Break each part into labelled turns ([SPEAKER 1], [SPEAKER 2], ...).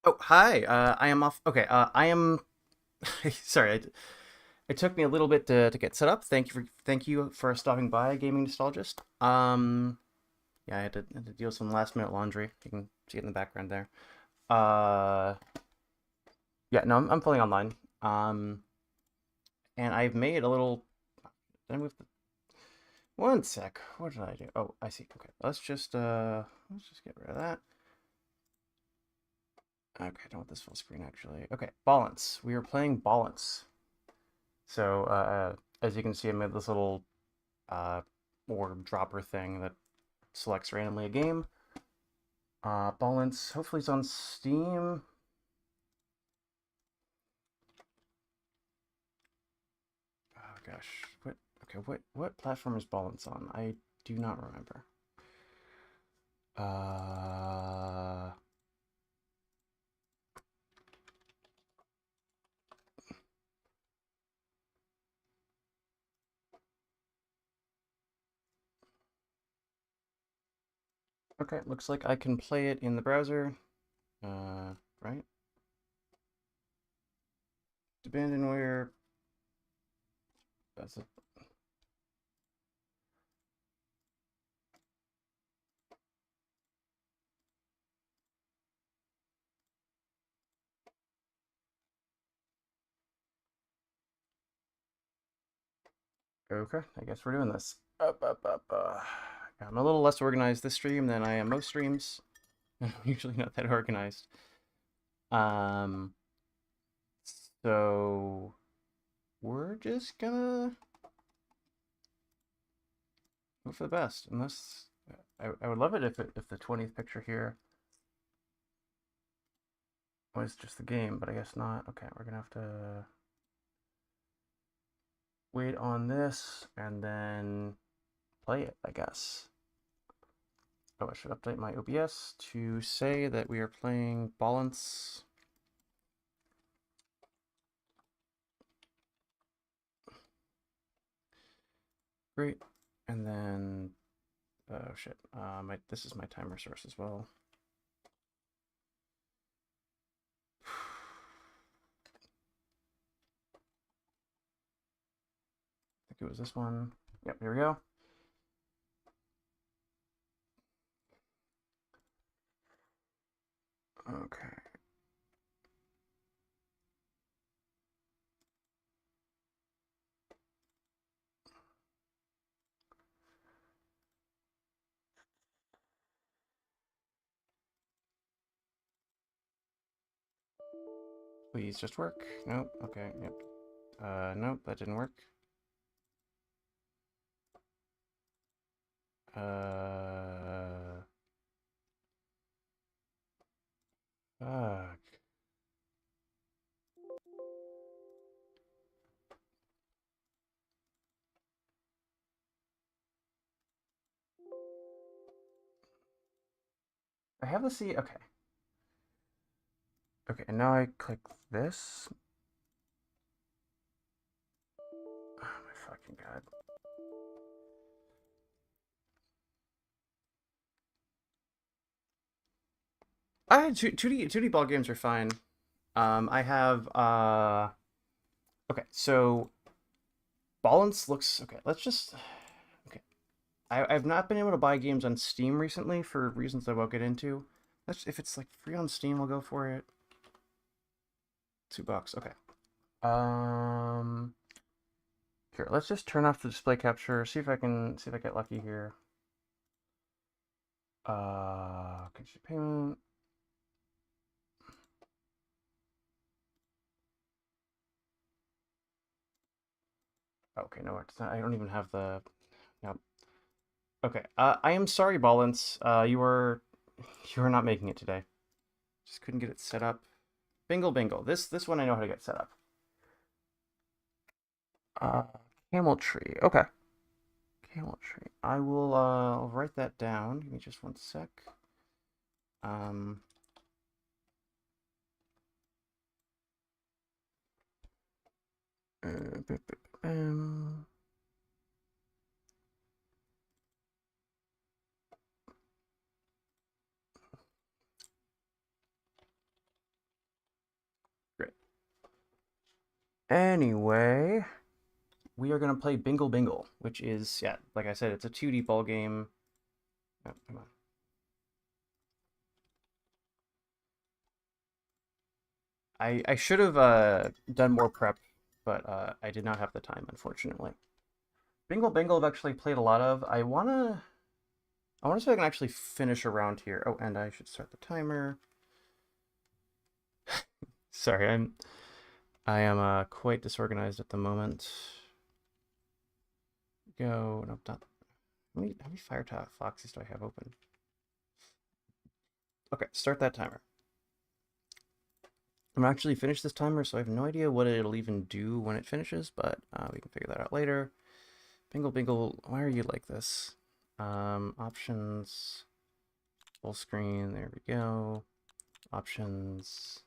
[SPEAKER 1] Oh, hi. I am off. Okay. I am. Sorry. It took me a little bit to get set up. Thank you for stopping by, Gaming Nostalgist. Yeah, I had to deal with some last minute laundry. You can see it in the background there. Uh, yeah. No, I'm fully online. Um, and I've made a little. Did I move the? One sec. What did I do? Oh, I see. Okay. Let's just get rid of that. Okay, I don't want this full screen actually. Okay, balance. We are playing balance. So as you can see, I made this little uh, orb dropper thing that selects randomly a game. Balance, hopefully it's on Steam. Oh gosh, what platform is Balance on? I do not remember. Uh, okay, looks like I can play it in the browser. Right? Abandonware. That's it. Okay, I guess we're doing this. I'm a little less organized this stream than I am most streams. I'm usually not that organized. Um, so we're just gonna hope for the best. Unless I would love it if the 20th picture here was just the game, but I guess not. Okay, we're gonna have to wait on this and then play it, I guess. Oh, I should update my OBS to say that we are playing Balance. Great. And then, oh shit, this is my timer source as well. I think it was this one. Yep, here we go. Okay. Please just work. Nope. Okay. Yep. Nope, that didn't work. Uh, fuck. I have the C. Okay. Okay, and now I click this. Oh my fucking god. I 2D ball games are fine. I have okay, so balance looks okay. Let's just okay. I've not been able to buy games on Steam recently for reasons I won't get into. Let's if it's like free on Steam, I'll go for it. $2. Okay. Um, Here, let's just turn off the display capture. See if I get lucky here. Continue payment. Okay, no, it's not. I don't even have the. Yep. Okay. I am sorry, Ballance. You are not making it today. Just couldn't get it set up. Bingle, bingle. This one I know how to get set up. Uh, Camel tree. Okay. Camel tree. I will I'll write that down. Give me just one sec. Um. Uh, Anyway, we are going to play Bingle Bingle, which is, yeah, like I said, it's a 2D ball game. Oh, come on. I should have done more prep, but I did not have the time, unfortunately. Bingle Bingle I've actually played a lot of. I wanna see if I can actually finish around here. Oh, and I should start the timer. Sorry, I am quite disorganized at the moment. Go, nope, not. How many Foxes do I have open? Okay, start that timer. I'm actually finished this timer, so I have no idea what it'll even do when it finishes, but we can figure that out later. Bingle Bingle, why are you like this? Options, full screen, there we go. Options.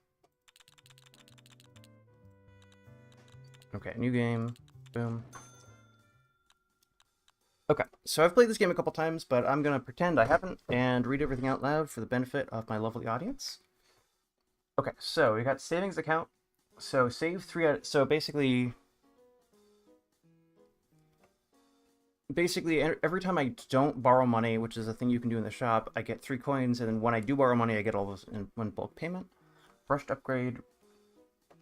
[SPEAKER 1] Okay, new game, boom. Okay, so I've played this game a couple times, but I'm gonna pretend I haven't and read everything out loud for the benefit of my lovely audience. Okay, so we got savings account. So save so basically every time I don't borrow money, which is a thing you can do in the shop, I get 3 coins, and then when I do borrow money, I get all those in one bulk payment. Rushed upgrade.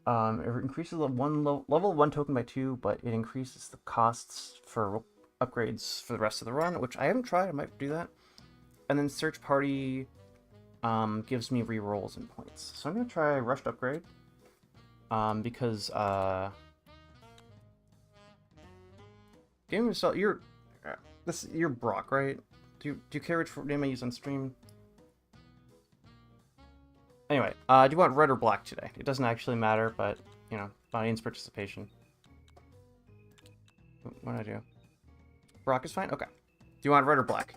[SPEAKER 1] It increases the level 1 token by 2, but it increases the costs for upgrades for the rest of the run, which I haven't tried. I might do that. And then search party gives me rerolls and points. So I'm gonna try rushed upgrade because game install. You're Brock, right? Do you care which name I use on stream? Anyway, do you want red or black today? It doesn't actually matter, but you know, audience participation. What do I do? Brock is fine. Okay. Do you want red or black?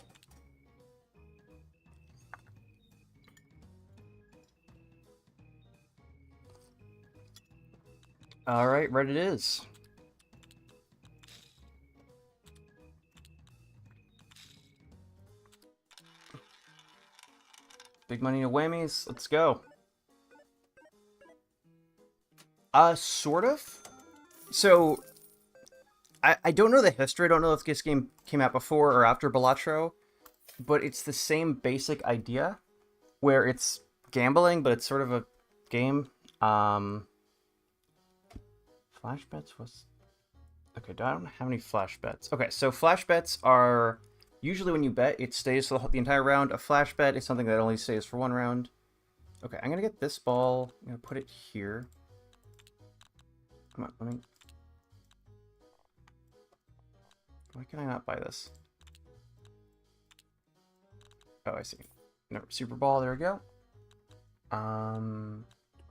[SPEAKER 1] All right, red it is. Big money no whammies. Let's go. Sort of. So, I don't know the history. I don't know if this game came out before or after Balatro, but it's the same basic idea, where it's gambling, but it's sort of a game. Flash bets was... Okay, I don't have any flash bets. Okay, so flash bets are... Usually when you bet, it stays for the entire round. A flash bet is something that only stays for 1 round. Okay, I'm gonna get this ball. I'm gonna put it here. Come on, let me... Why can I not buy this? Oh, I see. No, super ball, there we go.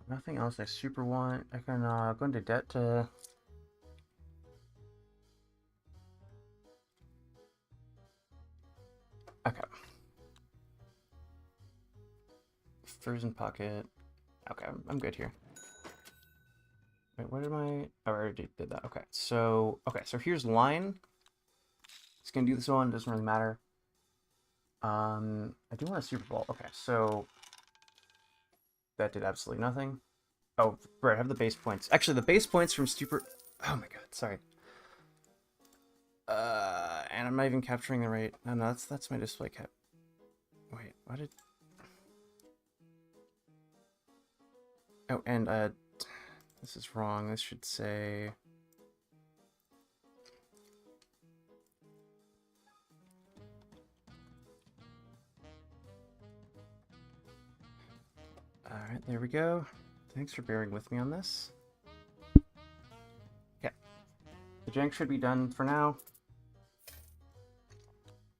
[SPEAKER 1] Nothing else I super want. I can go into debt to... Okay. Frozen pocket. Okay, I'm good here. Wait, what am I... Oh, I already did that. Okay, so here's line. It's gonna do this one, doesn't really matter. I do want a super ball. Okay, so that did absolutely nothing. Oh, right, I have the base points. Actually, the base points from super... Oh my god, sorry. And I'm not even capturing the rate. No, that's my display cap. Wait, what did... Oh, and, this is wrong. This should say... Alright, there we go. Thanks for bearing with me on this. Okay. The jank should be done for now.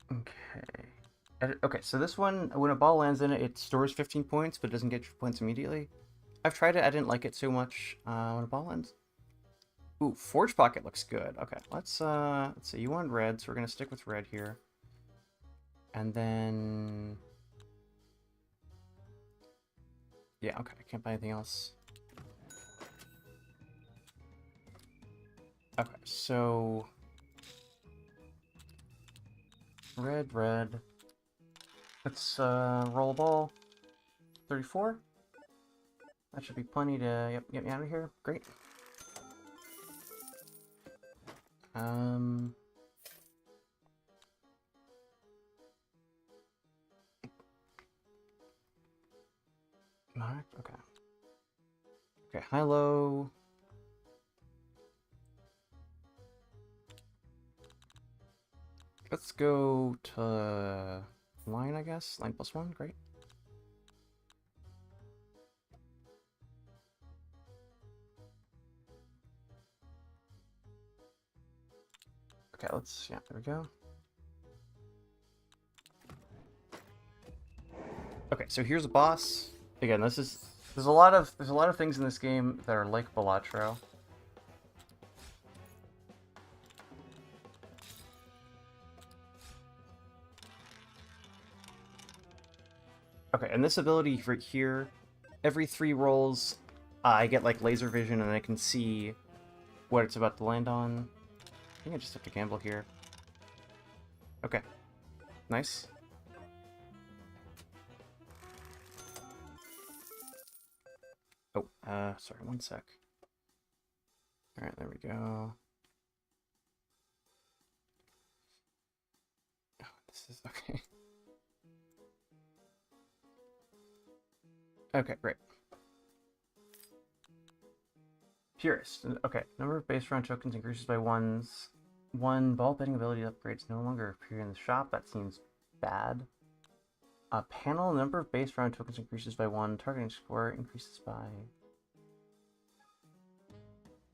[SPEAKER 1] Okay. Okay, so this one, when a ball lands in it, it stores 15 points, but doesn't get your points immediately. I've tried it, I didn't like it so much when a ball lands. Ooh, Forge Pocket looks good. Okay, let's see, you want red, so we're gonna stick with red here. And then... Yeah, okay, I can't buy anything else. Okay, so... Red. Let's roll a ball. 34. That should be plenty to get me out of here. Great. Um. Mark. Okay. Okay. High low. Let's go to line, I guess. Line +1. Great. Okay, let's, yeah, there we go. Okay, so here's a boss. Again, there's a lot of things in this game that are like Balatro. Okay, and this ability right here, every 3 rolls, I get like laser vision and I can see what it's about to land on. I think I just have to gamble here. Okay, nice. Oh, sorry, one sec. Alright, there we go. Oh, this is okay. Okay, great. Purist. Okay, number of base round tokens increases by 1s. 1 ball betting ability upgrades no longer appear in the shop. That seems bad. Panel, number of base round tokens increases by 1. Targeting score increases by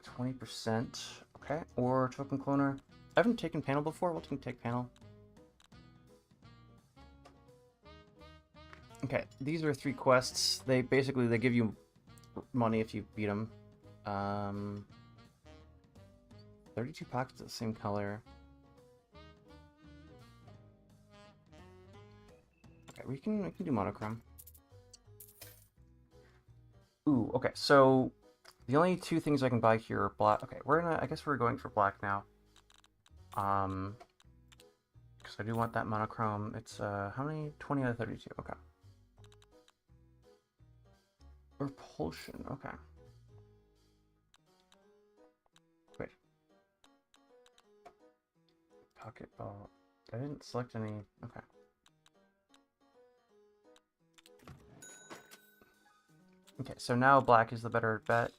[SPEAKER 1] 20%. Okay, or token cloner. I haven't taken panel before. We'll take panel. Okay, these are 3 quests. They give you money if you beat them. 32 pockets of the same color. Okay, we can do monochrome. Ooh, okay, so the only 2 things I can buy here are black. Okay, I guess we're going for black now. Because I do want that monochrome. It's how many? 20 out of 32. Okay. Repulsion. Okay. Wait. Pocket ball. I didn't select any. Okay. Okay, so now black is the better bet.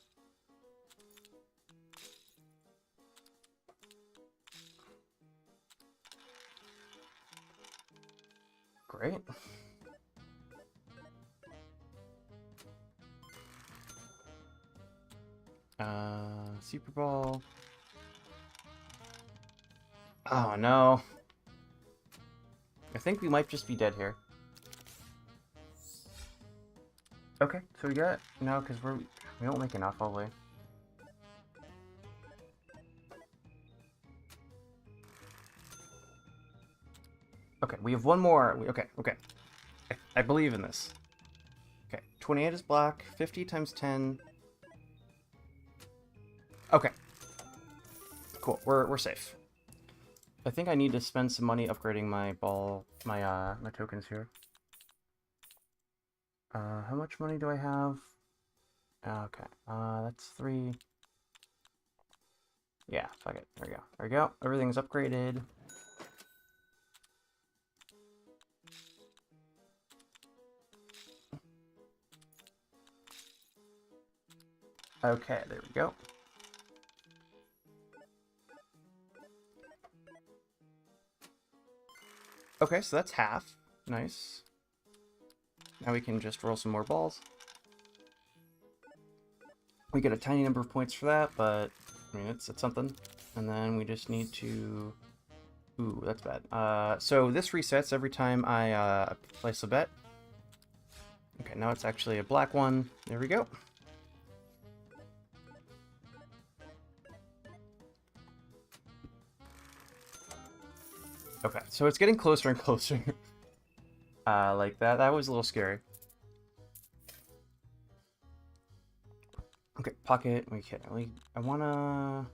[SPEAKER 1] Great. Super Ball. Oh no. I think we might just be dead here. Okay, so we got no, because we don't make enough, will we? Okay, we have one more. Okay. I believe in this. Okay, 28 is black. 50 times 10. Okay. Cool. We're safe. I think I need to spend some money upgrading my my tokens here. How much money do I have? Okay. That's 3. Yeah, fuck it. There we go. There we go. Everything's upgraded. Okay, there we go. Okay, so that's half. Nice. Now we can just roll some more balls. We get a tiny number of points for that, but I mean it's something. And then we just need to. Ooh, that's bad. So this resets every time I place a bet. Okay, now it's actually a black one. There we go. Okay, so it's getting closer and closer. Like that. That was a little scary. Okay, pocket. Okay, I wanna.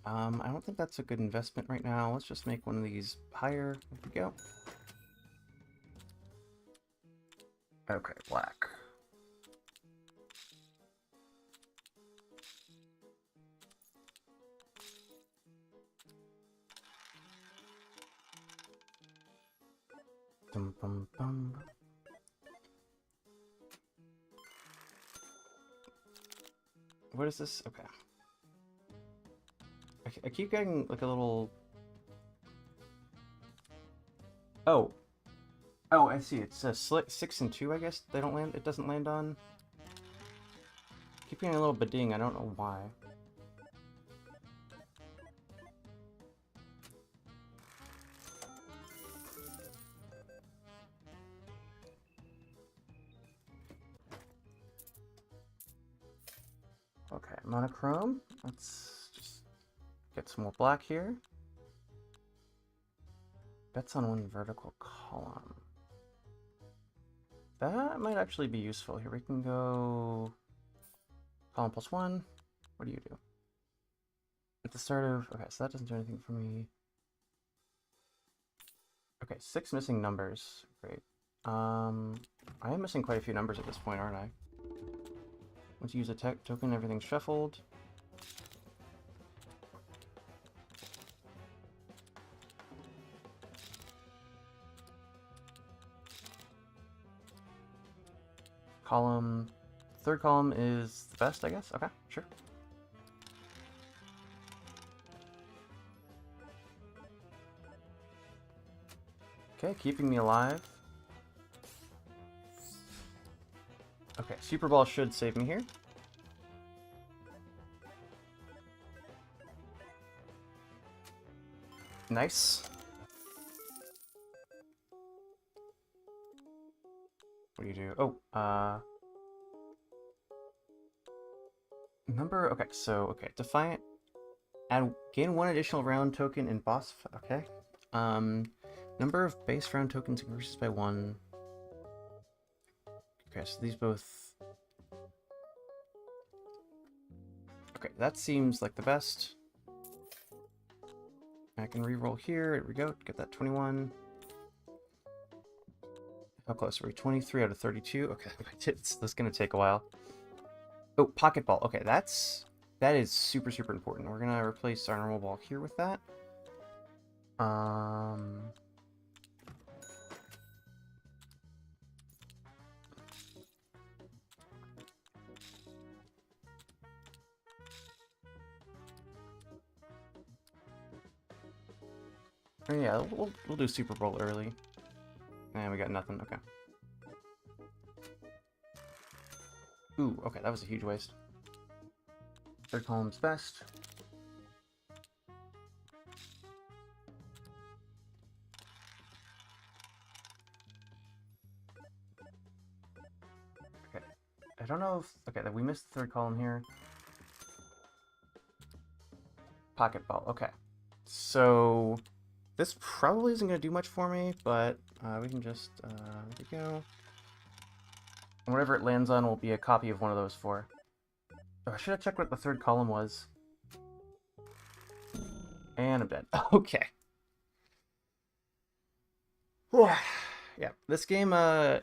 [SPEAKER 1] I don't think that's a good investment right now. Let's just make one of these higher. There we go. Okay, black. Bum, bum, bum. What is this? Okay. I keep getting like a little... Oh. Oh, I see. It's a 6 and 2, I guess. They don't land. It doesn't land on. Keep getting a little bidding. I don't know why. Okay, monochrome. Let's just get some more black here. Bets on one vertical column. That might actually be useful. Here we can go column +1. What do you do? At the start of... Okay, so that doesn't do anything for me. Okay, 6 missing numbers. Great. I am missing quite a few numbers at this point, aren't I? Once you use a token, everything's shuffled. Column... Third column is the best, I guess? Okay, sure. Okay, keeping me alive. Okay, Super Ball should save me here. Nice. What do you do? Oh, number... Okay, so, okay, Defiant. Gain 1 additional round token in boss... Okay. Number of base round tokens increases by 1. Okay, so these both... Okay, that seems like the best. I can reroll here. Here we go. Get that 21. How close are we? 23 out of 32. Okay, this is going to take a while. Oh, Pocket Ball. Okay, that is super, super important. We're going to replace our normal ball here with that. Oh, yeah, we'll do Super Bowl early. And we got nothing. Okay. Ooh, okay, that was a huge waste. Third column's best. Okay. I don't know if... Okay, we missed the third column here. Pocket Ball. Okay. So... This probably isn't going to do much for me, but we can just... there we go. And whatever it lands on will be a copy of one of those 4. Oh, I should have checked what the third column was. And I'm dead. Okay. Yeah, this game, I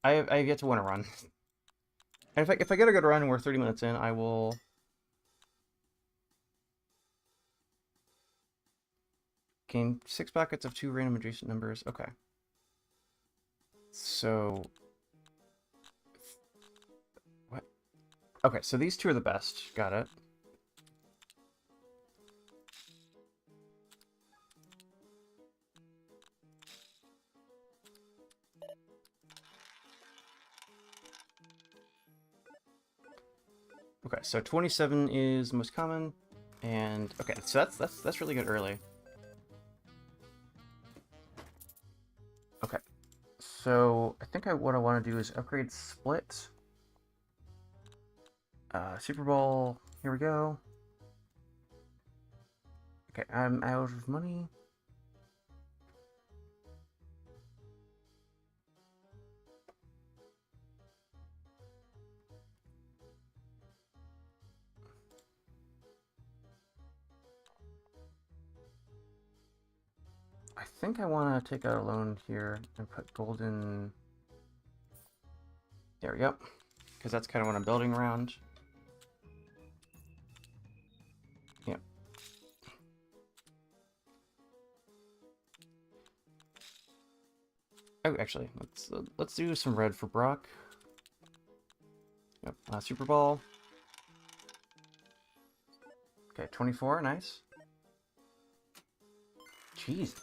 [SPEAKER 1] get to win a run. And if I get a good run and we're 30 minutes in, I will... Gain 6 buckets of 2 random adjacent numbers. Okay. So... What? Okay, so these 2 are the best. Got it. Okay, so 27 is most common, and okay, so that's really good early. Okay, so I think what I want to do is upgrade Split. Super Bowl, here we go. Okay, I'm out of money. I think I want to take out a loan here and put golden... There we go. Because that's kind of what I'm building around. Yep. Oh, actually, let's do some red for Brock. Yep, Super Ball. Okay, 24, nice. Jesus.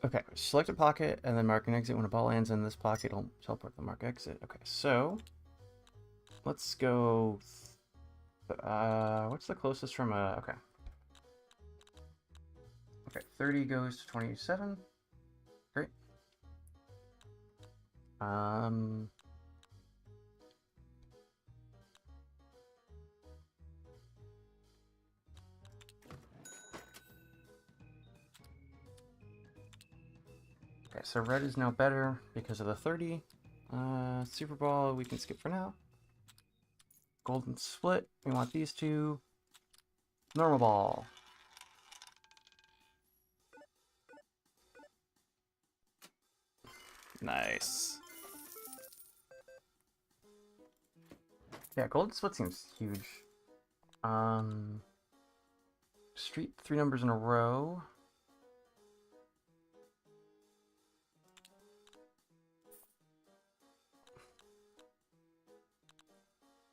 [SPEAKER 1] Okay, select a pocket and then mark an exit. When a ball lands in this pocket, it'll teleport the mark exit. Okay, so let's go. What's the closest from a? Okay. Okay, 30 goes to 27. Great. Okay, so red is now better because of the 30. Super Ball, we can skip for now. Golden Split, we want these two. Normal Ball. Nice. Yeah, Golden Split seems huge. Street, 3 numbers in a row.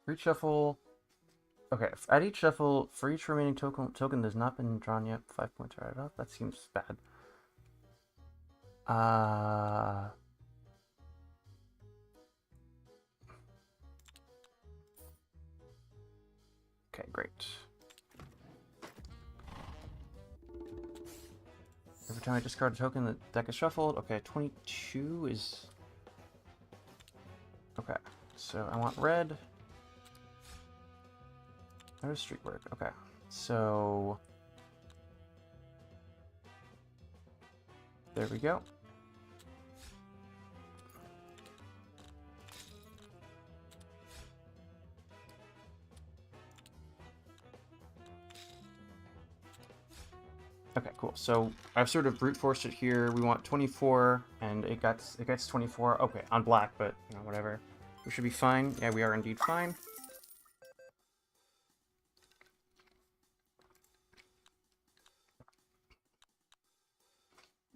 [SPEAKER 1] For each shuffle. Okay, at each shuffle, for each remaining token that has not been drawn yet, 5 points are added up. That seems bad. Okay, great. Every time I discard a token, the deck is shuffled. Okay, 22 is... Okay, so I want red. How does street work? Okay, so... There we go. Okay, cool. So I've sort of brute forced it here. We want 24, and it gets 24. Okay, on black, but you know, whatever. We should be fine. Yeah, we are indeed fine.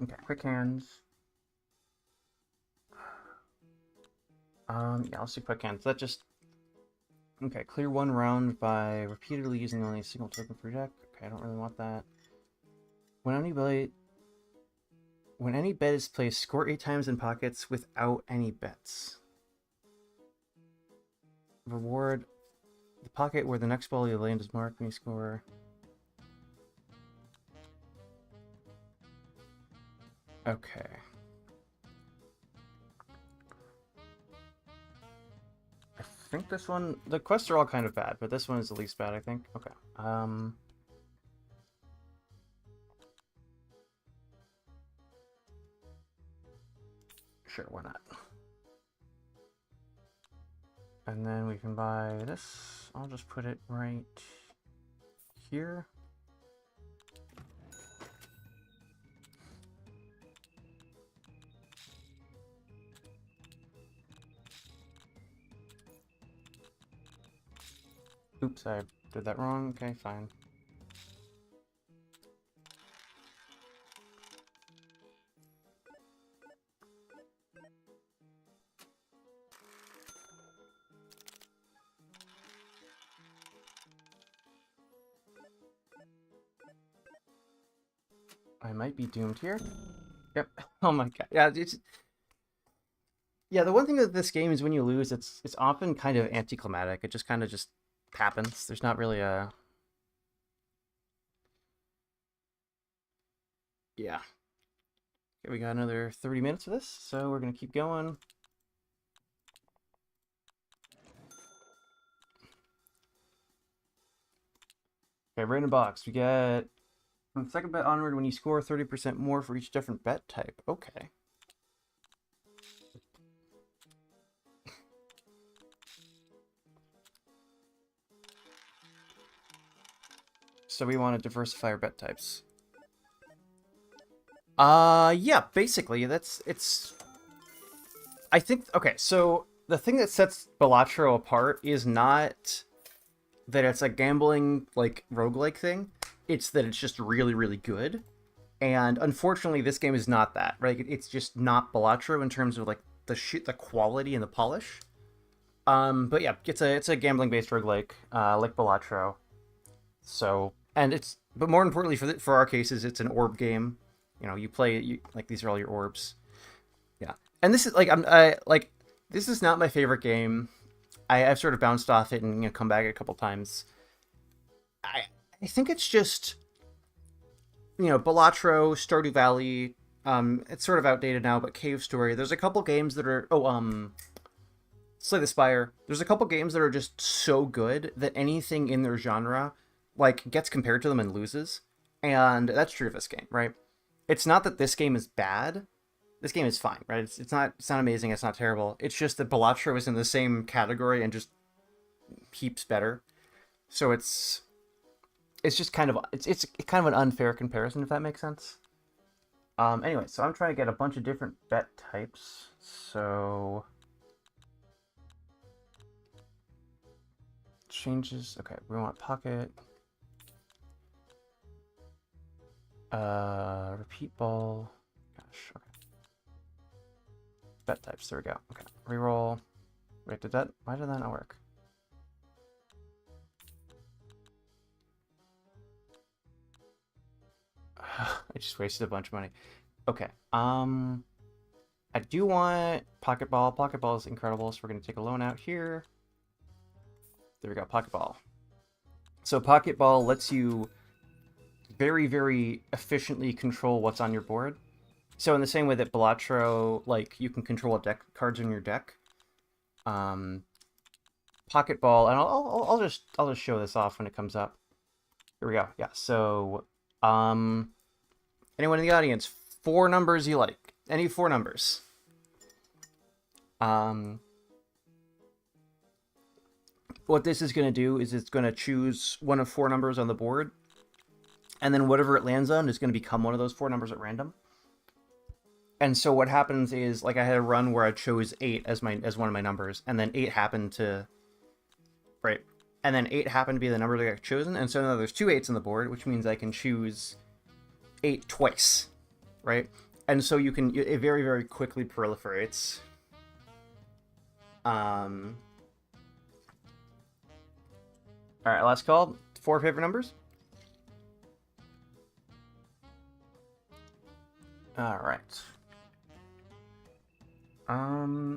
[SPEAKER 1] Okay, quick hands. Yeah, let's do quick hands. That just... Okay, clear 1 round by repeatedly using only a single token per deck. Okay, I don't really want that. When any bet is placed, score 8 times in pockets without any bets. Reward the pocket where the next ball you land is marked when you score. Okay. I think this one... The quests are all kind of bad, but this one is the least bad, I think. Okay. Sure, why not? And then we can buy this. I'll just put it right here. Oops, I did that wrong. Okay, fine. I might be doomed here. Yep. Oh my god. Yeah, it's... Yeah, the one thing with this game is when you lose, it's often kind of anticlimactic. It just kind of just happens. There's not really a... Yeah. Okay, we got another 30 minutes of this, so we're gonna keep going. Okay, random box. We get... From the second bet onward, when you score 30% more for each different bet type. Okay. So we want to diversify our bet types. Yeah, basically, it's... I think... Okay, so the thing that sets Balatro apart is not that it's a gambling like roguelike thing. It's that it's just really, really good. And unfortunately, this game is not that, right? It's just not Balatro in terms of like the quality and the polish. But yeah, it's a gambling based roguelike, like Balatro. So, and but more importantly for our cases, it's an orb game. You know, you play like these are all your orbs. Yeah, and this is like I like this is not my favorite game. I've sort of bounced off it and come back a couple times. I I think it's just Balatro, Stardew Valley. It's sort of outdated now, but Cave Story. There's a couple games that are Slay the Spire. There's a couple games that are just so good that anything in their genre like gets compared to them and loses. And that's true of this game, right? It's not that this game is bad. This game is fine, right? It's not amazing, it's not terrible. It's just that Balatro is in the same category and just heaps better. So it's just kind of it's kind of an unfair comparison, if that makes sense. Anyway, so I'm trying to get a bunch of different bet types. So changes. Okay, we want pocket. Repeat ball. Gosh. Okay. Bet types. There we go. Okay. Reroll. Wait, why did that not work? I just wasted a bunch of money. Okay. I do want pocket ball. Pocket ball is incredible, so we're gonna take a loan out here. There we go. Pocket ball. So pocket ball lets you very, very efficiently control what's on your board. So in the same way that Balatro, like, you can control what cards in your deck. Pocket ball, and I'll just show this off when it comes up. Here we go. Yeah. So, anyone in the audience, 4 numbers you like? Any 4 numbers? What this is going to do is it's going to choose one of 4 numbers on the board, and then whatever it lands on is going to become one of those 4 numbers at random. And so what happens is, like, I had a run where I chose 8 as one of my numbers, and then 8 happened to, right, and then 8 happened to be the number that I got chosen, and so now there's 2 8s on the board, which means I can choose 8 twice, right? And so it very, very quickly proliferates. All right, last call. 4 favorite numbers. All right.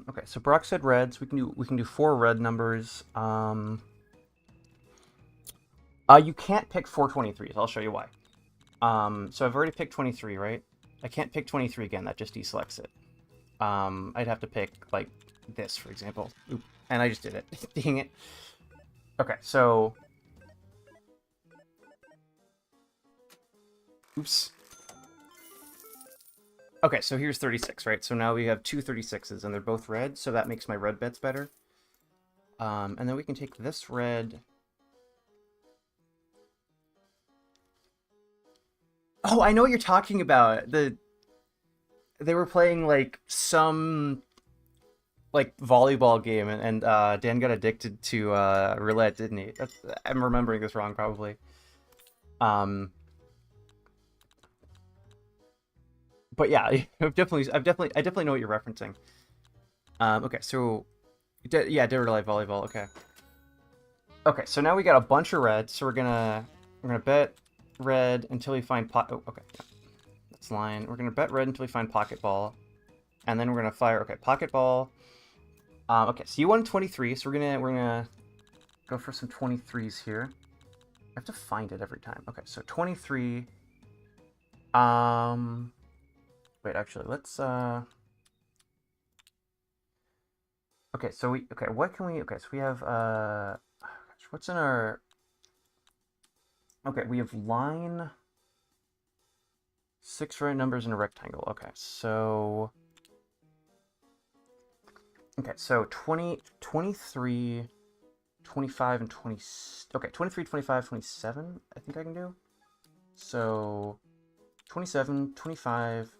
[SPEAKER 1] Okay, so Brock said reds. We can do 4 red numbers. You can't pick 423s. I'll show you why. So I've already picked 23, right? I can't pick 23 again. That just deselects it. I'd have to pick like this, for example. Oop, and I just did it. Dang it. Okay, so oops. Okay, so here's 36, right? So now we have 2 36s, and they're both red, so that makes my red bets better. And then we can take this red. Oh, I know what you're talking about. They were playing like some like volleyball game, and Dan got addicted to roulette, didn't he? I'm remembering this wrong, probably. But yeah, I definitely know what you're referencing. Okay, so yeah, did real life volleyball. Okay. Okay, so now we got a bunch of red, so we're gonna bet red until we find oh, okay, yeah. That's line. We're gonna bet red until we find pocket ball, and then we're gonna fire. Okay, pocket ball. Okay, so you won 23, so we're gonna go for some 23s here. I have to find it every time. Okay, so 23. Wait, actually, let's okay, so what can we so we have what's in our okay, we have line 6 right numbers in a rectangle. Okay, so 20, 23, 25, and 20. Okay, 23, 25, 27, I think I can do. So 27, 25,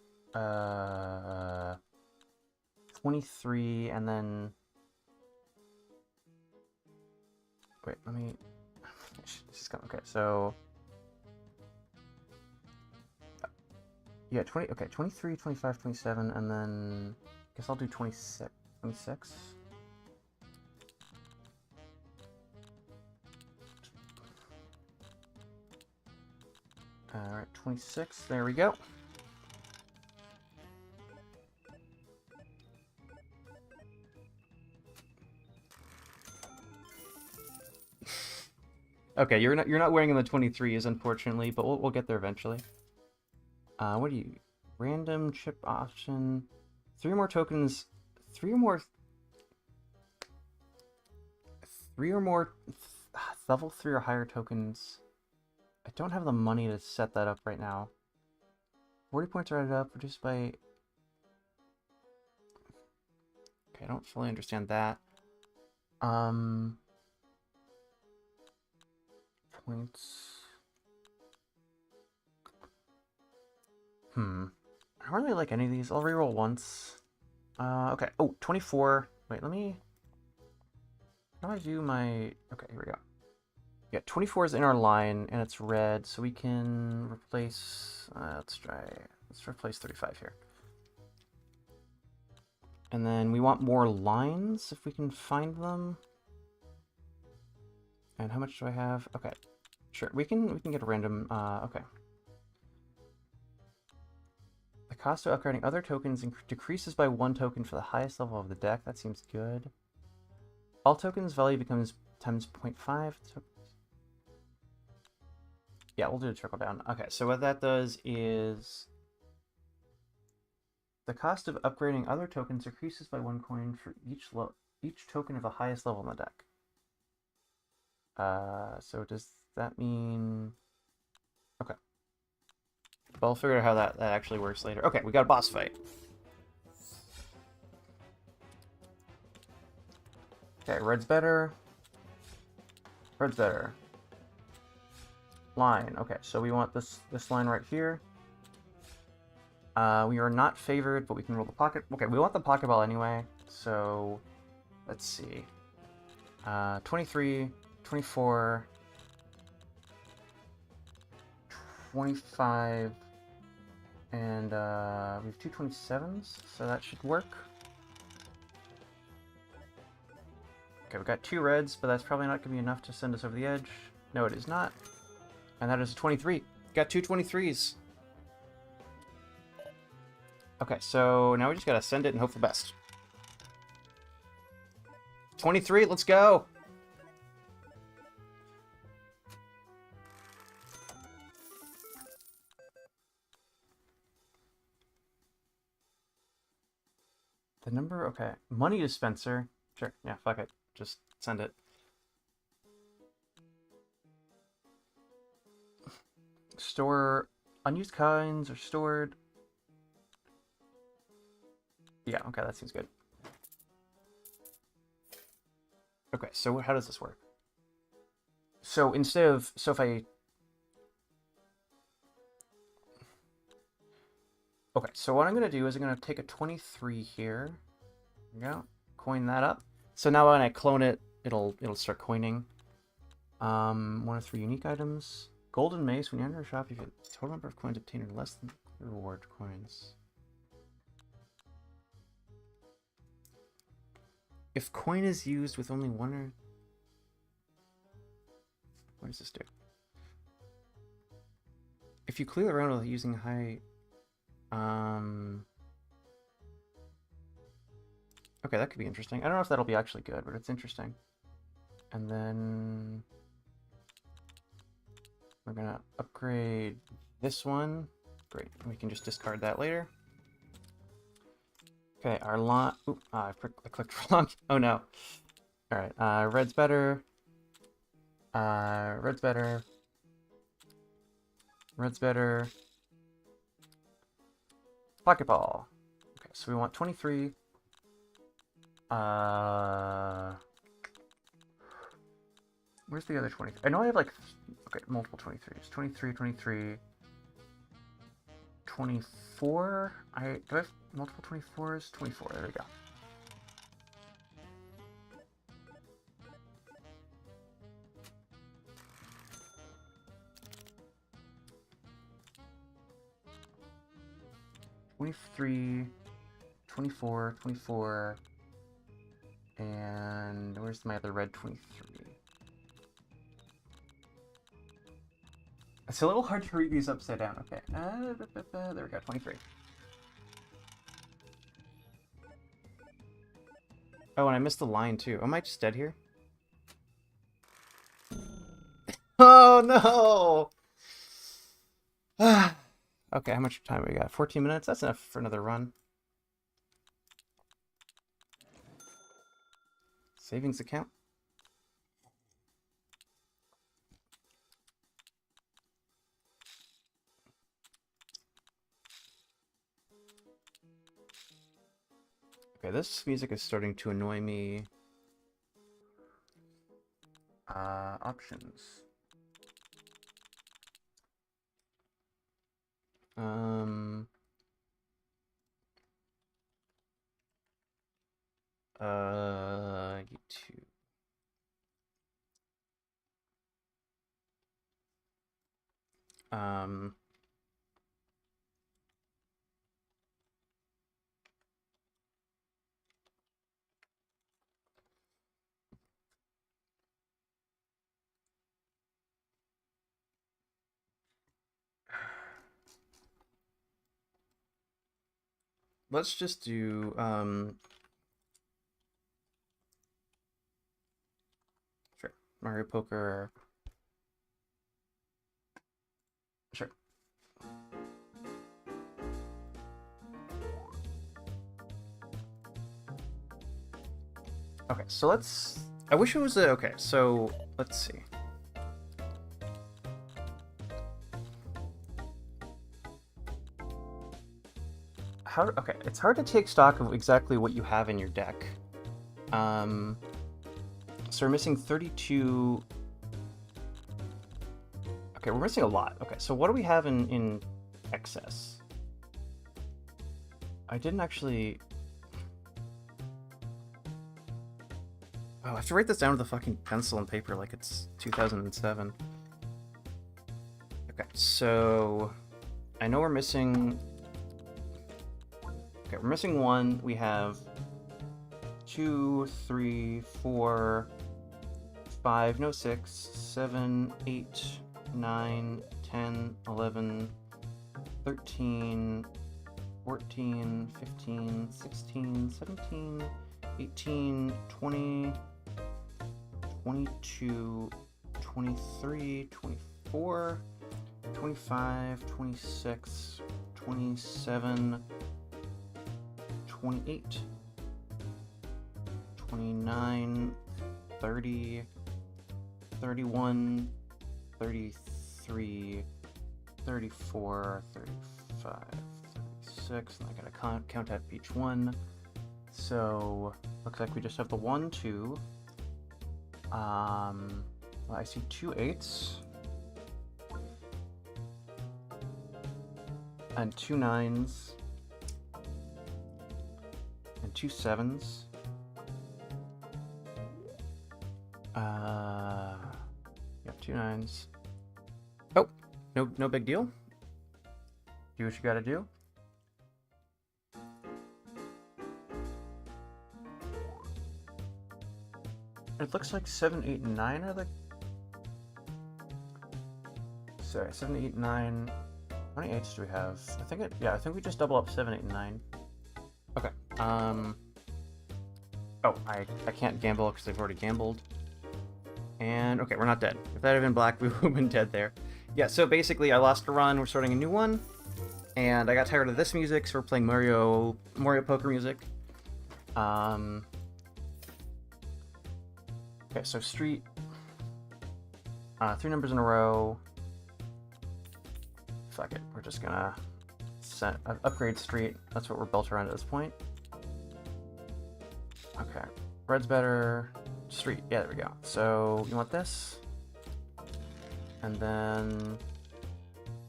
[SPEAKER 1] 23, and then Wait, let me... Okay, so... Yeah, 20... Okay, 23, 25, 27, and then... I guess I'll do 26. 26? Alright, 26. There we go. Okay, you're not wearing in the 23s, unfortunately, but we'll get there eventually. What do you... Random chip option... 3 or more tokens... 3 or more... 3 or more... Level 3 or higher tokens... I don't have the money to set that up right now. 40 points are added up, reduced by... Okay, I don't fully understand that. Points... I don't really like any of these. I'll reroll once. Okay. Oh, 24. Wait, let me... How do I do my... Okay, here we go. Yeah, 24 is in our line, and it's red, so we can replace... let's replace 35 here. And then we want more lines, if we can find them. And how much do I have? Okay, sure. We can get a random... okay. The cost of upgrading other tokens decreases by 1 token for the highest level of the deck. That seems good. All tokens value becomes times 0.5. Yeah, we'll do a trickle down. Okay, so what that does is the cost of upgrading other tokens decreases by 1 coin for each token of the highest level in the deck. So does that mean... Okay. But I'll figure out how that actually works later. Okay, we got a boss fight. Okay, red's better. Red's better. Line. Okay, so we want this line right here. We are not favored, but we can roll the pocket. Okay, we want the Pokeball anyway, so let's see. 23, 24, 25, and we have 2 27s, so that should work. Okay, we got 2 reds, but that's probably not going to be enough to send us over the edge. No, it is not. And that is a 23. Got 2 23s. Okay, so now we just gotta send it and hope for the best. 23, let's go! The number, okay. Money dispenser. Sure, yeah, fuck it. Just send it. Store unused coins are stored. Yeah, okay, that seems good. Okay, so how does this work? So instead of, so if I... Okay, so what I'm going to do is I'm going to take a 23 here. There we go. Coin that up. So now when I clone it, it'll start coining. 1 of 3 unique items. Golden Mace, when you enter a shop, you get the total number of coins obtained are less than the reward coins. If coin is used with only 1 or... What does this do? If you clear the round without using high... Okay, that could be interesting. I don't know if that'll be actually good, but it's interesting. And then... We're gonna upgrade this one. Great, we can just discard that later. Okay, our line... Oop, I clicked wrong. Oh no. Alright, red's better. Red's better. Red's better. Pokeball. Okay, so we want 23. Where's the other 23? I know I have like... Okay, multiple 23s. 23, 23... 24? Do I have multiple 24s? 24, there we go. 23, 24, 24, and where's my other red 23? It's a little hard to read these upside down. Okay, there we go, 23. Oh, and I missed the line too. Am I just dead here? Oh no! Okay, how much time we got? 14 minutes? That's enough for another run. Savings account. Okay, this music is starting to annoy me. Options. YouTube. Let's just do, sure, Mario Poker. Sure. Okay, so let's, I wish it was a, okay, so let's see. Okay, it's hard to take stock of exactly what you have in your deck. So we're missing 32. Okay, we're missing a lot. Okay, so what do we have in excess? I didn't actually... Oh, I have to write this down with a fucking pencil and paper like it's 2007. Okay, so I know we're missing... Okay, we're missing one. We have 2, 3, 4, 5, no 6, 7, 8, 9, 10, 11, 13, 14, 15, 16, 17, 18, 20, 22, 23, 24, 25, 26, 27, 28, 29, 30, 31, 33, 34, 35, 36, and I gotta count up each one. So, looks like we just have the 1, 2. Well, I see 2 8s. And 2 9s. And 2 7s. Yep, 2 9s. Oh, no big deal. Do what you gotta do. It looks like 7, 8, and 9 are the... Sorry, 7, 8, 9... How many 8s do we have? I think we just double up 7, 8, and 9. Okay, Oh, I can't gamble because I've already gambled. And, okay, we're not dead. If that had been black, we would have been dead there. Yeah, so basically I lost a run, we're starting a new one. And I got tired of this music, so we're playing Mario Poker music. Okay, so street, 3 numbers in a row. Fuck it, we're just gonna upgrade street. That's what we're built around at this point. Okay, red's better. Street, yeah, there we go. So you want this, and then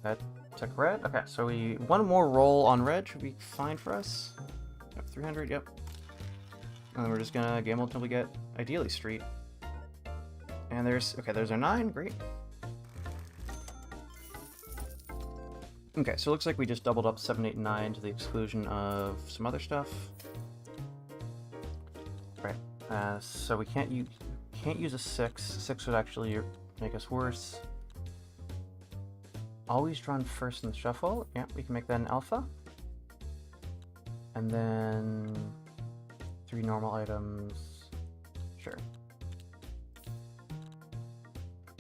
[SPEAKER 1] that took red. Okay, so one more roll on red should be fine for us. Yep, 300. Yep. And then we're just gonna gamble until we get ideally street. And there's our 9, great. Okay, so it looks like we just doubled up 7, 8, and 9 to the exclusion of some other stuff. Right. So we can't use a 6. 6 would actually make us worse. Always drawn first in the shuffle. Yeah, we can make that an alpha. And then 3 normal items. Sure.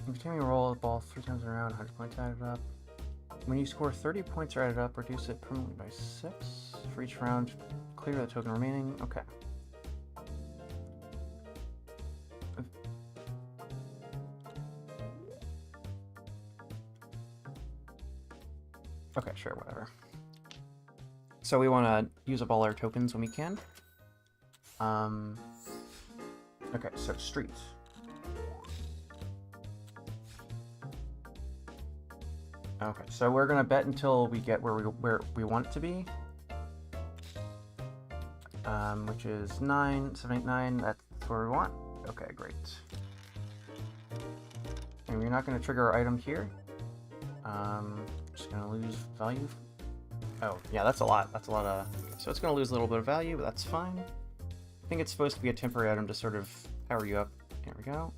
[SPEAKER 1] Continuing to roll the ball 3 times in a round, 100 points added up. When you score 30 points are added up, reduce it permanently by 6. For each round, clear the token remaining. Okay. Okay, sure, whatever. So we want to use up all our tokens when we can. Okay, so street. Okay, so we're gonna bet until we get where we want it to be, which is 9, 7, 8, 9. That's where we want. Okay, great. And we're not gonna trigger our item here. Just gonna lose value. Oh, yeah, that's a lot. That's a lot of. So it's gonna lose a little bit of value, but that's fine. I think it's supposed to be a temporary item to sort of power you up. Here we go.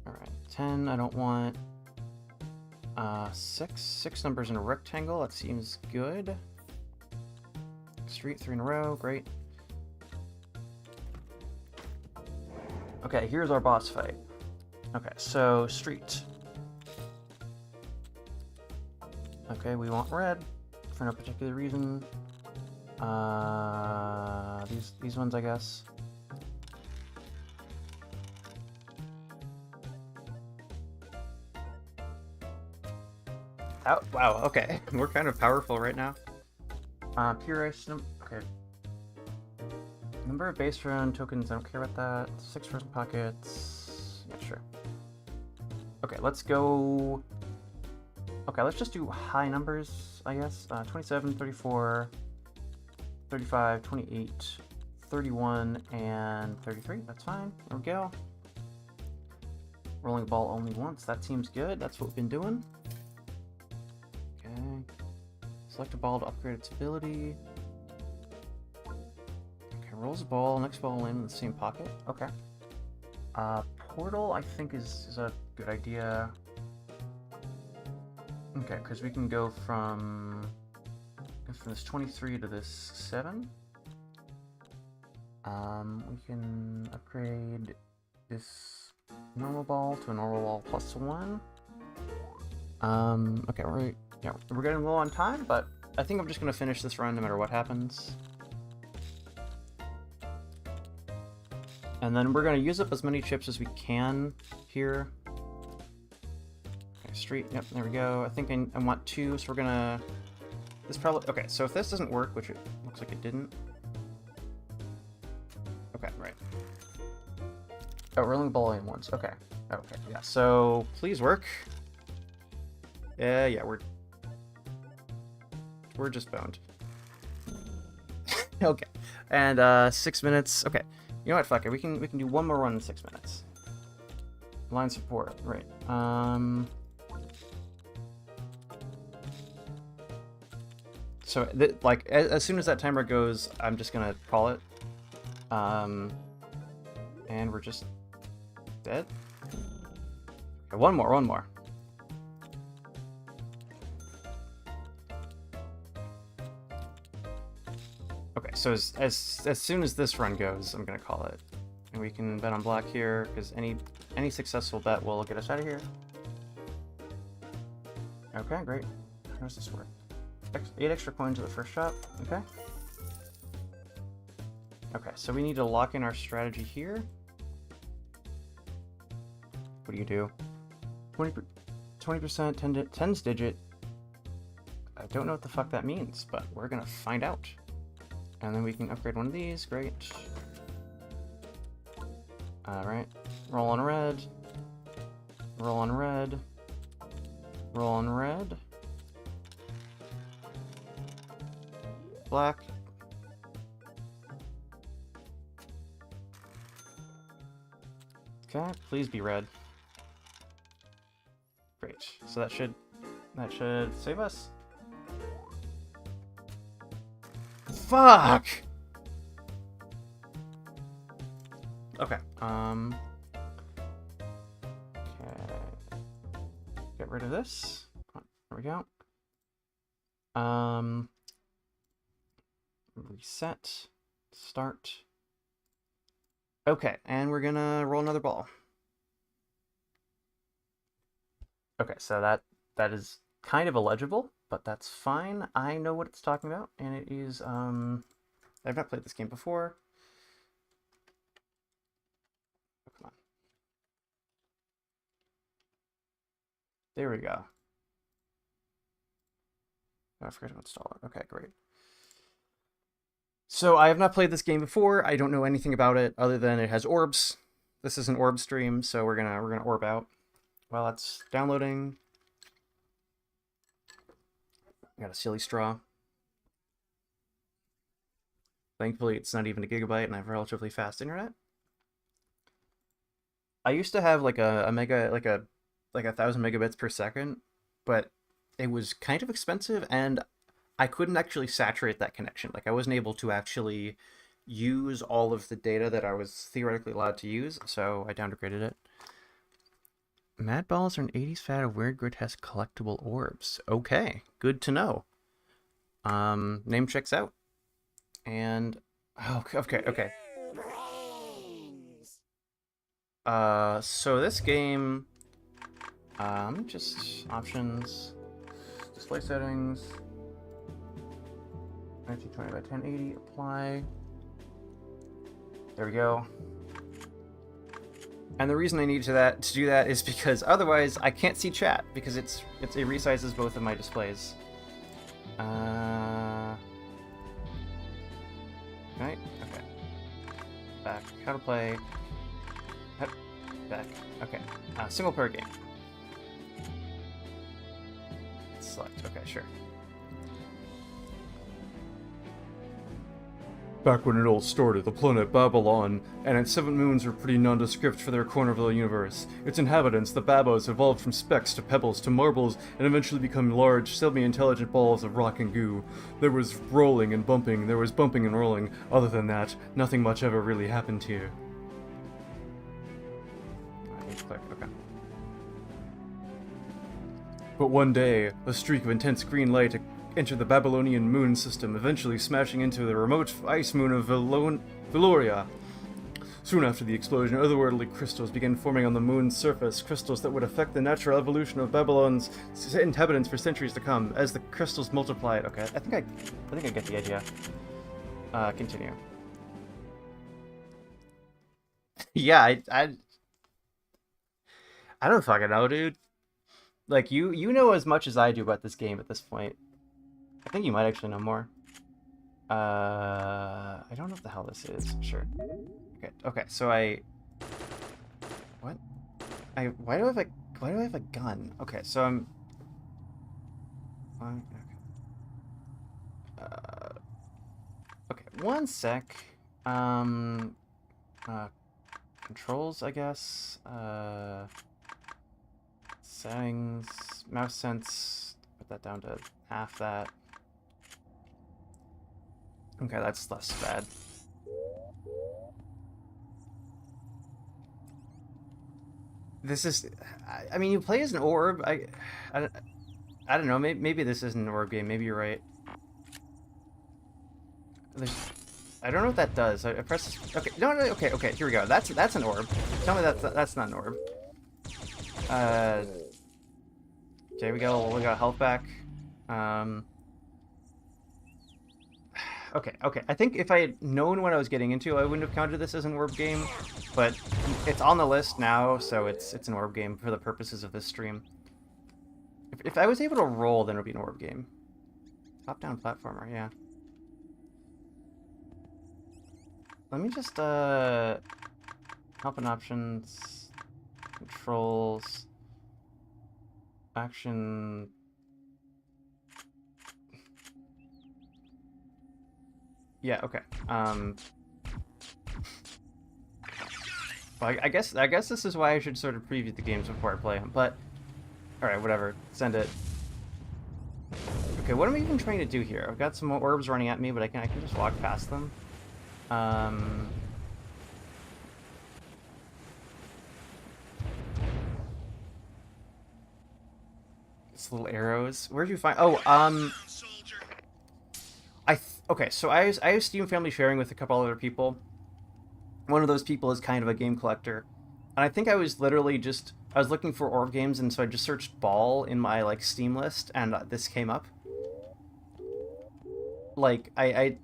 [SPEAKER 1] All right, 10. I don't want. 6 numbers in a rectangle. That seems good. Street 3 in a row. Great. Okay, here's our boss fight. Okay, so street. Okay, we want red for no particular reason. These ones, I guess. Oh, wow, okay. We're kind of powerful right now. Pure ice, okay. Number of base round tokens, I don't care about that. 6 frozen pockets. Yeah, sure. Okay, let's go. Okay, let's just do high numbers, I guess. 27, 34, 35, 28, 31, and 33. That's fine. There we go. Rolling ball only once. That seems good. That's what we've been doing. Select a ball to upgrade its ability. Okay, rolls a ball, next ball in the same pocket. Okay. Portal, I think, is a good idea. Okay, because we can go from this 23 to this 7. We can upgrade this normal ball to a normal ball +1. Okay, yeah, we're getting low on time, but I think I'm just going to finish this run no matter what happens. And then we're going to use up as many chips as we can here. Okay, street, yep, there we go. I think I want 2, so we're going to... This probably... Okay, so if this doesn't work, which it looks like it didn't... Okay, right. Oh, rolling ball in once. Okay. Okay, yeah, so please work. Yeah, we're just boned. Okay, and 6 minutes. Okay, you know what? Fuck it. We can do one more run in 6 minutes. Line support, right? So like as soon as that timer goes, I'm just gonna call it. And we're just dead. Okay, one more. Okay, so as soon as this run goes, I'm gonna call it, and we can bet on black here because any successful bet will get us out of here. Okay, great. How does this work? 8 extra coins to the first shot. Okay. Okay, so we need to lock in our strategy here. What do you do? 20% tens digit. I don't know what the fuck that means, but we're gonna find out. And then we can upgrade one of these. Great. Alright. Roll on red. Roll on red. Roll on red. Black. Okay, please be red. Great. So that should save us. Fuck! Okay, okay. Get rid of this. There we go. Reset. Start. Okay, and we're gonna roll another ball. Okay, so that is kind of illegible, but that's fine. I know what it's talking about, and it is, I've not played this game before. Oh, come on. There we go. Oh, I forgot to install it. Okay, great. So I have not played this game before. I don't know anything about it other than it has orbs. This is an orb stream, so we're gonna orb out while it's downloading. I got a silly straw. Thankfully, it's not even a gigabyte, and I have relatively fast internet. I used to have like a mega, like a 1,000 megabits per second, but it was kind of expensive, and I couldn't actually saturate that connection. Like, I wasn't able to actually use all of the data that I was theoretically allowed to use, so I downgraded it. Mad balls are an 80s fad of weird, grotesque, collectible orbs. Okay, good to know. Name checks out. And, oh, okay. So this game, just options, display settings, 1920 by 1080, apply. There we go. And the reason I need to do that is because otherwise I can't see chat because it resizes both of my displays. Right? Okay. Back. How to play. Back. Okay. Single player game. Select. Okay, sure. Back when it all started, the planet Babylon and its 7 moons were pretty nondescript for their corner of the universe. Its inhabitants, the Babos, evolved from specks to pebbles to marbles and eventually become large, semi-intelligent balls of rock and goo. There was rolling and bumping, there was bumping and rolling. Other than that, nothing much ever really happened here. I need to click, okay. But one day, a streak of intense green light entered the Babylonian moon system, eventually smashing into the remote ice moon of Veloria. Soon after the explosion, otherworldly crystals began forming on the moon's surface, crystals that would affect the natural evolution of Babylon's inhabitants for centuries to come. As the crystals multiplied, okay, I think I get the idea. Continue. Yeah, I don't fucking know, dude. Like, you know as much as I do about this game at this point. I think you might actually know more. I don't know what the hell this is. Sure. Okay, so what? Why do I have a gun? Okay, so I'm... Okay, one sec. Controls, I guess. Settings, mouse sense, put that down to half that. Okay, that's less bad. This is, I mean, you play as an orb. I don't know. Maybe this isn't an orb game. Maybe you're right. I don't know what that does. I press this. Okay, no, okay. Here we go. That's an orb. Tell me that's not an orb. Okay, we got health back. Okay. I think if I had known what I was getting into, I wouldn't have counted this as an orb game. But it's on the list now, so it's an orb game for the purposes of this stream. If I was able to roll, then it would be an orb game. Top-down platformer, yeah. Let me just help and options, controls, action. Yeah, okay. Well, I guess this is why I should sort of preview the games before I play them, but alright, whatever. Send it. Okay, what am I even trying to do here? I've got some orbs running at me, but I can just walk past them. These little arrows. Where'd you find? Oh, okay. So I have Steam Family Sharing with a couple other people. One of those people is kind of a game collector, and I think I was literally just I was looking for Orb Games, and so I just searched Ball in my like Steam list, and this came up. Like I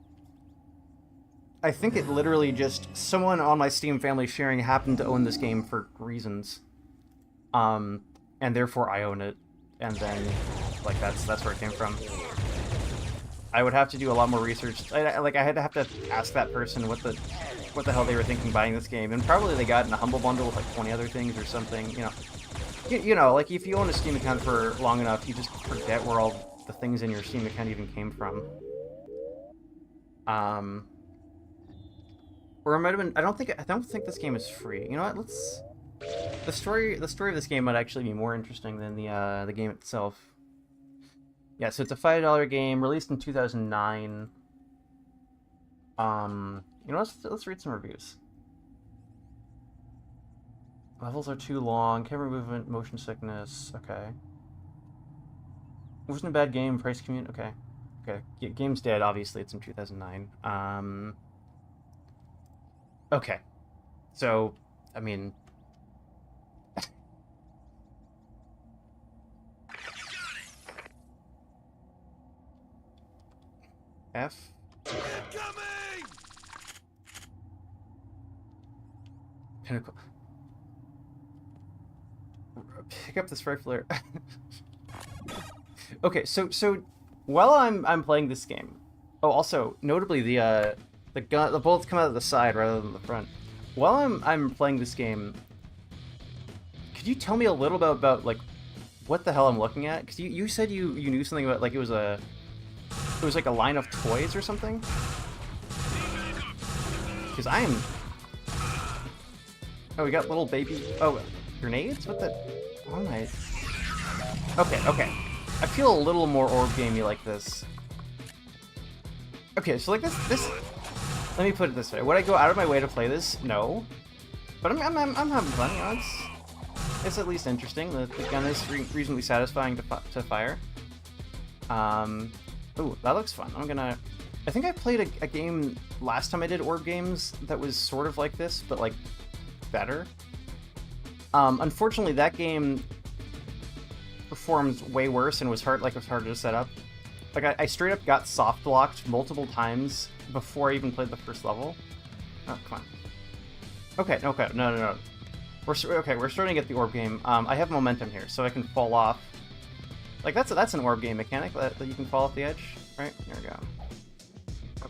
[SPEAKER 1] think it literally just someone on my Steam Family Sharing happened to own this game for reasons, and therefore I own it, and then like that's where it came from. I would have to do a lot more research. I had to have to ask that person what the hell they were thinking buying this game, and probably they got in a Humble Bundle with like 20 other things or something. You know, like if you own a Steam account for long enough, you just forget where all the things in your Steam account even came from. Or it might have been. I don't think this game is free. You know what? The story of this game might actually be more interesting than the game itself. Yeah, so it's a $5 game released in 2009. You know, let's read some reviews. Levels are too long. Camera movement, motion sickness. Okay. It wasn't a bad game. Price commute. Okay. Okay. Game's dead. Obviously, it's in 2009. Okay. So, I mean. F. Incoming! Pinnacle. Pick up this rifle. Okay, so while I'm playing this game. Oh, also notably the bullets come out of the side rather than the front. While I'm playing this game, could you tell me a little bit about like what the hell I'm looking at? Because you said you knew something about like it was like a line of toys or something? Because I am... Oh, we got little baby... Oh, grenades? What the... Oh my... Okay. I feel a little more Orb Gamey like this. Okay, so like this... Let me put it this way. Would I go out of my way to play this? No. But I'm having fun, you know, it's at least interesting. The gun is reasonably satisfying to fire. Ooh, that looks fun. I think I played a game last time I did Orb Games that was sort of like this, but like better. Unfortunately, that game performed way worse and was harder to set up. Like I straight up got soft blocked multiple times before I even played the first level. Oh, come on. Okay, no. We're starting to get the Orb game. I have momentum here, so I can fall off. Like that's an Orb game mechanic that you can fall off the edge, right? There we go. Oh,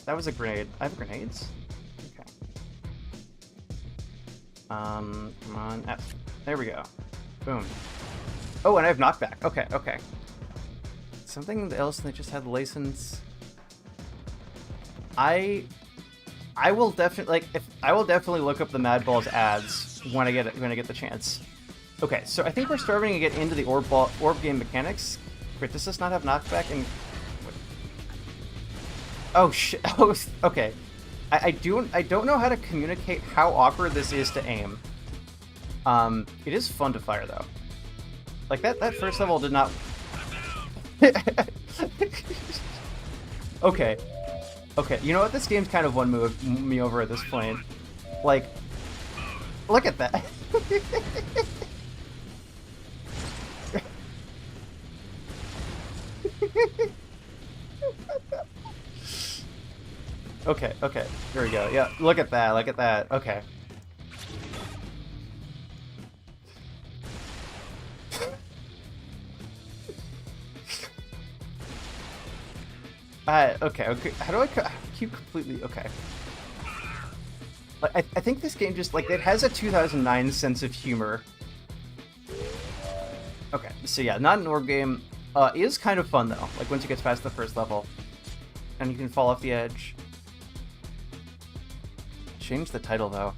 [SPEAKER 1] that was a grenade. I have grenades. Okay. Come on. F. There we go. Boom. Oh, and I have knockback. Okay. Something else that just had license. I will definitely look up the Mad Balls ads when I get the chance. Okay, so I think we're starting to get into the orb game mechanics. Wait, does this not have knockback? And oh shit! Oh, okay. I don't know how to communicate how awkward this is to aim. It is fun to fire though. Like that first level did not. Okay. You know what? This game's kind of won me over at this point. Like, look at that. Okay. There we go. Yeah, look at that. Okay. Okay. How do I keep completely... Okay. I think this game just, like, it has a 2009 sense of humor. Okay, so yeah, not an Orb game. It is kind of fun, though, like, once it gets past the first level. And you can fall off the edge. Change the title, though.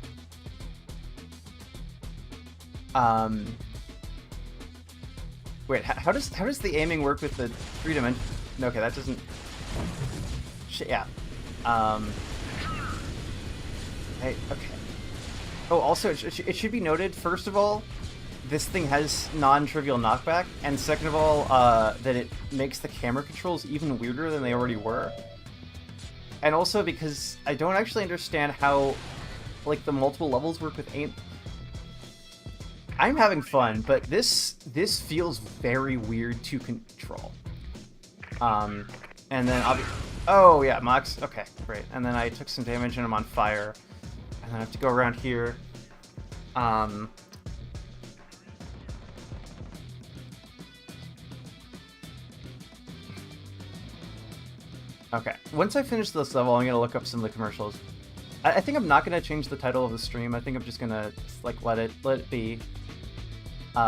[SPEAKER 1] Wait, how does the aiming work with the 3 dimensions? Okay, that doesn't... yeah. Hey, okay. Oh, also, it should be noted, first of all, this thing has non-trivial knockback, and second of all, that it makes the camera controls even weirder than they already were. And also because I don't actually understand how, like, the multiple levels work with aim. I'm having fun, but this feels very weird to control. And then oh yeah, Mox. Okay, great. And then I took some damage and I'm on fire, and then I have to go around here. Okay, once I finish this level, I'm gonna look up some of the commercials. I think I'm not gonna change the title of the stream. I think I'm just gonna like let it be. You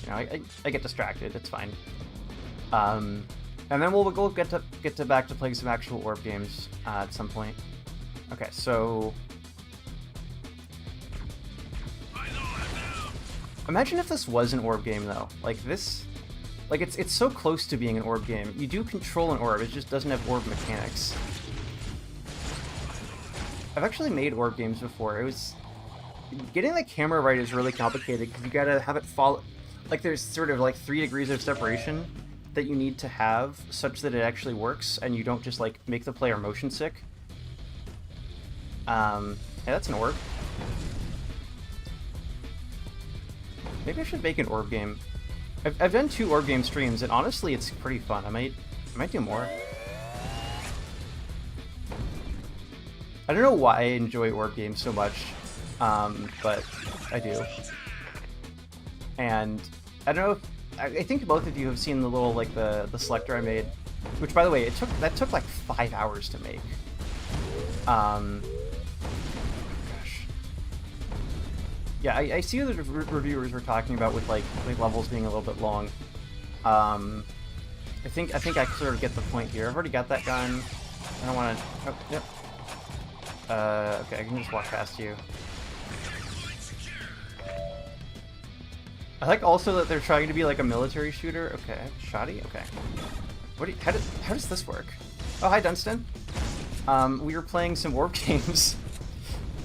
[SPEAKER 1] know, I get distracted. It's fine. And then we'll get to back to playing some actual Orb games at some point. Okay, so imagine if this was an Orb game though. Like this. Like, it's so close to being an Orb game. You do control an Orb, it just doesn't have Orb mechanics. I've actually made Orb games before. It was... Getting the camera right is really complicated, because you gotta have it follow... Like, there's sort of, like, 3 degrees of separation that you need to have, such that it actually works, and you don't just, like, make the player motion sick. Yeah, that's an Orb. Maybe I should make an Orb game. I've done 2 Orb game streams, and honestly, it's pretty fun. I might do more. I don't know why I enjoy Orb games so much, but I do. And I don't know if, I think both of you have seen the little, like, the selector I made, which, by the way, that took like 5 hours to make. Yeah, I see what the reviewers were talking about with like levels being a little bit long. I think I sort of get the point here. I've already got that gun. I don't want to. Oh, yep. Okay, I can just walk past you. I like also that they're trying to be like a military shooter. Okay, shoddy. Okay. How does this work? Oh, hi Dunstan. We were playing some Orb games.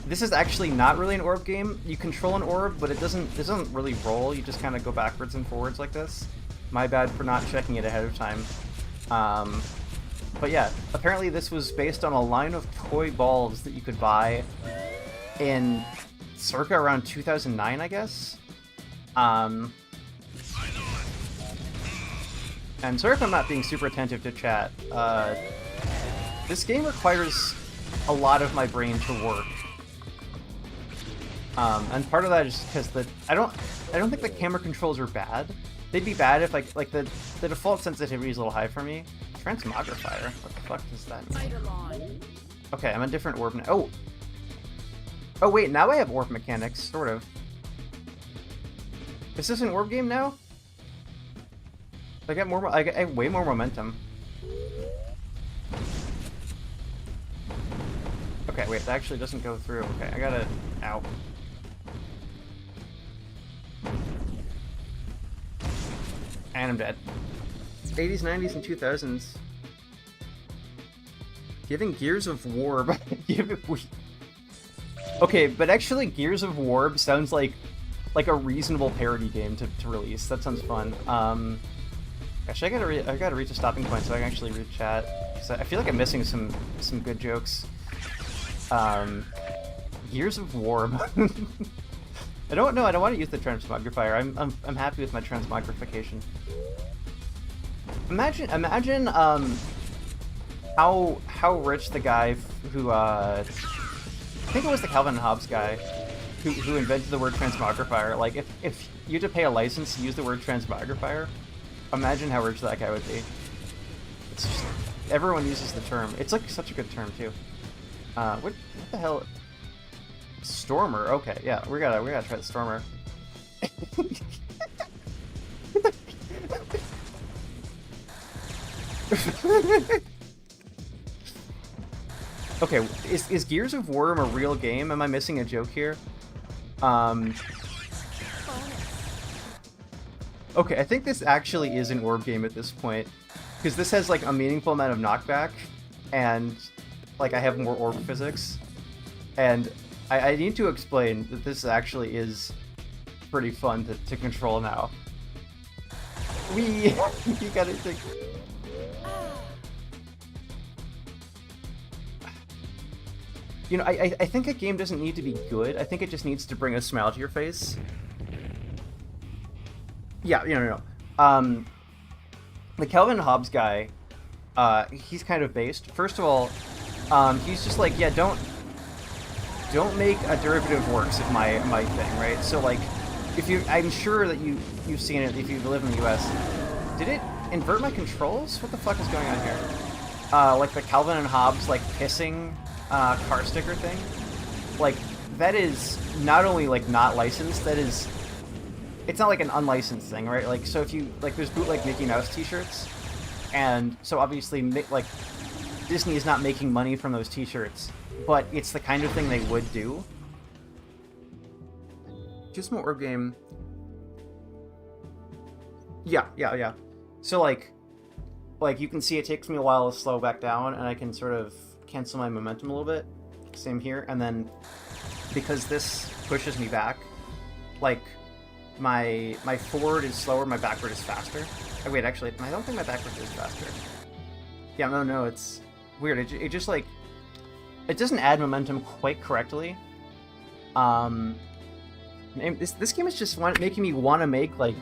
[SPEAKER 1] This is actually not really an Orb game. You control an Orb, but it doesn't really roll. You just kind of go backwards and forwards like this. My bad for not checking it ahead of time. But yeah, apparently this was based on a line of toy balls that you could buy in circa around 2009, I guess. And sorry if I'm not being super attentive to chat. This game requires a lot of my brain to work. And part of that is because I don't think the camera controls are bad. They'd be bad if like the default sensitivity is a little high for me. Transmogrifier. What the fuck does that mean? Okay, I'm a different Orb now. Oh wait, now I have Orb mechanics, sort of. Is this an Orb game now? I get way more momentum. Okay, wait, that actually doesn't go through. Okay, I gotta... Ow. And I'm dead. 80s, 90s, and 2000s. Giving Gears of War... Okay, but actually Gears of Warb sounds like a reasonable parody game to release. That sounds fun. Actually, I gotta reach a stopping point so I can actually read chat. 'Cause I feel like I'm missing some good jokes. Gears of Warb. I don't know. I don't want to use the transmogrifier. I'm happy with my transmogrification. Imagine how rich the guy who I think it was the Calvin and Hobbes guy who invented the word transmogrifier. Like if you had to pay a license to use the word transmogrifier, imagine how rich that guy would be. It's just, everyone uses the term. It's like such a good term too. What the hell? Stormer. Okay, yeah, we gotta try the Stormer. Okay, is Gears of War a real game? Am I missing a joke here? Okay, I think this actually is an Orb game at this point. because this has like a meaningful amount of knockback, and like I have more orb physics, and I need to explain that this actually is pretty fun to control now. You gotta think. You know, I think a game doesn't need to be good. I think it just needs to bring a smile to your face. Yeah, no. The Calvin and Hobbes guy, he's kind of based. First of all, he's just like, yeah, don't make a derivative works of my thing, right? So like, I'm sure that you've seen it if you live in the U.S. Did it invert my controls? What the fuck is going on here? Like the Calvin and Hobbes like pissing car sticker thing. Like that is not only like not licensed, it's not like an unlicensed thing, right? Like so if you like there's bootleg Mickey Mouse t-shirts, and so obviously like Disney is not making money from those t-shirts, but it's the kind of thing they would do. Just more Orb game. Yeah. So like you can see it takes me a while to slow back down, and I can sort of cancel my momentum a little bit. Same here, and then because this pushes me back, like my forward is slower, my backward is faster. Oh, wait, actually, I don't think my backward is faster. Yeah, no, it's weird. It just like it doesn't add momentum quite correctly. This game is just making me want to make like,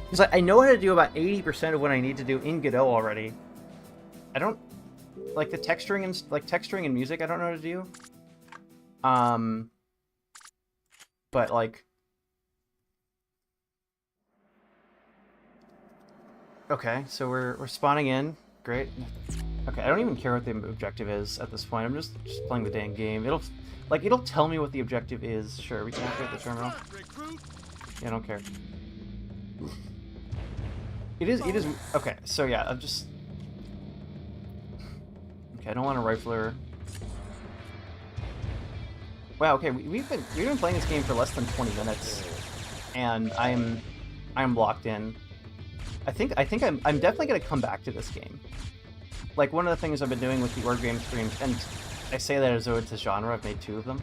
[SPEAKER 1] because I know how to do about 80% of what I need to do in Godot already. I don't like the texturing and music. I don't know how to do. But like, okay, so we're spawning in. Great. Okay, I don't even care what the objective is at this point. I'm just playing the dang game. It'll tell me what the objective is. Sure, we can activate the terminal. Yeah, I don't care. It is okay, so yeah, I'm just okay, I don't want a rifler. Wow, okay, we've been playing this game for less than 20 minutes, and I'm locked in. I think I'm definitely gonna come back to this game. Like one of the things I've been doing with the Orb Games streams, and I say that as though it's a genre, I've made 2 of them,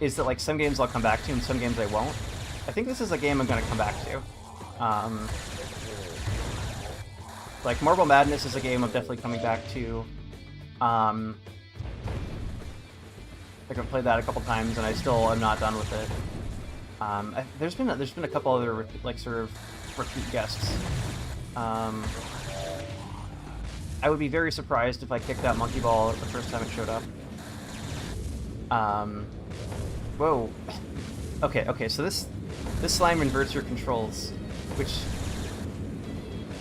[SPEAKER 1] is that like some games I'll come back to and some games I won't. I think this is a game I'm gonna come back to. Like Marble Madness is a game I'm definitely coming back to. Like I've played that a couple times and I still am not done with it. There's been a couple other like sort of repeat guests. I would be very surprised if I kicked out Monkey Ball the first time it showed up. Whoa. Okay, so this slime inverts your controls, which,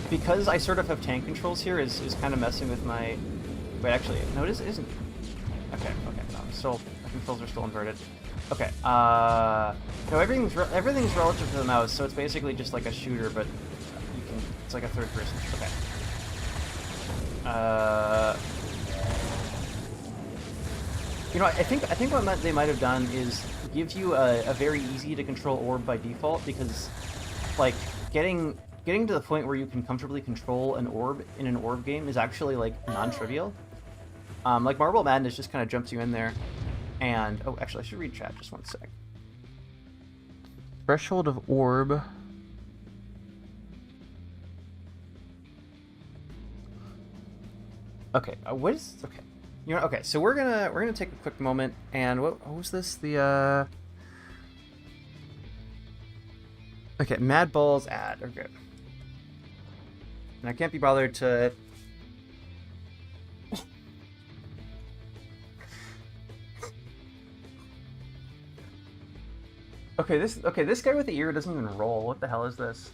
[SPEAKER 1] because I sort of have tank controls here, is kind of messing with my... Wait, actually, no, it isn't. Okay, no, still, my controls are still inverted. Okay, no, everything's relative to the mouse, so it's basically just like a shooter, but it's like a third-person shooter. Okay. You know, I think what they might have done is give you a very easy to control orb by default, because like getting to the point where you can comfortably control an orb in an orb game is actually like non-trivial. Like Marble Madness just kind of jumps you in there, and oh, actually I should read chat just one sec. Threshold of orb. Okay, what is okay? You know, okay, so we're gonna take a quick moment, and what was this? The okay, Mad Balls ad. Okay, and I can't be bothered to. This guy with the ear doesn't even roll. What the hell is this?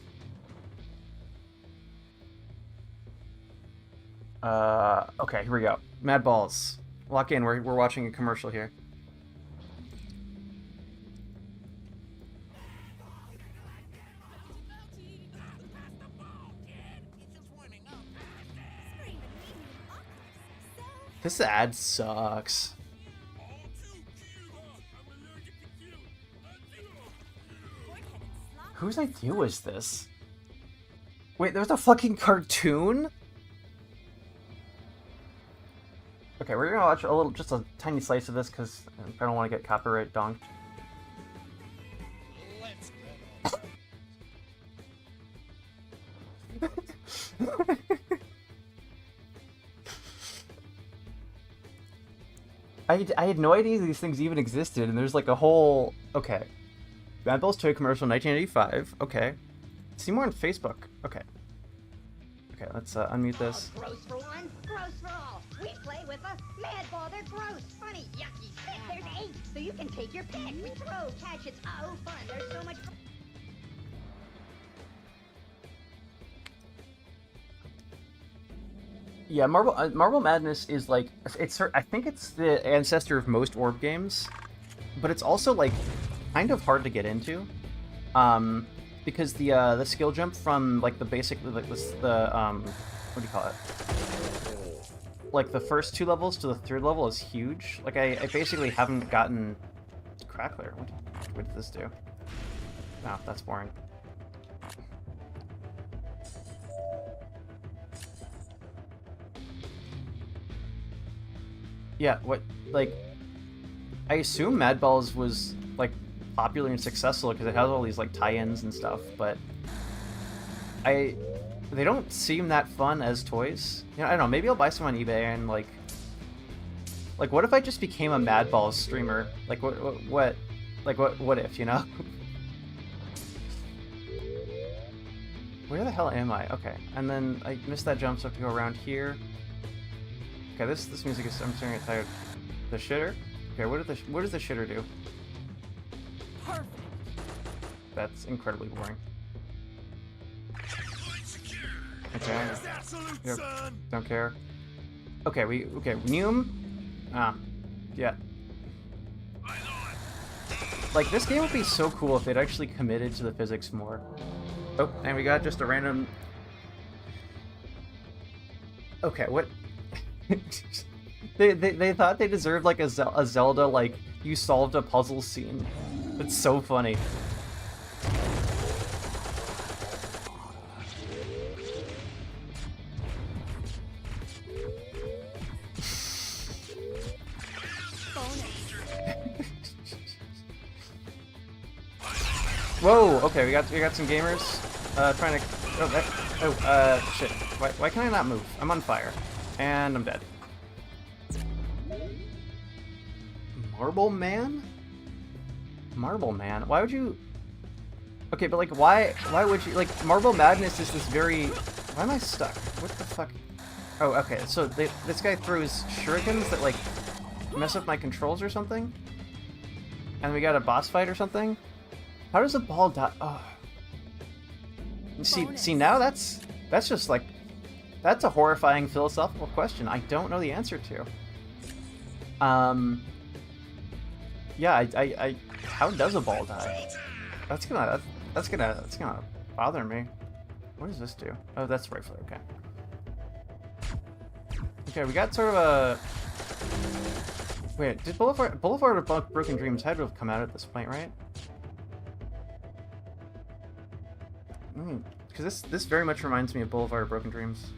[SPEAKER 1] Okay, here we go. Mad Balls. Lock in, we're watching a commercial here. This ad sucks. Whose idea was this? Wait, there was a fucking cartoon? Okay, we're gonna watch a little, just a tiny slice of this because I don't want to get copyright donked. I had no idea these things even existed, and there's like a whole... Okay. Mad Ball's toy commercial, 1985. Okay. See more on Facebook. Okay. Okay, let's unmute this.
[SPEAKER 2] Oh, gross for one, gross for all. We play with a Mad Ball. They're gross, funny, yucky. There's 8, so you can take your pick. We throw, catch, it's fun. There's so much fun.
[SPEAKER 1] Yeah, Marble Madness is like, I think it's the ancestor of most Orb games, but it's also like kind of hard to get into, because the skill jump from like the basic, like the what do you call it? Like the first 2 levels to the 3rd level is huge. Like I basically haven't gotten Crackler. What did this do? No, that's boring. Yeah, what, like, I assume Mad Balls was, like, popular and successful because it has all these, like, tie-ins and stuff, but they don't seem that fun as toys. You know, I don't know, maybe I'll buy some on eBay and, like, what if I just became a Mad Balls streamer? Like, what if, you know? Where the hell am I? Okay, and then I missed that jump, so I have to go around here. Okay, this music is... I'm starting to get tired. The shitter? Okay, what does the shitter do?
[SPEAKER 2] Perfect.
[SPEAKER 1] That's incredibly boring. Okay. Yep. Don't care. Okay, Neum? Ah. Yeah. Like, this game would be so cool if they'd actually committed to the physics more. Oh, and we got just a random... Okay, what... they thought they deserved like a Zelda, like, you solved a puzzle scene. It's so funny. Whoa, okay, we got some gamers trying to... shit. Why can I not move? I'm on fire. And I'm dead. Marble Man? Marble Man? Why would you... Okay, but like, why would you... Like, Marble Madness is this very... Why am I stuck? What the fuck? Oh, okay, so this guy throws shurikens that, like, mess up my controls or something? And we got a boss fight or something? How does a ball die? Oh. See, now that's just, like... That's a horrifying philosophical question I don't know the answer to. Yeah, I how does a ball die? That's gonna bother me. What does this do? Oh, that's right flare, okay. Okay, we got sort of a... Wait, did Boulevard of Broken Dreams had to have come out at this point, right? Because this very much reminds me of Boulevard of Broken Dreams.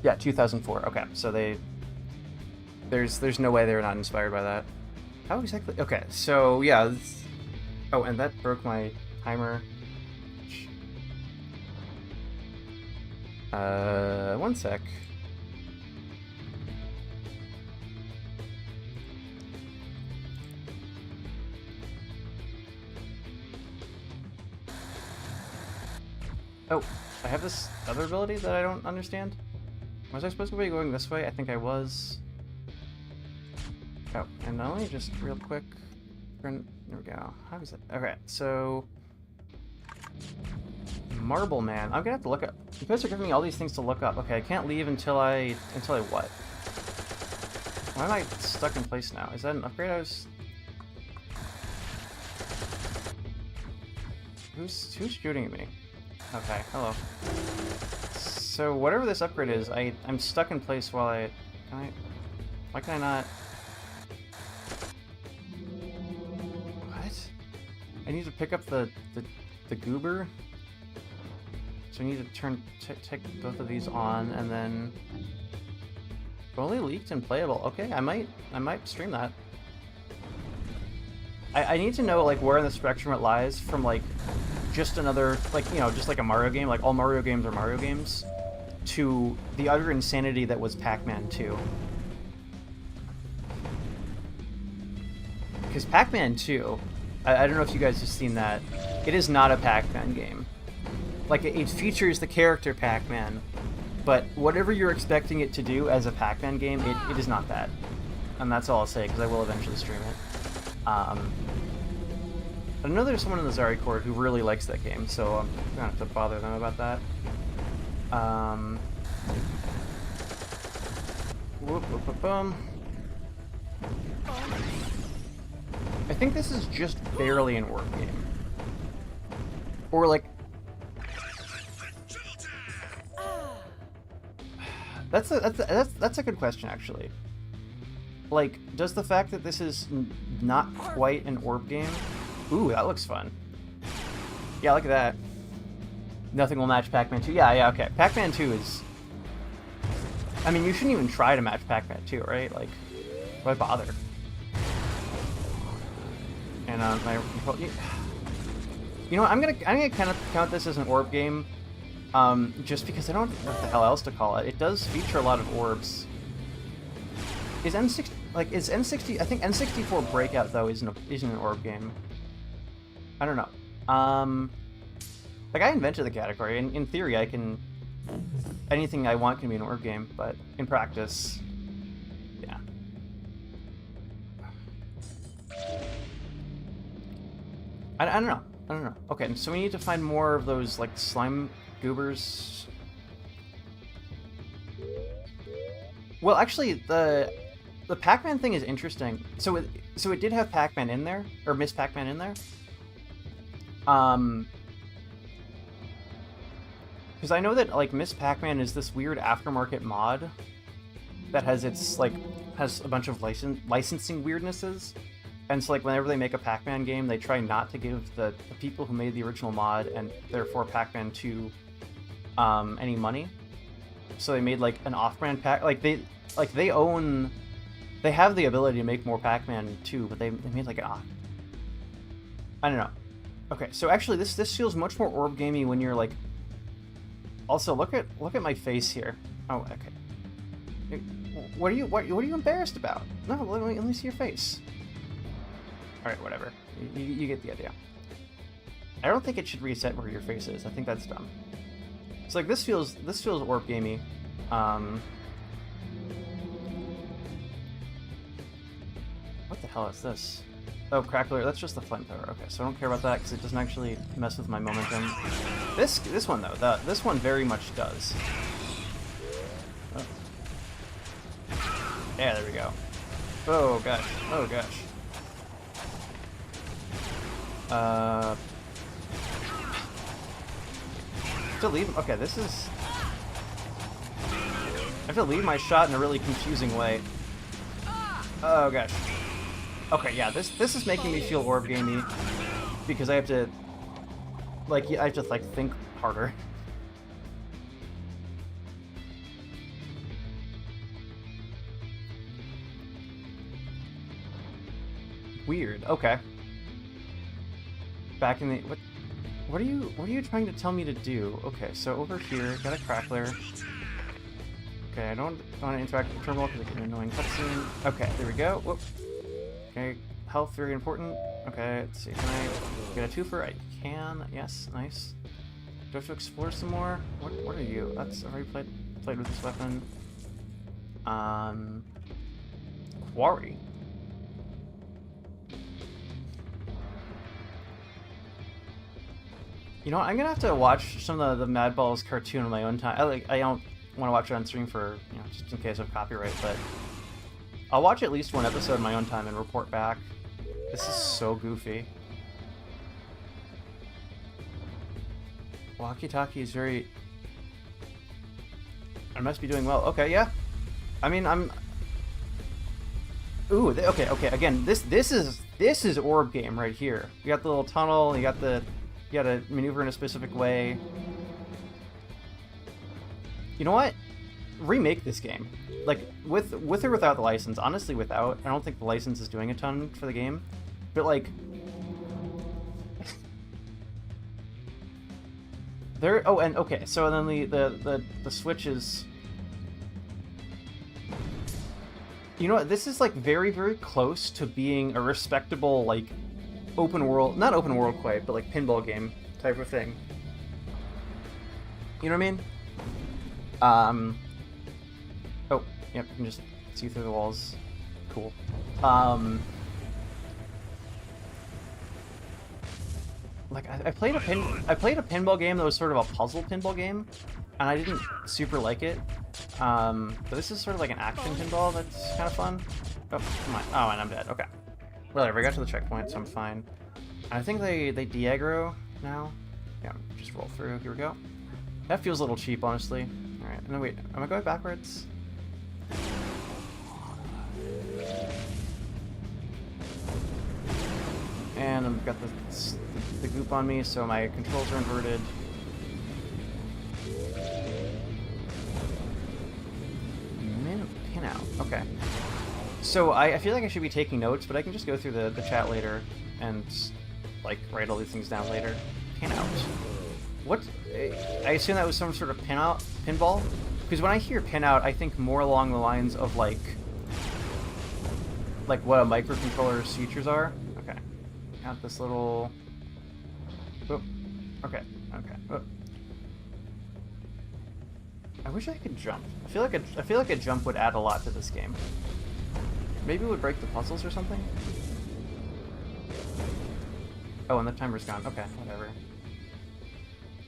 [SPEAKER 1] Yeah, 2004. Okay, so there's no way they were not inspired by that. How exactly? Okay, so yeah. Oh, and that broke my timer. One sec. Oh, I have this other ability that I don't understand. Was I supposed to be going this way? I think I was. Oh, and not only just real quick. There we go. How is it? Okay, so... Marble Man. I'm gonna have to look up. You guys are giving me all these things to look up. Okay, I can't leave until I what? Why am I stuck in place now? Is that an upgrade? Who's shooting at me? Okay, hello. So whatever this upgrade is, I'm stuck in place while why can I not... What? I need to pick up the goober. So I need to take both of these on, and then only leaked and playable. Okay, I might stream that. I need to know like where in the spectrum it lies from like just another like just like a Mario game, like all Mario games are Mario games, to the utter insanity that was Pac-Man 2. Because Pac-Man 2, I don't know if you guys have seen that. It is not a Pac-Man game. Like it features the character Pac-Man, but whatever you're expecting it to do as a Pac-Man game, it is not that. And that's all I'll say, because I will eventually stream it. I know there's someone in the Zari Court who really likes that game, so I'm gonna have to bother them about that. I think this is just barely an Orb game. Or like... That's a good question, actually. Like, does the fact that this is not quite an Orb game... Ooh, that looks fun. Yeah, look at that. Nothing will match Pac-Man 2. Yeah, okay. Pac-Man 2 is... I mean, you shouldn't even try to match Pac-Man 2, right? Like, why bother? And you know what? I'm gonna kind of count this as an Orb game, just because I don't know what the hell else to call it. It does feature a lot of orbs. Is N60 like is N60? I think N64 Breakout though isn't an Orb game. I don't know. Like I invented the category. In theory, I can anything I want can be an Orb game, but in practice, yeah. I don't know. I don't know. Okay, so we need to find more of those like slime goobers. Well, actually, the Pac-Man thing is interesting. So it did have Pac-Man in there, or Miss Pac-Man in there. Because I know that like Miss Pac-Man is this weird aftermarket mod that has a bunch of licensing weirdnesses. And so, like, whenever they make a Pac-Man game, they try not to give the people who made the original mod, and therefore Pac-Man 2, any money. So they made, like, an off-brand Pac... They have the ability to make more Pac-Man 2, but they made, like, an off... I don't know. Okay, so actually, this feels much more Orb gamey when you're, like... Also, look at my face here. Oh, okay. What are you embarrassed about? No, let me see your face. Alright, whatever. You get the idea. I don't think it should reset where your face is. I think that's dumb. So like this feels Orb gamey. What the hell is this? Oh, Crackler, that's just the flamethrower. Okay, so I don't care about that because it doesn't actually mess with my momentum. This one though, this one very much does. Oh. Yeah, there we go. Oh gosh. Oh gosh. To leave. Okay, this is. I have to leave my shot in a really confusing way. Oh gosh. Okay, yeah, this is making me feel Orb gamey because I have to think harder. Weird. Okay. Back in the what are you trying to tell me to do? Okay, so over here, got a Crackler. Okay, I don't want to interact with the terminal because I get an annoying cutscene. Okay, there we go. Whoop. Okay, health very important. Okay, let's see. Can I get a twofer? I can. Yes, nice. Do I have to explore some more? What are you? That's I've already played with this weapon. Quarry. You know, I'm gonna have to watch some of the Mad Balls cartoon on my own time. I don't want to watch it on stream for, just in case of copyright, but I'll watch at least one episode in my own time and report back. This is so goofy. Walkie-talkie is very... I must be doing well. Okay, yeah. I mean, I'm... Ooh, okay, again, this is This is Orb Game right here. You got the little tunnel, you gotta maneuver in a specific way. You know what? Remake this game. Like, with or without the license. Honestly, without. I don't think the license is doing a ton for the game. But, like... there... Oh, and, okay, so then the Switch is... You know what? This is, like, very, very close to being a respectable, like, open world... Not open world quite, but, like, pinball game type of thing. You know what I mean? Oh, yep, you can just see through the walls. Cool. Like, I played a pinball game that was sort of a puzzle pinball game, and I didn't super like it. But this is sort of like an action pinball that's kind of fun. Oh, come on. Oh, and I'm dead. Okay. Whatever, I got to the checkpoint, so I'm fine. I think they de-aggro now. Yeah, just roll through. Here we go. That feels a little cheap, honestly. Alright, and then wait, am I going backwards? And I've got the goop on me, so my controls are inverted. Pin out. Okay. So I feel like I should be taking notes, but I can just go through the chat later and like write all these things down later. Pin out. What? I assume that was some sort of pinball? Because when I hear pin out, I think more along the lines of like what a microcontroller's features are. Okay. Got this little... Oh. Okay. Okay. Oh. I wish I could jump. I feel like a jump would add a lot to this game. Maybe it would break the puzzles or something? Oh, and the timer's gone. Okay, whatever.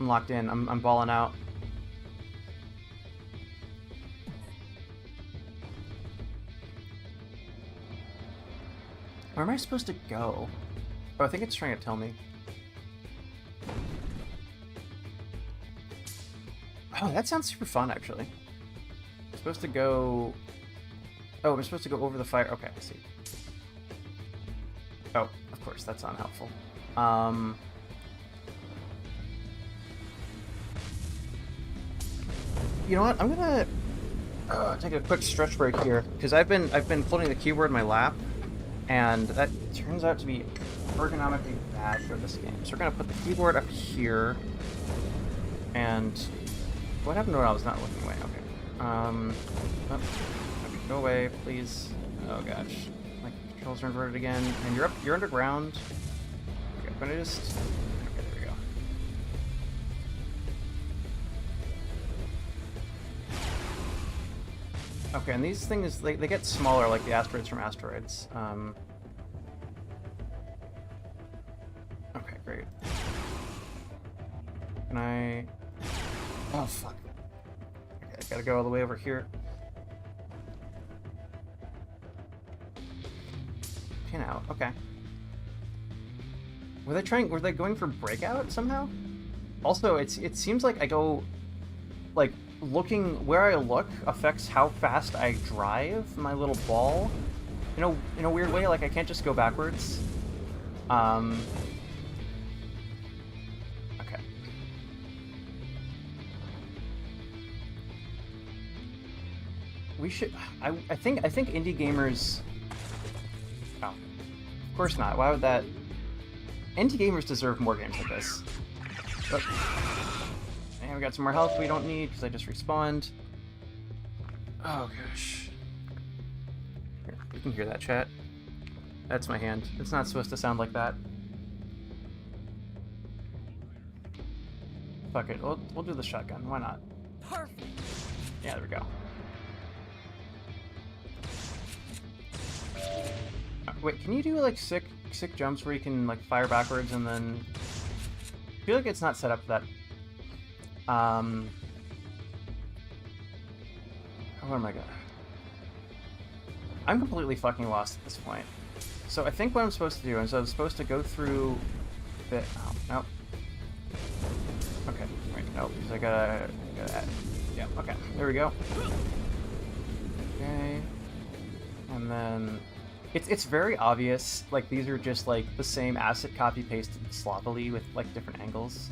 [SPEAKER 1] I'm locked in. I'm balling out. Where am I supposed to go? Oh, I think it's trying to tell me. Oh, that sounds super fun, actually. I'm supposed to go... Oh, I'm supposed to go over the fire. Okay, I see. Oh, of course, that's unhelpful. You know what? I'm gonna take a quick stretch break here because I've been holding the keyboard in my lap, and that turns out to be ergonomically bad for this game. So we're gonna put the keyboard up here, and what happened when I was not looking away? Okay. Oh, okay, go away, please. Oh gosh, my controls are inverted again, and you're underground. Okay, I'm gonna just. Okay, there we go. Okay, and these things, they get smaller like the asteroids from asteroids. Okay, great. Can I... Oh, fuck. Okay, I gotta go all the way over here. Pin out, okay. Were they going for breakout somehow? Also, it seems like I go, like, looking where I look affects how fast I drive my little ball. In a weird way, like I can't just go backwards. Okay. We should. I think indie gamers. Oh, of course not. Why would that? Indie gamers deserve more games like this. Oh. And we got some more health we don't need because I just respawned. Oh gosh. Here, you can hear that, chat. That's my hand. It's not supposed to sound like that. Fuck it. We'll do the shotgun. Why not?
[SPEAKER 3] Perfect.
[SPEAKER 1] Yeah, there we go. Wait, can you do like sick jumps where you can like fire backwards and then? I feel like it's not set up for that. Oh my god. I'm completely fucking lost at this point. So I think what I'm supposed to do is I'm supposed to go through the... Oh, nope. Okay, wait, no, because I gotta add... Yeah, okay, there we go. Okay. And then... It's very obvious. Like these are just like the same asset copy pasted sloppily with like different angles,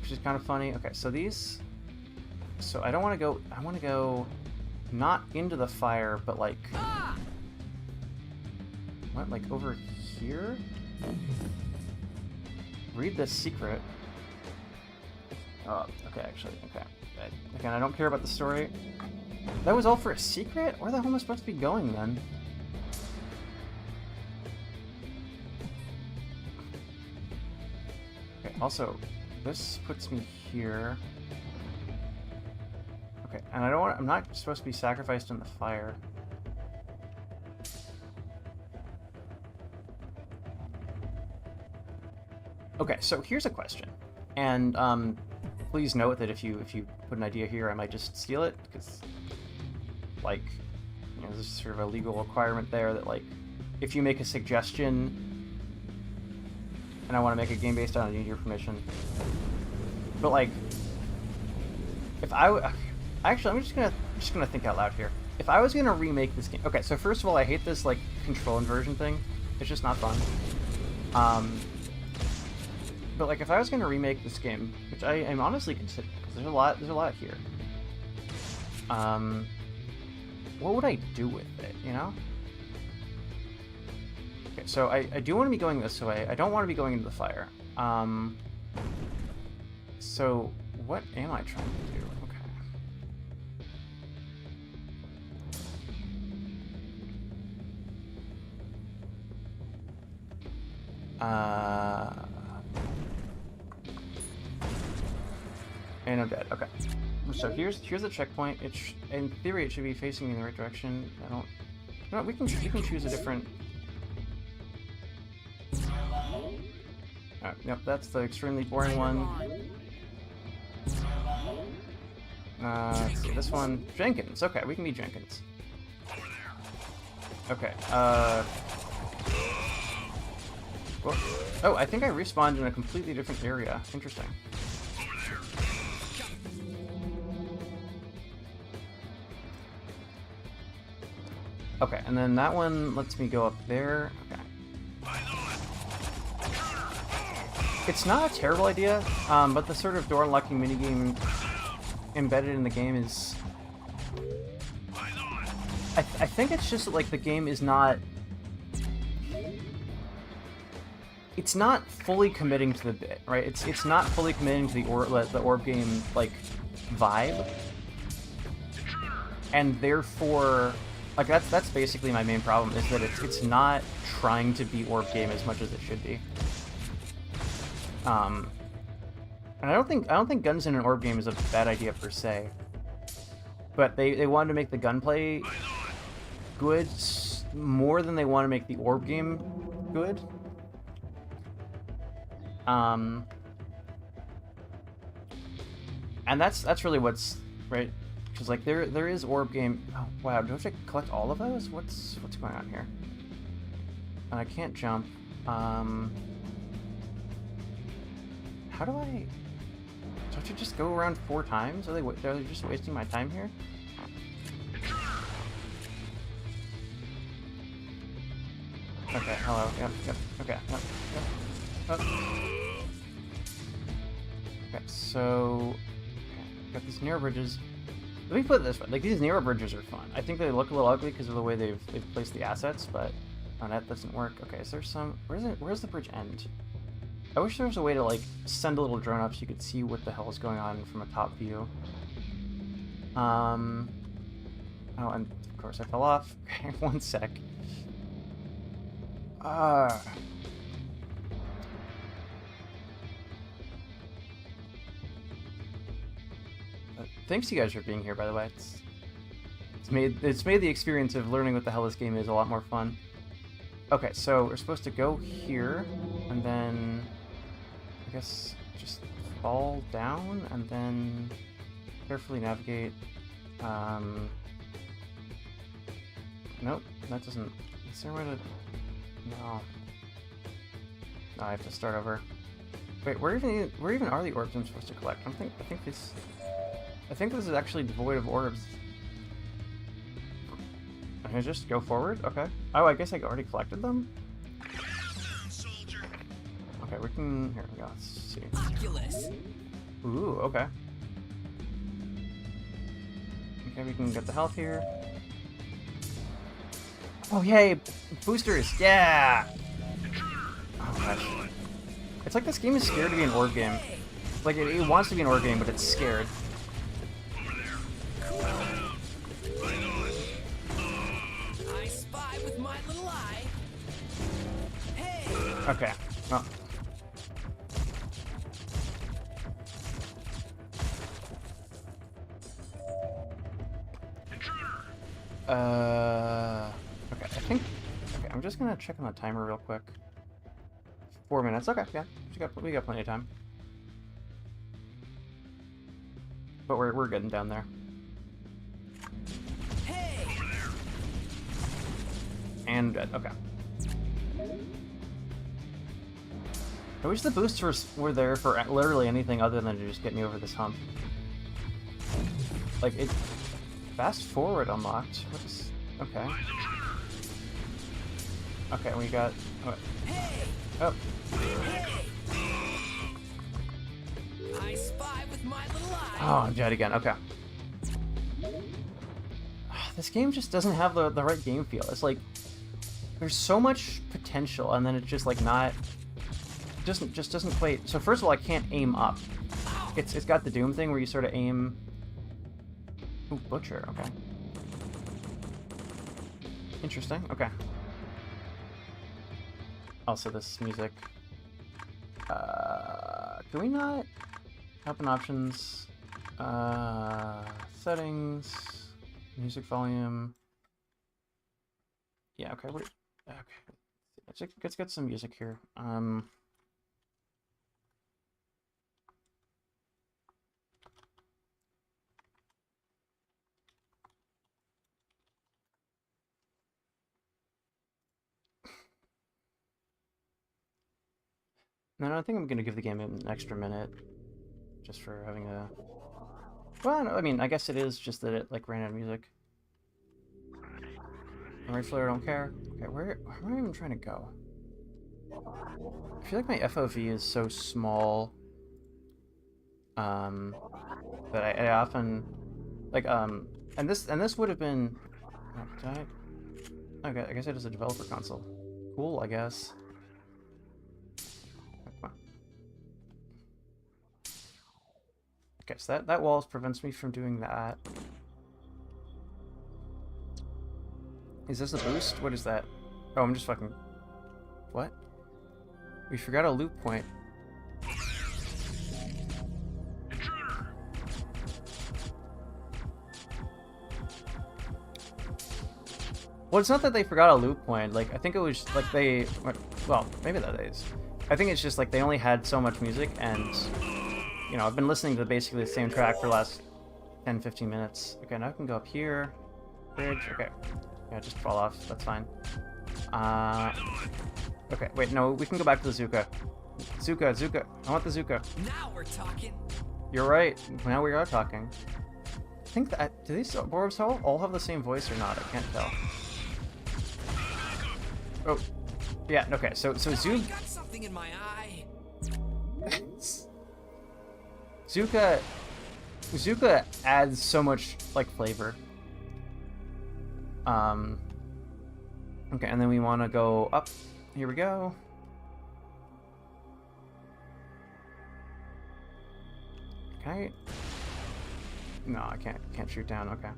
[SPEAKER 1] which is kind of funny. Okay, so these. So I don't want to go. I want to go, not into the fire, but like. What? Like over here? Read the secret. Oh, okay, actually, okay. Again, I don't care about the story. That was all for a secret? Where the hell am I supposed to be going then? Okay, also, this puts me here. Okay, and I don't want. I'm not supposed to be sacrificed in the fire. Okay, so here's a question, and please note that if you put an idea here, I might just steal it because, like, you know, there's sort of a legal requirement there that like, if you make a suggestion, and I want to make a game based on it, I need your permission. But like, if actually, I'm just gonna think out loud here. If I was gonna remake this game, okay, so first of all, I hate this like control inversion thing. It's just not fun. But like, if I was going to remake this game, which I am honestly considering, because there's a lot here. What would I do with it? You know? Okay, so I do want to be going this way. I don't want to be going into the fire. So what am I trying to do? Okay. And I'm dead. Okay. So here's the checkpoint. In theory it should be facing me in the right direction. I don't. No, we can choose a different. Yep, that's the extremely boring one. Let's see, this one, Jenkins. Okay, we can be Jenkins. Okay. Oh, I think I respawned in a completely different area. Interesting. Okay, and then that one lets me go up there. Okay. It's not a terrible idea, but the sort of door unlocking minigame embedded in the game is... I think it's just that, like, the game is not... It's not fully committing to the bit, right? It's not fully committing to the Orb game, like, vibe. And therefore... Like, that's basically my main problem, is that it's not trying to be Orb game as much as it should be. And I don't think guns in an Orb game is a bad idea per se. But they wanted to make the gunplay good more than they want to make the Orb game good. And that's really what's right. Because like there is Orb game. Oh wow, do I have to collect all of those? What's going on here? And I can't jump. How do I? Don't you just go around 4 times? Are they just wasting my time here? Okay. Hello. Yep. Okay. Yep. Okay. So got these narrow bridges. Let me put it this way: like, these narrow bridges are fun. I think they look a little ugly because of the way they've placed the assets, but that doesn't work. Okay, is there some? Where's the bridge end? I wish there was a way to like send a little drone up so you could see what the hell is going on from a top view. Oh, and of course I fell off. Okay, 1 sec. Thanks to you guys for being here, by the way. It's made the experience of learning what the hell this game is a lot more fun. Okay, so we're supposed to go here, and then I guess just fall down, and then carefully navigate. Nope, that doesn't. Is there a way to? No. No, I have to start over. Wait, where even are the orbs I'm supposed to collect? I think this is actually devoid of orbs. Can I just go forward? Okay. Oh, I guess I already collected them? Okay, we can... Here we go, let's see.
[SPEAKER 3] Oculus.
[SPEAKER 1] Ooh, okay. Okay, we can get the health here. Oh, yay! Boosters! Yeah! Oh, gosh. It's like this game is scared to be an orb game. Like, it wants to be an orb game, but it's scared.
[SPEAKER 3] I spy with my little eye. Hey.
[SPEAKER 1] Okay. Well. Okay, I think... Okay, I'm just gonna check on the timer real quick. 4 minutes. Okay, yeah. We got plenty of time. But we're getting down there.
[SPEAKER 3] Hey.
[SPEAKER 1] And good. Okay. I wish the boosters were there for literally anything other than to just get me over this hump. Like, it... Fast forward unlocked. What is... Okay. Okay, we got... Oh.
[SPEAKER 3] Hey.
[SPEAKER 1] Oh.
[SPEAKER 3] Hey. I spy with my little eye.
[SPEAKER 1] Oh, I'm dead again. Okay. This game just doesn't have the right game feel. It's like... There's so much potential, and then it's just, like, not... Just doesn't quite... So first of all, I can't aim up. It's got the Doom thing where you sort of aim... Ooh, Butcher, okay. Interesting, okay. Also, this music. Can we not? Open options. Settings. Music volume. Yeah, okay, wait. Okay. Let's get some music here. No, I think I'm gonna give the game an extra minute, just for having a... Well, no, I mean, I guess it is just that it, like, ran out of music. Memory flare, don't care. Okay, where am I even trying to go? I feel like my FOV is so small, that I often, like, and this would have been... Oh, did I... Okay, I guess it is a developer console. Cool, I guess. Okay, so that wall prevents me from doing that. Is this a boost? What is that? Oh, I'm just fucking... What? We forgot a loop point. Well, it's not that they forgot a loop point. Like, I think it was like they... Well, maybe that is. I think it's just like they only had so much music, and... You know, I've been listening to basically the same track for the last 10-15 minutes. Okay, now I can go up here. Bridge, okay. Yeah, just fall off, that's fine. Okay, wait, no, we can go back to the Zuka. Zuka, I want the Zuka.
[SPEAKER 3] Now we're talking.
[SPEAKER 1] You're right, now we are talking. I think that, do these orbs all have the same voice or not? I can't tell. Oh, yeah, okay, so
[SPEAKER 3] I got something in my eye.
[SPEAKER 1] Zuka adds so much, like, flavor. Okay, and then we want to go up. Here we go. Okay. No, I can't shoot down, okay.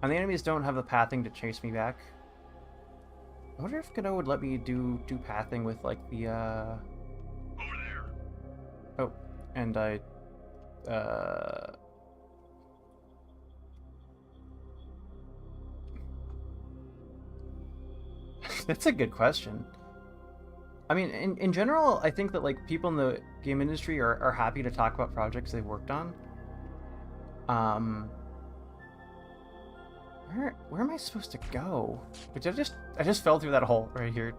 [SPEAKER 1] And the enemies don't have the pathing to chase me back. I wonder if Godot would let me do pathing with, like, the, Over there. Oh, and I, That's a good question. I mean, in general, I think that, like, people in the game industry are happy to talk about projects they've worked on. Where am I supposed to go? Which I just fell through that hole right here.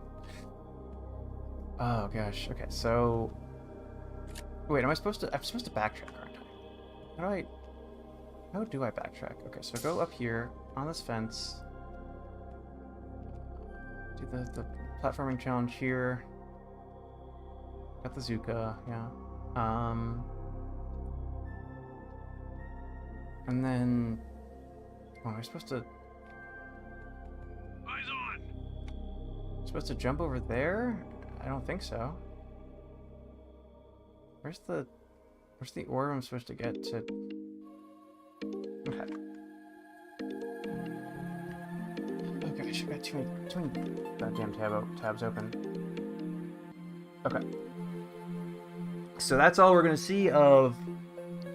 [SPEAKER 1] Oh gosh. Okay, so wait, I'm supposed to backtrack, aren't I? How do I backtrack? Okay, so go up here on this fence. do the platforming challenge here. Got the Zuka, yeah. And then... Oh, am I supposed to...
[SPEAKER 4] Eyes on!
[SPEAKER 1] Supposed to jump over there? I don't think so. Where's the orb I'm supposed to get to? Okay. Oh gosh, I've got too many goddamn tabs open. Okay. So that's all we're gonna see of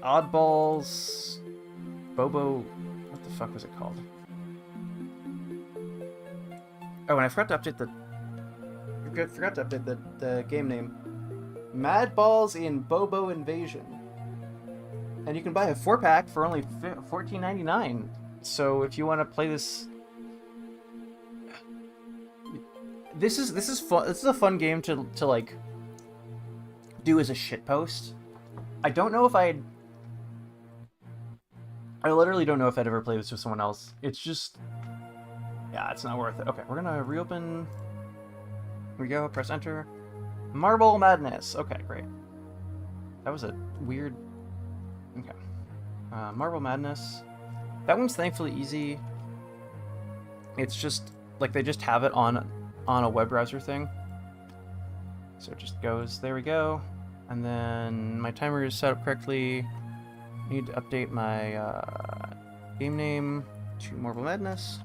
[SPEAKER 1] Oddballs Bobo. What the fuck was it called? Oh, and I forgot to update the game name. Mad Balls in Bobo Invasion. And you can buy a 4-pack for only $14.99. So if you want to play this... This is fun. This is a fun game to like do as a shitpost. I don't know if I literally don't know if I'd ever play this with someone else. It's just... Yeah, it's not worth it. Okay, we're gonna reopen. Here we go, press enter. Marble Madness. Okay, great. That was a weird... Okay. Marble Madness. That one's thankfully easy. It's just, like, they just have it on a web browser thing. So it just goes, there we go. And then my timer is set up correctly. I need to update my game name to Marble Madness.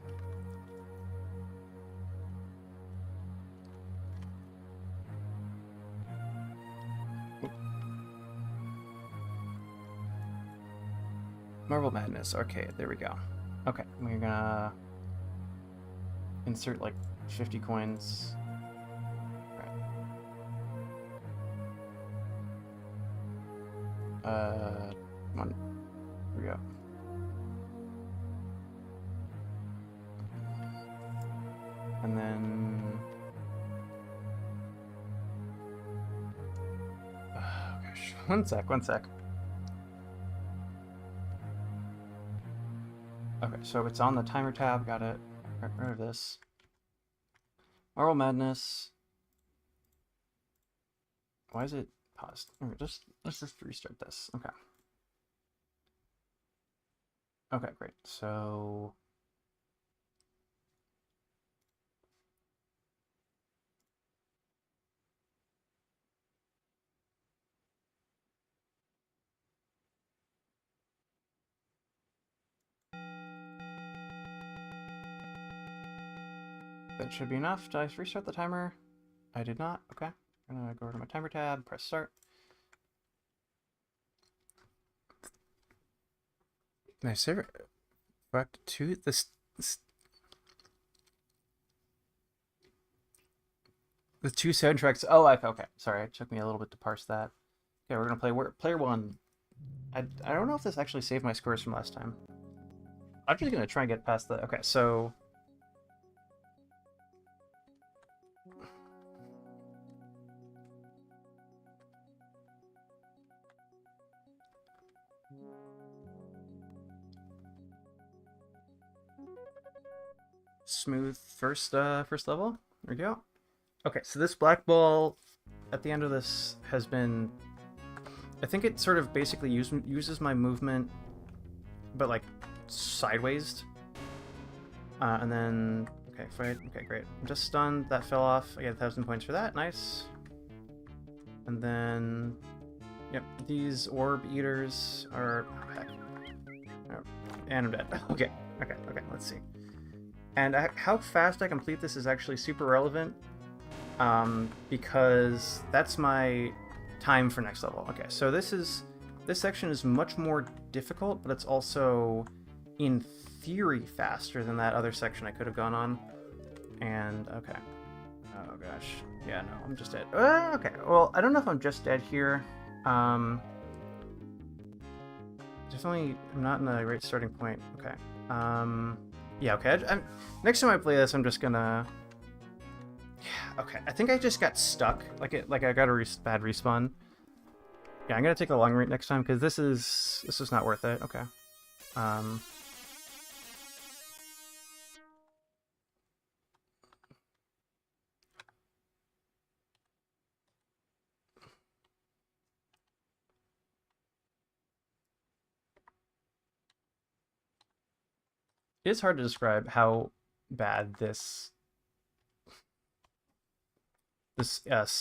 [SPEAKER 1] Marble Madness Arcade, there we go. Okay, we're gonna insert like 50 coins. Right. Come on. Here we go. And then... Oh gosh, one sec. Okay, so it's on the timer tab, got it. Get rid of this. Marble Madness. Why is it paused? Okay, let's just restart this. Okay. Okay, great. So that should be enough. Did I restart the timer? I did not. Okay. I'm gonna go over to my timer tab, press start. My server back to this the two soundtracks. Oh, okay. Sorry, it took me a little bit to parse that. Okay, we're gonna play player one. I don't know if this actually saved my scores from last time. I'm just gonna try and get past the... Okay, so... Smooth first level. There we go. Okay, so this black ball at the end of this has been... I think it sort of basically uses my movement, but like sideways. And then, okay, fight. Okay, great. I'm just stunned. That fell off. I get 1,000 points for that. Nice. And then, yep, these orb eaters are... Oh, heck. Oh, and I'm dead. Okay. Let's see. And how fast I complete this is actually super relevant, because that's my time for next level. Okay, so this section is much more difficult, but it's also, in theory, faster than that other section I could have gone on. And, okay. Oh gosh. Yeah, no, I'm just dead. Okay, well, I don't know if I'm just dead here. Definitely, I'm not in a great starting point. Okay. Yeah, okay. Next time I play this, I'm just gonna... Yeah, okay. I think I just got stuck. Like I got a bad respawn. Yeah, I'm gonna take a long route next time because this is not worth it. Okay. It's hard to describe how bad this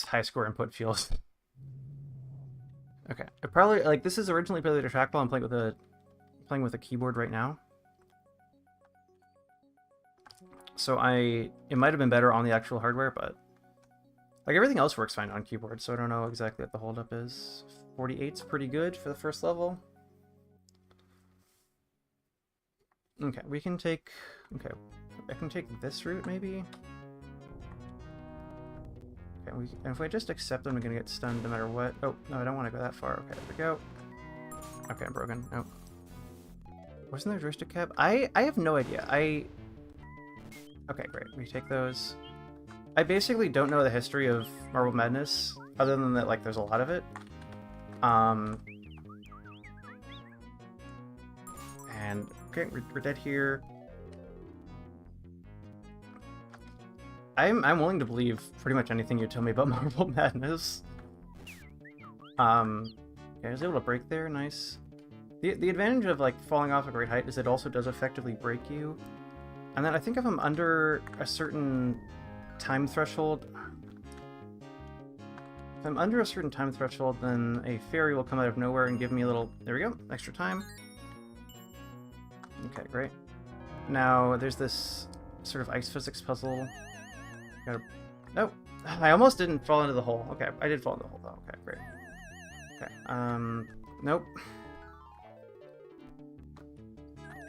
[SPEAKER 1] high score input feels. Okay, I probably like this is originally played with a trackball. I'm playing with a keyboard right now. So it might have been better on the actual hardware, but like everything else works fine on keyboard. So I don't know exactly what the holdup is. 48's pretty good for the first level. Okay, we can take. Okay, I can take this route maybe. Okay, and if I just accept them, I'm gonna get stunned no matter what. Oh no, I don't want to go that far. Okay, there we go. Okay, I'm broken. Oh, wasn't there a joystick cap? I have no idea. Okay, great. We take those. I basically don't know the history of Marble Madness, other than that, like, there's a lot of it. And okay, we're dead here. I'm willing to believe pretty much anything you tell me about Marble Madness. Okay, I was able to break there. Nice. The advantage of like falling off a great height is it also does effectively break you. And then I think if I'm under a certain time threshold, then a fairy will come out of nowhere and give me a little, there we go, extra time. Okay, great. Now there's this sort of ice physics puzzle. Nope, I almost didn't fall into the hole. Okay, I did fall into the hole though. Okay, great. Okay, nope.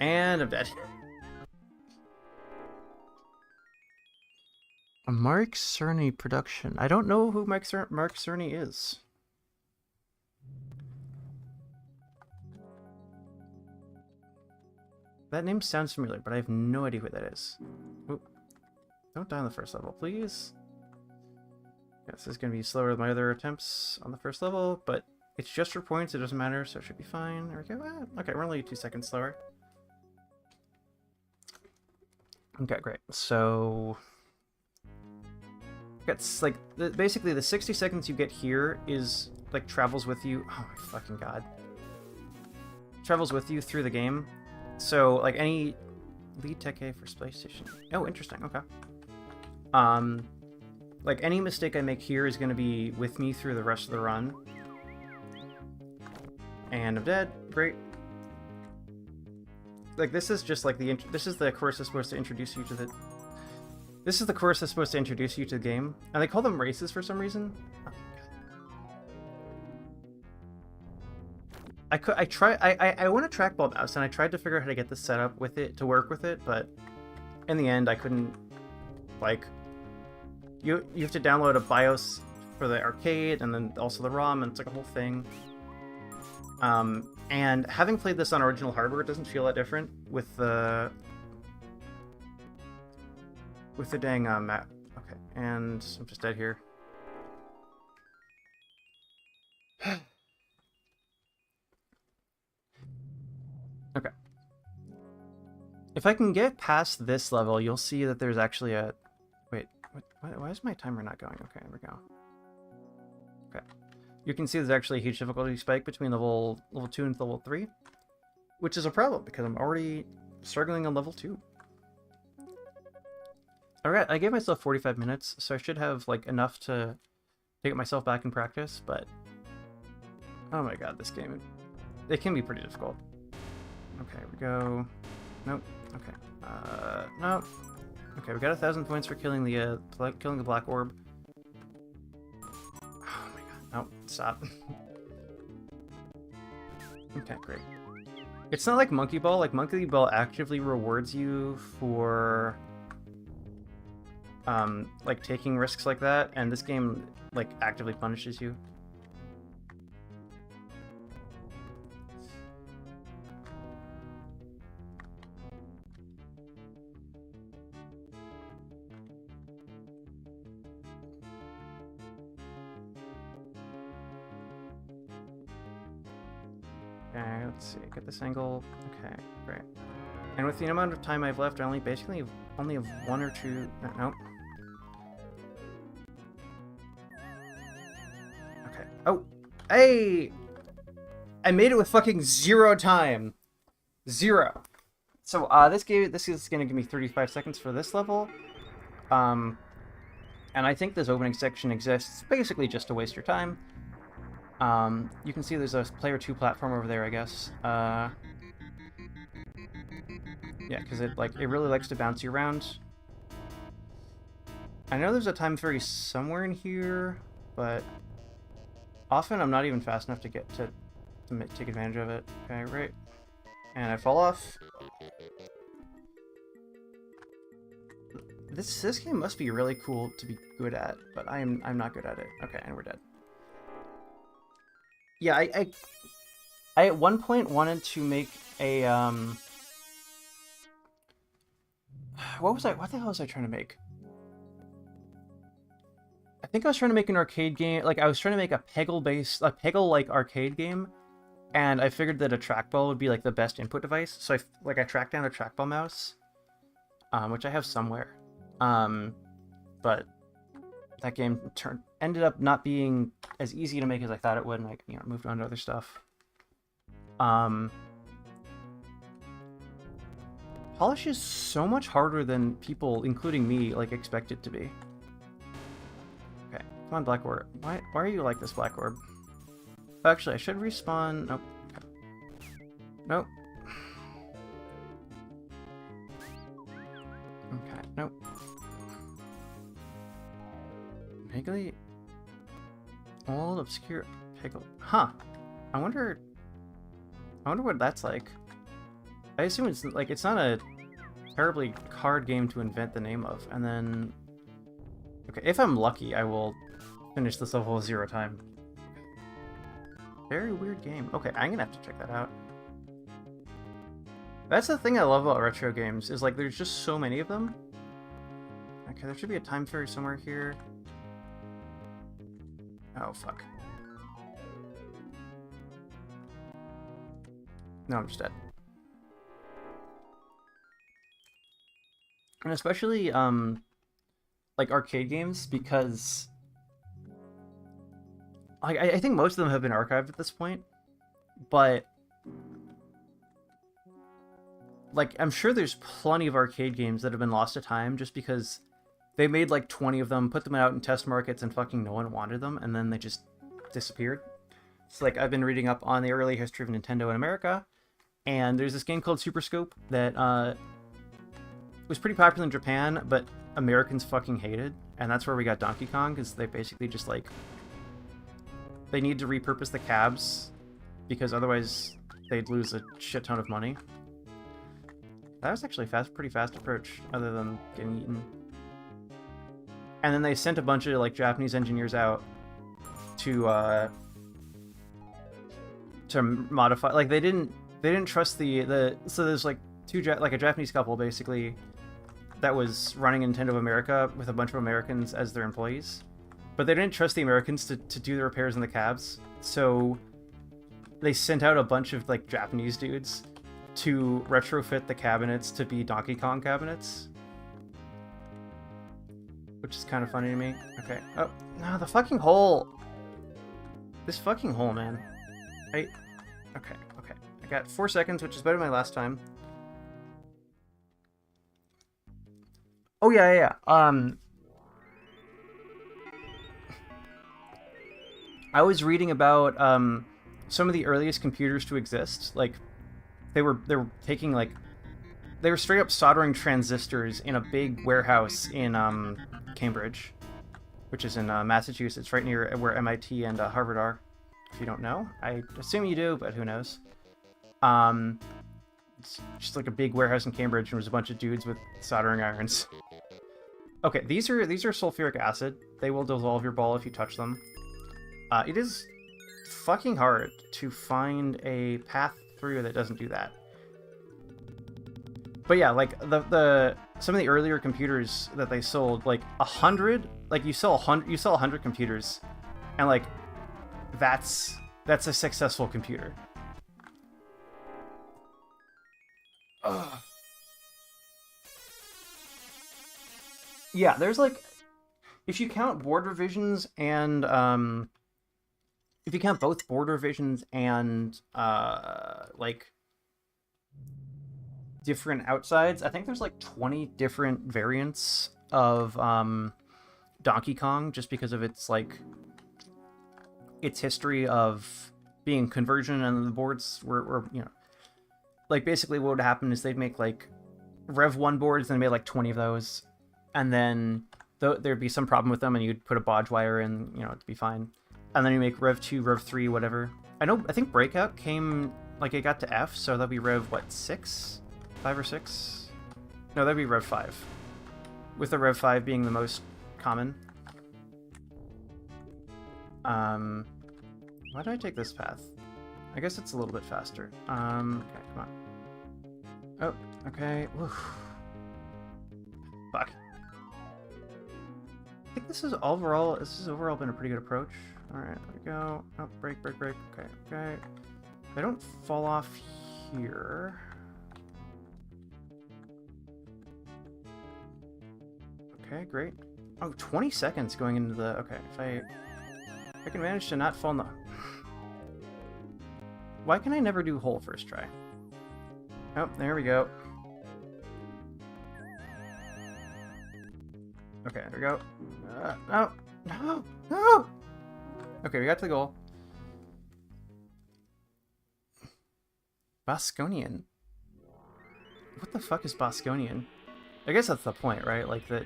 [SPEAKER 1] And I'm dead. A Mark Cerny production. I don't know who Mark Cerny is. That name sounds familiar, but I have no idea who that is. Oop. Don't die on the first level, please. Yeah, this is going to be slower than my other attempts on the first level, but it's just for points, it doesn't matter, so it should be fine. There we go. Ah, okay, we're only 2 seconds slower. Okay, great. So it's like basically the 60 seconds you get here is like travels with you. Oh my fucking god! Travels with you through the game. So like any lead tech A for PlayStation. Oh, interesting. Okay. Like any mistake I make here is going to be with me through the rest of the run. And I'm dead. Great. Like this is just like this is the course that's supposed to introduce you to the. This is the course that's supposed to introduce you to the game, and they call them races for some reason. Oh, I want a trackball mouse, and I tried to figure out how to get this set up with it to work with it, but in the end I couldn't. Like, you have to download a BIOS for the arcade, and then also the ROM, and it's like a whole thing. And having played this on original hardware, it doesn't feel that different with the dang map. Okay, and I'm just dead here. Okay. If I can get past this level, you'll see that there's actually a... Wait, why is my timer not going? Okay, there we go. Okay. You can see there's actually a huge difficulty spike between level 2 and level 3, which is a problem because I'm already struggling on level 2. Alright, I gave myself 45 minutes, so I should have like enough to get myself back in practice, but oh my god, this game, it can be pretty difficult. Okay, we go. Nope. Okay. Nope. Okay, we got 1,000 points for killing the black orb. Oh my god. Nope. Stop. Okay, great. It's not like Monkey Ball. Like Monkey Ball actively rewards you for like taking risks like that, and this game like actively punishes you. Okay, let's see. Get this angle. Okay, great. And with the amount of time I've left, I only have 1 or 2. Nope. Okay. Oh, hey! I made it with fucking 0 time. 0. So this is gonna give me 35 seconds for this level. And I think this opening section exists basically just to waste your time. You can see there's a player 2 platform over there, I guess. Yeah, because it really likes to bounce you around. I know there's a time fairy somewhere in here, but often I'm not even fast enough to get to take advantage of it. Okay, right. And I fall off. This game must be really cool to be good at, but I'm not good at it. Okay, and we're dead. Yeah, I at one point wanted to make a what the hell was I trying to make? I think I was trying to make an arcade game. Like, I was trying to make a Peggle-like arcade game, and I figured that a trackball would be like the best input device. So I tracked down a trackball mouse, which I have somewhere. But that game ended up not being as easy to make as I thought it would, and I moved on to other stuff. Polish is so much harder than people, including me, expect it to be. Okay, come on, Black Orb. Why are you like this, Black Orb? Actually, I should respawn. Nope. Okay. Nope. Okay, nope. Piggly? Old obscure Piggle. Huh. I wonder what that's like. I assume it's it's not a terribly hard game to invent the name of. And then, okay, if I'm lucky, I will finish this level 0 time. Very weird game. Okay, I'm gonna have to check that out. That's the thing I love about retro games, is there's just so many of them. Okay, there should be a time fairy somewhere here. Oh, fuck. No, I'm just dead. And especially, arcade games, because I think most of them have been archived at this point, but I'm sure there's plenty of arcade games that have been lost to time just because they made 20 of them, put them out in test markets, and fucking no one wanted them, and then they just disappeared. It's I've been reading up on the early history of Nintendo in America, and there's this game called Super Scope that was pretty popular in Japan, but Americans fucking hated, and that's where we got Donkey Kong, because they basically just they need to repurpose the cabs, because otherwise they'd lose a shit ton of money. That was actually pretty fast approach, other than getting eaten. And then they sent a bunch of Japanese engineers out to modify. They didn't trust the so there's a Japanese couple basically that was running Nintendo of America with a bunch of Americans as their employees, but they didn't trust the Americans to do the repairs in the cabs, so they sent out a bunch of Japanese dudes to retrofit the cabinets to be Donkey Kong cabinets, which is kind of funny to me. Okay. Oh no, the fucking hole. This fucking hole, man. Okay. I got 4 seconds, which is better than my last time. Oh yeah. I was reading about some of the earliest computers to exist. They were taking they were straight up soldering transistors in a big warehouse in Cambridge, which is in Massachusetts, right near where MIT and Harvard are. If you don't know, I assume you do, but who knows? It's just a big warehouse in Cambridge, and there was a bunch of dudes with soldering irons. Okay, these are sulfuric acid. They will dissolve your ball if you touch them. It is fucking hard to find a path through that doesn't do that. But yeah, the some of the earlier computers that they sold, 100, you sell 100 computers, and that's a successful computer. Ugh. Yeah, there's if you count board revisions and if you count both board revisions and different outsides. I think there's like 20 different variants of Donkey Kong, just because of its like its history of being conversion, and the boards were you know, like basically what would happen is they'd make like Rev 1 boards, and they made like 20 of those, and then there'd be some problem with them, and you'd put a bodge wire in, you know, it'd be fine. And then you make Rev 2, Rev 3, whatever. I think Breakout came, like, it got to F, so that'd be Rev, what, 6? 5 or 6? No, that'd be Rev 5. With the Rev 5 being the most common. Why did I take this path? I guess it's a little bit faster. Okay, come on. Oh, okay. Oof. Fuck. I think this has overall been a pretty good approach. Alright, there we go. Oh, break. Okay. If I don't fall off here. Okay, great. Oh, 20 seconds going into the... Okay, if I can manage to not fall in the... Why can I never do hole first try? Oh, there we go. Okay, there we go. No! Okay, we got to the goal. Bosconian. What the fuck is Bosconian? I guess that's the point, right? Like that...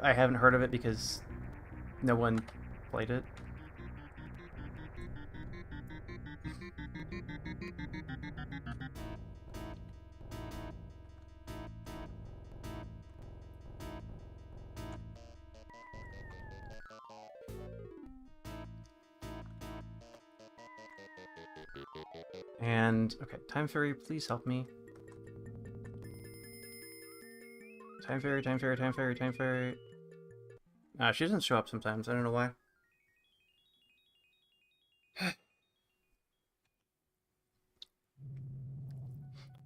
[SPEAKER 1] I haven't heard of it because no one played it. And, okay, Time Fairy, please help me. Time Fairy. She doesn't show up sometimes, I don't know why.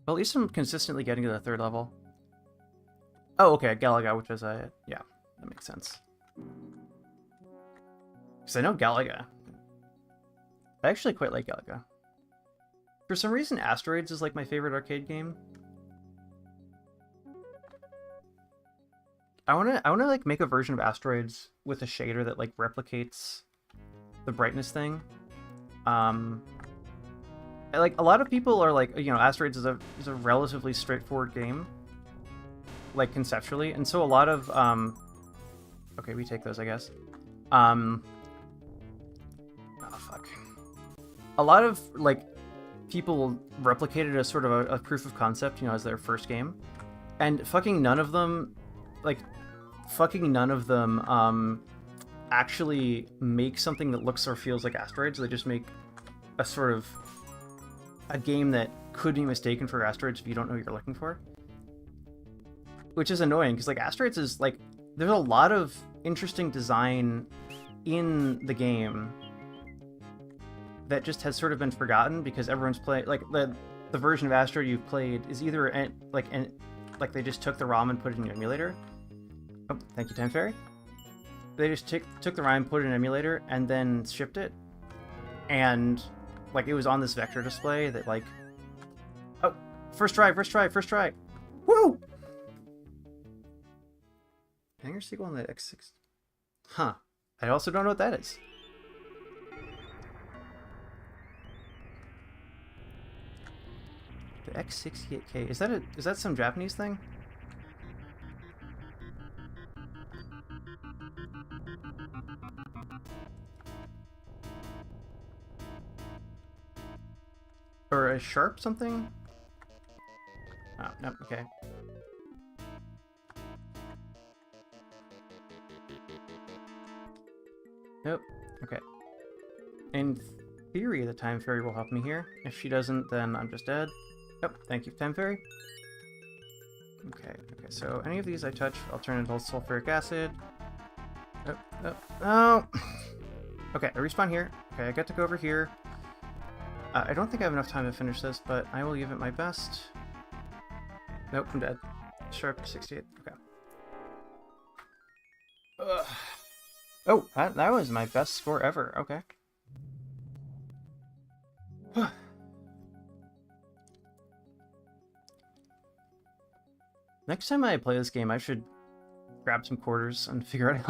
[SPEAKER 1] Well, at least I'm consistently getting to the 3rd level. Oh, okay, Galaga, which is a... Yeah, that makes sense. Because I know Galaga. I actually quite like Galaga. For some reason, Asteroids is like my favorite arcade game. I wanna like make a version of Asteroids with a shader that like replicates the brightness thing. Like a lot of people are like, you know, Asteroids is a relatively straightforward game, like conceptually, and so a lot of okay, we take those, I guess. Oh fuck. A lot of like people replicated as sort of a proof of concept, you know, as their first game, and fucking none of them actually make something that looks or feels like Asteroids. They just make a sort of a game that could be mistaken for Asteroids if you don't know what you're looking for, which is annoying because like Asteroids is like, there's a lot of interesting design in the game that just has sort of been forgotten because everyone's playing, like the version of Asteroid you've played is either like they just took the ROM and put it in your emulator. Oh, thank you, Time Fairy. They just took the ROM, put it in an emulator, and then shipped it, and like it was on this vector display that like, oh, first try, woo! Hanger sequel on the X6. Huh. I also don't know what that is. The X68K. Is that some Japanese thing? Or a sharp something? Oh, no, okay. Nope, okay. In theory, the Time Fairy will help me here. If she doesn't, then I'm just dead. Oh, thank you, Time Fairy. Okay, so any of these I touch, I'll turn into sulfuric acid. Oh! Okay, I respawn here. Okay, I get to go over here. I don't think I have enough time to finish this, but I will give it my best. Nope, I'm dead. Sharp 68, okay. Ugh. Oh, that was my best score ever, okay. Next time I play this game, I should grab some quarters and figure out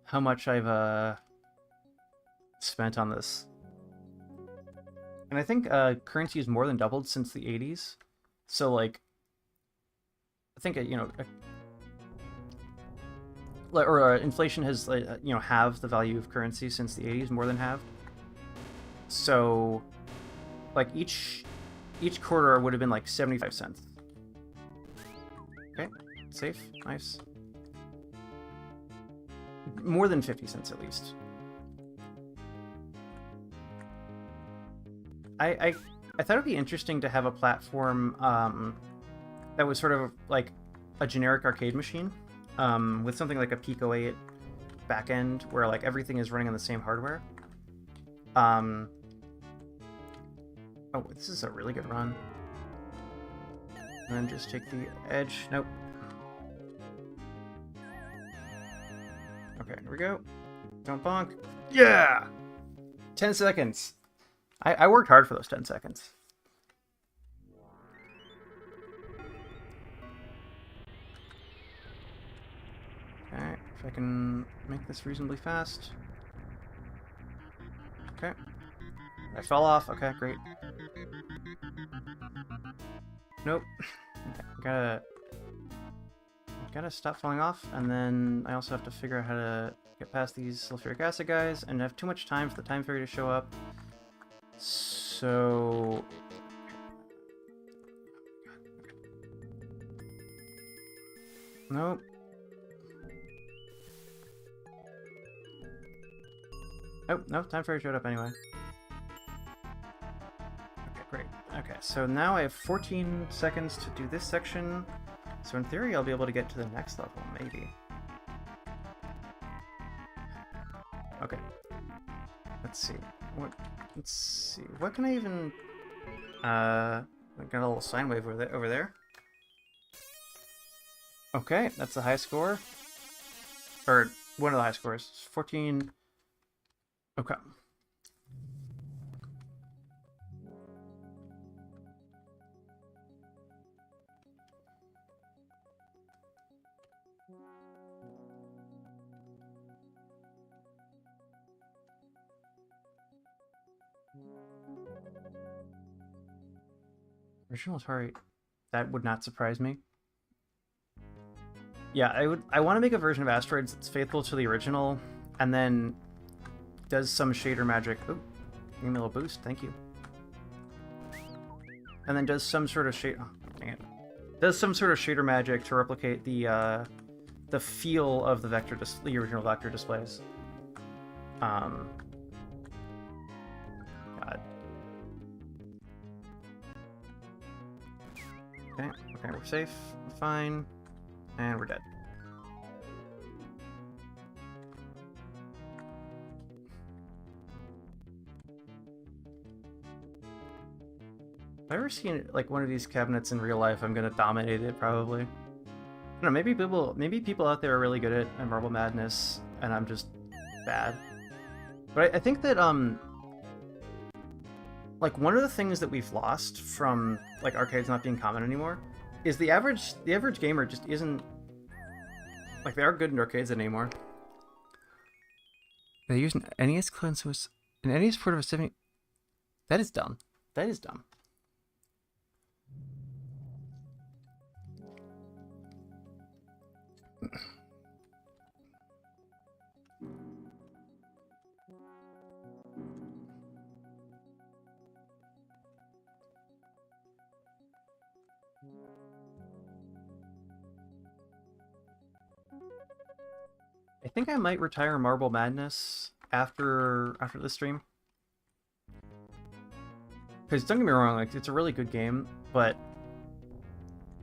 [SPEAKER 1] how much I've spent on this. And I think currency has more than doubled since the 80s. So like, I think inflation has halved the value of currency since the 80s, more than halved. So like each quarter would have been like 75 cents. Okay, safe, nice. More than 50 cents at least. I thought it'd be interesting to have a platform that was sort of like a generic arcade machine with something like a Pico 8 backend where like everything is running on the same hardware. Oh, this is a really good run. And then just take the edge. Nope. Okay, here we go. Don't bonk. Yeah! 10 seconds. I worked hard for those 10 seconds. Okay, if I can make this reasonably fast. Okay. I fell off. Okay, great. Nope. Okay, gotta stop falling off, and then I also have to figure out how to get past these sulfuric acid guys, and I have too much time for the time fairy to show up. So... Nope. Oh, no, time fairy showed up anyway. Okay, great. Okay, so now I have 14 seconds to do this section. So in theory, I'll be able to get to the next level, maybe. Okay. Let's see. What can I even... I got a little sine wave over there. Okay, that's the high score. Or one of the high scores. 14... Okay. Original Atari. That would not surprise me. Yeah, I want to make a version of Asteroids that's faithful to the original, and then does some shader magic. Oh, give me a little boost, thank you. And then does some sort of does some sort of shader magic to replicate the feel of the the original vector displays. God. Okay, we're safe, we're fine, and we're dead. If I've ever seen like one of these cabinets in real life, I'm gonna dominate it probably. I don't know, maybe people out there are really good at Marble Madness, and I'm just bad. But I think that like one of the things that we've lost from like arcades not being common anymore is the average gamer just isn't like, they are good in arcades anymore. They use an NES clone, so it's an NES port of a 70. That is dumb. That is dumb. I think I might retire Marble Madness after this stream. Because don't get me wrong, like, it's a really good game, but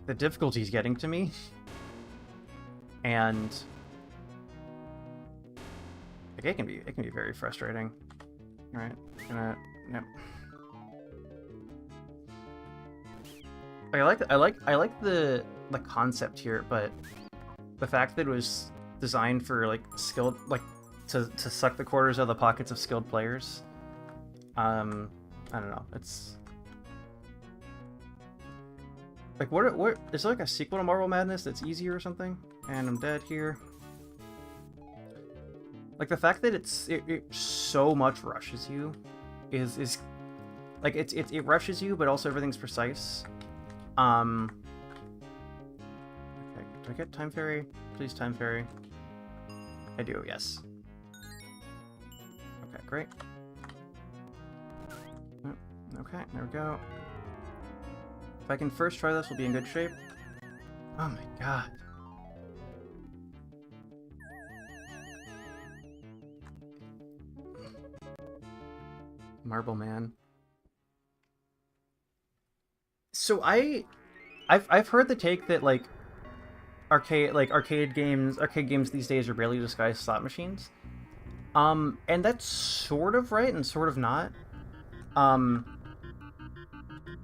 [SPEAKER 1] the difficulty is getting to me. And like, it can be very frustrating. All right, yep. I like the concept here, but the fact that it was designed for like skilled, like to suck the quarters out of the pockets of skilled players. I don't know. It's Like, what is there like a sequel to Marble Madness that's easier or something? And I'm dead here. Like, the fact that it so much rushes you is like, it rushes you, but also everything's precise. Okay, do I get Time Fairy? Please, Time Fairy. I do, yes. Okay, great. Okay, there we go. If I can first try this, we'll be in good shape. Oh my god. Marble Man. So I've heard the take that like arcade games these days are barely disguised slot machines. And that's sort of right and sort of not.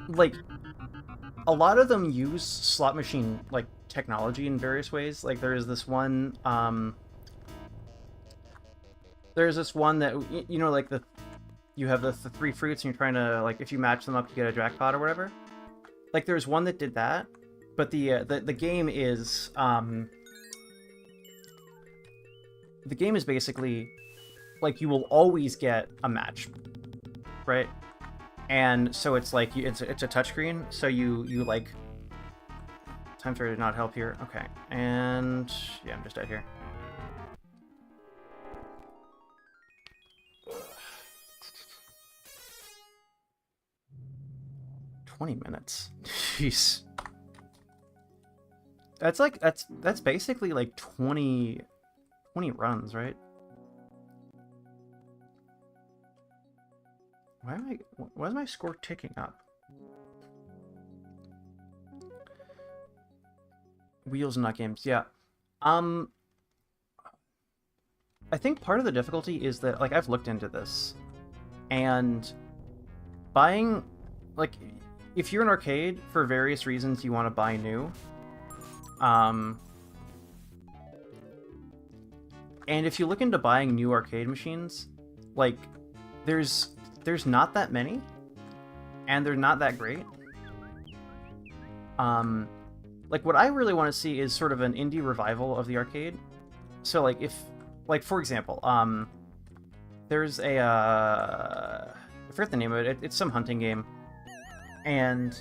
[SPEAKER 1] Like a lot of them use slot machine like technology in various ways. Like there's this one that you know, like you have the three fruits and you're trying to, like, if you match them up you get a jackpot or whatever. Like there's one that did that, but the game is basically like you will always get a match, right? And so it's like it's a touchscreen, so you like Time Fairy did not help here. Okay, and yeah, I'm just dead here. 20 minutes. Jeez. That's basically like 20 runs, right? Why is my score ticking up? Wheels, not games. Yeah. I think part of the difficulty is that, like, I've looked into this, and buying, like, if you're an arcade, for various reasons you want to buy new, and if you look into buying new arcade machines, like, there's not that many, and they're not that great. Like, what I really want to see is sort of an indie revival of the arcade. So, like, like, for example, there's a, I forget the name of it, it's some hunting game, and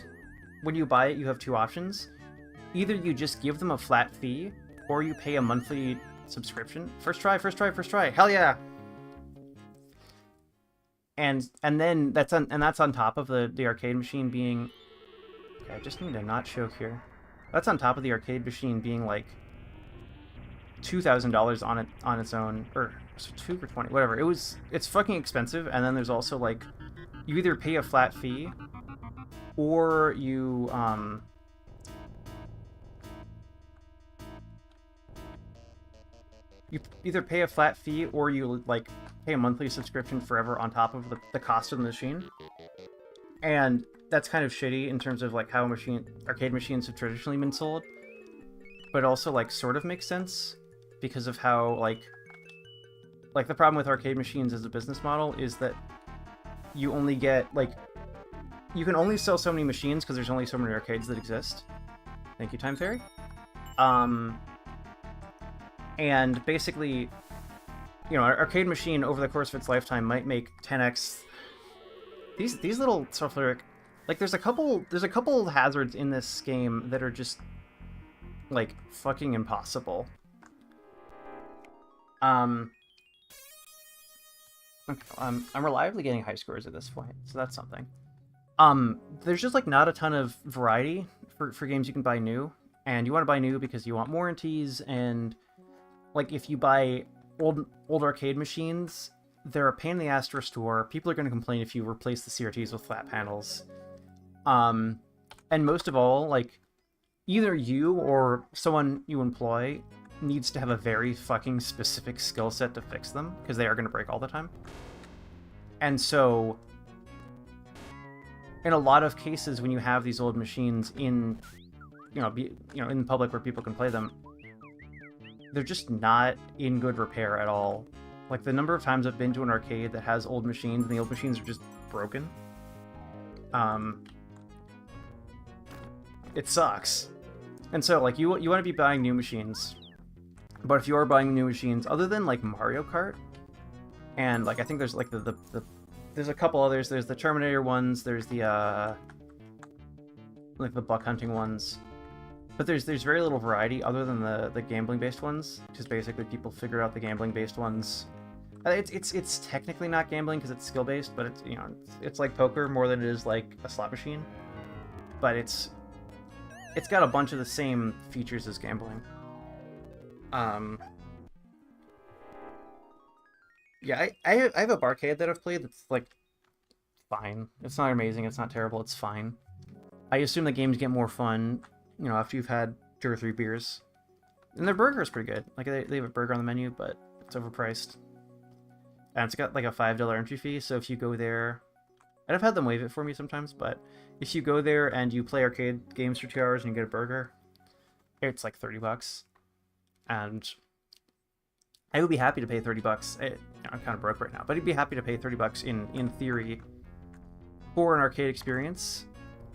[SPEAKER 1] when you buy it, you have two options. Either you just give them a flat fee, or you pay a monthly subscription. First try, hell yeah! And then that's on top of the arcade machine being... Okay, I just need to not choke here. That's on top of the arcade machine being like $2,000 on its own, or 2 for 20, whatever. It's fucking expensive. And then there's also, like, you either pay a flat fee, or you either pay a flat fee, or you, like, pay a monthly subscription forever on top of the cost of the machine. And that's kind of shitty in terms of, like, how arcade machines have traditionally been sold, but also, like, sort of makes sense because of how, like the problem with arcade machines as a business model is that you only get, like, you can only sell so many machines because there's only so many arcades that exist. Thank you, Time Fairy. And basically, you know, an arcade machine over the course of its lifetime might make 10x. These little sulfuric, like, there's a couple hazards in this game that are just, like, fucking impossible. Okay, I'm reliably getting high scores at this point, so that's something. There's just, like, not a ton of variety for games you can buy new, and you want to buy new because you want warranties, and, like, if you buy old arcade machines, they're a pain in the ass to restore. People are going to complain if you replace the CRTs with flat panels. And most of all, like, either you or someone you employ needs to have a very fucking specific skill set to fix them, because they are going to break all the time. And so, in a lot of cases, when you have these old machines in, in public where people can play them, they're just not in good repair at all. Like, the number of times I've been to an arcade that has old machines, and the old machines are just broken. it sucks. And so like you want to be buying new machines, but if you are buying new machines, other than like Mario Kart, and like I think there's like the there's a couple others. There's the Terminator ones. There's the like the buck hunting ones. But there's very little variety other than the gambling based ones, because basically people figure out the gambling based ones. It's technically not gambling because it's skill based, but it's, you know, it's like poker more than it is like a slot machine. But it's got a bunch of the same features as gambling. Yeah, I have a barcade that I've played that's like fine. It's not amazing. It's not terrible. It's fine. I assume the games get more fun, you know, after you've had 2 or 3 beers. And their burger is pretty good. Like, they have a burger on the menu, but it's overpriced. And it's got, like, a $5 entry fee, so if you go there... And I've had them waive it for me sometimes, but if you go there and you play arcade games for 2 hours and you get a burger, it's like $30. And I would be happy to pay $30. I'm kind of broke right now, but I'd be happy to pay $30 in theory for an arcade experience.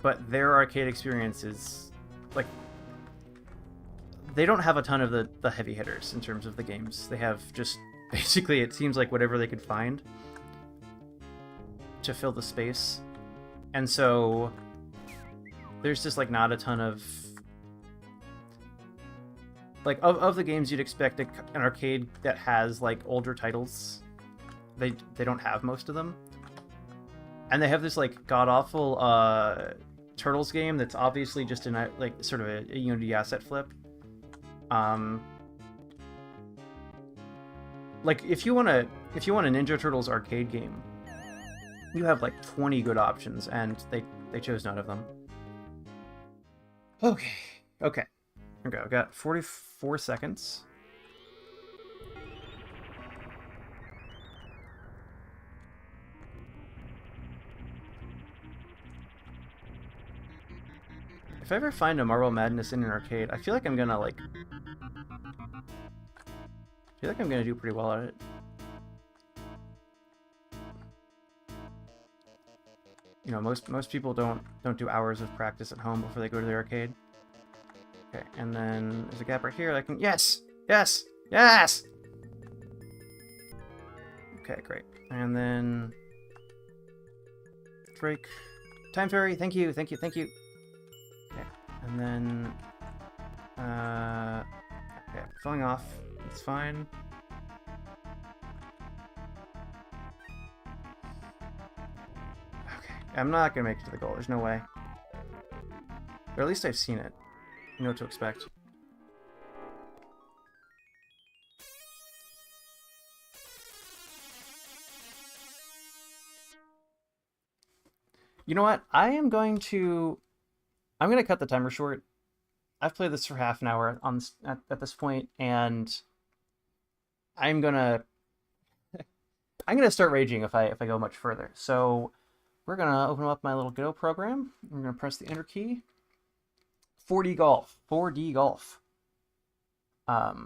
[SPEAKER 1] But their arcade experience is, like, they don't have a ton of the heavy hitters in terms of the games. They have just, basically, it seems like whatever they could find to fill the space. And so there's just, like, not a ton of, like, of the games you'd expect an arcade that has, like, older titles. They don't have most of them. And they have this, like, god-awful, Turtles game that's obviously just in like sort of a Unity asset flip. Like if you want a Ninja Turtles arcade game, you have like 20 good options, and they chose none of them. Okay. I've got 44 seconds. If I ever find a Marble Madness in an arcade, I feel like I'm gonna do pretty well at it. You know, most people don't do hours of practice at home before they go to the arcade. Okay, and then there's a gap right here. I can yes. Okay, great. And then Drake, Time Fairy. Thank you. Okay, and then, okay, filling off, it's fine. Okay, I'm not gonna make it to the goal, there's no way. Or at least I've seen it. I know what to expect. You know what? I'm gonna cut the timer short. I've played this for half an hour at this point, and I'm gonna start raging if I go much further. So we're gonna open up my little Go program. I'm gonna press the Enter key. 4D golf. That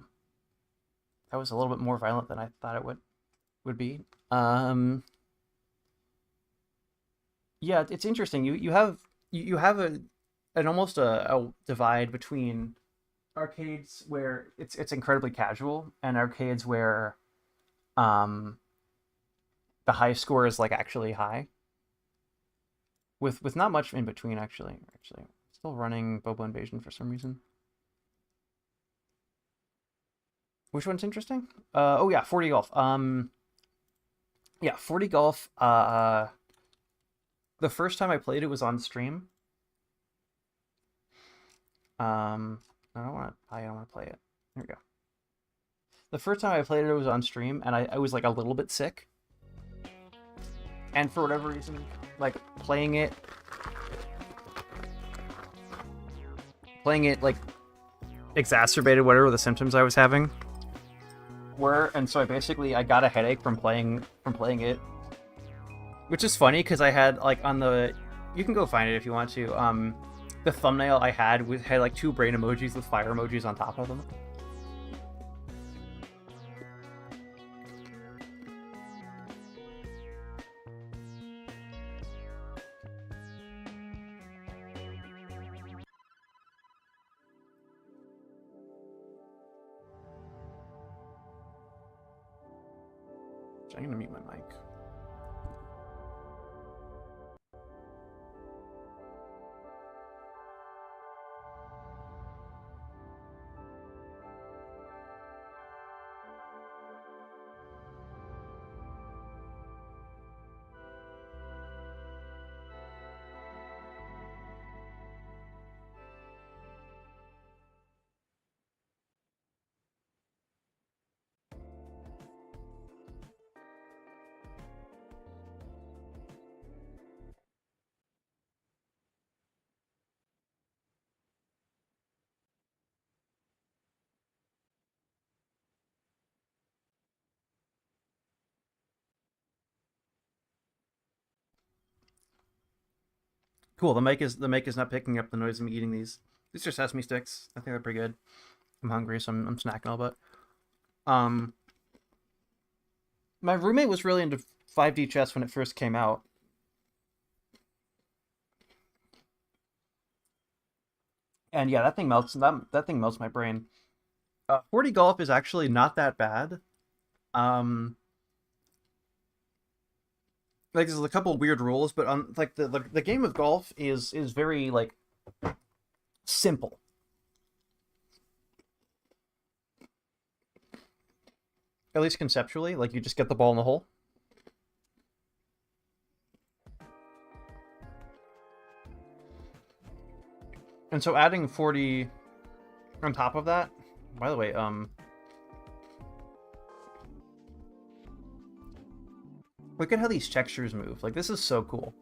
[SPEAKER 1] was a little bit more violent than I thought it would be. Yeah, it's interesting. You have an almost a divide between arcades where it's incredibly casual and arcades where the high score is like actually high. With not much in between actually. Still running Bobo Invasion for some reason. Which one's interesting? Oh yeah, 4D golf. Yeah, 4D golf. The first time I played it was on stream. I don't want to play it. There we go. The first time I played it was on stream, and I was like a little bit sick. And for whatever reason, like playing it like exacerbated whatever the symptoms I was having were, and so I got a headache from playing it. Which is funny because I had like on the, you can go find it if you want to. The thumbnail I had had like 2 brain emojis with fire emojis on top of them. Actually, I'm gonna mute my mic. Cool. The mic is not picking up the noise of me eating these. These are sesame sticks. I think they're pretty good. I'm hungry, so I'm snacking all but. My roommate was really into 5D chess when it first came out. And yeah, that thing melts. That thing melts my brain. 40 golf is actually not that bad. Um, like there's a couple weird rules, but like the game of golf is very like simple. At least conceptually, like you just get the ball in the hole. And so adding 40 on top of that, by the way, look at how these textures move. Like, this is so cool.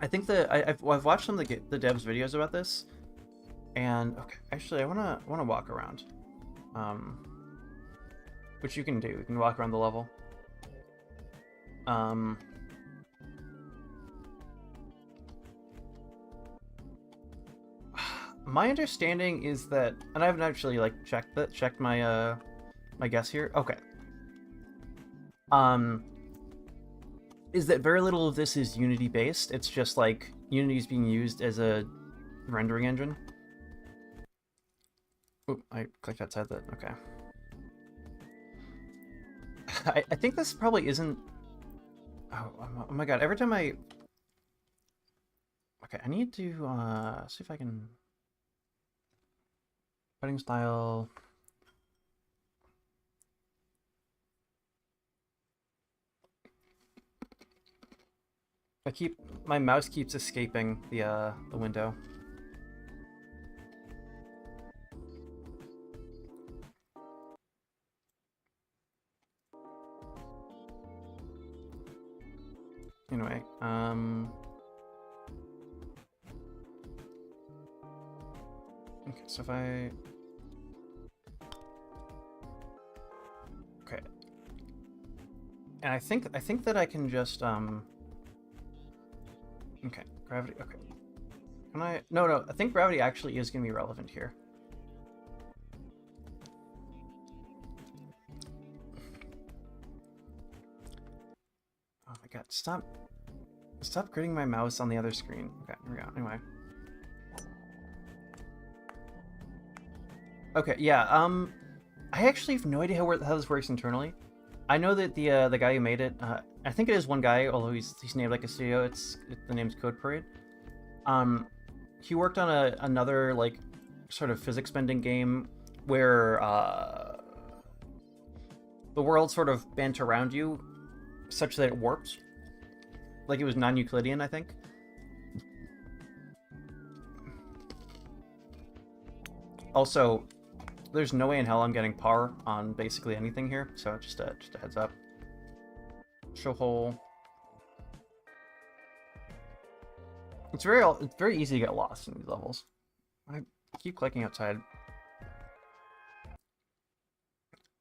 [SPEAKER 1] I think that I've watched some of the devs videos about this, and okay, actually I wanna walk around, which you can do. You can walk around the level. My understanding is that, and I haven't actually like checked my my guess here. Okay. Is that very little of this is Unity based. It's just like Unity is being used as a rendering engine. Oop, I clicked outside that. Okay. I think this probably isn't. Oh my god! Every time I. Okay, I need to see if I can. Cutting style. My mouse keeps escaping the window. Anyway, okay, so if I okay, and I think that I can just okay, gravity. Okay, can I? No, I think gravity actually is gonna be relevant here. Oh my god, stop gritting my mouse on the other screen. Okay, here we go. Anyway. Okay, yeah, I actually have no idea how this works internally. I know that the guy who made it, I think it is one guy, although he's named like a studio. The name's Code Parade. He worked on another like sort of physics bending game where the world sort of bent around you such that it warped. Like it was non-Euclidean, I think. Also, there's no way in hell I'm getting par on basically anything here, so just a heads up. Show hole. It's very easy to get lost in these levels. I keep clicking outside.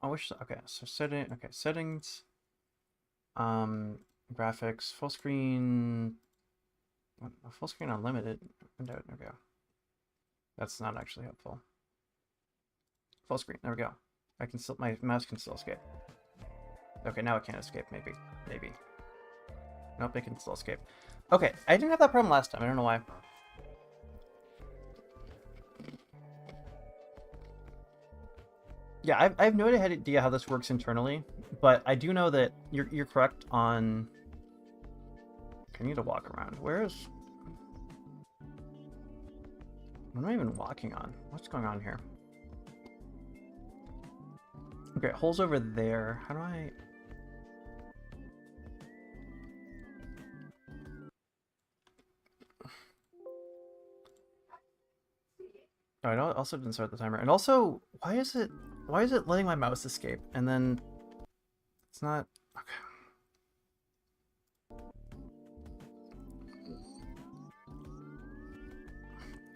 [SPEAKER 1] I wish. Okay, so settings. Graphics, full screen. Full screen unlimited. Window. There we go. That's not actually helpful. Full screen. There we go. My mouse can still escape. Okay, now it can't escape. Maybe. Nope, it can still escape. Okay, I didn't have that problem last time. I don't know why. Yeah, I have no idea how this works internally, but I do know that you're correct on. I need to walk around. Where's? What am I even walking on? What's going on here? Okay, hole's over there. How do I? Oh, I also didn't start the timer. And also, why is it letting my mouse escape? And then it's not okay.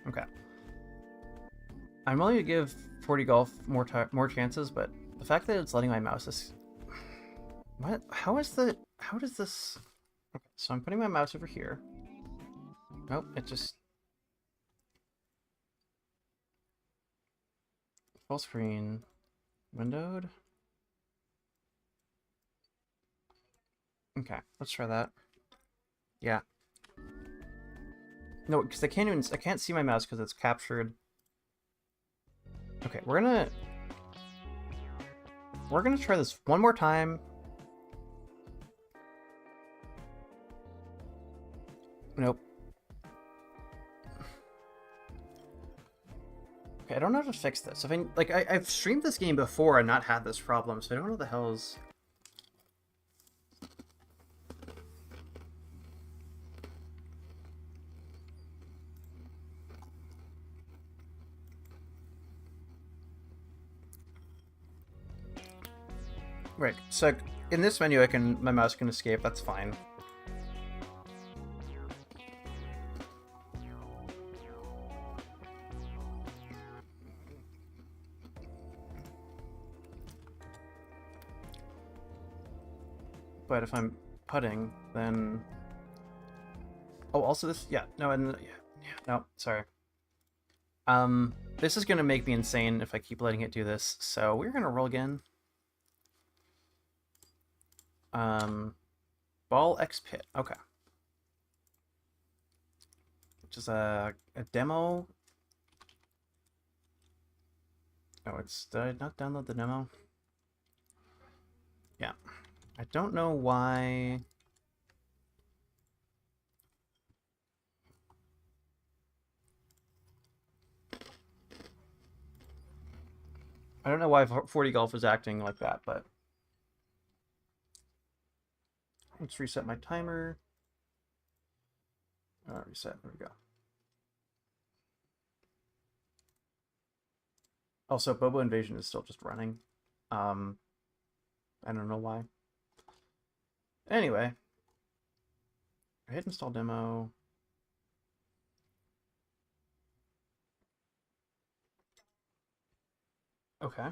[SPEAKER 1] Okay. I'm willing to give 40 golf more chances, but the fact that it's letting my mouse what? How does this? Okay, so I'm putting my mouse over here. Nope, it just full screen, windowed. Okay, let's try that. Yeah. No, because I can't see my mouse because it's captured. Okay, we're gonna try this one more time. Nope. Okay, I don't know how to fix this. If I've streamed this game before and not had this problem, so I don't know what the hell's. Right, so in this menu my mouse can escape, that's fine. But if I'm putting, then... Oh, also this... Yeah, no, and... Yeah, no, sorry. This is gonna make me insane if I keep letting it do this, so we're gonna roll again. Ball X Pit, okay. Which is a demo. Oh, did I not download the demo? Yeah. I don't know why. I don't know why 40 Golf is acting like that, but let's reset my timer. Reset, there we go. Also, Bobo Invasion is still just running. I don't know why. Anyway, I hit install demo. Okay.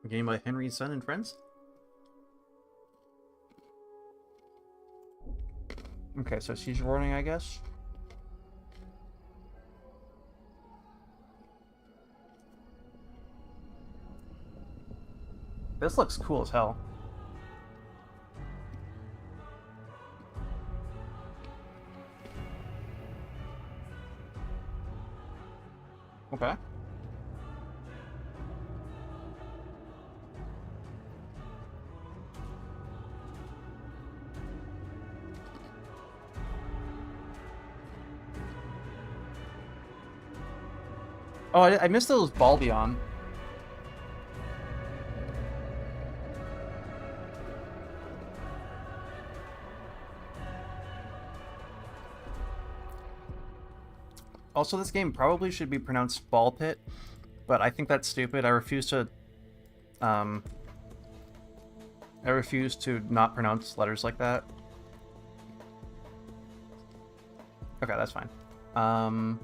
[SPEAKER 1] A game by Henry's Son and Friends. Okay, so seizure warning, I guess. This looks cool as hell. Okay. Oh, I missed those ball beyond. Also, this game probably should be pronounced Ball Pit, but I think that's stupid. I refuse to not pronounce letters like that. Okay, that's fine. Well,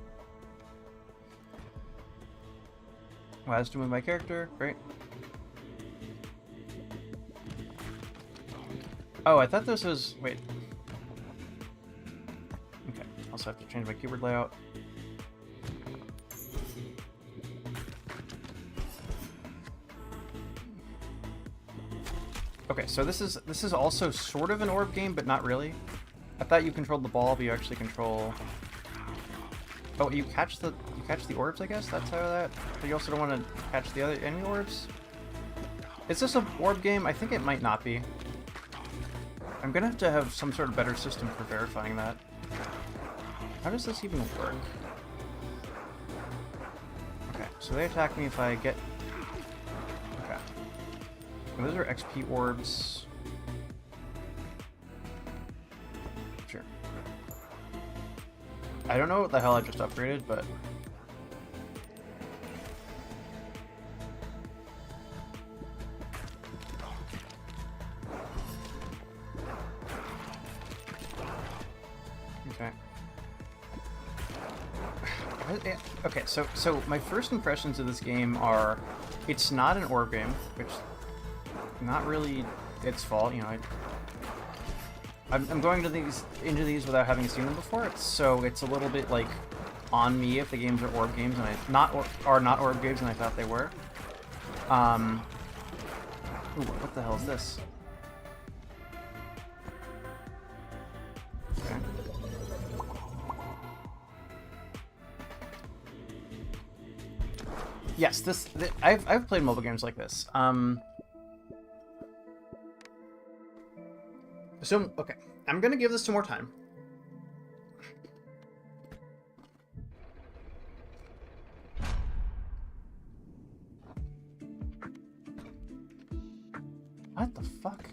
[SPEAKER 1] I have to move my character. Great. Oh, I thought this was... Wait. Okay. Also have to change my keyboard layout. Okay, so this is also sort of an orb game, but not really. I thought you controlled the ball, but you actually control... Oh, you catch the catch the orbs, I guess? That's how that... But you also don't want to catch the other enemy orbs? Is this a orb game? I think it might not be. I'm gonna have to have some sort of better system for verifying that. How does this even work? Okay, so they attack me if I get... Okay. And those are XP orbs. Sure. I don't know what the hell I just upgraded, but... Okay. Okay, so my first impressions of this game are, it's not an orb game, which not really its fault. You know, I'm going into these without having seen them before, so it's a little bit like on me if the games are orb games and not orb games and I thought they were. Ooh, what the hell is this? Okay. Yes, I've played mobile games like this. So okay, I'm gonna give this some more time. What the fuck?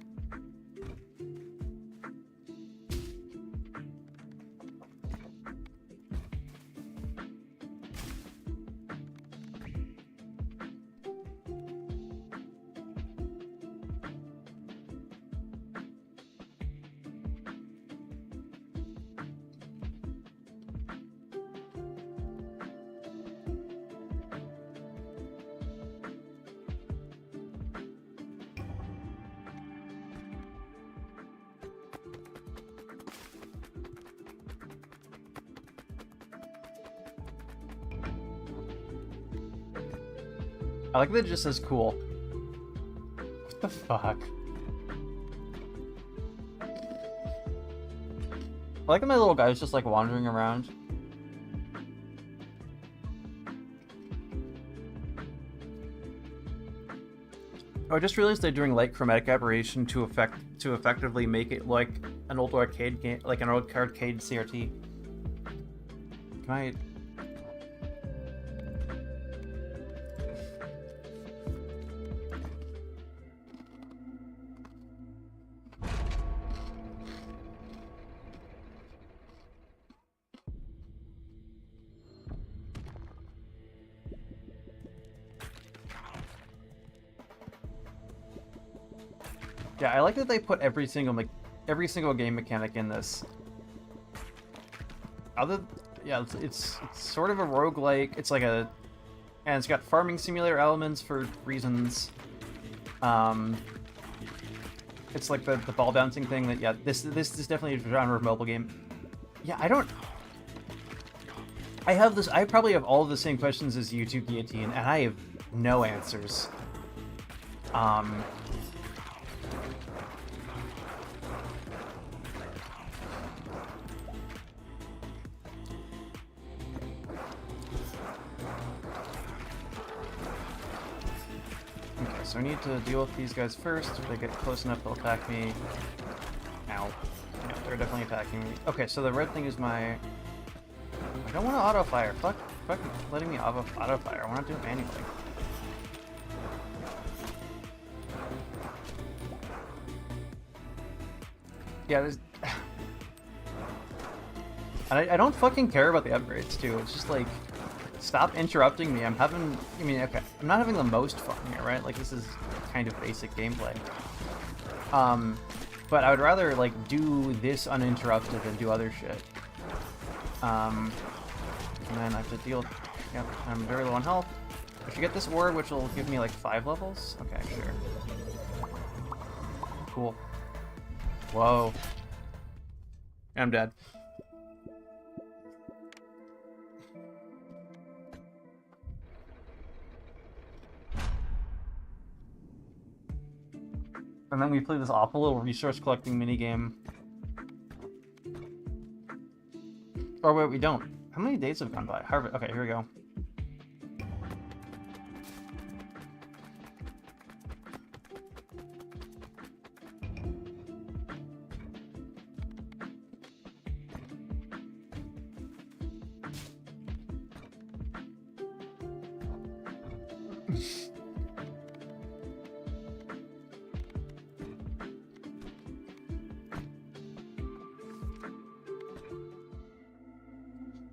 [SPEAKER 1] I like that it just says cool. What the fuck? I like that my little guy's just like wandering around. Oh, I just realized they're doing light chromatic aberration to effectively make it like an old arcade game, like an old arcade CRT. Can I? Yeah, I like that they put every single game mechanic in this. Yeah, it's sort of a roguelike. It's like and it's got farming simulator elements for reasons. It's like the ball bouncing thing that, yeah, this is definitely a genre of mobile game. Yeah, I probably have all of the same questions as YouTube Guillotine, and I have no answers. So I need to deal with these guys first. If they get close enough, they'll attack me. Ow. Yeah, they're definitely attacking me. Okay, so the red thing is my... I don't want to auto-fire. Fuck letting me auto-fire. I want to do it manually. Yeah, there's... And I don't fucking care about the upgrades, too. It's just like... Stop interrupting me. I'm not having the most fun here, right? Like, this is kind of basic gameplay. But I would rather, like, do this uninterrupted than do other shit. And then I have to deal... Yep, I'm very low on health. I should get this orb, which will give me, like, 5 levels? Okay, sure. Cool. Whoa. I'm dead. And then we play this awful little resource collecting minigame. Or wait, we don't. How many days have gone by? Harvest. Okay, here we go.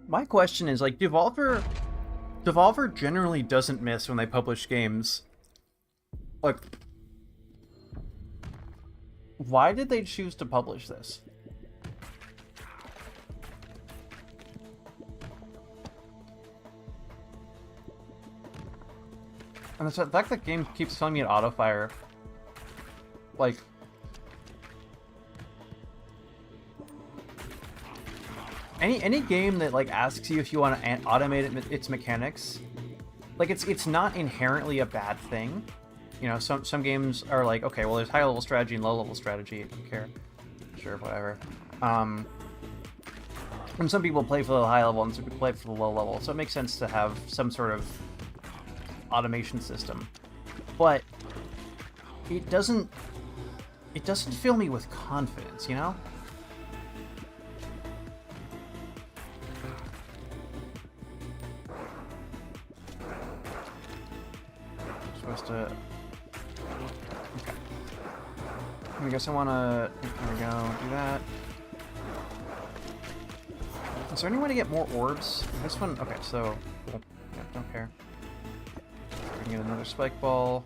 [SPEAKER 1] My question is, like, Devolver generally doesn't miss when they publish games. Like, why did they choose to publish this? And the fact that the game keeps telling me it auto-fire, like, any game that like asks you if you want to automate its mechanics, like it's not inherently a bad thing. You know, some games are like, okay, well, there's high level strategy and low level strategy. I don't care. Sure, whatever. And some people play for the high level and some people play for the low level, so it makes sense to have some sort of automation system. But it doesn't fill me with confidence, you know? Supposed to. Okay. I guess I want to. There we go. Do that. Is there any way to get more orbs? This one. Okay, so. Cool. Yeah, don't care. We can get another spike ball.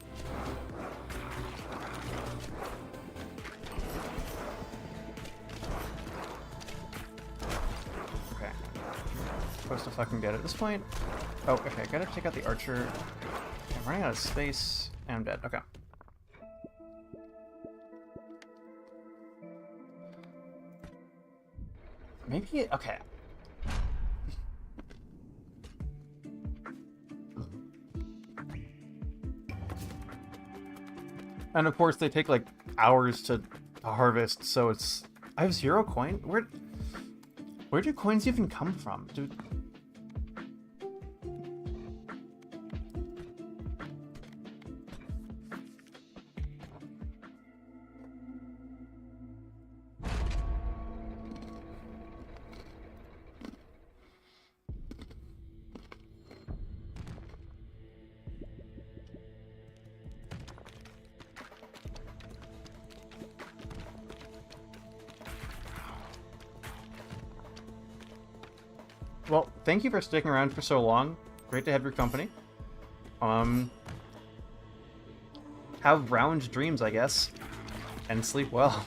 [SPEAKER 1] Okay. Supposed to fucking get it at this point. Oh, okay. Gotta take out the archer. I'm running out of space, and I'm dead. Okay. Maybe... Okay. And of course, they take, like, hours to harvest, so it's... I have 0 coin? Where do coins even come from? Dude... Well, thank you for sticking around for so long. Great to have your company. Have round dreams, I guess. And sleep well.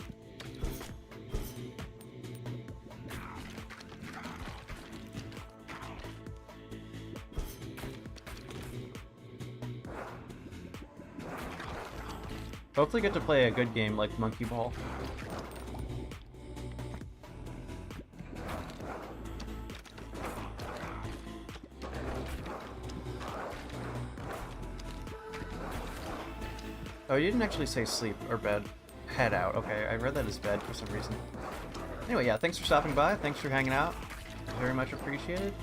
[SPEAKER 1] Hopefully get to play a good game like Monkey Ball. Oh, you didn't actually say sleep or bed. Head out. Okay, I read that as bed for some reason. Anyway, yeah, thanks for stopping by. Thanks for hanging out. Very much appreciated.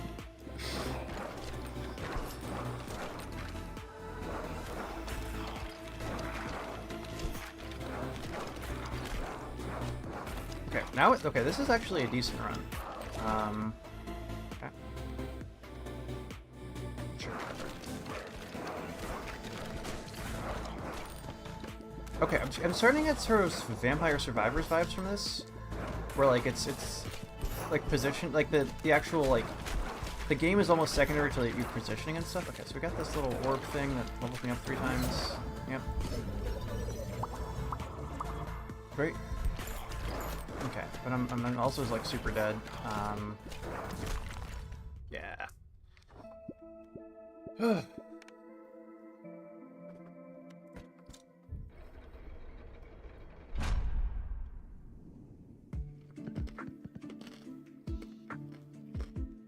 [SPEAKER 1] Okay, now okay, this is actually a decent run. Okay. Sure. Okay, I'm starting to get sort of Vampire Survivors vibes from this, where like it's like position, like the actual like the game is almost secondary to like, your positioning and stuff. Okay, so we got this little orb thing that levels me up 3 times. Yep. Great. Okay, but I'm also like super dead. Yeah.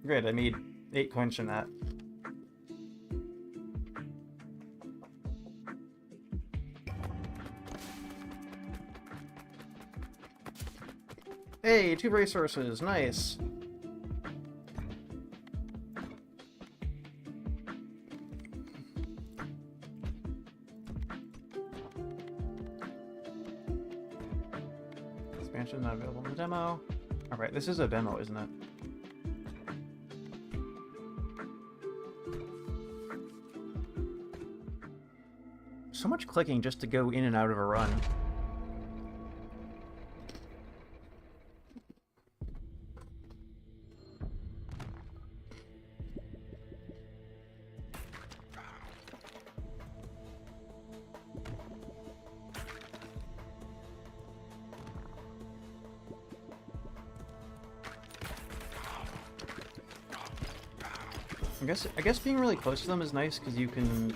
[SPEAKER 1] Great, I need 8 coins from that. Hey, 2 resources, nice. Expansion not available in the demo. Alright, this is a demo, isn't it? So much clicking just to go in and out of a run. I guess being really close to them is nice because you can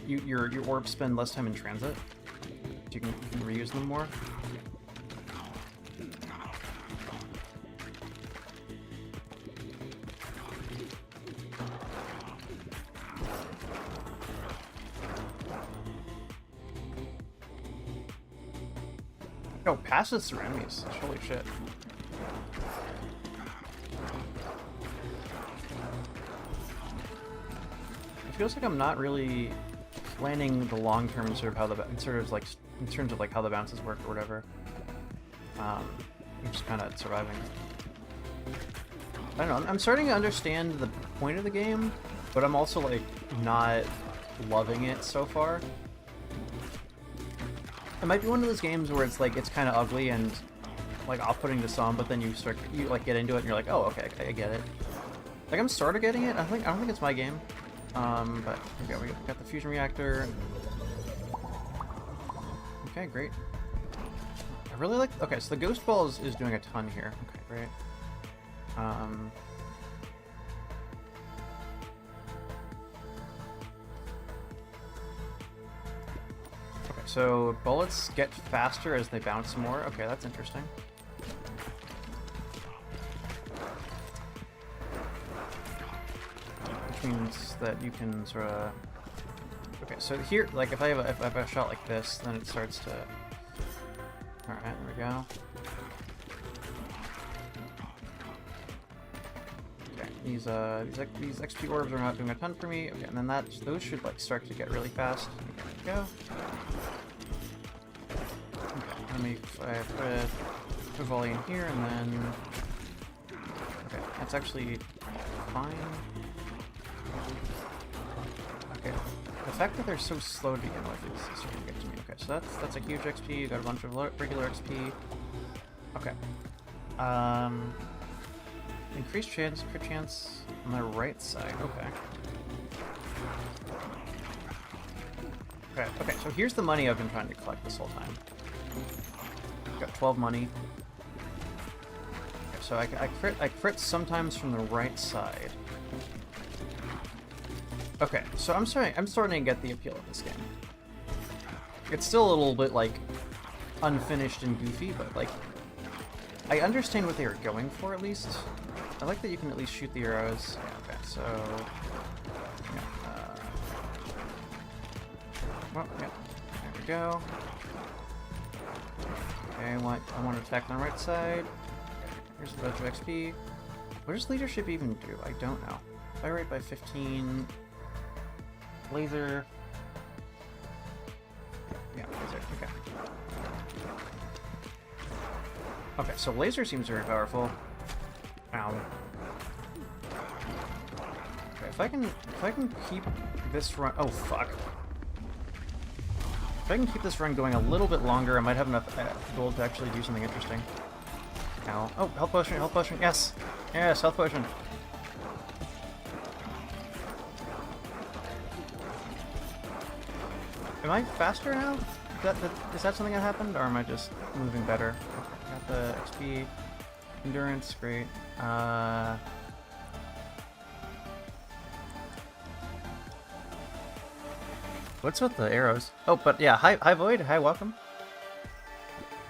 [SPEAKER 1] your orbs spend less time in transit. You can reuse them more. Oh, passes through enemies. Holy shit. It feels like I'm not really planning the long term in sort of how in terms of like how the bounces work or whatever. I'm just kind of surviving. I don't know. I'm starting to understand the point of the game, but I'm also like not loving it so far. It might be one of those games where it's like it's kind of ugly and like off-putting to some, but then you like get into it and you're like, oh, okay, I get it. Like I'm sort of getting it. I don't think it's my game. But here we got the fusion reactor. Okay, great. I really like. Okay, so the ghost ball is doing a ton here. Okay, great. Okay, so bullets get faster as they bounce more. Okay, that's interesting. Means that you can sort of. Okay, so here, like if I have a shot like this, then it starts to. All right, there we go. Okay, these XP orbs are not doing a ton for me. Okay, and then those should like start to get really fast. There we go. Okay, let me put a volley in here, and then. Okay, that's actually fine. Okay, the fact that they're so slow to begin with is starting to get to me. Okay, so that's a huge XP. You got a bunch of regular XP. Okay. Increased crit chance on the right side. Okay. Okay, so here's the money I've been trying to collect this whole time. Got 12 money. Okay, so I crit sometimes from the right side. Okay, so I'm starting to get the appeal of this game. It's still a little bit like unfinished and goofy, but like I understand what they were going for at least. I like that you can at least shoot the arrows. Yeah, okay, so yeah, well, yeah, there we go. Okay, I want to attack on the right side. Here's a bunch of XP. What does leadership even do? I don't know. Fire rate by 15. Laser. Yeah, laser. Okay. Okay, so laser seems very powerful. Ow. Okay, if I can keep this run. Oh fuck. If I can keep this run going a little bit longer, I might have enough gold to actually do something interesting. Ow. Oh, health potion, health potion. Yes, yes, health potion. Am I faster now? Is that something that happened, or am I just moving better? Got the XP, endurance, great. What's with the arrows? Oh, but yeah, hi Void, hi, welcome.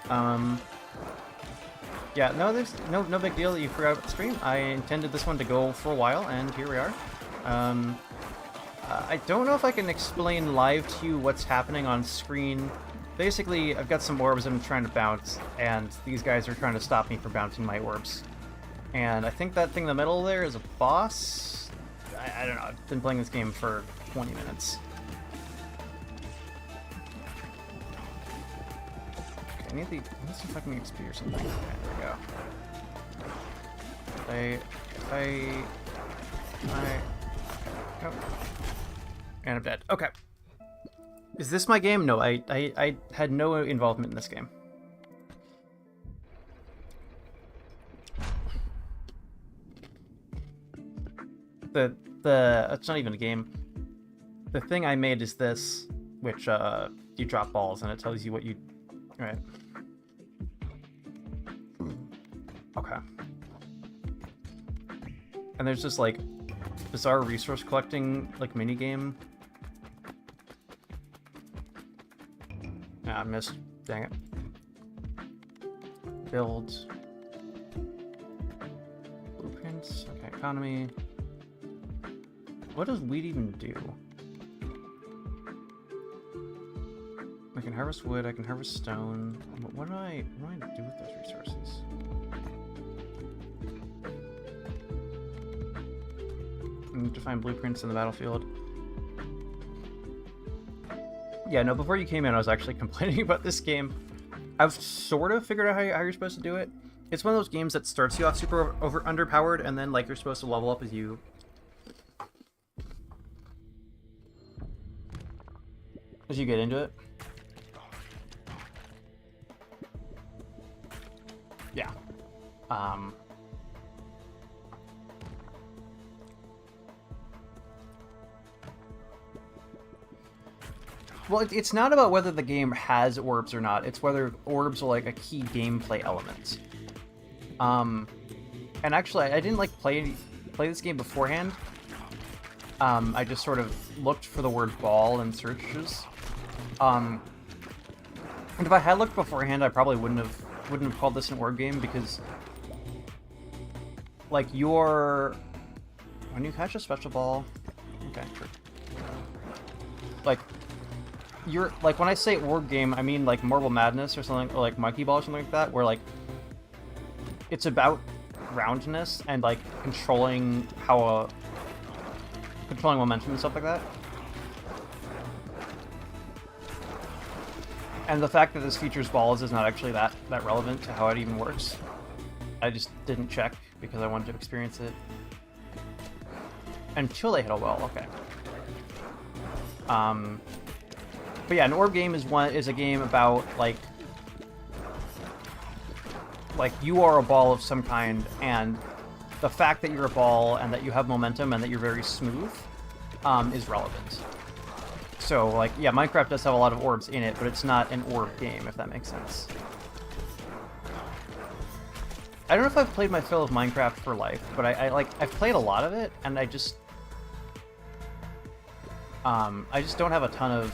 [SPEAKER 1] Yeah, no, there's no big deal that you forgot about the stream. I intended this one to go for a while, and here we are. I don't know if I can explain live to you what's happening on screen. Basically, I've got some orbs I'm trying to bounce, and these guys are trying to stop me from bouncing my orbs. And I think that thing in the middle there is a boss? I don't know, I've been playing this game for 20 minutes. Okay, I need some fucking XP or something. Okay, there we go. Oh. And I'm dead. Okay. Is this my game? No, I had no involvement in this game. It's not even a game. The thing I made is this, which you drop balls and it tells you what you. Right. Okay. And there's this like bizarre resource collecting like mini game. Ah, I missed. Dang it. Build. Blueprints. Okay, economy. What does wheat even do? I can harvest wood, I can harvest stone. What do I do with those resources? I need to find blueprints in the battlefield. Yeah, no, before you came in, I was actually complaining about this game. I've sort of figured out how you're supposed to do it. It's one of those games that starts you off super underpowered, and then like you're supposed to level up as you get into it. Yeah. Well, it's not about whether the game has orbs or not. It's whether orbs are like a key gameplay element. And actually, I didn't like play this game beforehand. I just sort of looked for the word ball in searches. And if I had looked beforehand, I probably wouldn't have called this an orb game, because like when you catch a special ball, okay, sure. Like when I say orb game, I mean like Marble Madness or something, or like Monkey Ball or something like that, where like it's about roundness and like controlling momentum and stuff like that. And the fact that this features balls is not actually that relevant to how it even works. I just didn't check because I wanted to experience it. Until they hit a wall, okay. But yeah, an orb game is a game about like you are a ball of some kind, and the fact that you're a ball and that you have momentum and that you're very smooth is relevant. So, like, yeah, Minecraft does have a lot of orbs in it, but it's not an orb game, if that makes sense. I don't know if I've played my fill of Minecraft for life, but I've played a lot of it, and I just don't have a ton of,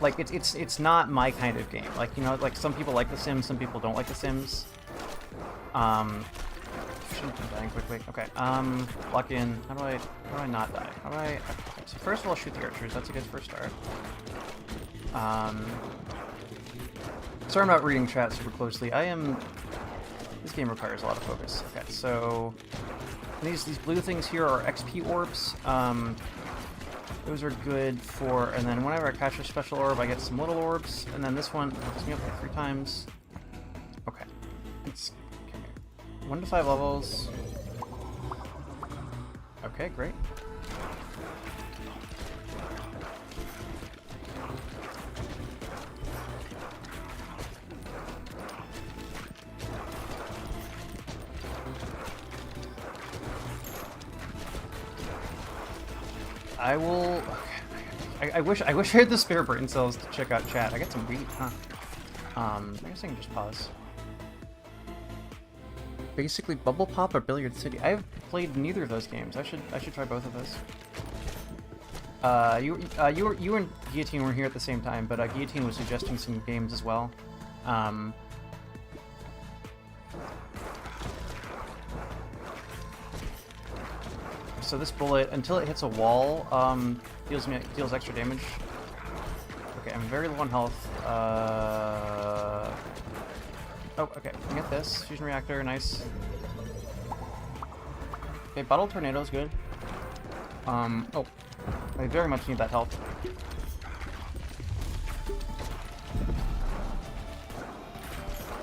[SPEAKER 1] like, it's not my kind of game. Like, you know, like, some people like The Sims, some people don't like The Sims. Shouldn't be dying quickly. Okay, lock in. How do I not die? So first of all, shoot the archers. That's a good first start. Sorry I'm not reading chat super closely. This game requires a lot of focus. Okay, so these blue things here are XP orbs. Those are good for, and then whenever I catch a special orb, I get some little orbs, and then this one hits me up like 3 times. Okay. It's 1 to 5 levels. Okay, great. I will. I wish I had the spare brain cells to check out chat. I got some wheat, huh? I guess I can just pause. Basically, Bubble Pop or Billiard City. I've played neither of those games. I should try both of those. You and Guillotine were here at the same time, but Guillotine was suggesting some games as well. So this bullet, until it hits a wall, deals extra damage. Okay, I'm very low on health. Oh, okay. I get this. Fusion reactor, nice. Okay, bottle tornado is good. Oh, I very much need that help.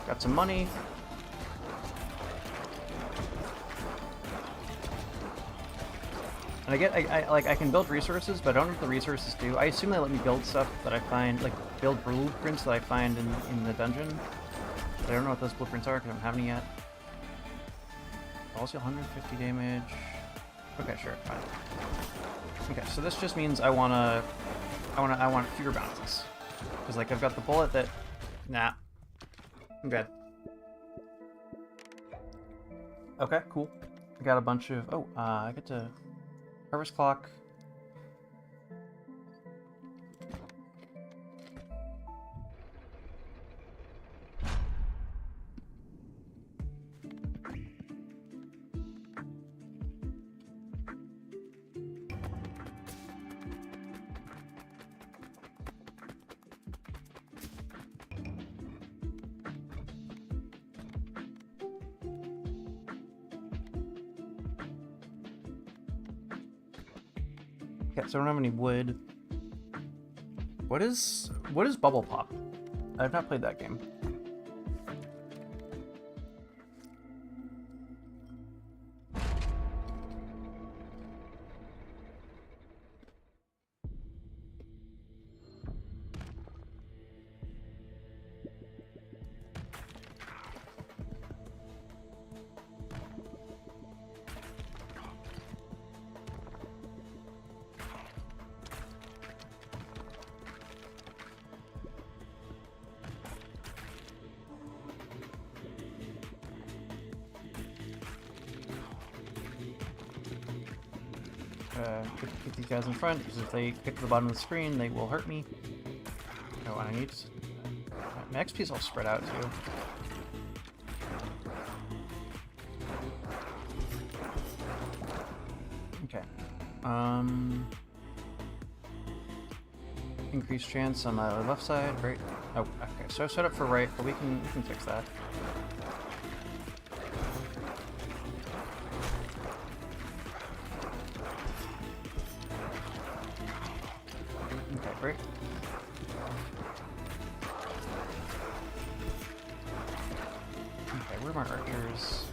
[SPEAKER 1] Got some money. And I can build resources, but I don't know what the resources do. I assume they let me build stuff that I find, like build blueprints that I find in the dungeon. But I don't know what those blueprints are because I don't have any yet. Also 150 damage. Okay, sure, fine. Okay, so this just means I want fewer bounces. Because like I've got the bullet that, nah, I'm good. Okay, cool. I got a bunch of, I get to harvest clock. Okay, so I don't have any wood. What is Bubble Pop? I've not played that game. Get these guys in front, because if they get to the bottom of the screen, they will hurt me. Oh, and I need to... My XP is all spread out, too. Okay. Increased chance on the left side, right? Oh, okay, so I set up for right, but we can fix that. Great. Okay, where are my archers?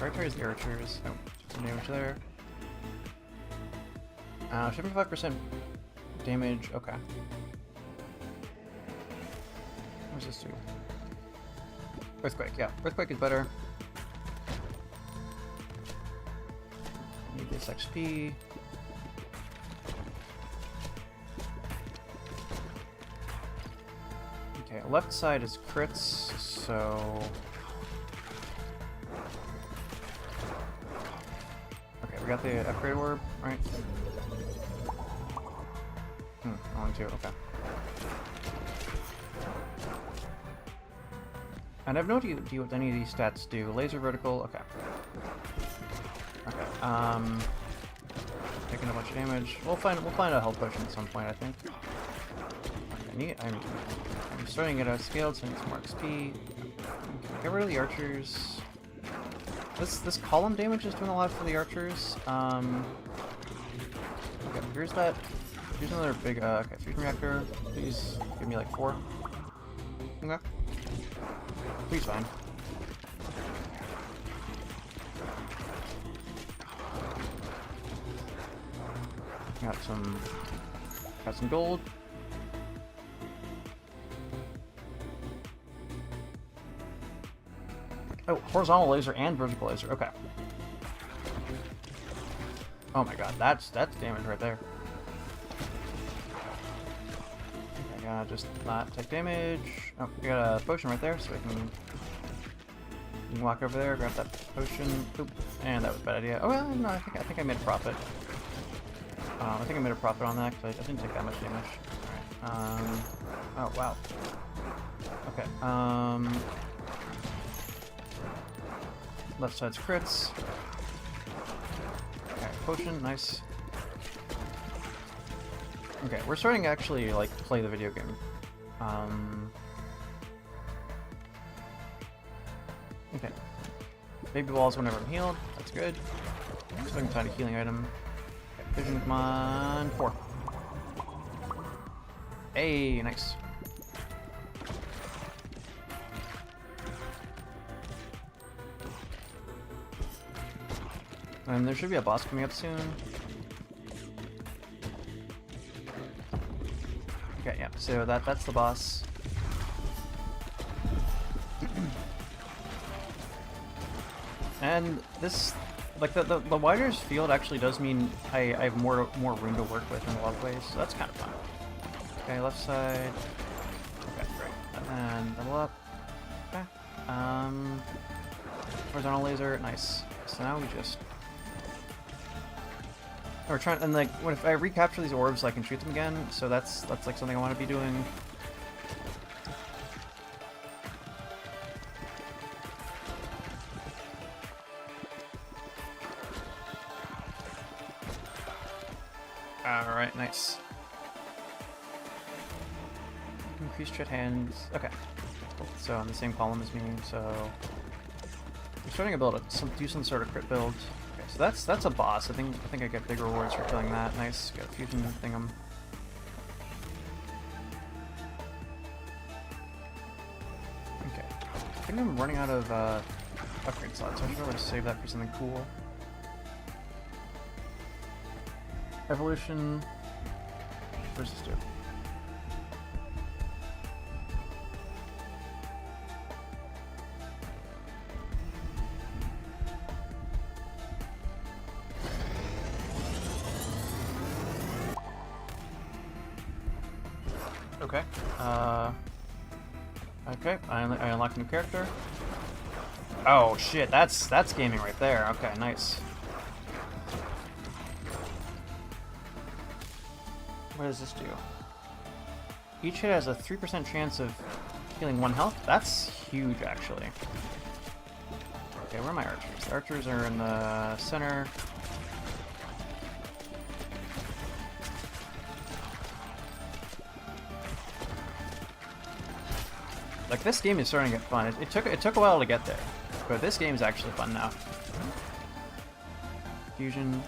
[SPEAKER 1] Right there's the archers. Oh, some damage there. 75% damage. Okay. What does this do? Earthquake, yeah. Earthquake is better. Need this XP. Okay, left side is crits, so... Okay, we got the upgrade orb, right? Only two, okay. And I have no idea what any of these stats do. Laser vertical, okay. Okay, taking a bunch of damage. We'll find a health potion at some point, I think. I'm starting to get outscaled, so I need some more XP. Get rid of the archers. This column damage is doing a lot for the archers. Okay, here's another big okay, fusion reactor. Please give me like 4. Okay. Please fine. Got some gold. Oh, horizontal laser and vertical laser. Okay. Oh my god, that's damage right there. Okay, I gotta just not take damage. Oh, we got a potion right there, so we can walk over there, grab that potion. Oop, and that was a bad idea. Oh well, no, I think I made a profit. I think I made a profit on that because I didn't take that much damage. All right. Oh wow. Okay. Left side's crits. Okay, potion, nice. Okay, we're starting to actually like play the video game. Okay. Baby balls whenever I'm healed. That's good. So I can find a healing item. Okay, vision, come on. 4. Hey, nice. And there should be a boss coming up soon. Okay, yeah. So that's the boss. And this, like the wider field actually does mean I have more room to work with in a lot of ways. So that's kind of fun. Okay, left side. Okay, great. And double up. Okay. Horizontal laser. Nice. So now we just. We're trying, and like if I recapture these orbs, I can shoot them again. So that's like something I want to be doing. All right, nice. Increase jet hands. Okay. Cool. So on the same column as me. So I'm starting to build do some sort of crit build. Okay, so that's a boss. I think I get big rewards for killing that. Nice. Got a fusion thingum. Okay. I think I'm running out of upgrade slots, so I should probably save that for something cool. Evolution. What does this do? Okay. Okay. I unlocked a new character. Oh shit! That's gaming right there. Okay, nice. What does this do? Each hit has a 3% chance of healing 1 health. That's huge, actually. Okay, where are my archers? The archers are in the center. Like, this game is starting to get fun. It took a while to get there, but this game is actually fun now. Fusion.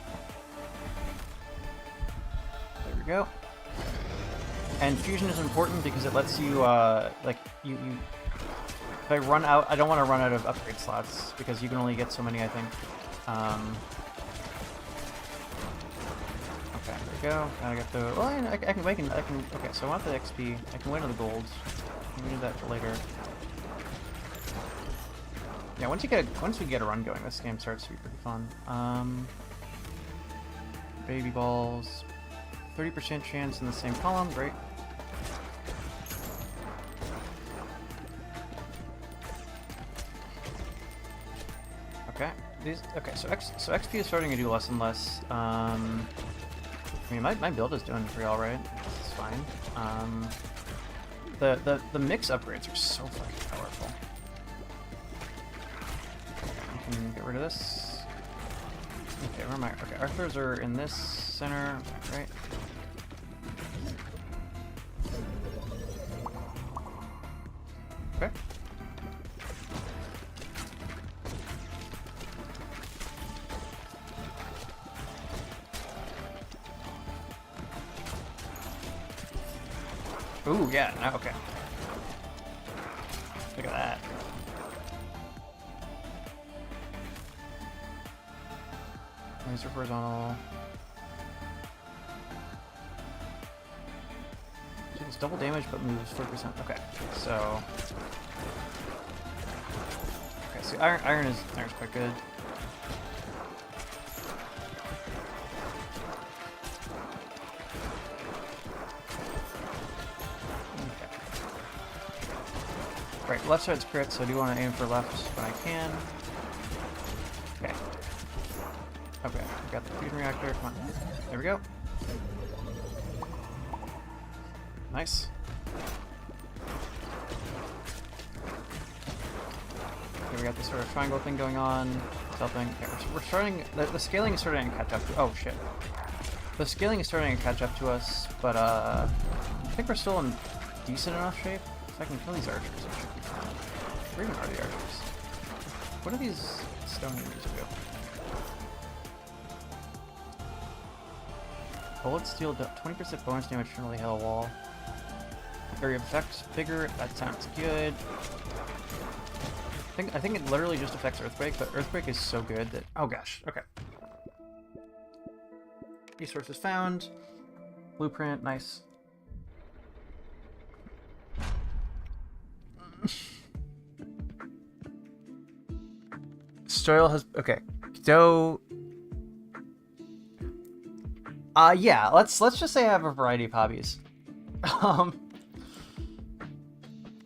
[SPEAKER 1] There we go. And fusion is important because it lets you, like, you if I run out, I don't want to run out of upgrade slots, because you can only get so many, I think. Okay, there we go. Gotta get the, well, I can, okay, so I want the XP. I can wait on the gold. We need that for later. Yeah, once we get a run going, this game starts to be pretty fun. Baby balls. 30% chance in the same column, great. Okay, so XP is starting to do less and less. I mean, my build is doing pretty alright. It's fine. The mix upgrades are so fucking powerful. I can get rid of this. Okay, where am I? Okay, archers are in this center, right? Okay. Ooh, yeah, now, okay. Look at that. Laser horizontal. It's double damage but moves 4%. Okay, so. Okay, so iron's quite good. Right, left side's crit, so I do want to aim for left when I can. Okay. Okay, got the fusion reactor. Come on. There we go. Nice. Okay, we got this sort of triangle thing going on. It's helping. Okay, we're starting. The scaling is starting to catch up to. Oh shit. The scaling is starting to catch up to us, but I think we're still in decent enough shape. If I can kill these archers, it should be fine. Where even are the archers? What do these stone enemies do? Bullets deal 20% bonus damage when they hit a wall. Area of effects bigger. That sounds good. I think it literally just affects Earthquake, but Earthquake is so good that, oh gosh, okay. Resources found. Blueprint, nice. Stoyle has okay. So yeah, let's just say I have a variety of hobbies. Um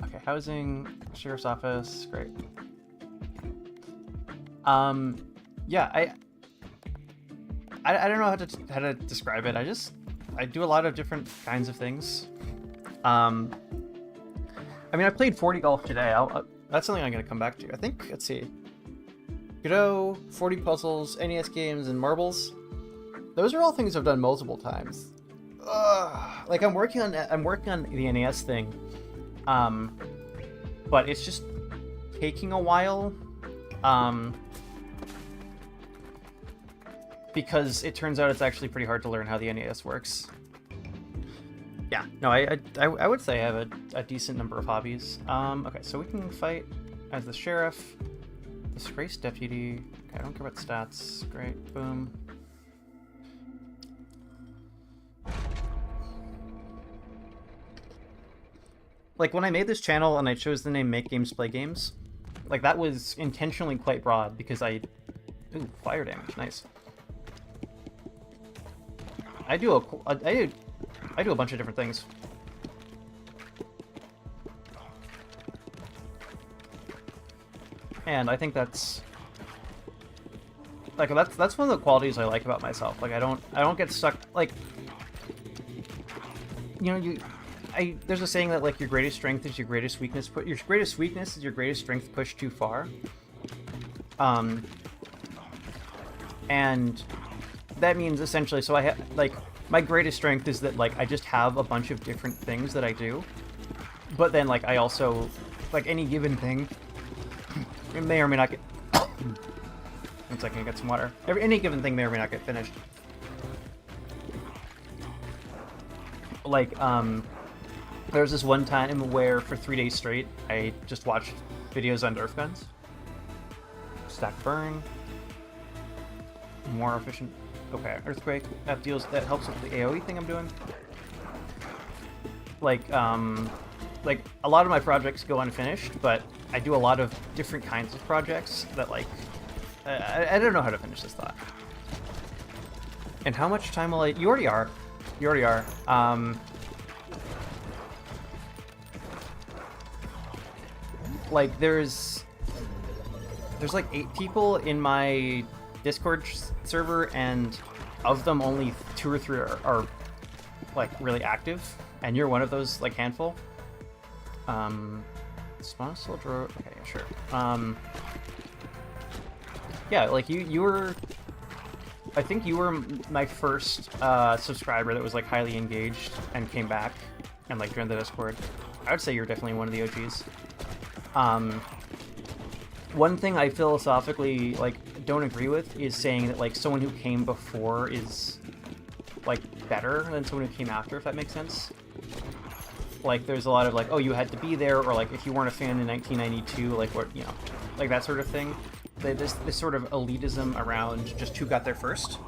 [SPEAKER 1] okay, housing, sheriff's office, great. Yeah, I don't know how to describe it. I do a lot of different kinds of things. I mean, I played 40 golf today. That's something I'm gonna come back to. I think, let's see, Godot, 40 puzzles, NES games, and marbles. Those are all things I've done multiple times. Like I'm working on the NES thing, but it's just taking a while, because it turns out it's actually pretty hard to learn how the NES works. Yeah, no, I would say I have a decent number of hobbies. Okay, so we can fight as the sheriff, disgraced deputy. Okay, I don't care about stats. Great, boom. Like, when I made this channel and I chose the name Make Games Play Games, like, that was intentionally quite broad because ooh, fire damage, nice. I do a bunch of different things. And I think that's one of the qualities I like about myself. Like I don't get stuck, like, you know, there's a saying that like your greatest strength is your greatest weakness, your greatest weakness is your greatest strength pushed too far. And that means essentially, so I have, like, my greatest strength is that, like, I just have a bunch of different things that I do. But then, like, I also, like, any given thing, it may or may not get... 1 second, get some water. Any given thing may or may not get finished. Like, there was this one time where for 3 days straight, I just watched videos on Nerf guns. Stack burn. More efficient. Okay, earthquake. That helps with the AoE thing I'm doing. Like a lot of my projects go unfinished, but I do a lot of different kinds of projects that, like, I don't know how to finish this thought. And how much time will I? You already are. You already are. Like there's like 8 people in my Discord server, and of them only 2 or 3 are like really active, and you're one of those like handful. Spawn soldier. Okay, yeah, sure. Yeah, like you were. I think you were my first subscriber that was like highly engaged and came back and like joined the Discord. I would say you're definitely one of the OGs. One thing I philosophically like don't agree with is saying that like someone who came before is like better than someone who came after, if that makes sense. Like there's a lot of like, oh, you had to be there, or like if you weren't a fan in 1992, like what, you know, like that sort of thing. This sort of elitism around just who got there first.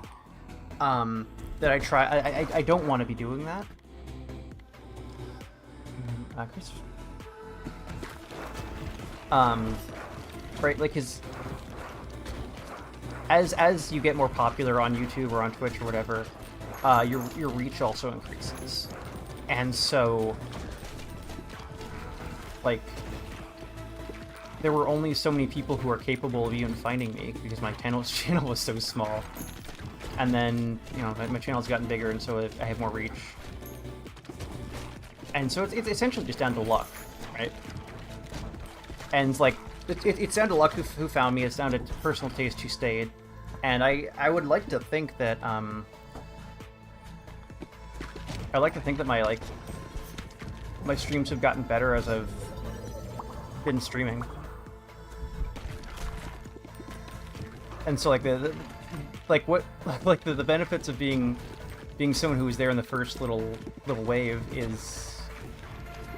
[SPEAKER 1] That I don't want to be doing that. Right, like as you get more popular on YouTube or on Twitch or whatever, your reach also increases, and so like there were only so many people who are capable of even finding me because my channel was so small, and then you know my channel's gotten bigger, and so I have more reach, and so it's essentially just down to luck, right? And like it's down to luck who found me. It's down to personal taste who stayed, and I would like to think that my streams have gotten better as I've been streaming, and so like the benefits of being someone who was there in the first little wave is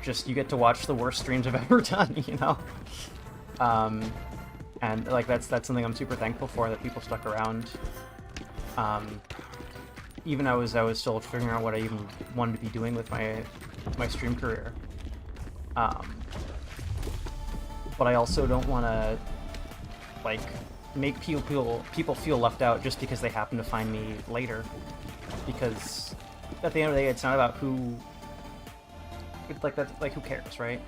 [SPEAKER 1] just you get to watch the worst streams I've ever done, you know. And like that's something I'm super thankful for, that people stuck around. Even I was still figuring out what I even wanted to be doing with my stream career. but I also don't want to like make people feel left out just because they happen to find me later. Because at the end of the day, it's not about who. Like that. Like who cares, right?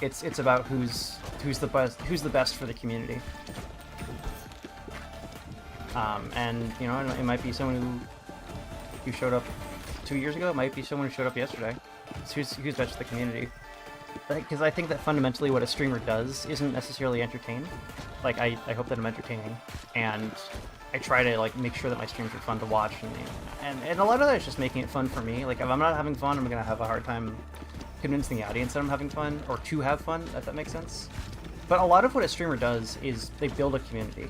[SPEAKER 1] It's about who's the best for the community. And you know, it might be someone who showed up 2 years ago. It might be someone who showed up yesterday. It's who's best for the community. Because I think that fundamentally what a streamer does isn't necessarily entertain. Like I hope that I'm entertaining, and I try to like make sure that my streams are fun to watch, and a lot of that is just making it fun for me. Like if I'm not having fun, I'm gonna have a hard time convincing the audience that I'm having fun, or to have fun, if that makes sense. But a lot of what a streamer does is they build a community.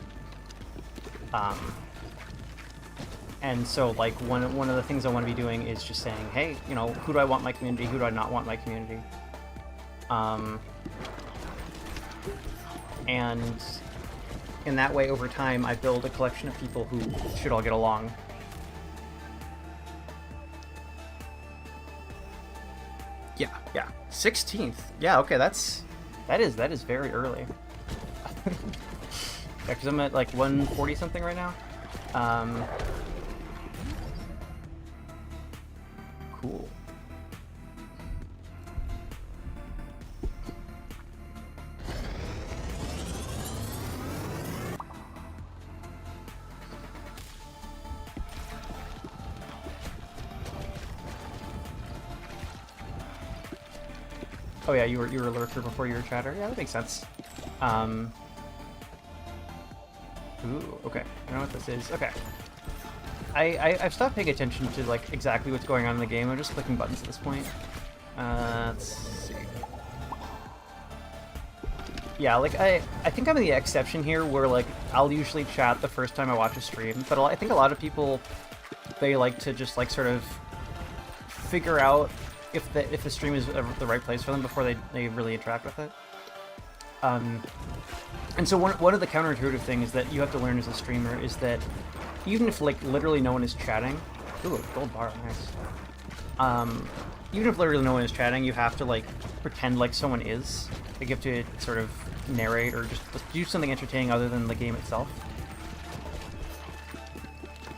[SPEAKER 1] And so like one of the things I want to be doing is just saying, hey, you know, who do I want my community? Who do I not want my community? And in that way, over time, I build a collection of people who should all get along. Yeah. 16th. Yeah, okay, that is very early. Yeah, because I'm at like 140 something right now. Cool. Oh yeah, you were a lurker before you were chatter. Yeah, that makes sense. Ooh, okay. I know what this is. Okay. I've stopped paying attention to like exactly what's going on in the game. I'm just clicking buttons at this point. Let's see. Yeah, like I think I'm the exception here, where like I'll usually chat the first time I watch a stream, but I think a lot of people, they like to just like sort of figure out if the stream is the right place for them before they really interact with it. And so one of the counterintuitive things that you have to learn as a streamer is that even if like literally no one is chatting, ooh, gold bar, nice. Even if literally no one is chatting, you have to like pretend like someone is. Like you have to sort of narrate or just do something entertaining other than the game itself.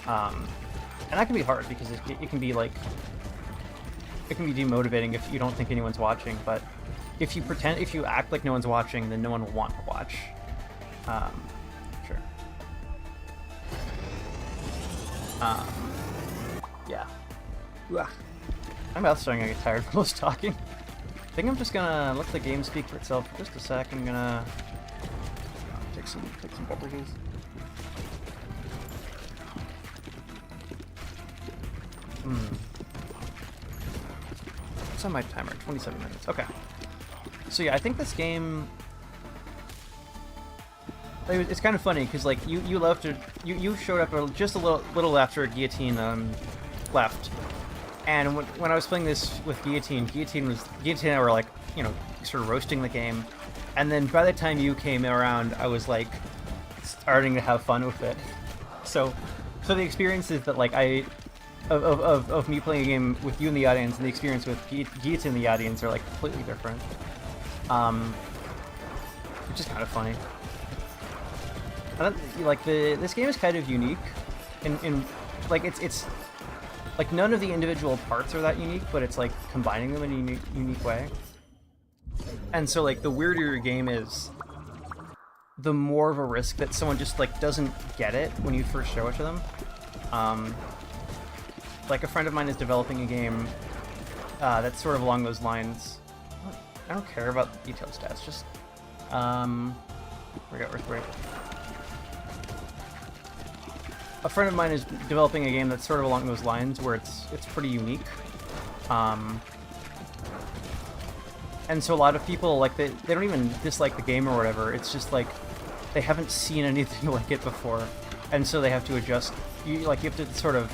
[SPEAKER 1] And that can be hard because it can be like, it can be demotivating if you don't think anyone's watching, but if you act like no one's watching, then no one will want to watch. Sure. Yeah. Ugh. My mouth's starting to get tired from all this talking. I think I'm just gonna let the game speak for itself for just a sec. I'm gonna take some beverages. What's on my timer? 27 minutes. Okay. So yeah, I think this game, it's kind of funny because like you left you showed up just a little after Guillotine left, and when I was playing this with Guillotine and I were like, you know, sort of roasting the game, and then by the time you came around, I was like starting to have fun with it. So the experience is that like of me playing a game with you in the audience and the experience with Guillotine in the audience are like completely different. Which is kind of funny. Like this game is kind of unique, in like it's like none of the individual parts are that unique, but it's like combining them in a unique way. And so like the weirder your game is, the more of a risk that someone just like doesn't get it when you first show it to them. Like a friend of mine is developing a game that's sort of along those lines. I don't care about the detailed stats, just we got Earthquake. A friend of mine is developing a game that's sort of along those lines, where it's pretty unique. And so a lot of people, like, they don't even dislike the game or whatever, it's just like they haven't seen anything like it before. And so they have to adjust, you have to sort of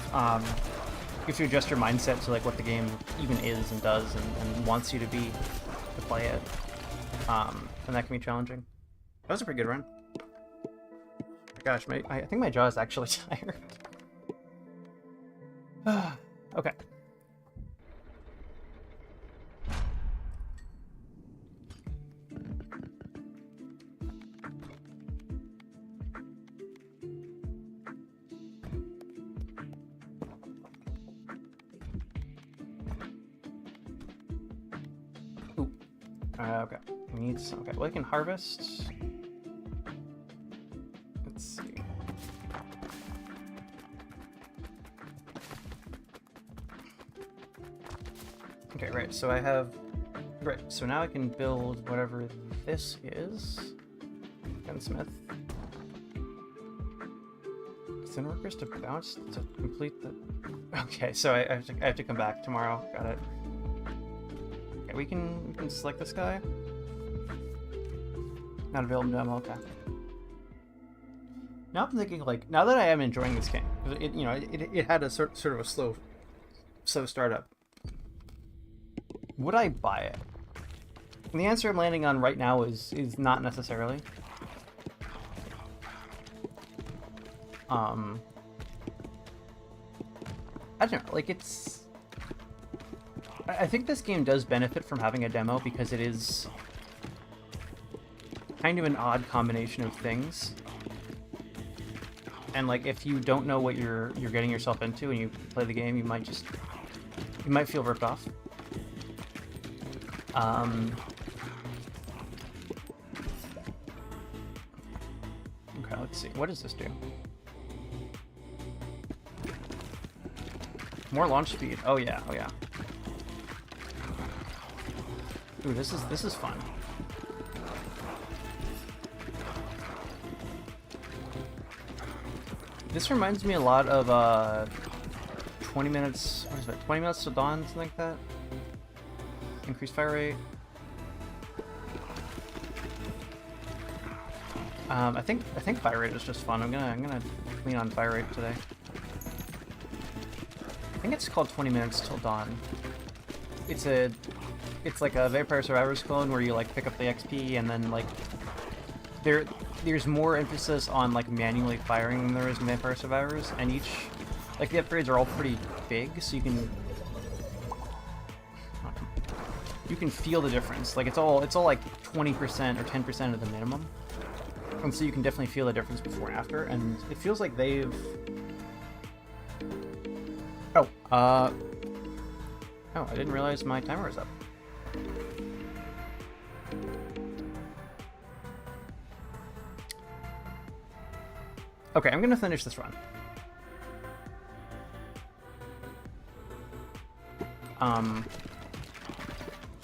[SPEAKER 1] you have to adjust your mindset to like what the game even is and does and wants you to be to play it. And that can be challenging. That was a pretty good run. Gosh, I think my jaw is actually tired. Okay. Okay, we need some. Okay, well, I can harvest. Let's see. Okay, right. So I have. Right. So now I can build whatever this is. Gunsmith. Thin workers to bounce to complete the. Okay, so I have to come back tomorrow. Got it. Okay, we can select this guy. Not available demo. Okay. Now I'm thinking, like, now that I am enjoying this game, it had a sort of a slow startup. Would I buy it? And the answer I'm landing on right now is not necessarily. I don't know, like, it's... I think this game does benefit from having a demo because it is kind of an odd combination of things. And, like, if you don't know what you're getting yourself into and you play the game, you might feel ripped off. Okay, let's see. What does this do? More launch speed. Oh yeah, oh yeah. Ooh, this is fun. This reminds me a lot of 20 minutes. What is it? 20 minutes to dawn, something like that. Increased fire rate. I think fire rate is just fun. I'm gonna lean on fire rate today. I think it's called 20 minutes till dawn. It's like a Vampire Survivors clone where you like pick up the XP and then like there's more emphasis on like manually firing than there is in Vampire Survivors, and each like the upgrades are all pretty big, so you can feel the difference. Like it's all like 20% or 10% of the minimum, and so you can definitely feel the difference before and after. And it feels like they've oh, I didn't realize my timer was up. Okay, I'm gonna finish this run.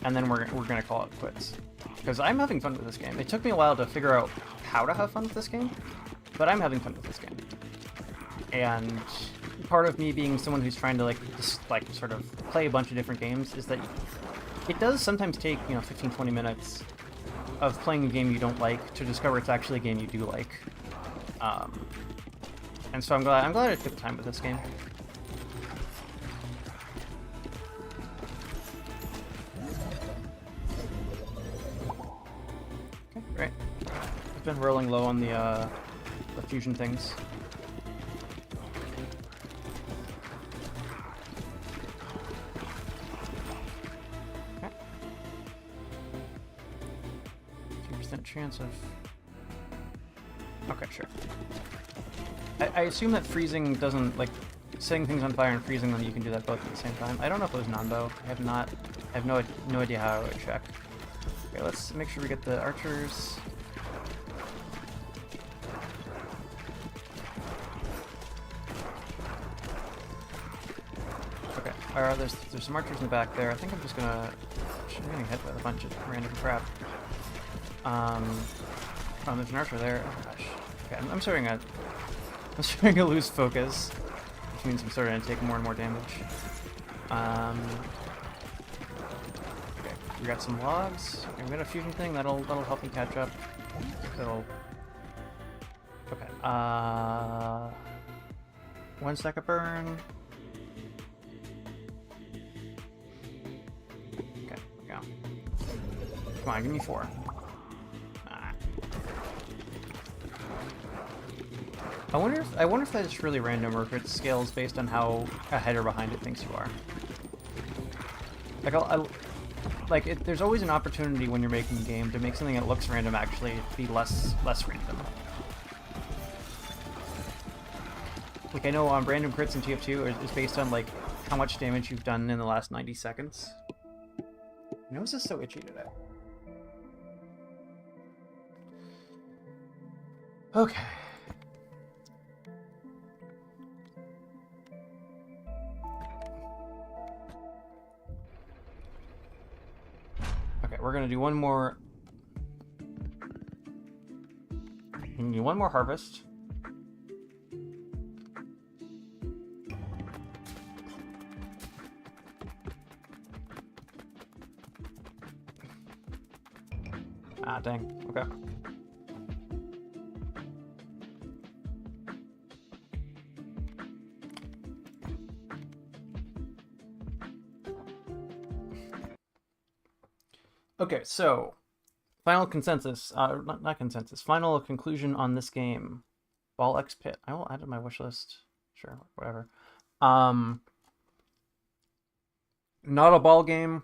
[SPEAKER 1] And then we're gonna call it quits. Because I'm having fun with this game. It took me a while to figure out how to have fun with this game, but I'm having fun with this game. And part of me being someone who's trying to just sort of play a bunch of different games is that it does sometimes take 15-20 minutes of playing a game you don't like to discover it's actually a game you do like. And so I'm glad I took time with this game. Okay, great. I've been rolling low on the fusion things. Okay. 2% chance of... Okay, sure. I assume that freezing doesn't, setting things on fire and freezing them, you can do that both at the same time. I don't know if it was non-bow. I have no idea how I would check. Okay, let's make sure we get the archers. Okay, there's some archers in the back there. I think I'm just gonna... I'm getting hit by a bunch of random crap. Oh, there's an archer there. Oh gosh. Okay, I'm starting to lose focus, which means I'm starting to take more and more damage. Okay, we got some logs. Okay, we got a fusion thing that'll help me catch up. Okay. 1 second burn. Okay, there we go. Come on, give me 4. I wonder if that's really random or if it scales based on how ahead or behind it thinks you are. There's always an opportunity when you're making a game to make something that looks random actually be less random. Like I know random crits in TF2 is based on how much damage you've done in the last 90 seconds. My nose is so itchy today. Okay. Okay, we're gonna do one more. We need one more harvest. Ah, dang. Okay. Okay, so final consensus. Not consensus. Final conclusion on this game. Ball X Pit. I will add to my wish list. Sure, whatever. Um, not a ball game,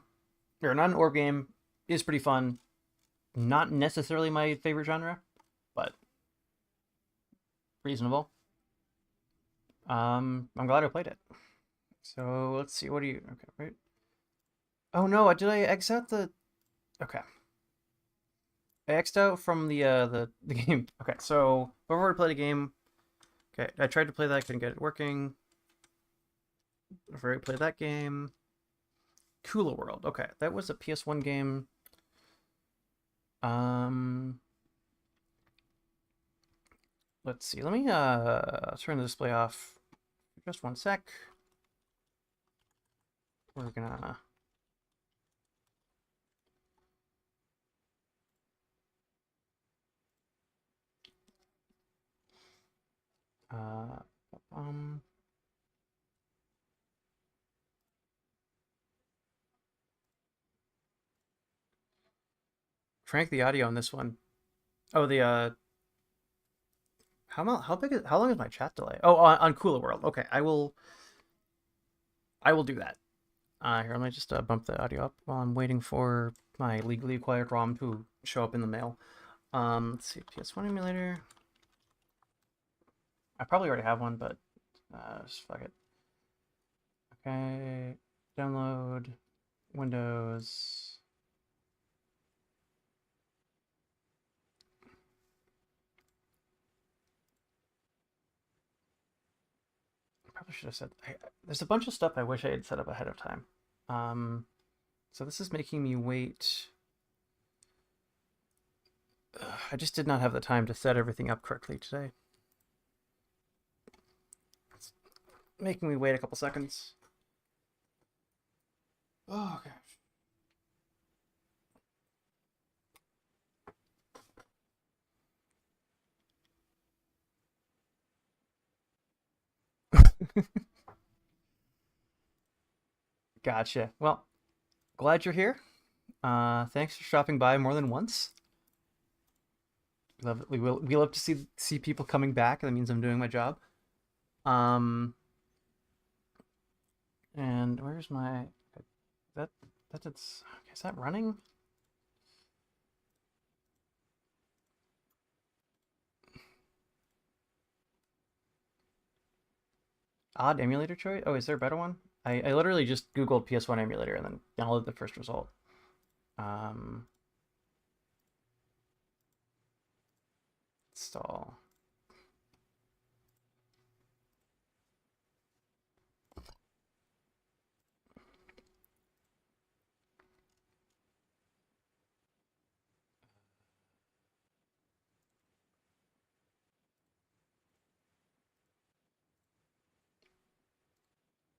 [SPEAKER 1] or not an orb game. Is pretty fun. Not necessarily my favorite genre, but reasonable. I'm glad I played it. So let's see. What do you? Okay, wait. Oh no! Did I X out the? Okay, I X'd out from the game. Okay, so I've already played a game. Okay, I tried to play that. I couldn't get it working. I've already played that game. Cooler World. Okay, that was a PS1 game. Um, let's see. Let me turn the display off. Just one sec. We're gonna. Uh, um. Crank the audio on this one. Oh, the how big is how long is my chat delay? Oh, on Cooler World. Okay, I will do that. Here, let me just bump the audio up while I'm waiting for my legally acquired ROM to show up in the mail. Let's see, PS1 emulator. I probably already have one, but just fuck it. Okay, download Windows. Probably should have said. There's a bunch of stuff I wish I had set up ahead of time. So this is making me wait. I just did not have the time to set everything up correctly today. It's making me wait a couple seconds. Oh gosh. Gotcha. Well, glad you're here. Thanks for stopping by more than once. We love to see people coming back. That means I'm doing my job. Um, and where's my that that's is that running? Odd emulator choice? Oh, is there a better one? I literally just Googled PS1 emulator and then downloaded the first result. Um, Install.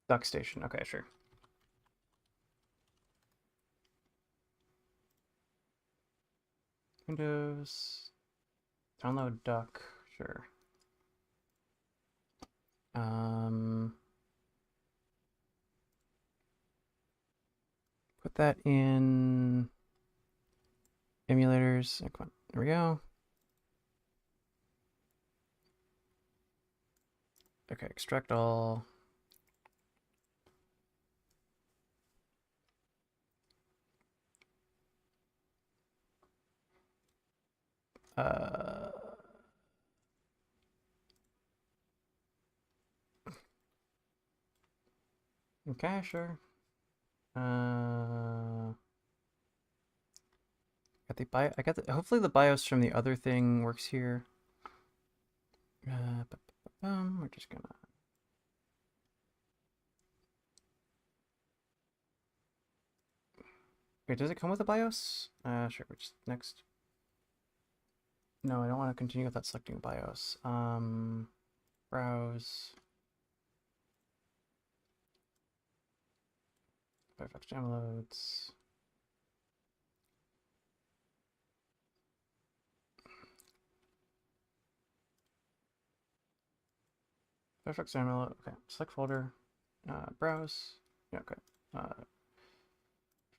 [SPEAKER 1] Duck Station. Okay, sure. Windows. Download Duck. Sure. Um, Put that in emulators. Oh, come on. There we go. Okay, extract all. Uh, okay, sure. Got the bio. I got the. Hopefully the BIOS from the other thing works here. We're just gonna. Wait, does it come with a BIOS? Sure. Which next? No, I don't want to continue without selecting BIOS. Browse. Firefox downloads. Firefox download. Okay. Select folder. Browse. Yeah. Okay.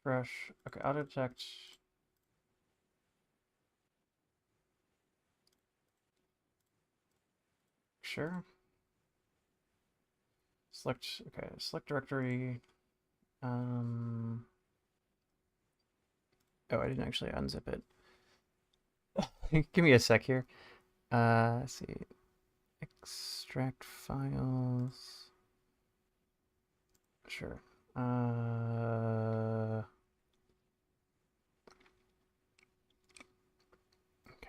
[SPEAKER 1] Fresh. Okay. Auto detect. Sure. Select. Okay. Select directory. Oh, I didn't actually unzip it. Give me a sec here. Let's see. Extract files. Sure. Okay,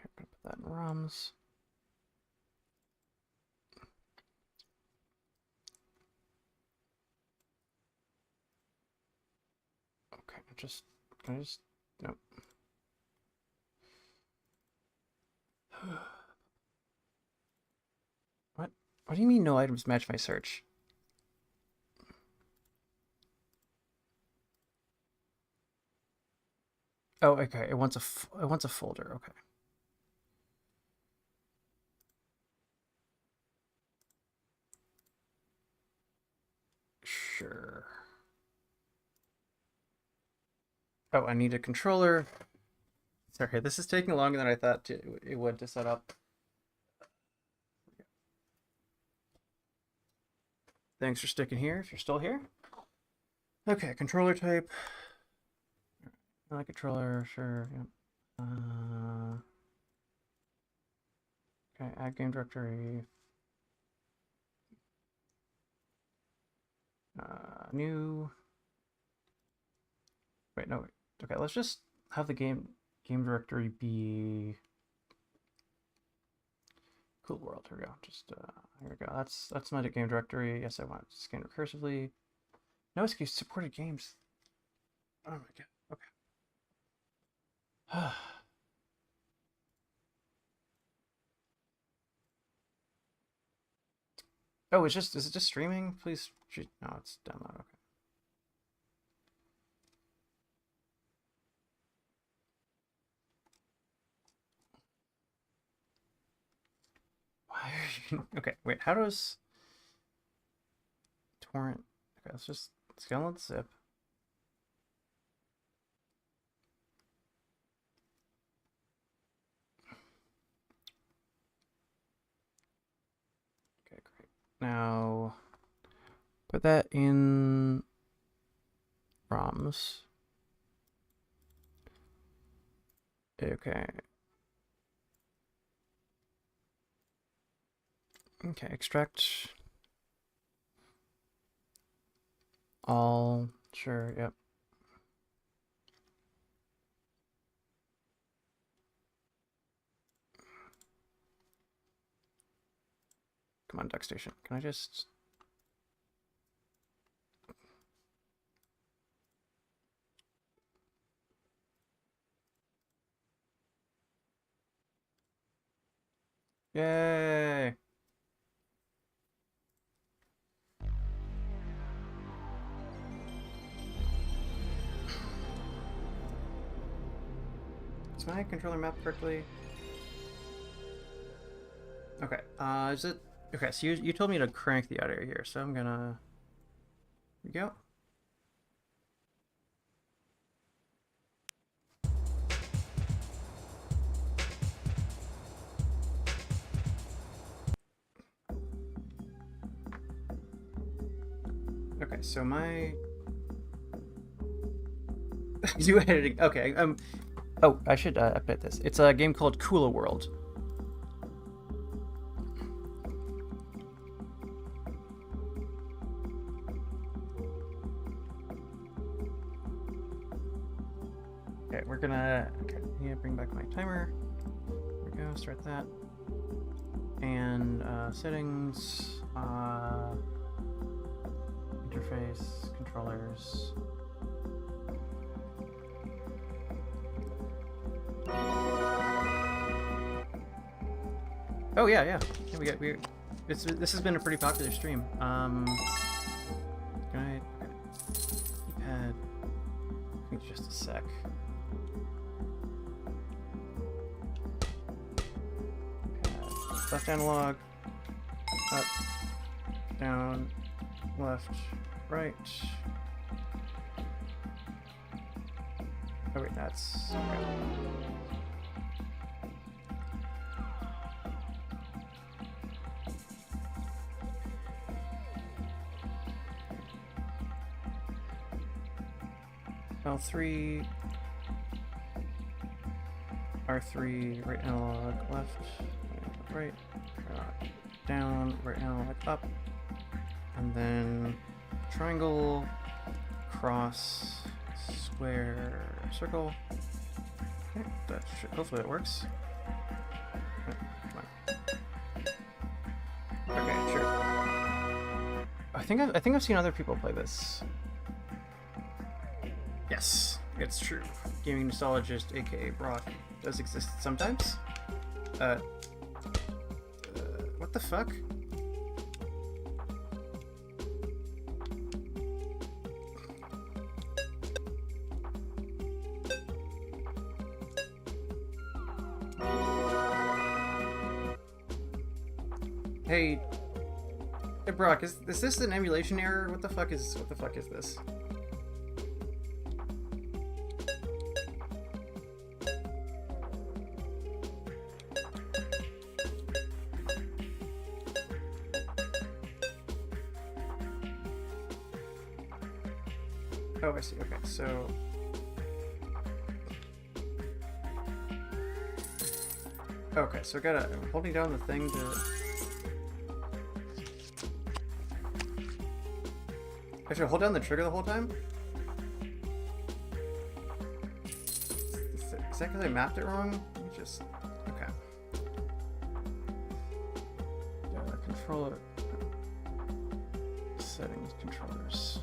[SPEAKER 1] I'm gonna put that in ROMs. Okay, can I just, nope. What? What do you mean no items match my search? Oh, okay. It wants a folder. Okay. Sure. Oh, I need a controller. Sorry, this is taking longer than I thought it would to set up. Thanks for sticking here if you're still here. Okay, controller type. Controller, sure. Yep. Okay, add game directory. New. Wait, no. Wait. Okay, let's just have the game directory be cool world. Here we go. Just here we go. That's my game directory. Yes, I want to scan recursively. No excuse. Supported games. Oh my god. Okay. Oh, is it just streaming? Please. No, it's download. Okay. Why are you? Okay, wait. How does torrent? Okay, let's just download zip. Okay, great. Now put that in ROMs. Okay. Okay, extract all. Sure, yep. Come on, DuckStation. Can I just... Yay! Is my controller mapped correctly? Okay, is it... Okay, so you told me to crank the audio here, so I'm gonna... Here we go. Okay, so my... Do editing. Okay, oh, I should update this. It's a game called Cooler World. Okay, we're gonna... Okay, yeah, bring back my timer. There we go, start that. And settings, interface, controllers. Oh yeah, yeah. This has been a pretty popular stream. Right. Keypad. Give me just a sec. Left analog, up, down, left, right. Oh wait, that's okay. L3, R3, right analog, left, right, down, right analog, up, and then triangle, cross, square, circle. Okay, that should, hopefully it works. Okay, sure. I think I've seen other people play this. Yes, it's true. Gaming nostalgist, aka Brock, does exist sometimes. What the fuck? Hey, Brock, is this an emulation error? What the fuck is this? Oh, I see. Okay, so I gotta, I'm holding down the thing to. I should hold down the trigger the whole time? Is that because I mapped it wrong? Let me just. Okay. Controller. Settings, controllers.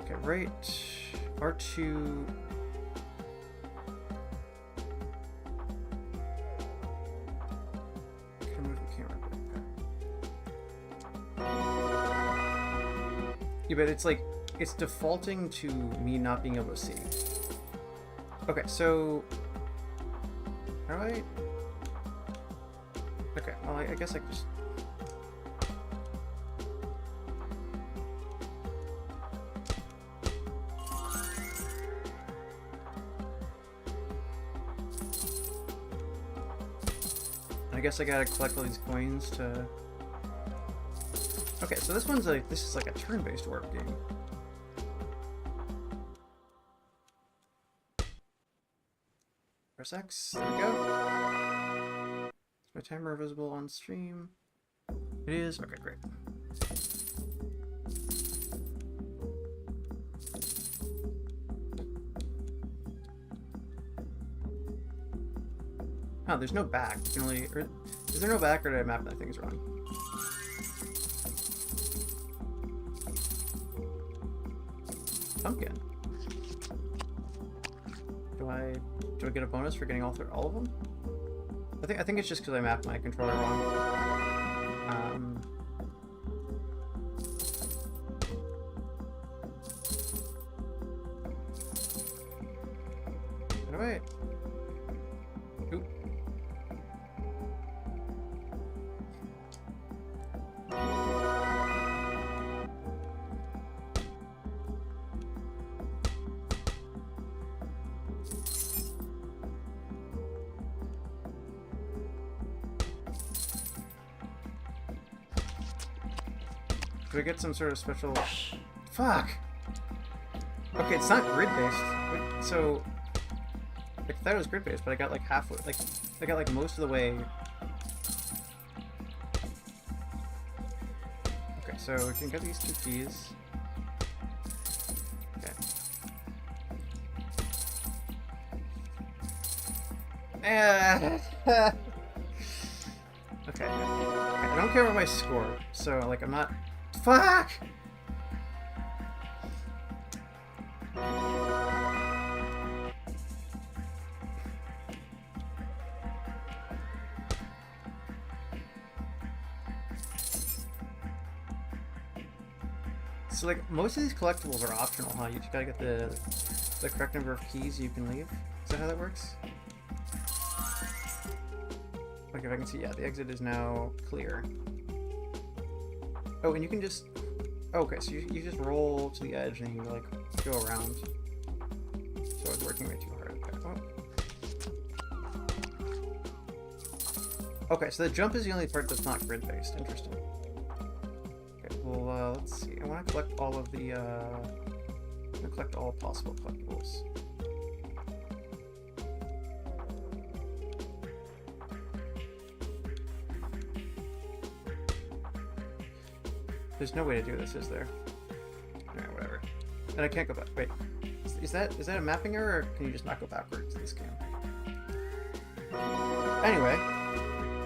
[SPEAKER 1] Okay, right. R2. Can move the camera a bit. Okay. Yeah, but it's like, it's defaulting to me not being able to see. Okay, so. How do I. Okay, well, I guess I can just. I guess I gotta collect all these coins to. Okay, so this is like a turn-based orb game. Press X. There we go. Is my timer visible on stream? It is. Okay, great. Oh, there's no back. You can only. Is there no back, or did I map that things wrong? Pumpkin. Do I get a bonus for getting all of them? I think it's just because I mapped my controller wrong. Wait. Oop. Do I get some sort of special... Fuck! Okay, it's not grid-based. So... I thought it was grid-based, but I got like halfway... Like, I got like most of the way... Okay, so we can get these two keys. Okay. care about my score, so like I'm not. Fuck. So like most of these collectibles are optional, huh? You just gotta get the correct number of keys you can leave. Is that how that works? Like if I can see, yeah, the exit is now clear. Oh, and you can just, okay, so you just roll to the edge and you like go around. So I was working way too hard. Okay. Okay, so the jump is the only part that's not grid-based. Interesting. Okay, well, let's see. I want to collect all of the, I'm gonna collect all possible collectibles. There's no way to do this, is there? Alright, whatever. And I can't go back. Wait, is that a mapping error, or can you just not go backwards in this game? Anyway,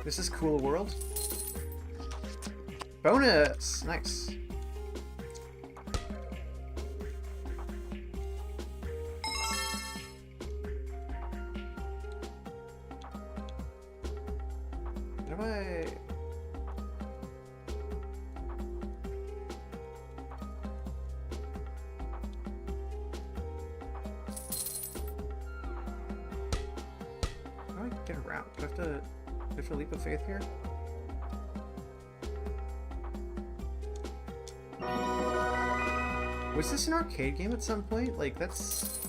[SPEAKER 1] this is Cool World. Bonus! Nice. How do I... How do I get around? Do I have to leap of faith here? Was this an arcade game at some point? Like, that's...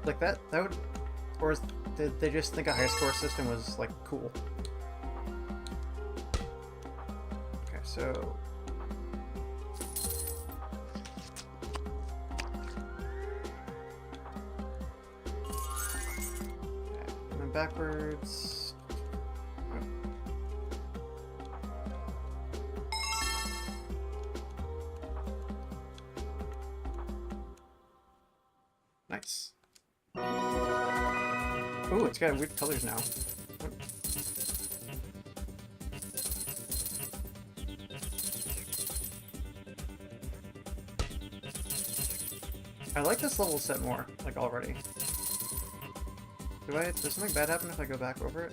[SPEAKER 1] Like, that would... Or did they just think a high score system was, like, cool? Okay, so... Okay, and then backwards... Nice. Ooh, it's got weird colors now. I like this level set more, like already. Does something bad happen if I go back over it?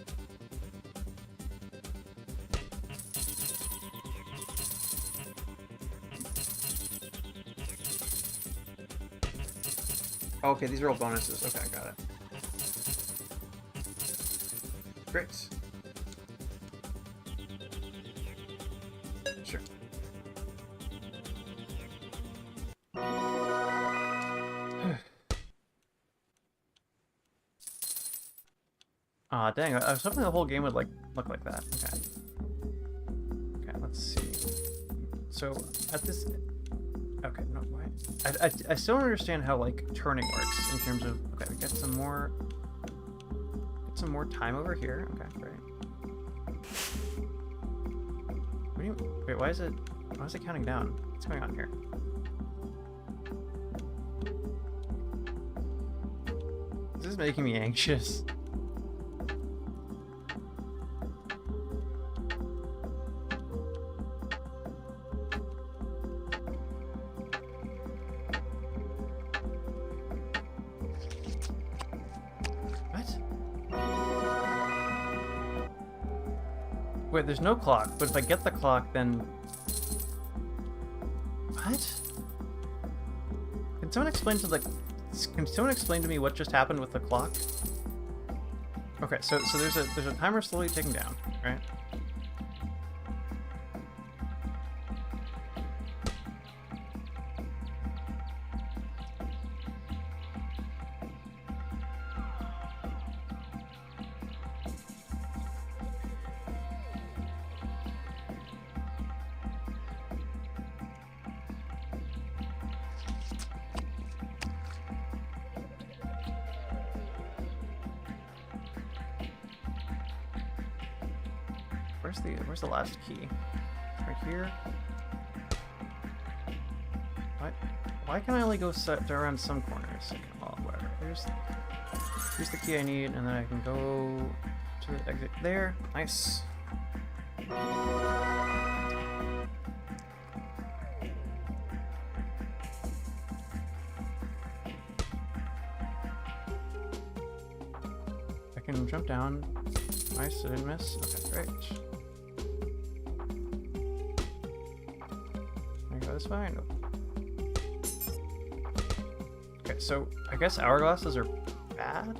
[SPEAKER 1] Oh, okay, these are all bonuses. Okay, I got it. Great. Sure. Aw, dang, I was hoping the whole game would like look like that. Okay. Okay, let's see. So at this, okay, no, why? I still don't understand how like turning works in terms of. Okay, we get some more time over here. Okay, great. What do you, wait, why is it counting down? What's going on here? This is making me anxious. Wait, there's no clock, but if I get the clock, then... What? Can someone explain to me what just happened with the clock? Okay, so there's a timer slowly ticking down, right? Where's the last key? Right here? What? Why can I only go around some corners? Okay, well, whatever. Here's the key I need, and then I can go to the exit there. Nice. I can jump down. Nice, I didn't miss. Okay, great. Can I go this way? Nope. Okay, so I guess hourglasses are bad?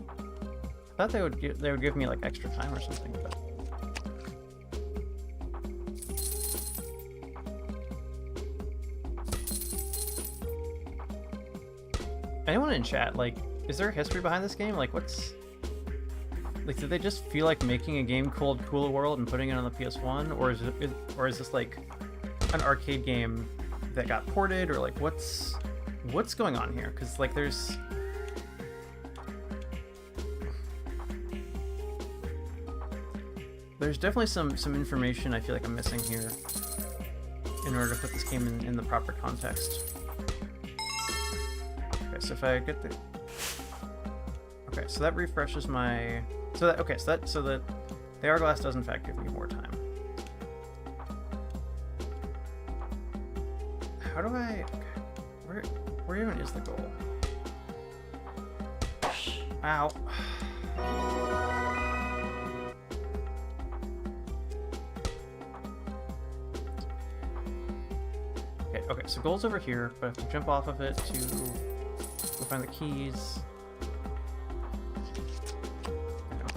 [SPEAKER 1] I thought they would give me like extra time or something, but anyone in chat, like, is there a history behind this game? Like, what's... Like, did they just feel like making a game called Cooler World and putting it on the PS1? Or is this, like, an arcade game that got ported? Or, like, what's going on here? Because, like, there's definitely some information I feel like I'm missing here in order to put this game in the proper context. Okay, so if I get the... Okay, so that refreshes my... So that the hourglass does in fact give me more time. How do I... Okay, where even is the goal? Ow. Okay, so goal's over here, but I have to jump off of it to go find the keys.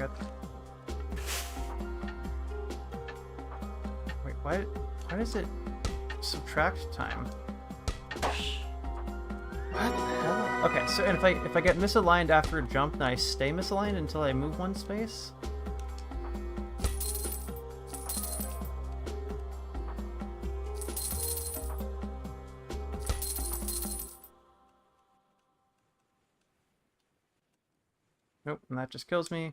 [SPEAKER 1] Okay. Wait, why does it subtract time? What the hell? Okay, so and if I get misaligned after a jump, then I stay misaligned until I move one space? Nope, and that just kills me.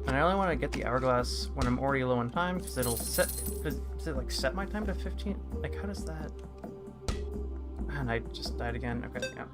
[SPEAKER 1] And I only want to get the hourglass when I'm already low on time, because it'll set... Does it like set my time to 15? Like, how does that... And I just died again. Okay, yeah.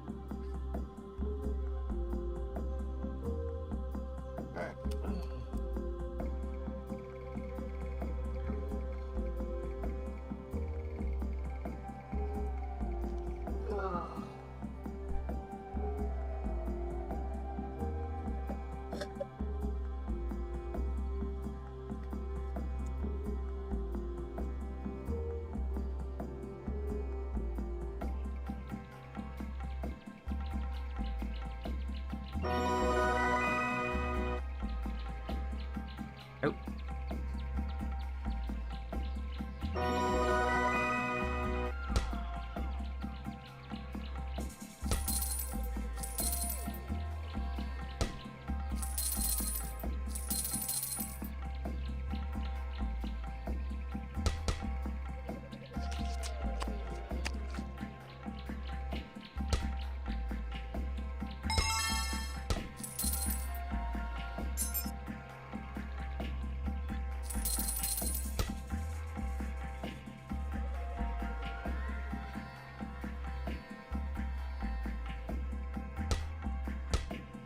[SPEAKER 1] Oh.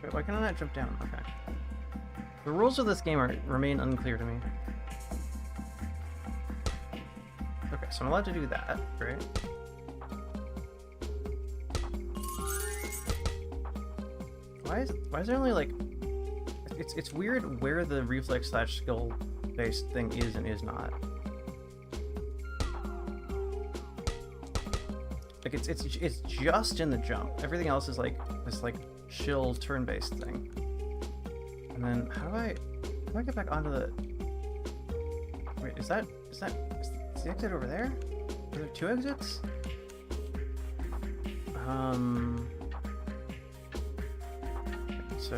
[SPEAKER 1] Wait, why can I not jump down? Okay. The rules of this game remain unclear to me. Okay, so I'm allowed to do that, right? Why is there only like... It's weird where the reflex / skill based thing is and is not. Like it's just in the jump. Everything else is like this like chill turn-based thing. And then how do I get back onto the... Wait, is the exit over there? Are there two exits? So...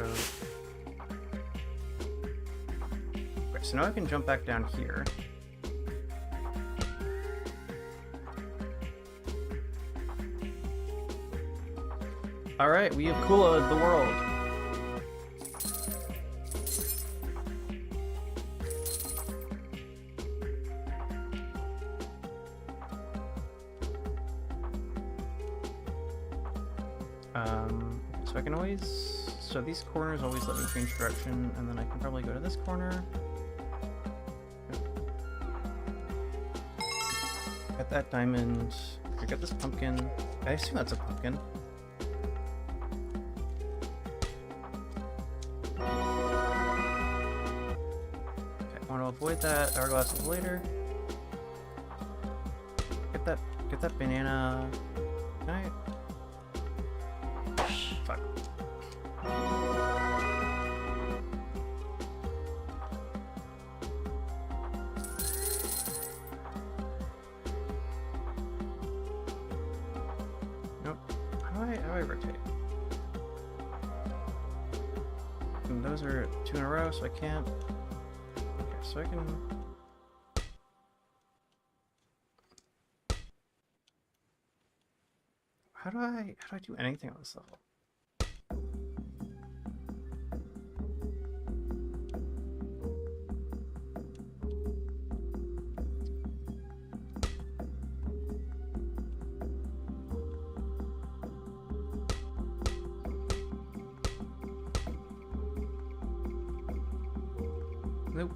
[SPEAKER 1] Okay, so now I can jump back down here. Alright, we have Kula the world. So I can always... So these corners always let me change direction, and then I can probably go to this corner. Get that diamond. I got this pumpkin. I assume that's a pumpkin. Okay, I want to avoid that hourglass later. Get that banana. Can I? Fuck. Nope. How do I rotate? And those are 2 in a row, so I can't. Okay, so I can. How do I do anything on this level? Nope.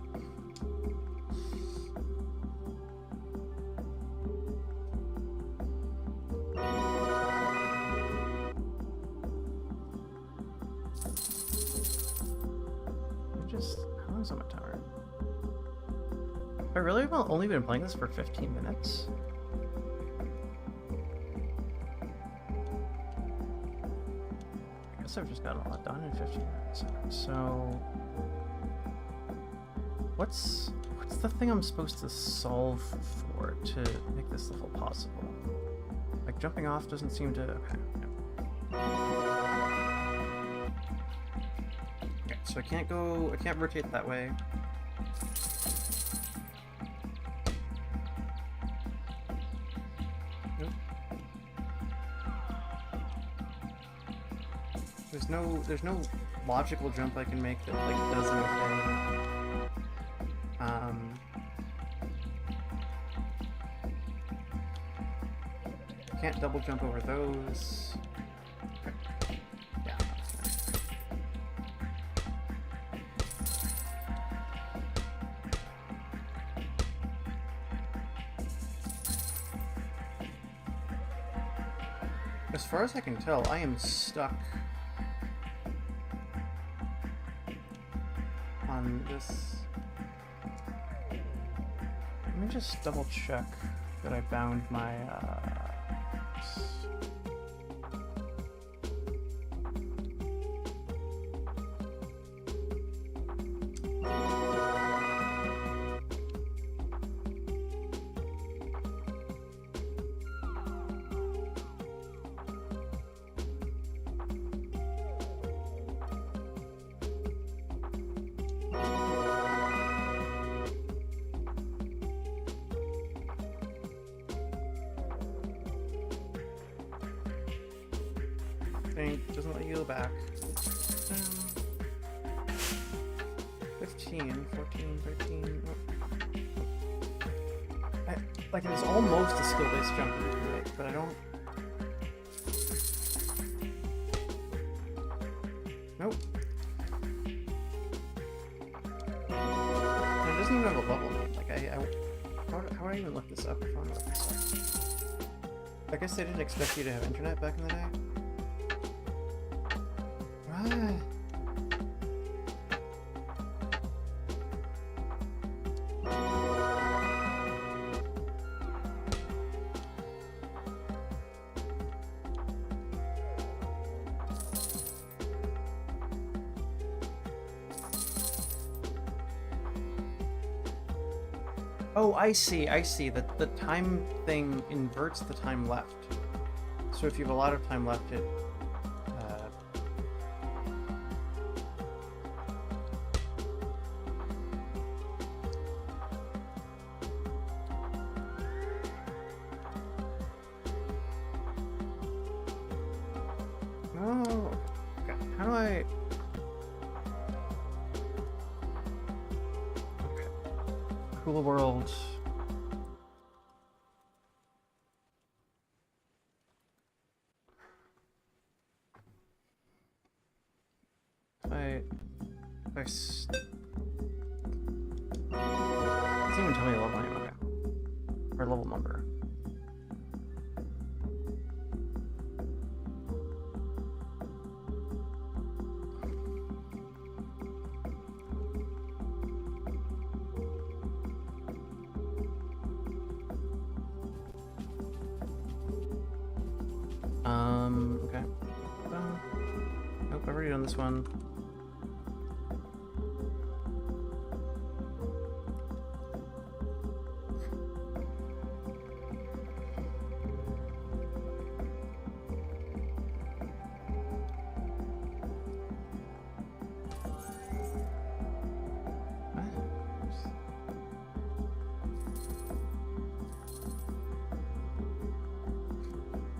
[SPEAKER 1] How long is on my timer? Have I really only been playing this for 15 minutes? I guess I've just gotten a lot done in 15 minutes. So... What's the thing I'm supposed to solve for to make this level possible? Like, jumping off doesn't seem to... Okay. Okay, so I can't rotate that way. Nope. There's no logical jump I can make that, like, does anything. Can't double jump over those. Okay. Yeah. As far as I can tell, I am stuck on this. Let me just double check that I bound my doesn't let you go back. 15, 14, 13. Like, it's almost a skill-based jump that you can make, but I don't. Nope. And it doesn't even have a level name. Like, how do I even look this up if I want to look this up? I guess they didn't expect you to have internet back in the day. Oh, I see. That the time thing inverts the time left. So if you have a lot of time left, it... do I... Okay. Cool world. If I it doesn't even tell me the level name, okay. Or level number. Okay. Nope, I've already done this one.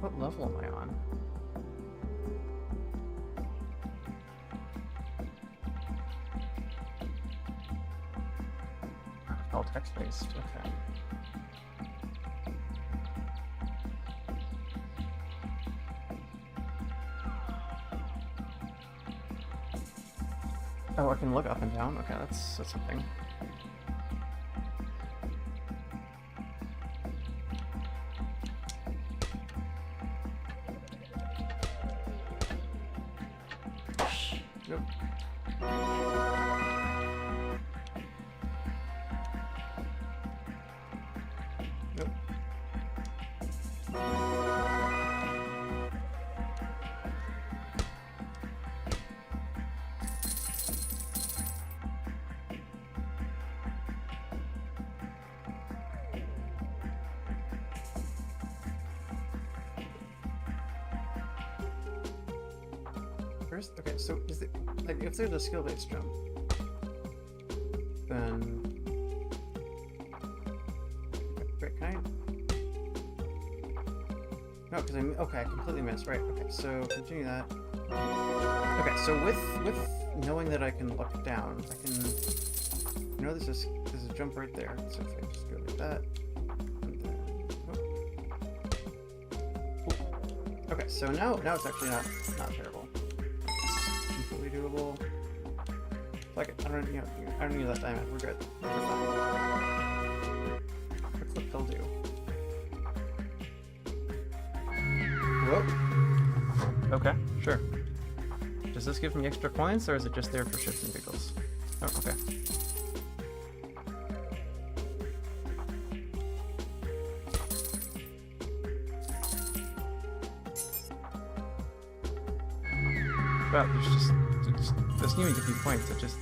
[SPEAKER 1] What level am I on? All text-based, okay. Oh, I can look up and down? Okay, that's something. Nope. Nope. First, okay, so is it like if there's a skill-based jump, then wait, can I? No, because I completely missed. Right. Okay, so continue that. Okay, so with knowing that I can look down, I can. You know, there's a jump right there. So if I just go like that, and then, oh. Okay, so now it's actually not terrible. Doable. Like I don't need that diamond. We're good. We're fine. What's the pill do? Whoa. Okay, sure. Does this give me extra points, or is it just there for shits and giggles? Oh, okay. Wow, it doesn't even give me points, it just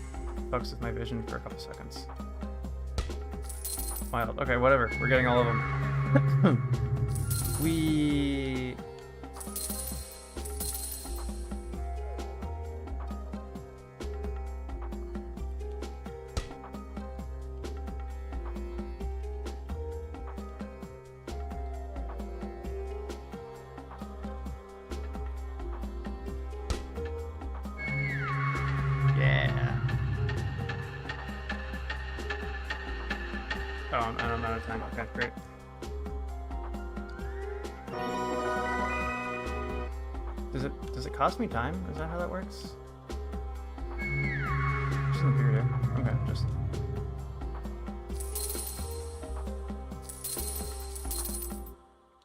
[SPEAKER 1] fucks with my vision for a couple seconds. Wild. Okay, whatever. We're getting all of them. We... Oh, I'm out of time. Okay, great. Does it cost me time? Is that how that works? Just in theory. Okay, just.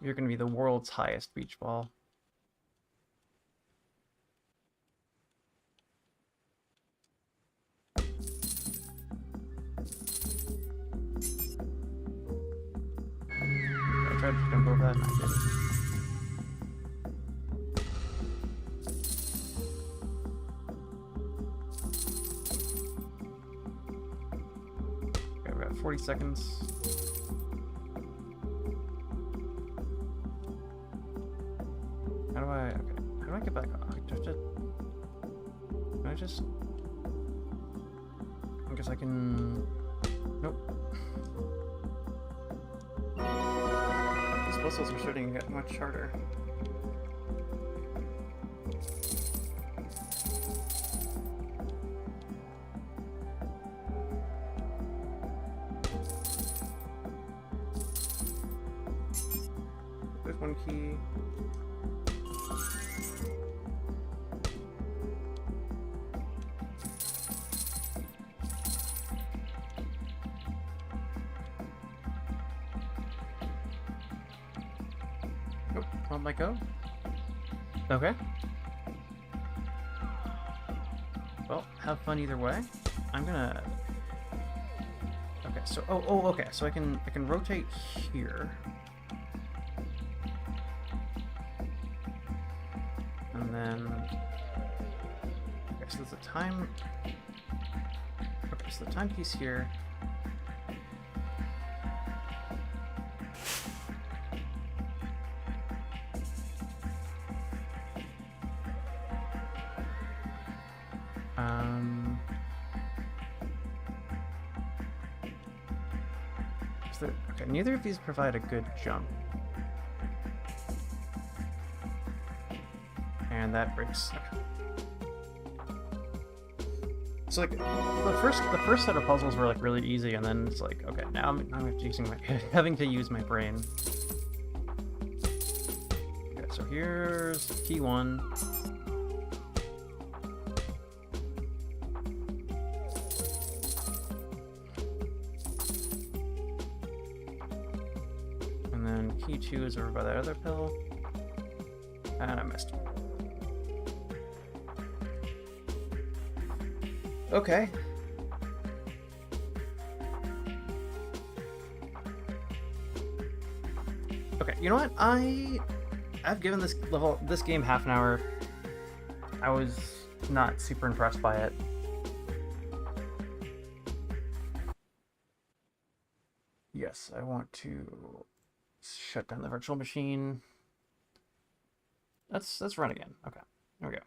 [SPEAKER 1] You're gonna be the world's highest beach ball. I tried to jump over that and I didn't. Okay, we got 40 seconds. How do I get back on? I have to... Can I just... I guess I can... Nope. These puzzles are starting to get much harder. room key. Oh, on my go. Okay. Well, have fun either way. I'm gonna. Okay, so okay, so I can rotate here. And then okay, so there's a time. Okay, so the timepiece here. Okay, neither of these provide a good jump. And that breaks. Okay. So like the first set of puzzles were like really easy, and then it's like, okay, now I'm having to use my brain. Okay, so here's key 1. And then key 2 is over by that other pill. And I missed. Okay. Okay, you know what? I've given this game half an hour. I was not super impressed by it. Yes, I want to shut down the virtual machine. Let's run again. Okay, there we go.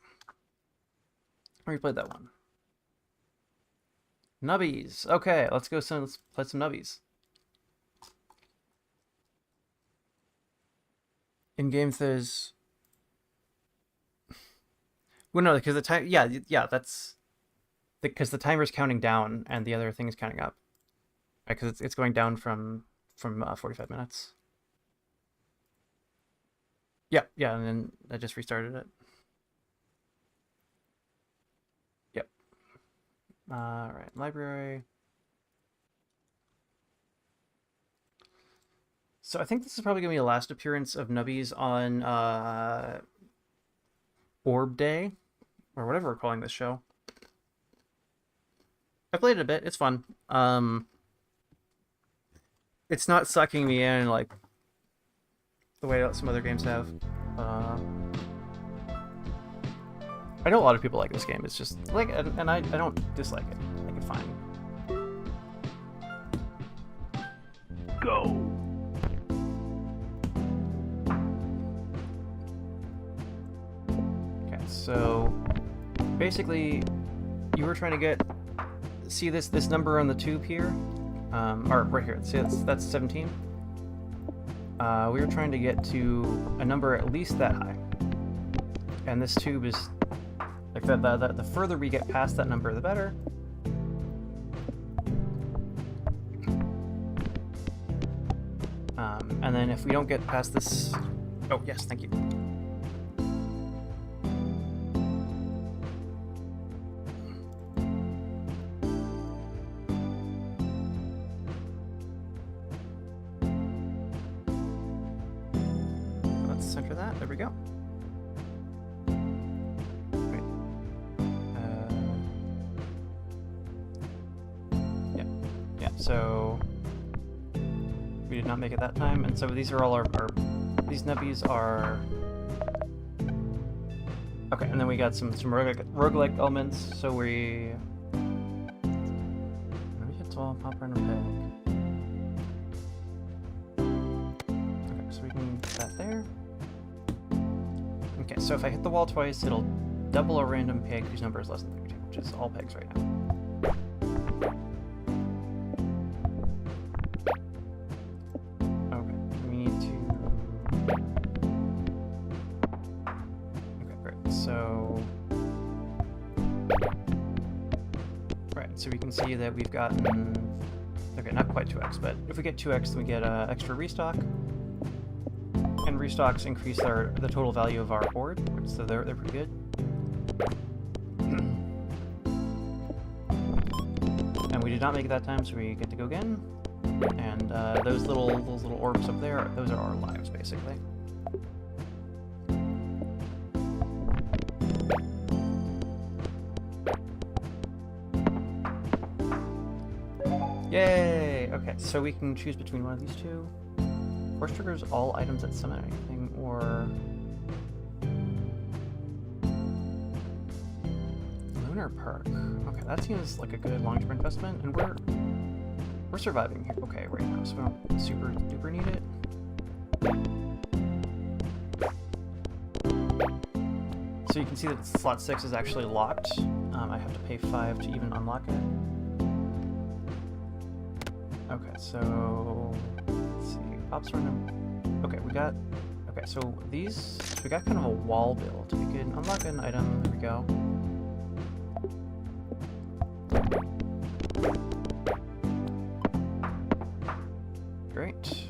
[SPEAKER 1] I replayed that one. Nubbies. Okay, let's play some nubbies. In games, there's. Well, no, because the time. Yeah, that's. Because the timer's counting down and the other thing is counting up. Right, because it's going down from 45 minutes. Yeah, and then I just restarted it. Yep. Alright, library. So I think this is probably going to be the last appearance of Nubbies on Orb Day, or whatever we're calling this show. I played it a bit, it's fun. It's not sucking me in like the way that some other games have. I know a lot of people like this game. It's just like, and I don't dislike it. I like it fine. Go. Okay, so basically, you were trying to see this number on the tube here, or right here. See, that's 17. We were trying to get to a number at least that high, and this tube is like the further we get past that number, the better. And then if we don't get past this, oh yes, thank you. Center that. There we go. Right. Yeah. So we did not make it that time, and so these are all these nubbies are. Okay, and then we got some roguelike elements. So we hit 12, pop around a peg. Okay, so we can get that there. Okay, so if I hit the wall twice, it'll double a random peg whose number is less than 32, which is all pegs right now. Okay, we need to... Okay, great. So... Right, so we can see that we've gotten... Okay, not quite 2x, but if we get 2x, then we get extra restock. And restocks increase the total value of our board, so they're pretty good. And we did not make it that time, so we get to go again. And those little orbs up there, those are our lives, basically. Yay! Okay, so we can choose between one of these two. Force triggers all items that summon anything, or Lunar Perk. Okay, that seems like a good long-term investment, and we're surviving here. Okay, right now, so we don't super duper need it. So you can see that slot 6 is actually locked. I have to pay 5 to even unlock it. Okay, so let's see. Pops random. Okay, we got. Okay, so these. We got kind of a wall build. We can unlock an item. There we go. Great.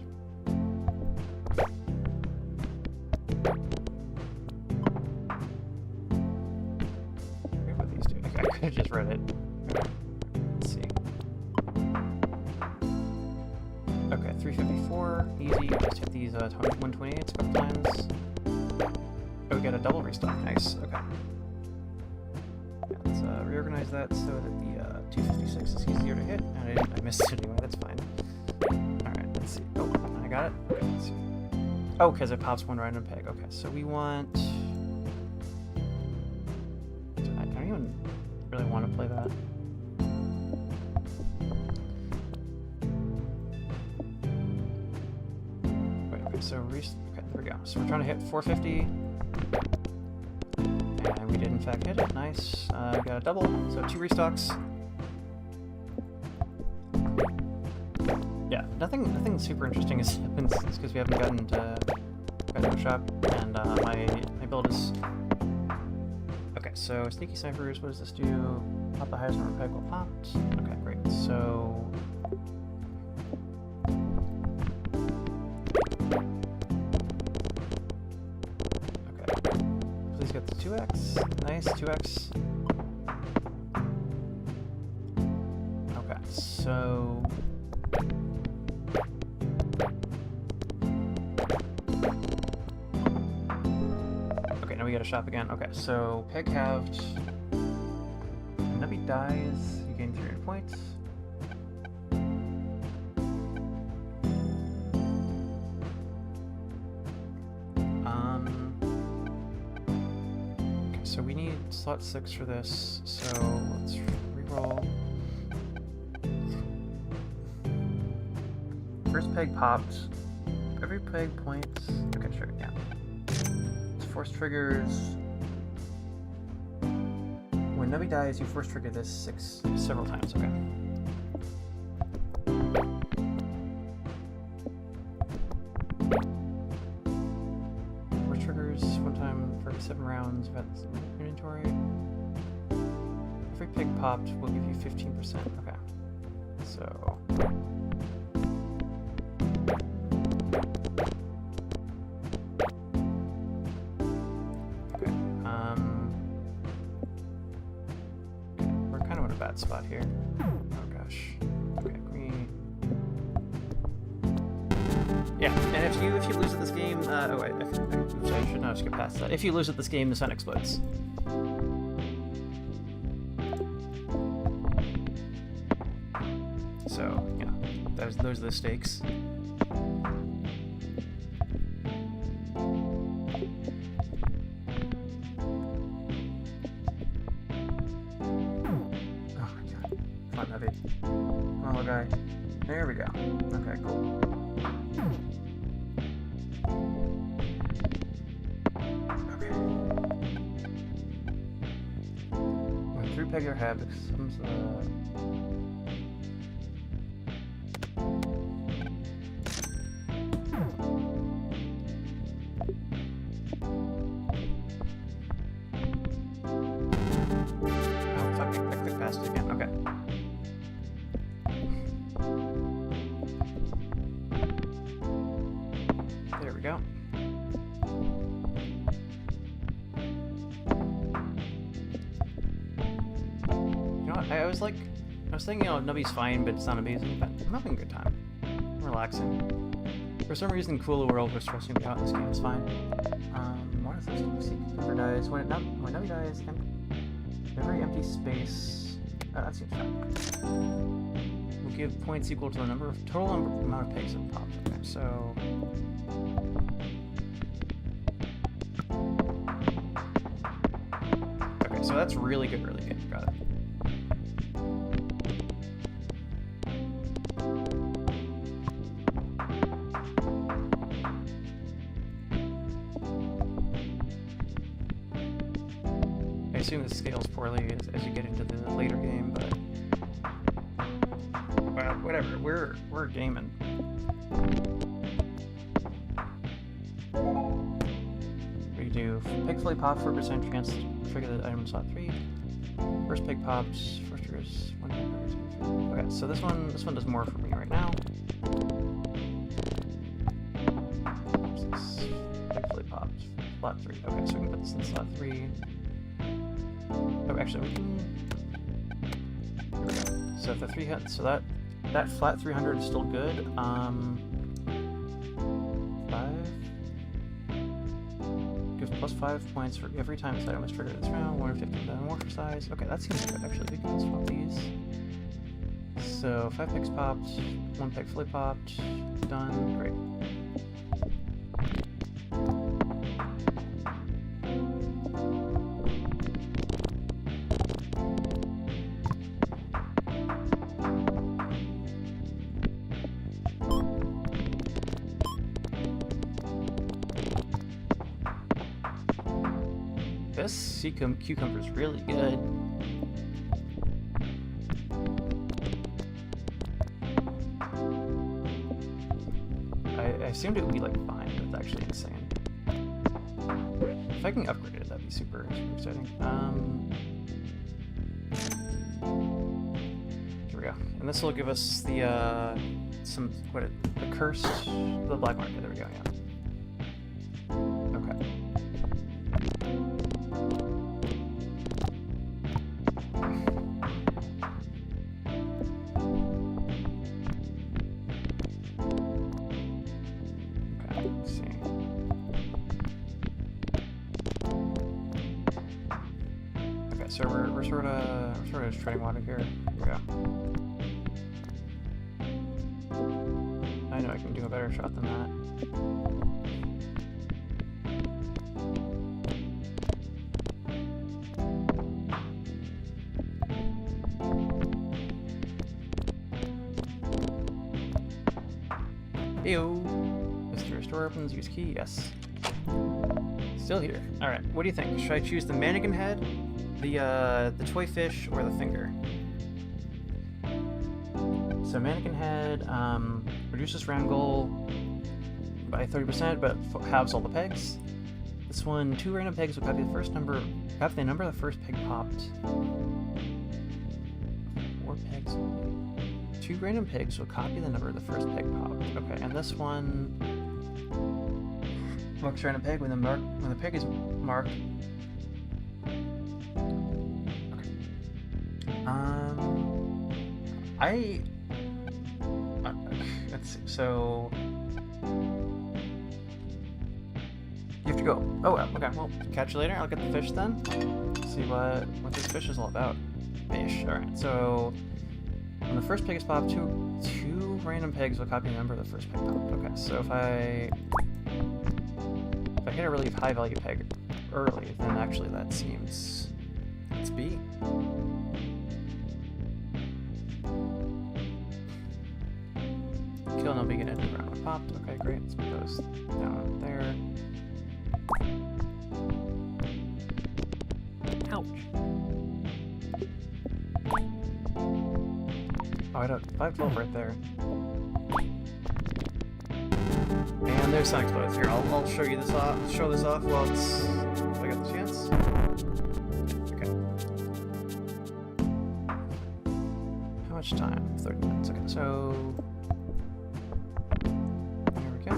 [SPEAKER 1] What these do? I could have just read it. Let's see. Okay, 354, easy. Just hit these 128 a couple times. Oh, we got a double restock. Nice. Okay. Yeah, let's reorganize that so that the 256 is easier to hit. And I missed it anyway. That's fine. All right. Let's see. Oh, I got it. Okay. Let's see. Oh, because it pops one random peg. Okay, so we want. I don't even really want to play that. So okay, there we go. So we're trying to hit 450, and we did in fact hit it. Nice. We got a double, so 2 restocks. Yeah, nothing super interesting has happened because we haven't gotten to a shop, and my build is okay. So sneaky ciphers. What does this do? Pop the highest number of peg while popped. Okay, great. So. Get the 2x. Nice, 2x. Okay, so. Okay, now we gotta shop again. Okay, so peg halved. Nubby dies, you gain 300 points. So we need slot 6 for this, so let's reroll. First peg popped. Every peg points. Okay, sure, yeah. It's force triggers. When Nubby dies, you force trigger this several times, okay. Triggers one time for 7 rounds. We've got inventory. Every pig popped will give you 15%. Okay. So. Okay. We're kind of in a bad spot here. Oh gosh. Okay, green. Yeah, and if you lose at this game, oh wait, I should not skip past that. If you lose at this game, the sun explodes. So, yeah, those are the stakes. Oh my god. Come on, Heavy. Come on, little guy. There we go. Okay, cool. Peg your head. Oh, fuck, I clicked past it again. Okay. There we go. I was thinking, Nubby's fine, but it's not amazing. But I'm having a good time. I'm relaxing. For some reason, Cooler World was stressing me out. This game is fine. Water thirsty. See, Cucumber dies when Nubby dies. Every empty space. That seems fine. Will give points equal to the total amount of pegs that popped. Okay, so. Okay, so that's really good, really good. Got it. I assume this scales poorly as you get into the later game, but well, whatever. We're gaming. We do pig fillet pop for a percent chance to trigger the item in slot 3. First pig pops. First triggers 1 pig. Okay, so this one does more for me right now. Pig fillet pops. Slot 3. Okay, so we can put this in slot 3. Oh, actually, we can. Here we go. So if the 3 hits, so that flat 300 is still good. 5 gives plus 5 points for every time this item is triggered this round. 150 more for size. Okay, that seems good actually. We can swap these. So 5 pigs popped, 1 pig fully popped. Done. Great. This cucumber is really good. I assumed it would be like fine, but it's actually insane. If I can upgrade it, that'd be super exciting. Here we go. And this will give us the the curse, the black market. There we go. Yeah. Okay. So we're sort of just treading water here. Here we go. I know I can do a better shot than that. Ew. Mr. Restore opens, use key, yes. Still here. Alright, what do you think? Should I choose the mannequin head, the toy fish, or the finger? So mannequin head reduces round goal by 30%, but halves all the pegs. This one, 2 random pegs will copy the number of the first peg popped. 4 pegs. 2 random pegs will copy the number of the first peg popped. Okay, and this one marks random peg when the peg is marked. Okay. Let's see. So you have to go. Oh well. Okay. Well, catch you later. I'll get the fish then. See what this fish is all about. Fish. All right. So when the first peg is popped, two random pegs will copy the number of the first peg popped. Okay. So if I hit a really high value peg early, then actually that seems. Let's B. Kill and I'll begin into the round when popped. Okay, great. Let's put those down there. Ouch. Oh, I don't. 512 right there. And there's Sun Explodes. Here, I'll show you this off. Show this off while it's. If I get the chance. Okay. How much time? 30 minutes. Okay, so. Here we go.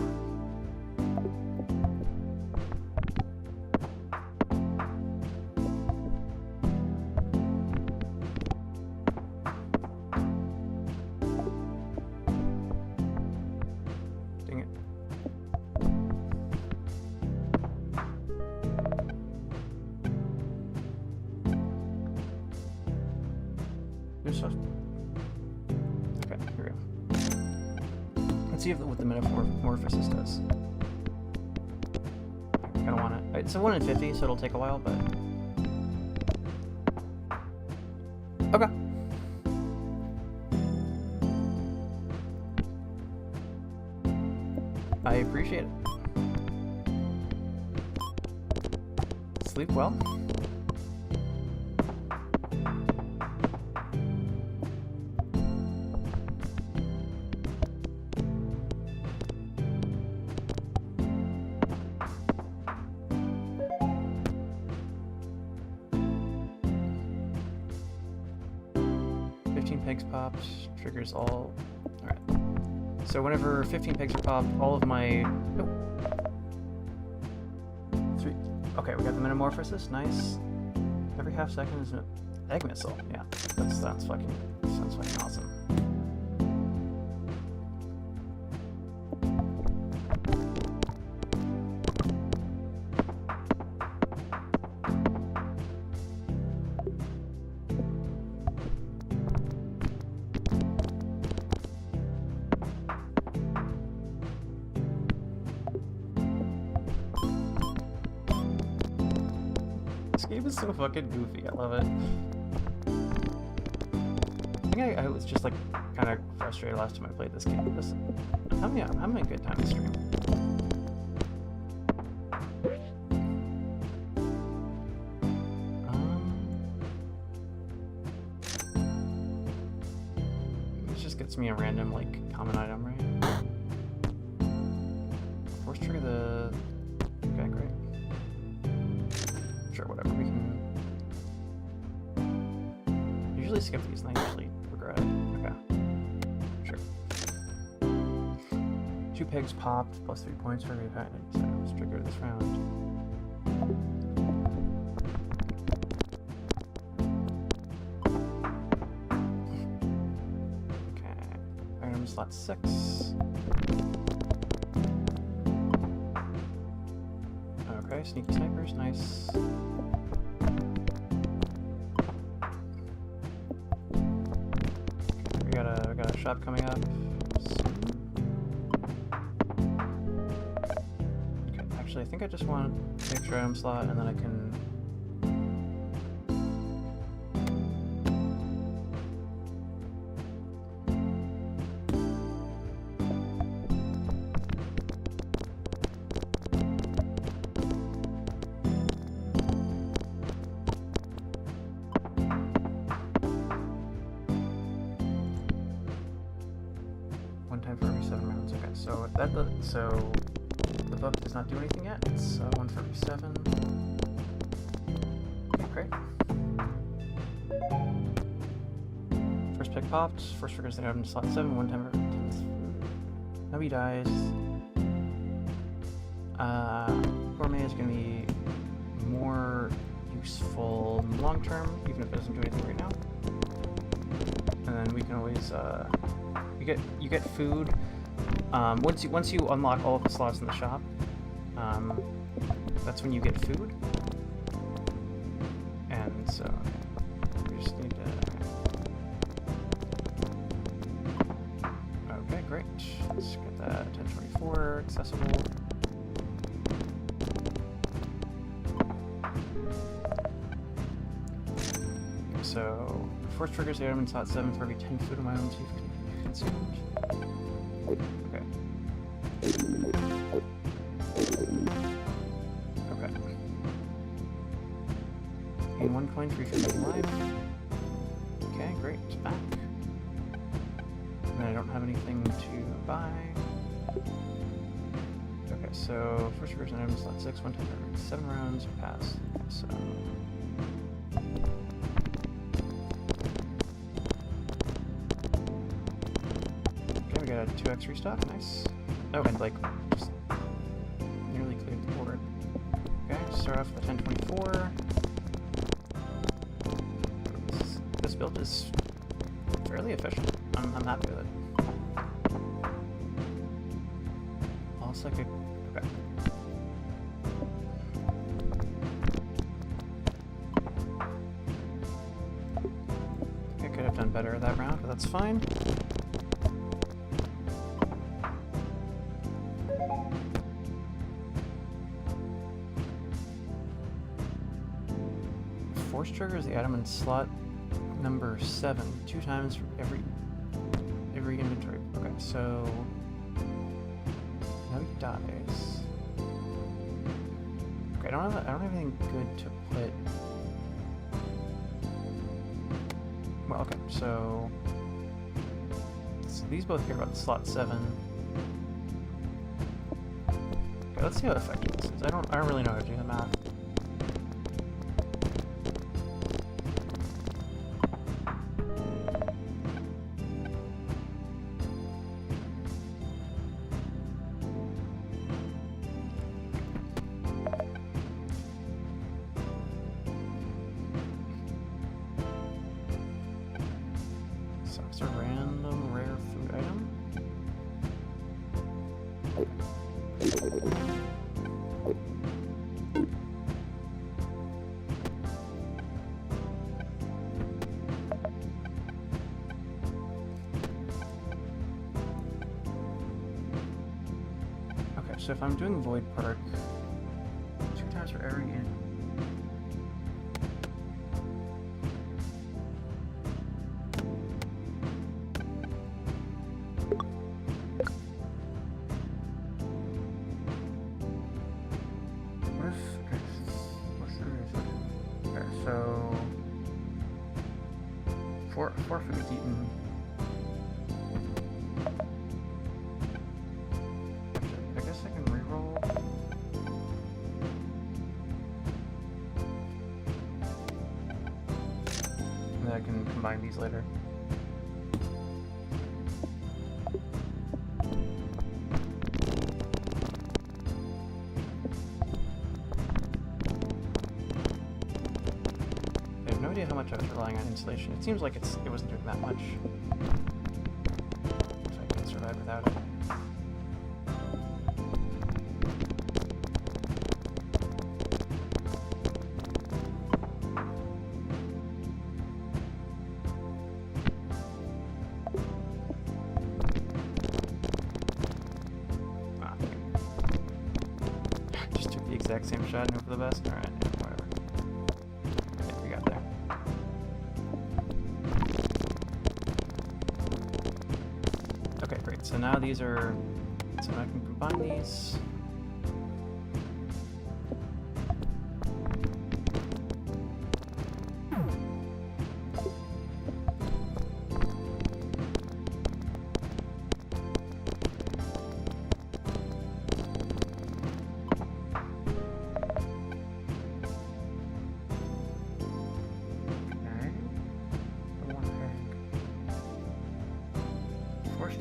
[SPEAKER 1] There's stuff. Okay, here we go. Let's see what the metamorphosis does. I kinda want it. It's a 1 in 50, so it'll take a while, but. Okay. I appreciate it. Sleep well. Pigs popped, triggers all. Alright. So whenever 15 pigs are popped, all of my. Nope. 3. Okay, we got the metamorphosis. Nice. Every half second is an egg missile. Yeah, that sounds fucking awesome. This game is so fucking goofy. I love it. I think I was just like kind of frustrated last time I played this game. I'm having a good time to stream. This just gets me a random like common item, right? Force trigger the. Okay, great. Sure, whatever, we can usually skip these and I usually regret it. Okay. Sure. 2 pigs popped, plus 3 points for every attack items triggered this round. Okay. Item slot 6. Okay, sneaky snipers, nice. We got a shop coming up. Okay, actually, I think I just want an extra item slot, and then I can. So the book does not do anything yet. It's 1 for every 7. Okay, great. First pick popped. First triggers that have in slot 7. 1 time for 10. Nobody dies. Gourmet is going to be more useful long term, even if it doesn't do anything right now. And then we can always you get food. Once you unlock all of the slots in the shop, that's when you get food. And so we just need to. Okay, great. Let's get that 1024 accessible. So force triggers the item in slot 7 for every 10 food of my own teeth consumed. Okay. Okay. Gain 1 coin for each remaining life. Okay, great. It's back. And then I don't have anything to buy. Okay, so first triggers an item slot 6, 1 time every 7 rounds pass. So. We got a 2x restock, nice. Oh, and like, just nearly cleared the board. Okay, start off with a 1024. This build is fairly efficient. I'm happy with it. All psychic. Okay. I could have done done better that round, but that's fine. Force trigger is the item in slot number 7, 2 times for every inventory. Okay, so now he dies. Okay, I don't have anything good to put. Well, okay, so these both care about slot 7. Okay, let's see how effective this is. I don't really know how to do the math. It's a random rare food item. Okay, so if I'm doing Void Park, 2 times for every So 4 food eaten. I guess I can reroll. And then I can combine these later. How much I was relying on insulation. It seems like it wasn't doing that much. So I can survive without it. Just took the exact same shot and hope for the best. Alright, yeah, whatever. Yeah, we got there. Okay, great. So now these are... So now I can combine these.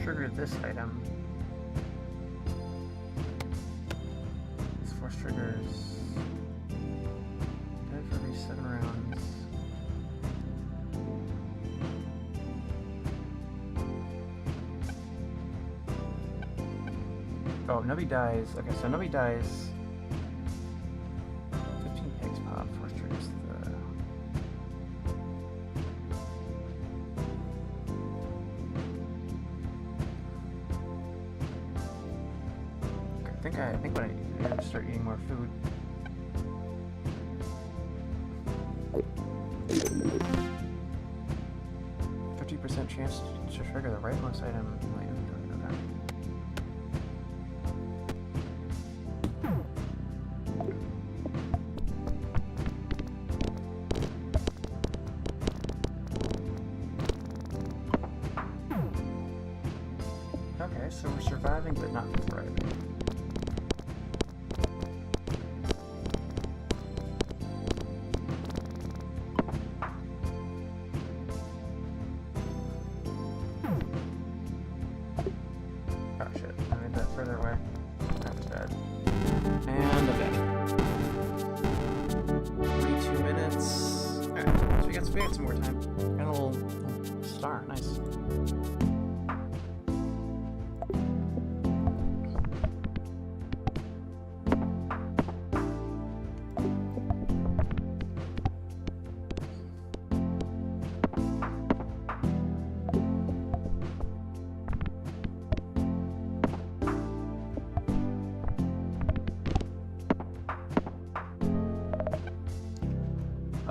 [SPEAKER 1] Trigger this item. This force triggers dead for every 7 rounds. Oh, Nubby dies. Okay, so Nubby dies. 15 pigs pop. Force triggers the... I think what I need to do is start eating more food. %50 chance to trigger the rightmost item in my inventory. Okay. Okay, so we're surviving but not thriving. Further away. That was bad. And okay. 42 minutes. Alright, so we got some more time. Got a little star, nice.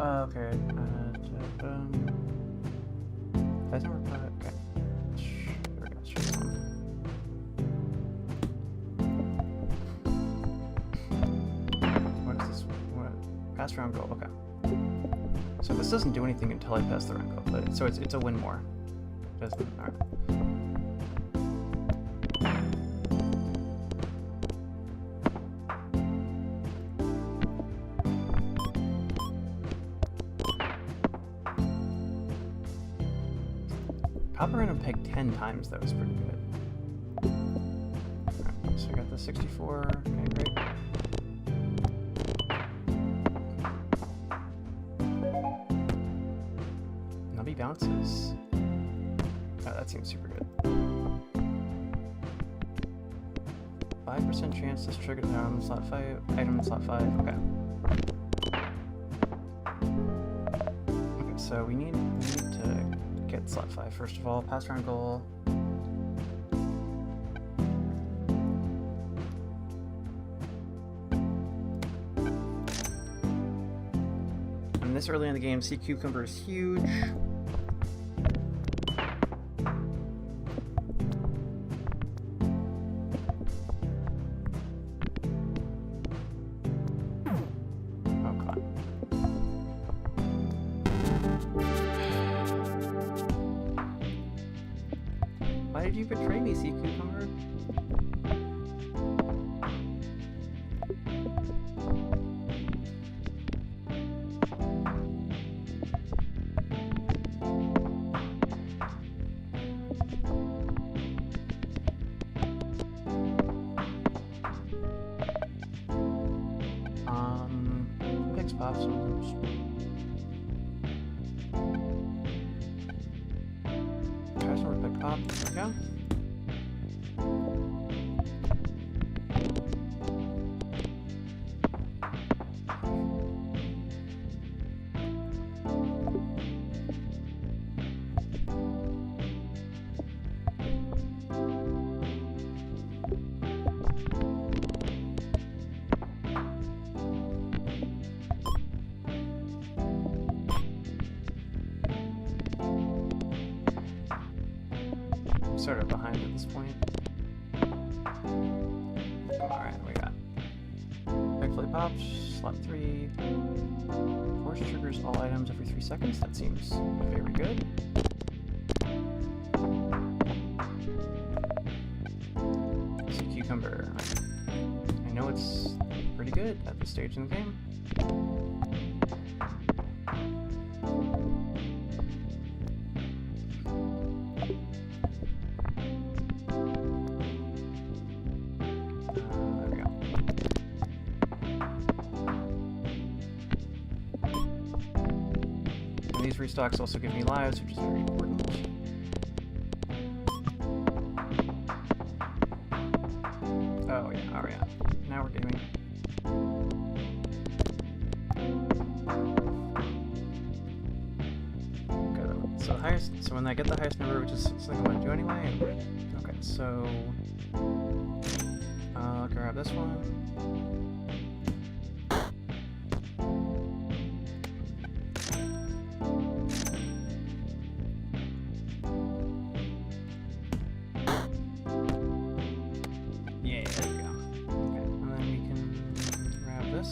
[SPEAKER 1] Okay. Doesn't work. Okay. There we go. Let's try this one. What is this? What? Pass round goal. Okay. So this doesn't do anything until I pass the round goal, but so it's a win more. Doesn't. All right. Pop around and peg 10 times, that was pretty good. Alright, so I got the 64. Okay, great. Nubby bounces. Oh, that seems super good. 5% chance this triggered an item in slot 5. Item in slot 5. Okay. Okay, so we need to get slot 5 first of all. Pass round goal. And this early in the game, sea cucumber is huge. Why did you betray me, sea cucumber? Picks pops. Password pick pop. There we go. Sort of behind at this point. Alright, we got Big Flip Pops, slot 3. Force triggers all items every 3 seconds. That seems very good. Sea cucumber. I know it's pretty good at this stage in the game. These restocks also give me lives, which is very important. Oh yeah, oh yeah. Now we're gaming. Good. So highest. So when I get the highest number, which is something I want to do anyway. Okay, so I'll grab this one.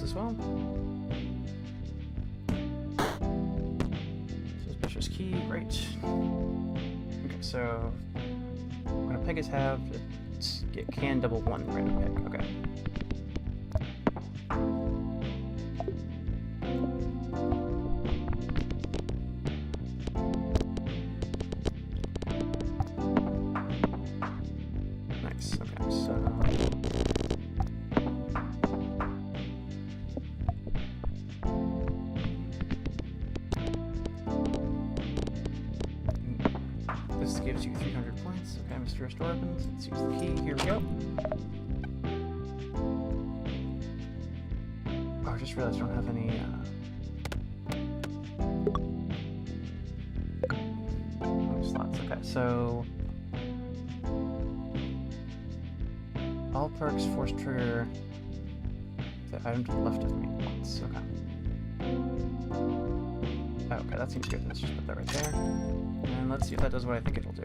[SPEAKER 1] As well. Suspicious key, great. Okay, so when a peg is halved, it can double one random peg. Okay. Nice. Okay, so. This gives you 300 points. Okay, mysterious door opens. Let's use the key. Here we go. Oh, I just realized I don't have any slots. Okay, so all perks force trigger the item to the left of me once. Okay. Okay, that seems good. Let's just put that right there. And let's see if that does what I think it'll do.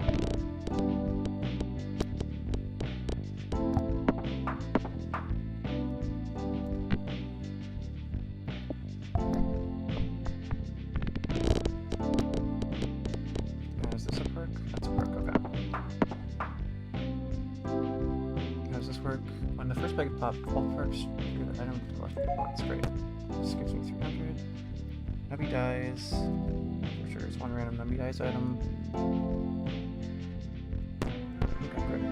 [SPEAKER 1] Is this a perk? That's a perk, okay. How does this work? When the first bag pop, all perks trigger the item to the left. That's great. This gives me 300. Nubby dies. Triggers one random Nubby dies item. Okay, great.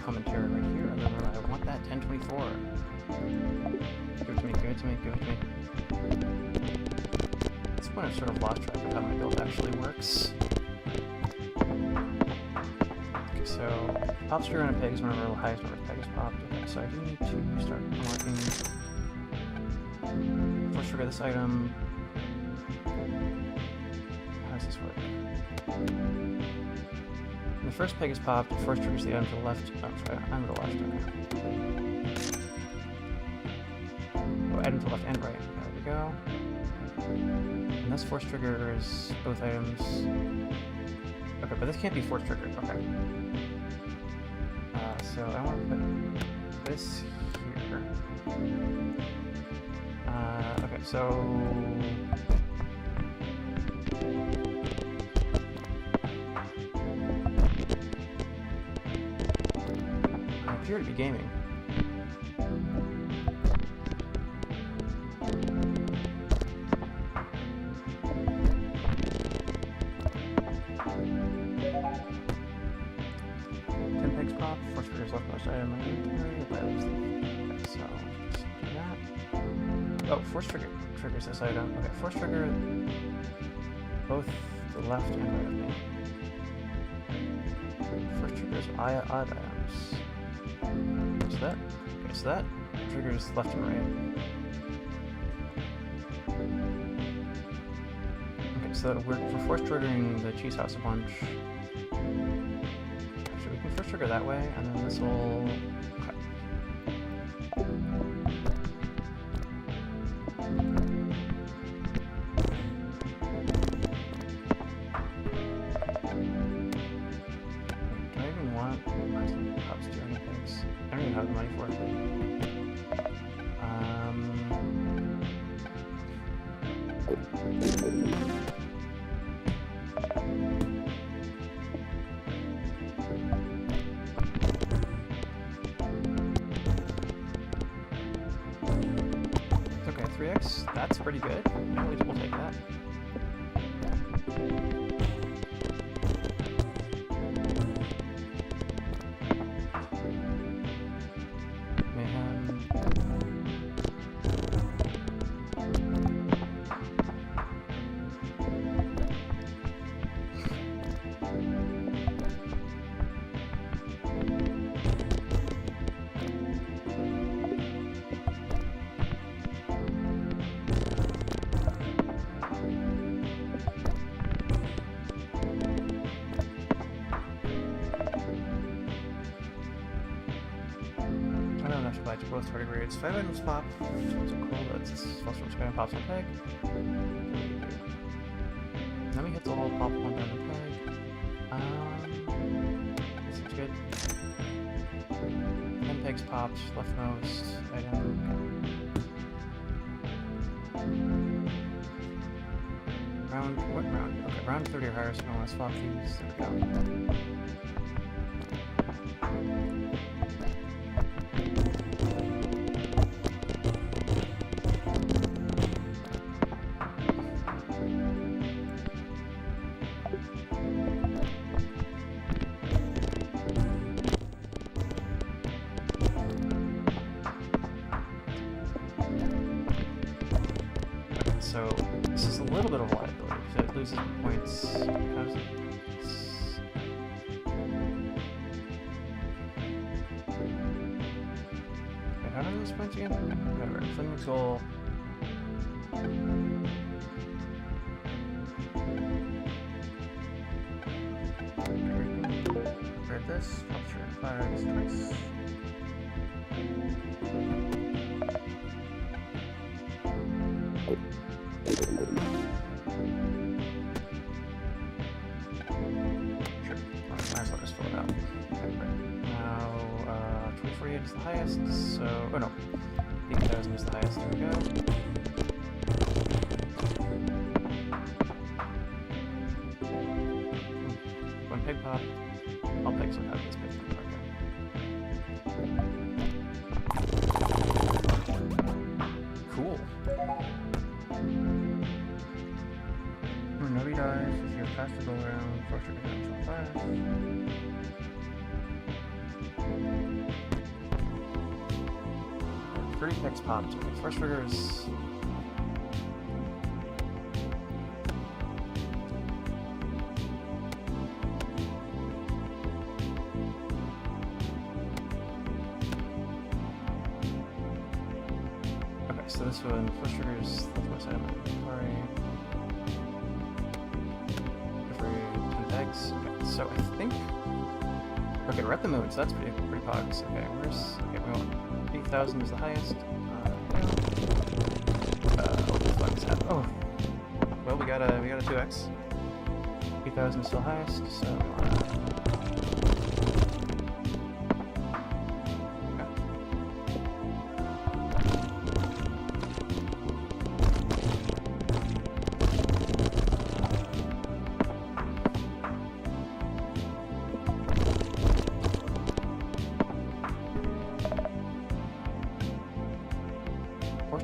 [SPEAKER 1] Commentary right here. I want that 1024. Give it to me, give it to me, give it to me. At this point I've sort of lost track of how my build actually works. Okay, so pops trigger on a peg is whenever the highest number of pegs popped. Okay, so I do need to start unlocking. First trigger this item. How does this work? When the first peg is popped, it first triggers the item to the left. Oh, sorry, I'm to the left. Okay. Oh, item to the left and right. Okay, there we go. And this force triggers both items. Okay, but this can't be force triggered. Okay. So I want to put this here. Okay, so. Appear to be gaming. Pegs pop, force triggers leftmost item in my inventory, okay, so just do that. Oh, force trigger triggers this item. Okay, force trigger both the left and right of me. Force triggers odd items. So that triggers left and right. Okay, so we're for force triggering the cheese house a bunch. Actually, we can first trigger that way, and then this will. Okay. Do I even want pops to any pigs? I don't even have the money for it. Okay, 3x. That's pretty good. Yeah, we'll take that. Both target grades. 5 items pop. Which are cool. That's plus one square and pops on peg. Then we hit the whole pop one down the peg. That seems good. 10 pegs popped, leftmost item. Round, what round? Okay, round 30 or higher, so we want to swap these. There we go. So this is a little bit of a liability because it loses points. How does it? Okay, are those points again? Whatever. Flaming goal. Grab this. Pop through and fire this twice. Sure. Might as well just fill it out. Okay, right. Now, 2048 is the highest, so... Oh no. 8,000 is the highest. There we go. One pig pop. All pigs will have this pig pop. Okay. Cool. Nobody dies if you have passed the goal round. First trigger down to 5. 30 picks popped. Okay, first trigger is... Okay, so this one, first trigger is left side of my inventory. Every 10 pegs. Okay, so I think... Okay, we're at the moon, so that's pretty pogs. Okay, where's... Okay, we want... 8,000 is the highest. What the fuck is that? Oh, well, we got a 2x. 8,000 is still highest, so.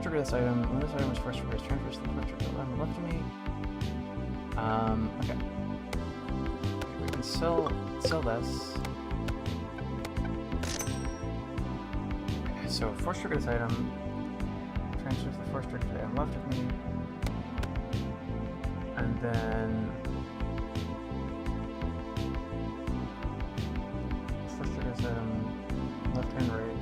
[SPEAKER 1] Trigger this item. When this item is first triggered, transfers to the first trigger on the left of me. Okay. We can sell this. Okay, so first trigger this item. Transfers the first trigger to the item left of me. And then first trigger this item left and right.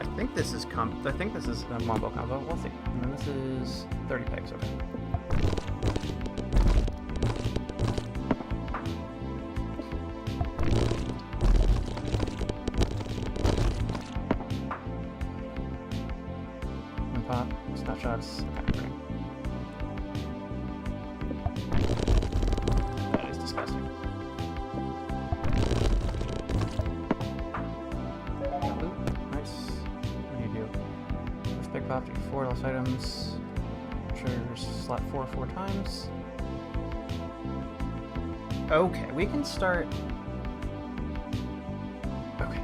[SPEAKER 1] I think this is a Wombo combo. We'll see. And then this is 30 pegs. Okay. One pop. Snapshots. Okay, great. That is disgusting. Nice. Pick pop, take 4 less items. Triggers slot 4 times. Okay, we can start. Okay.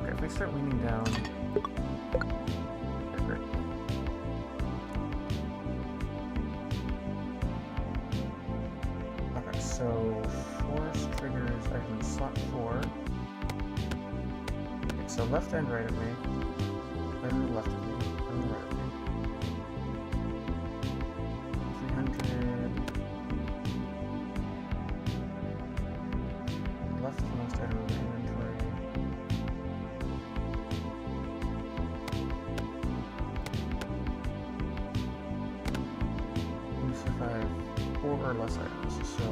[SPEAKER 1] Okay, if we start leaning down. Okay, great. Okay, so force triggers item slot 4. Okay, so left and right of me. Then left of me. Then the right of me. 300. Leftmost item of the inventory. So if I have 4 or less items, so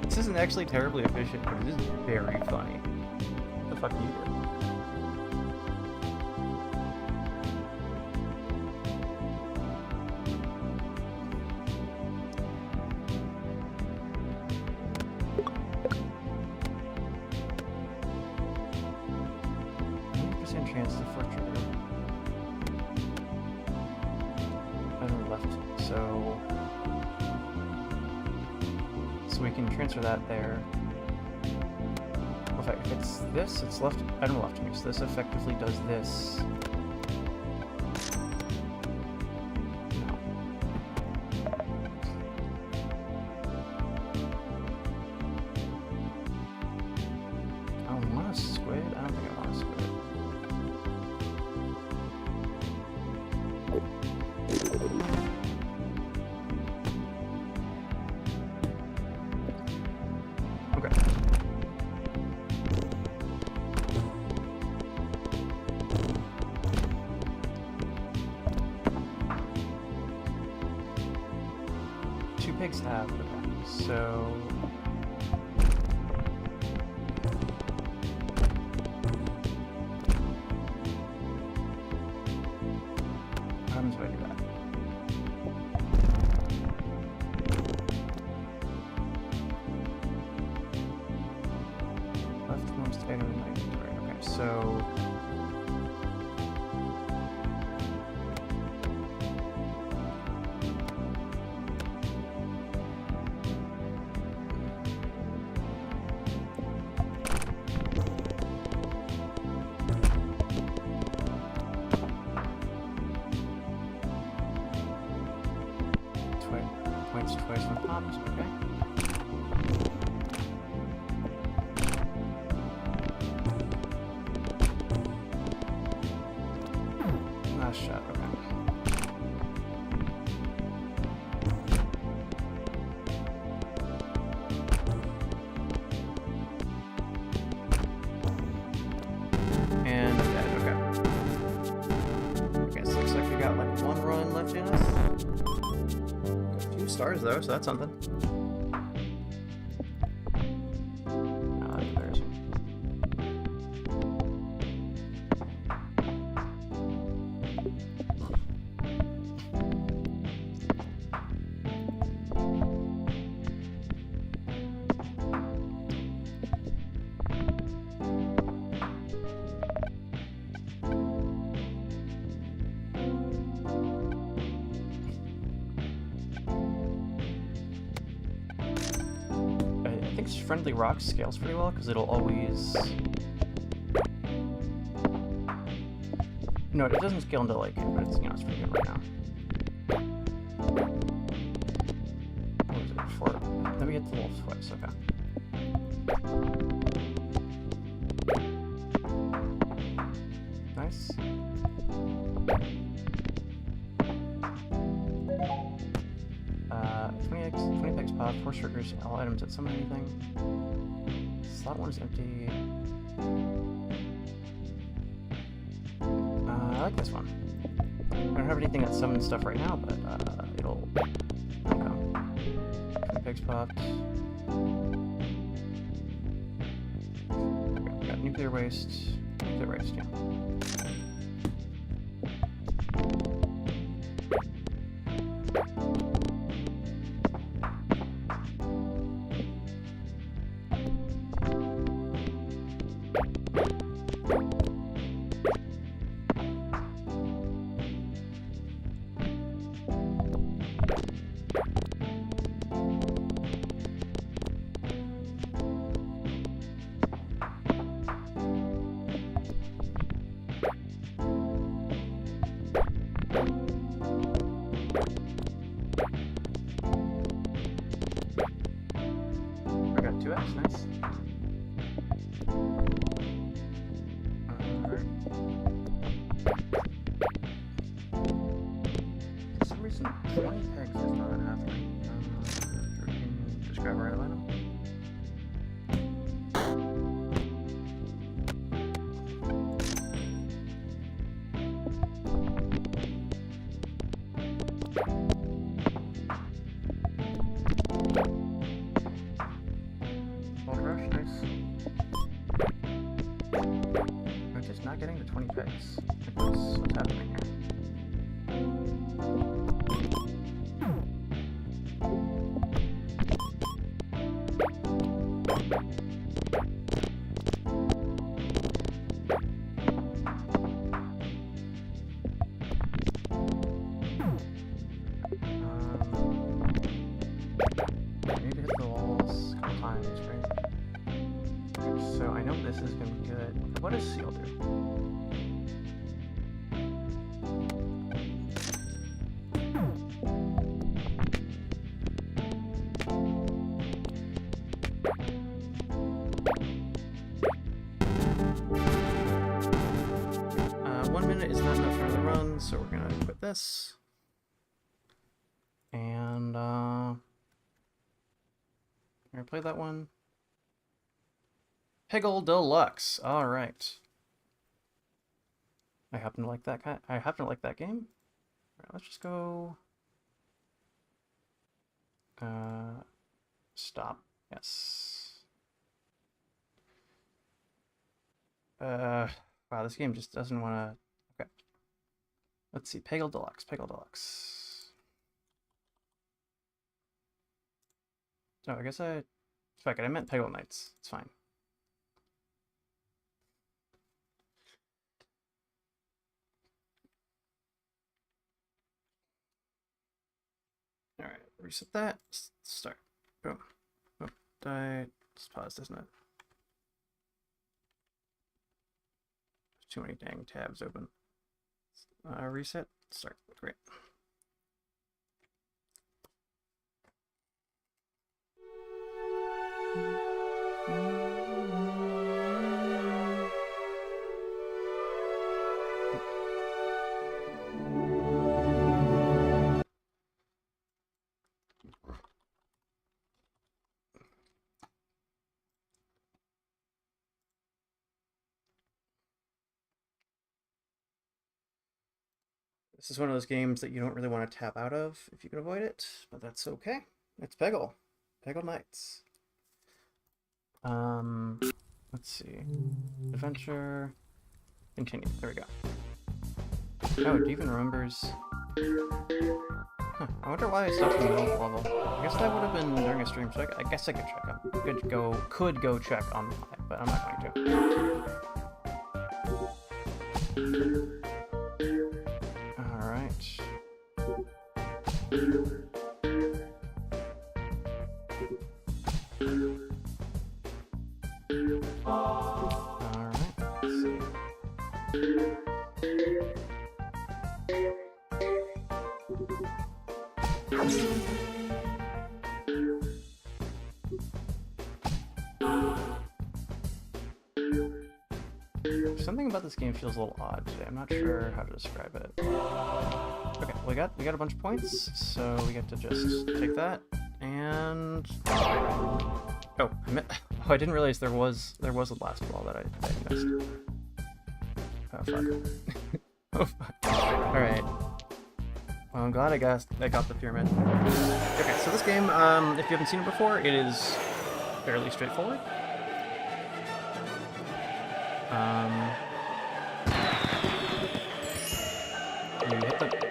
[SPEAKER 1] this isn't actually terribly efficient, but it is very funny. What the fuck do you do? Chance to first trigger. And left. So we can transfer that there. In fact, if it's this, it's left. Item left to me. So this effectively does this. No. 2 pigs have. Okay, so what happens if I do that? Leftmost item in my inventory. Okay, so points twice when popped. Okay. Last shot. Okay. And dead. Okay. Okay, so looks like we got like 1 run left in us. Got a few stars though, so that's something. That's embarrassing. I think Friendly Rock scales pretty well because it'll always. No, it doesn't scale until like it, but it's, you know, it's pretty good right now. What was it before? Let me get the wolf twice. Okay. Nice. Uh, 20 pegs pop, 4 triggers, all items that summon anything. Slot 1 is empty. I like this one. I don't have anything that summons stuff right now, but it'll come. 20 pegs popped. Okay, we got nuclear waste. Nuclear waste, yeah. I got 2x, nice. Alright. For some reason, 20 pegs is not happening. Just grab a random item. Gold rush, nice. I'm just not getting the 20 pegs. What's happening here? I need to hit the walls a couple times, right? So I know this is gonna be good. What does seal do? So we're gonna quit this. And I'm gonna play that one. Peggle Deluxe. Alright. I happen to like that game. Alright, let's just go Stop. Yes. Wow, this game just doesn't want to... Okay. Let's see. Peggle Deluxe. Peggle Deluxe. Oh, I guess I... Fuck it, I meant Peggle Knights. It's fine. Alright, reset that. Start. Boom. Boom. Die. It's paused, isn't it? Too many dang tabs open. Reset. Start. Great. This is one of those games that you don't really want to tap out of if you can avoid it, but that's okay. It's Peggle. Peggle Knights. Let's see. Adventure. Continue. There we go. Oh, it even remembers. Huh. I wonder why I stopped in the middle of the level. I guess that would have been during a stream, so I guess I could check on. Could go check on live, but I'm not going to. Something about this game feels a little odd today. I'm not sure how to describe it. Okay, we got a bunch of points, so we get to just take that and oh, I didn't realize there was a last ball that I missed. Oh fuck. Oh fuck. All right. Well, I'm glad I got the pyramid. Okay, so this game, if you haven't seen it before, it is fairly straightforward.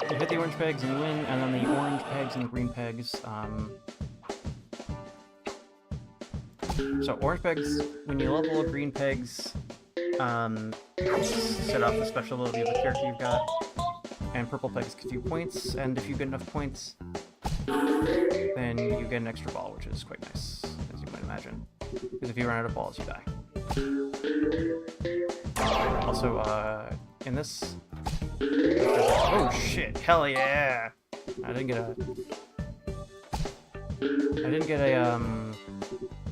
[SPEAKER 1] You hit the orange pegs and you win, and then the orange pegs and the green pegs. So orange pegs, when you level green pegs, set off the special ability of the character you've got, and purple pegs give you points, and if you get enough points, then you get an extra ball, which is quite nice, as you might imagine. Because if you run out of balls, you die. Also, in this... Oh shit, hell yeah! I didn't get a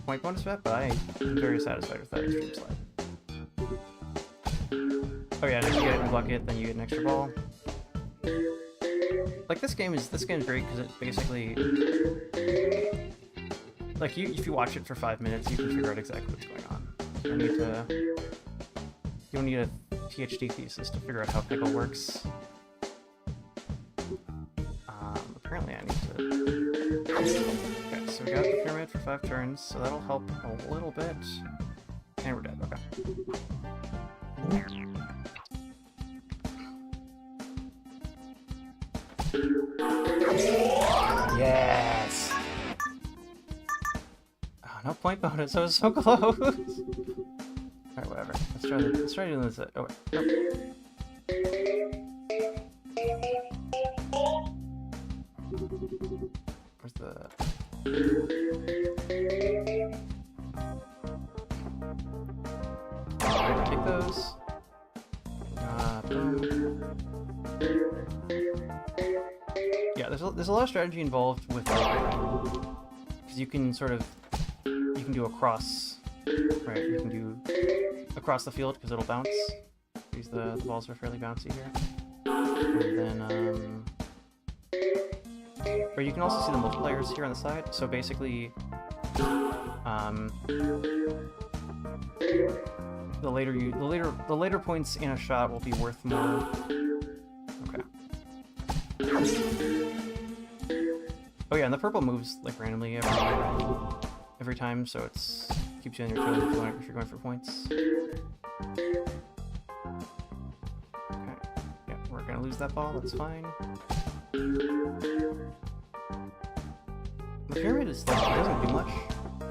[SPEAKER 1] point bonus for that, but I am very satisfied with that extreme slide. Oh yeah, and if you get it in a bucket, then you get an extra ball. Like this game is great because it basically, like if you watch it for 5 minutes, you can figure out exactly what's going on. You don't need a PhD thesis to figure out how pickle works. Apparently I need to... Okay, so we got the pyramid for 5 turns, so that'll help a little bit. And we're dead, okay. Yes! Oh, no point bonus, I was so close! Alright, whatever. Let's try doing this. Oh, wait. Nope. Where's the... Alright, take those. Boom. Yeah, there's a lot of strategy involved with, like... Because you can sort of... You can do a cross... Right, you can do across the field because it'll bounce. These the balls are fairly bouncy here. And then or you can also see the multipliers here on the side. So basically the later points in a shot will be worth more. Okay. Oh yeah, and the purple moves like randomly every time, so it's keeps you on your toes if you're going for points. Okay. Yeah, we're gonna lose that ball. That's fine. The pyramid is like, it doesn't do much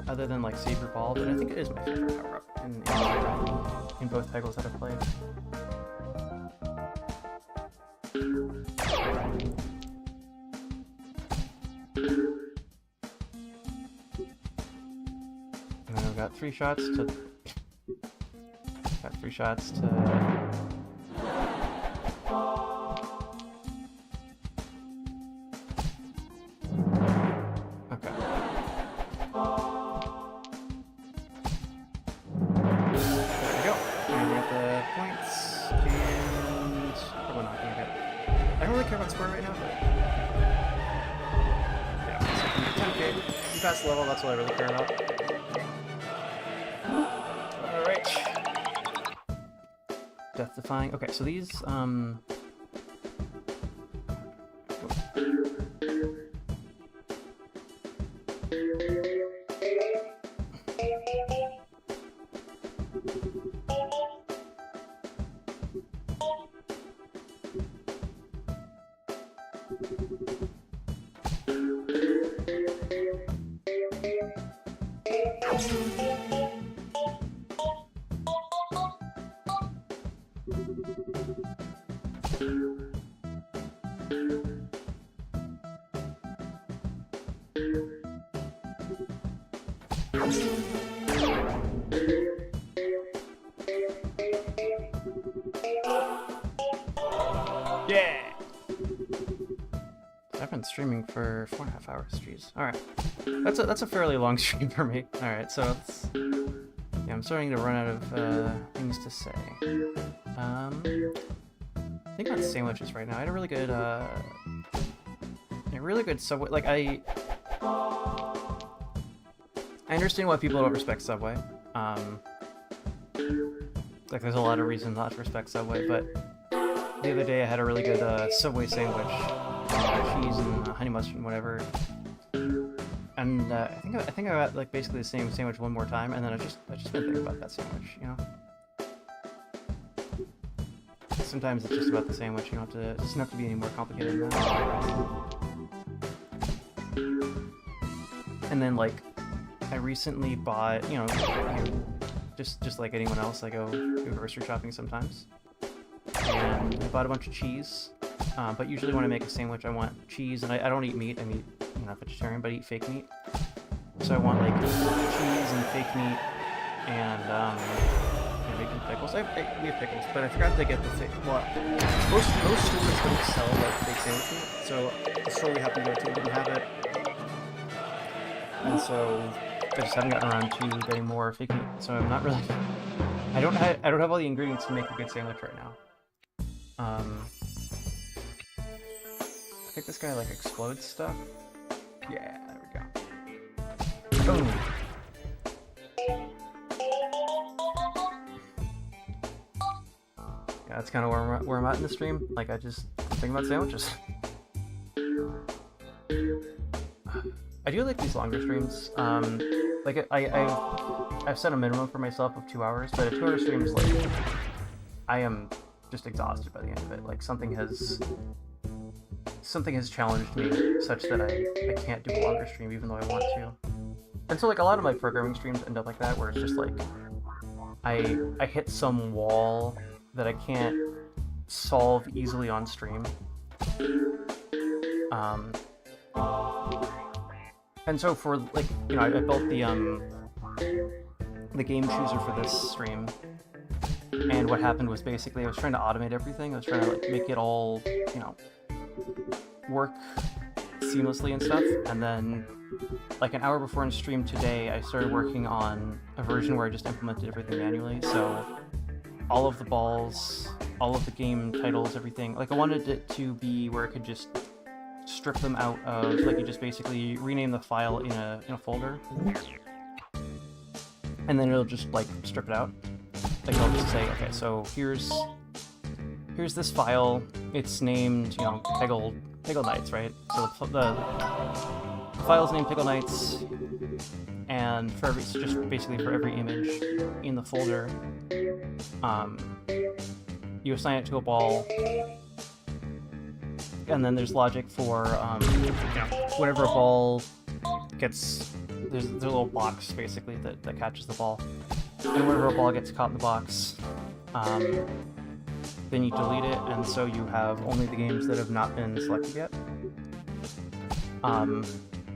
[SPEAKER 1] other than like save your ball, but I think it is my favorite power up in both Peggles that I've played. And then I've got 3 shots to. Got 3 shots to. Okay. There we go. And we get the points, and probably not gonna get. I don't really care about score right now, but yeah. So 10k. You pass the level. That's what I really care about. All right. Death defying. Okay, so these yeah. I've been streaming for 4.5 hours. Jeez. All right, that's a fairly long stream for me. All right, so it's yeah, I'm starting to run out of things to say. I think about sandwiches right now. I had a really good Subway. Like I understand why people don't respect Subway. Like there's a lot of reasons not to respect Subway, but the other day I had a really good Subway sandwich, cheese and honey mustard and whatever. And I think I got like basically the same sandwich one more time, and then I just been thinking about that sandwich, you know. Sometimes it's just about the sandwich. You don't have to. It doesn't have to be any more complicated than that. And then like, I recently bought, you know, just like anyone else, I go grocery shopping sometimes, and I bought a bunch of cheese. But usually when I make a sandwich, I want cheese, and I don't eat meat. I'm not vegetarian, but I eat fake meat. So I want like cheese and fake meat, and making pickles. We have pickles, but I forgot to get the fake. Well, most stores don't sell like fake sandwich meat, so the store we happened to go to didn't have it, and so I just haven't gotten around to getting more fake meat. So I'm not really. I don't have all the ingredients to make a good sandwich right now. I think this guy like explodes stuff. Yeah, there we go. Boom. Yeah, that's kind of where I'm at in the stream. Like I'm thinking about sandwiches. I do like these longer streams. Like I've set a minimum for myself of 2 hours, but a 2-hour stream is like I am just exhausted by the end of it. Like something has challenged me such that I can't do a longer stream even though I want to. And so like a lot of my programming streams end up like that, where it's just like I hit some wall that I can't solve easily on stream. And so for like, you know, I built the game chooser for this stream, and what happened was basically I was trying to automate everything. I was trying to like make it all, you know, work seamlessly and stuff, and then like an hour before in stream today I started working on a version where I just implemented everything manually. So all of the balls, all of the game titles, everything, like I wanted it to be where I could just strip them out of, like you just basically rename the file in a folder, and then it'll just like strip it out. Like I'll just say, okay, so here's this file, it's named, you know, Peggle Knights, right? So file's named Pickle Nights, and for every, it's just basically for every image in the folder, you assign it to a ball, and then there's logic for whenever a ball gets, there's a little box basically that catches the ball, and whenever a ball gets caught in the box, then you delete it, and so you have only the games that have not been selected yet.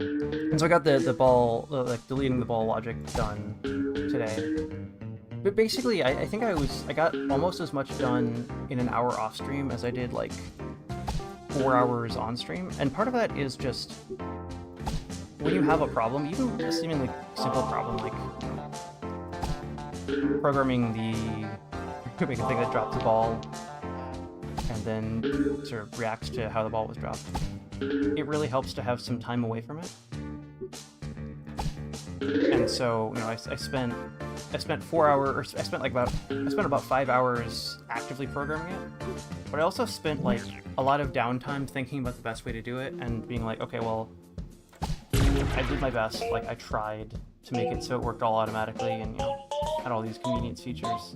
[SPEAKER 1] And so I got the ball, like deleting the ball logic done today. But basically, I think I got almost as much done in an hour off stream as I did like 4 hours on stream. And part of that is just when you have a problem, even a seemingly simple problem like programming the make a thing that drops the ball and then sort of reacts to how the ball was dropped. It really helps to have some time away from it. And so, I spent 4 hours, I spent about 5 hours actively programming it, but I also spent like a lot of downtime thinking about the best way to do it and being like, okay, well, I did my best, like I tried to make it so it worked all automatically and had all these convenience features.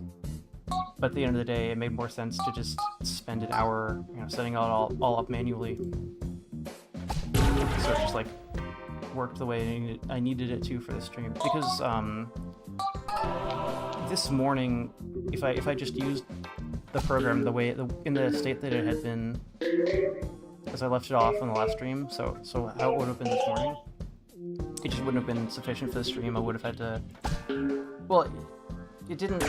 [SPEAKER 1] But at the end of the day, it made more sense to just spend an hour, setting it all up manually. So it just like worked the way I needed it to for the stream. Because this morning, if I just used the program the way in the state that it had been as I left it off on the last stream, so how it would have been this morning, it just wouldn't have been sufficient for the stream. I would have had to, well, it didn't,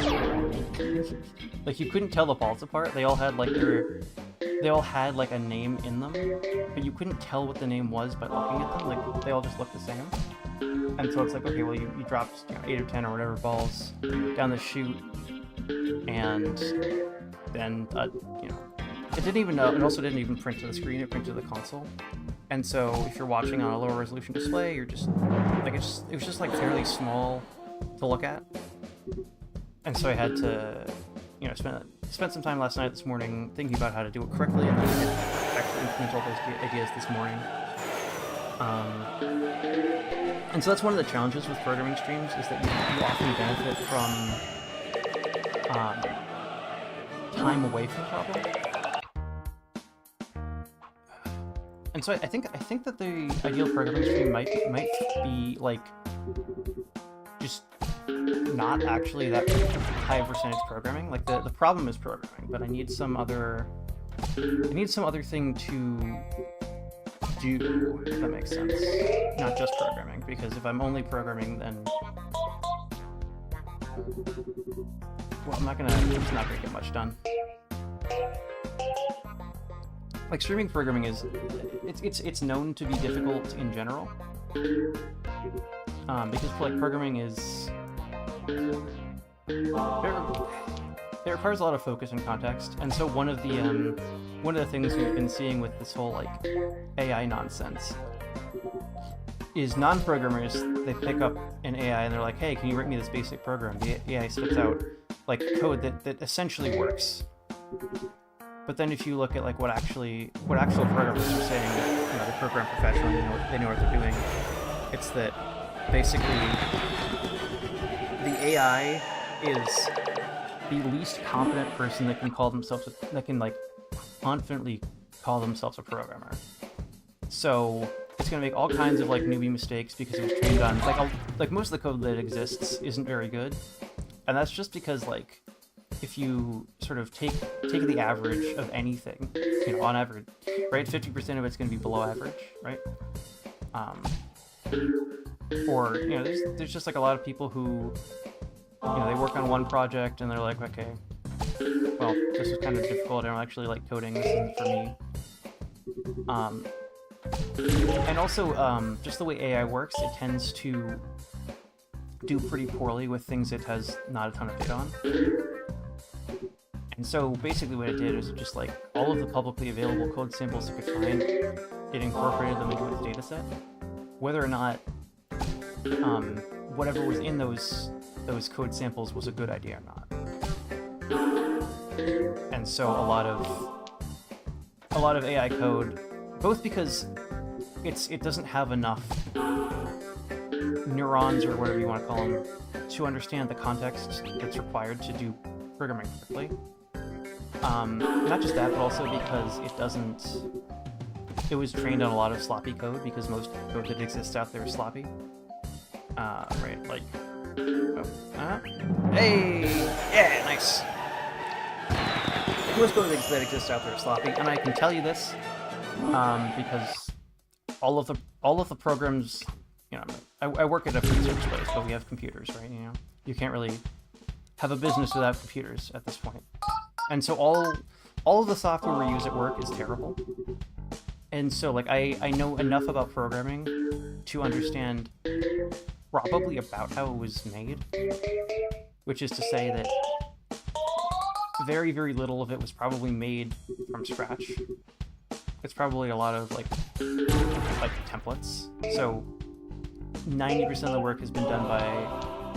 [SPEAKER 1] like you couldn't tell the balls apart. They all had like a name in them, but you couldn't tell what the name was by looking at them. Like they all just looked the same. And so it's like, okay, well you dropped 8 or 10 or whatever balls down the chute, and then it didn't even it also didn't even print to the screen. It printed to the console. And so if you're watching on a lower resolution display, you're just like it was just like fairly small to look at. And so I had to, spent some time last night, this morning, thinking about how to do it correctly, and then actually implement all those ideas this morning. And so that's one of the challenges with programming streams, is that you often benefit from time away from the problem. And so I think that the ideal programming stream might be like just not actually that high percentage programming. Like the problem is programming, but I need some other thing to do, if that makes sense. Not just programming, because if I'm only programming, then well, I'm just not gonna get much done. Like streaming programming is, it's known to be difficult in general, because like programming is, it requires a lot of focus and context, and so one of the things we've been seeing with this whole like AI nonsense is non-programmers, they pick up an AI and they're like, hey, can you write me this basic program? The AI spits out like code that essentially works. But then if you look at like what actual programmers are saying, they program professionally, they know what they're doing, it's that basically the AI is the least competent person that can confidently call themselves a programmer. So it's going to make all kinds of like newbie mistakes because it was trained on like most of the code that exists isn't very good, and that's just because like if you sort of take the average of anything, on average, right, 50% of it's going to be below average, right? Or there's just like a lot of people who they work on one project and they're like, okay, well, this is kind of difficult. I don't actually like coding. This isn't for me. And also, just the way AI works, it tends to do pretty poorly with things it has not a ton of data on. And so basically what it did is just like all of the publicly available code samples it could find, it incorporated them into its dataset. Whether or not whatever was in those code samples was a good idea or not. And so a lot of AI code, both because it doesn't have enough neurons, or whatever you want to call them, to understand the context that's required to do programming correctly. Not just that, but also because it was trained on a lot of sloppy code, because most code that exists out there is sloppy. Right, like... hey! Yeah, nice! Most code that exists out there is sloppy, and I can tell you this, because all of the programs, you know, I work at a research place, but we have computers, right? You know, you can't really have a business without computers at this point. And so all of the software we use at work is terrible. And so, like, I know enough about programming to understand probably about how it was made, which is to say that very, very little of it was probably made from scratch. It's probably a lot of, like templates. So 90% of the work has been done by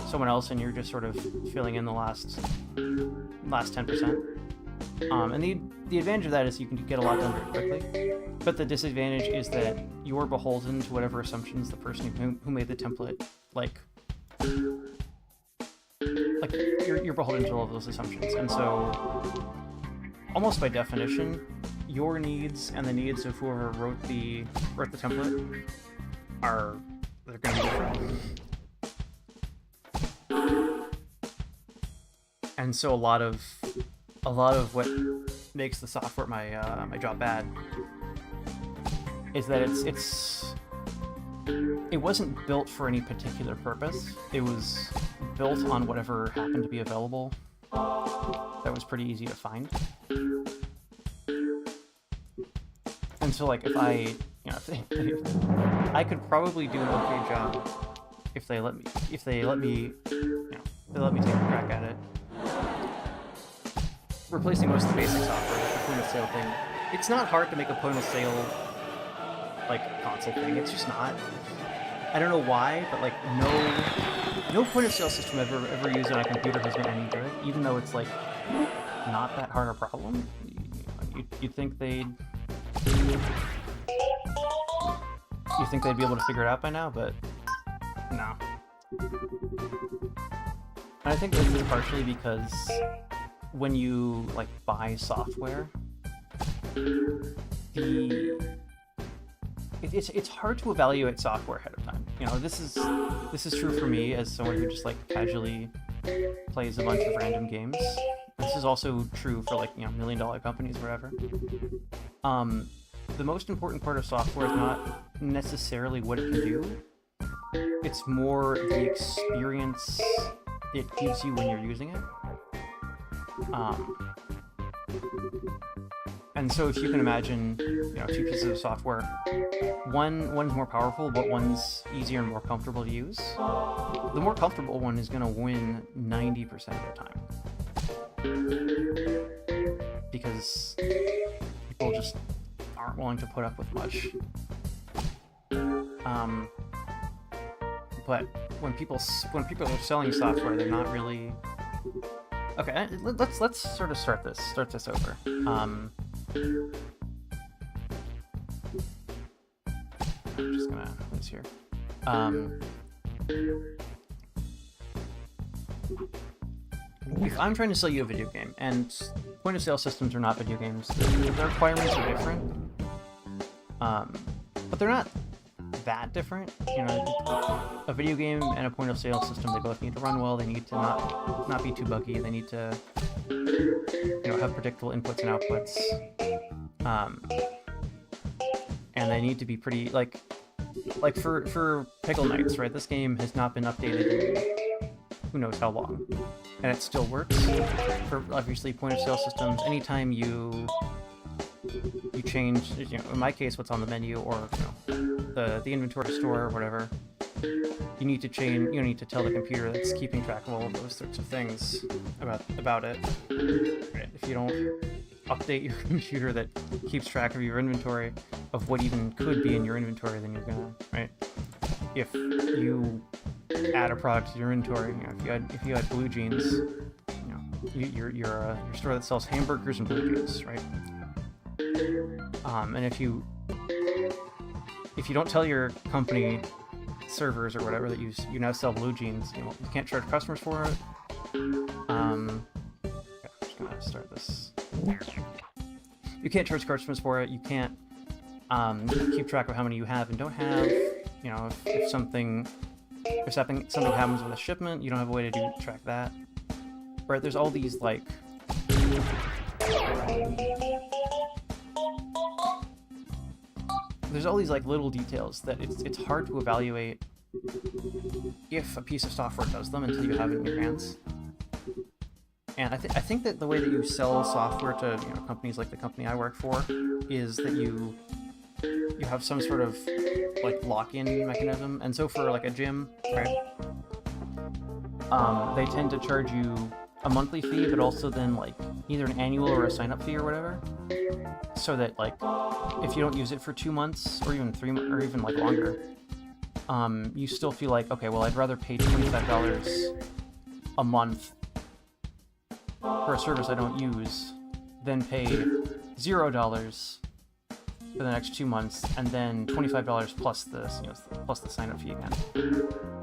[SPEAKER 1] someone else, and you're just sort of filling in the last 10%. And the advantage of that is you can get a lot done very quickly. But the disadvantage is that you're beholden to whatever assumptions the person who made the template, like you're beholden to all of those assumptions. And so, almost by definition, your needs and the needs of whoever wrote the template they're going to be different. And so a lot of what makes the software my job bad is that it wasn't built for any particular purpose. It was built on whatever happened to be available. That was pretty easy to find. And so, like, if I could probably do an okay job if they let me take a crack at it. Replacing most of the basic software, like the point of sale thing. It's not hard to make a point of sale, like, console thing. It's just not. I don't know why, but, like, no point of sale system ever used on a computer has been any good, even though it's, like, not that hard a problem. You'd think they'd be able to figure it out by now, but no. And I think this is partially because when you, like, buy software, it's hard to evaluate software ahead of time. You know, this is true for me as someone who just, like, casually plays a bunch of random games. This is also true for, like, you know, $1 million companies or whatever. The most important part of software is not necessarily what it can do. It's more the experience it gives you when you're using it. And so if you can imagine, you know, two pieces of software, one's more powerful, but one's easier and more comfortable to use. The more comfortable one is going to win 90% of the time. Because people just aren't willing to put up with much. But when people are selling software, they're not really... Okay, let's sort of start this over. I'm just gonna put this here. If I'm trying to sell you a video game, and point of sale systems are not video games, the requirements are different, but they're not that different. You know, a video game and a point of sale system, they both need to run well. They need to not be too buggy. They need to, you know, have predictable inputs and outputs, and they need to be pretty like for Pickle Knights, right? This game has not been updated in who knows how long, and it still works. For obviously point of sale systems, anytime you change, you know, in my case, what's on the menu, or, you know, the inventory store or whatever, you need to tell the computer that's keeping track of all of those sorts of things about it. Right? If you don't update your computer that keeps track of your inventory, of what even could be in your inventory, then you're gonna, right? If you add a product to your inventory, you know, if you had blue jeans, you know, you're a store that sells hamburgers and blue jeans, right? And if you don't tell your company servers or whatever that you now sell blue jeans, you can't charge customers for it. Okay, I'm just gonna start this. You can't charge customers for it. You can't keep track of how many you have and don't have. If something happens with a shipment, you don't have a way to track that. Right? There's all these like. There's all these like little details that it's hard to evaluate if a piece of software does them until you have it in your hands. And I think that the way that you sell software to companies like the company I work for is that you have some sort of like lock-in mechanism. And so for like a gym, right? They tend to charge you a monthly fee, but also then like either an annual or a sign-up fee or whatever, so that like if you don't use it for 2 months or even 3 months or even like longer, you still feel like, okay, well, I'd rather pay $25 a month for a service I don't use than pay $0 for the next 2 months and then $25 plus the plus the sign-up fee again,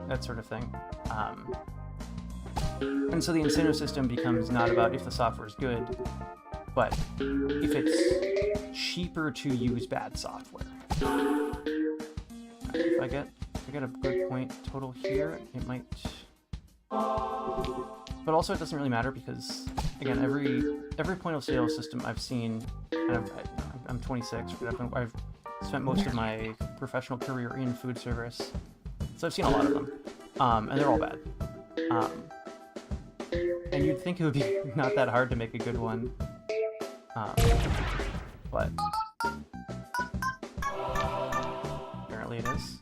[SPEAKER 1] that sort of thing. And so the incentive system becomes not about if the software is good, but if it's cheaper to use bad software. If I get a good point total here, it might. But also, it doesn't really matter because, again, every point of sale system I've seen, and I'm 26, I've spent most of my professional career in food service, so I've seen a lot of them, and they're all bad. And you'd think it would be not that hard to make a good one, but apparently it is.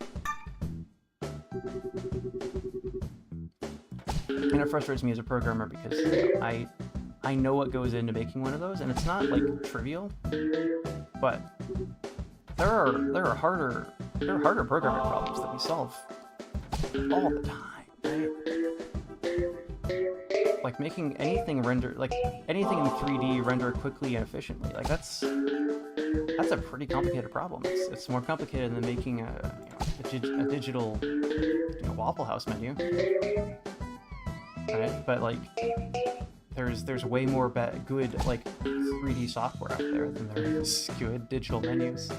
[SPEAKER 1] And it frustrates me as a programmer because I know what goes into making one of those, and it's not like trivial, but there are harder programming problems that we solve all the time, right? Like making anything render, like anything in 3D render quickly and efficiently, like that's a pretty complicated problem. It's more complicated than making a digital Waffle House menu, right? But like there's way more good like 3D software out there than there is good digital menus,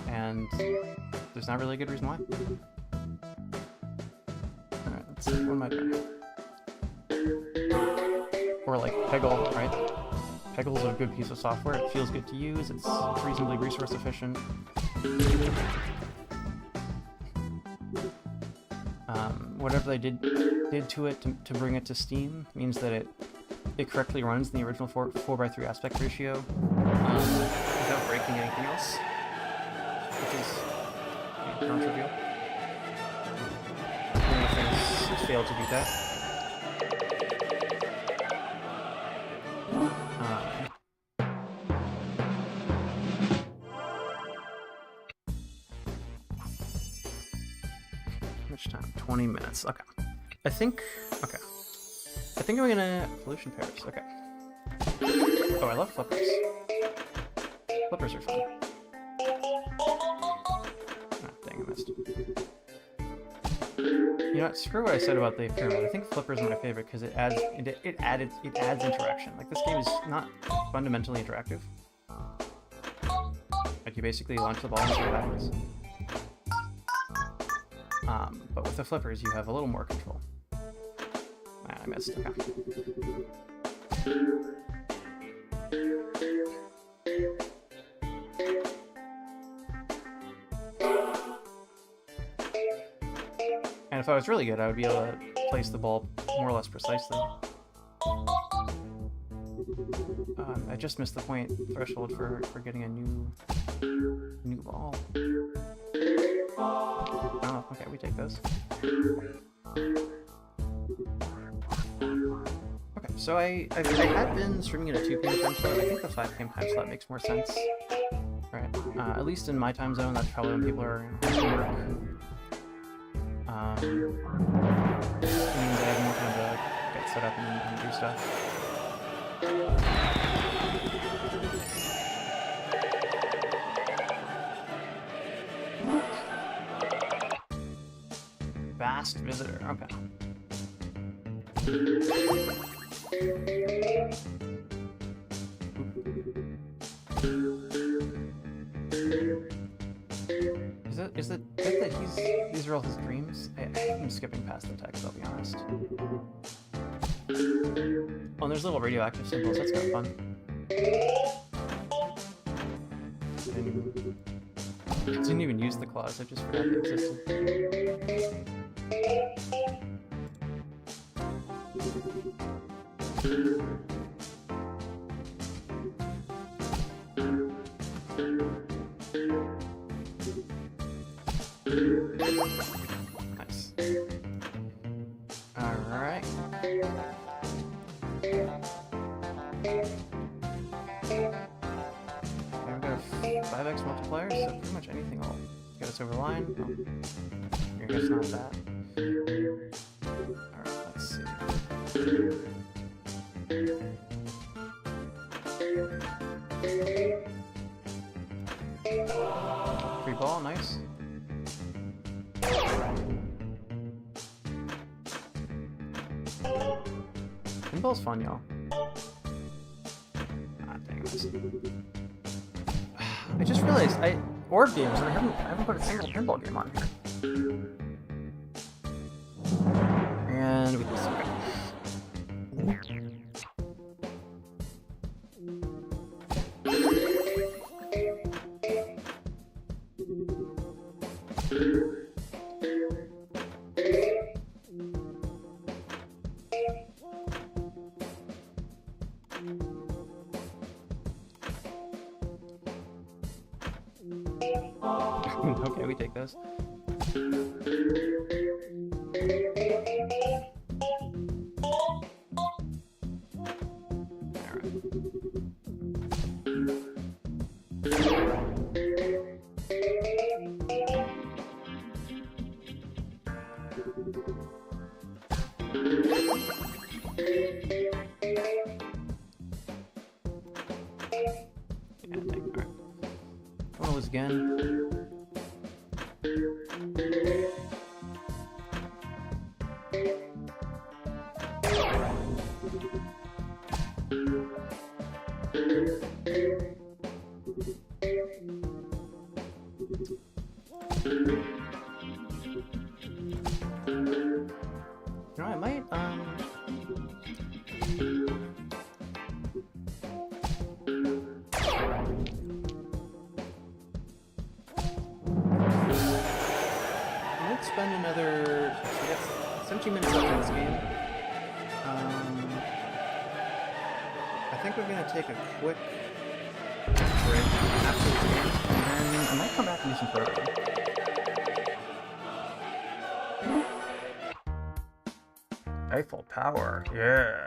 [SPEAKER 1] and there's not really a good reason why. All right, let's see. What am I doing? Or like Peggle, right? Peggle's a good piece of software. It feels good to use. It's reasonably resource efficient. Whatever they did to it to bring it to Steam means that it correctly runs in the original 4:3 aspect ratio without breaking anything else, which is non-trivial. Many things failed to do that. Much time? 20 minutes. Okay. I think I'm gonna pollution pairs. Okay. Oh, I love flippers. Flippers are fun. Oh, dang, I missed. You know what? Screw what I said about the pyramid. I think flippers are my favorite because it adds interaction. Like this game is not fundamentally interactive. Like you basically launch the ball and see what happens. But with the flippers, you have a little more control. Man, I missed. Okay. And if I was really good, I would be able to place the ball more or less precisely. I just missed the point threshold for getting a new ball. Oh, okay, we take those. Okay, so I had been streaming at a 2 p.m. time slot. I think the 5 p.m. time slot makes more sense. Right. At least in my time zone, that's probably when people are in work. It means I have more time to get set up and do stuff. Vast visitor. Okay. Is it good that these are all his dreams? I'm skipping past the text, I'll be honest. Oh, and there's little radioactive symbols, that's kind of fun. I didn't even use the claws, I just forgot they existed. Nice. Alright. I've got a 5x multiplier, so pretty much anything will get us over the line. Oh, I guess not that. Alright, let's see. Free ball, nice. Pinball's fun, y'all. Ah, dang it. I just realized Orb Games, and I haven't put a single pinball game on here. And we just okay. Okay, we take those. Again. You know, I might spend another 17 minutes left in this game. I think we're gonna take a quick break after this game, and then I might come back and do some programming. Eiffel Tower, yeah.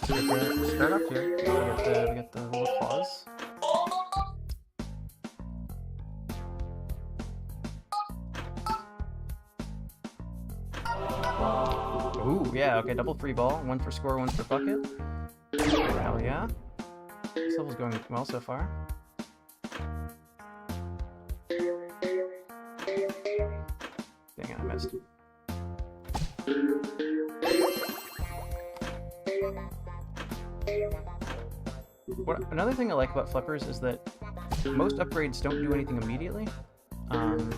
[SPEAKER 1] So we have to start up here. We got the little claws. Ooh, yeah, okay, double free ball. One for score, one for bucket. Hell yeah. This level's going well so far. Dang it, I missed. Another thing I like about flippers is that most upgrades don't do anything immediately. And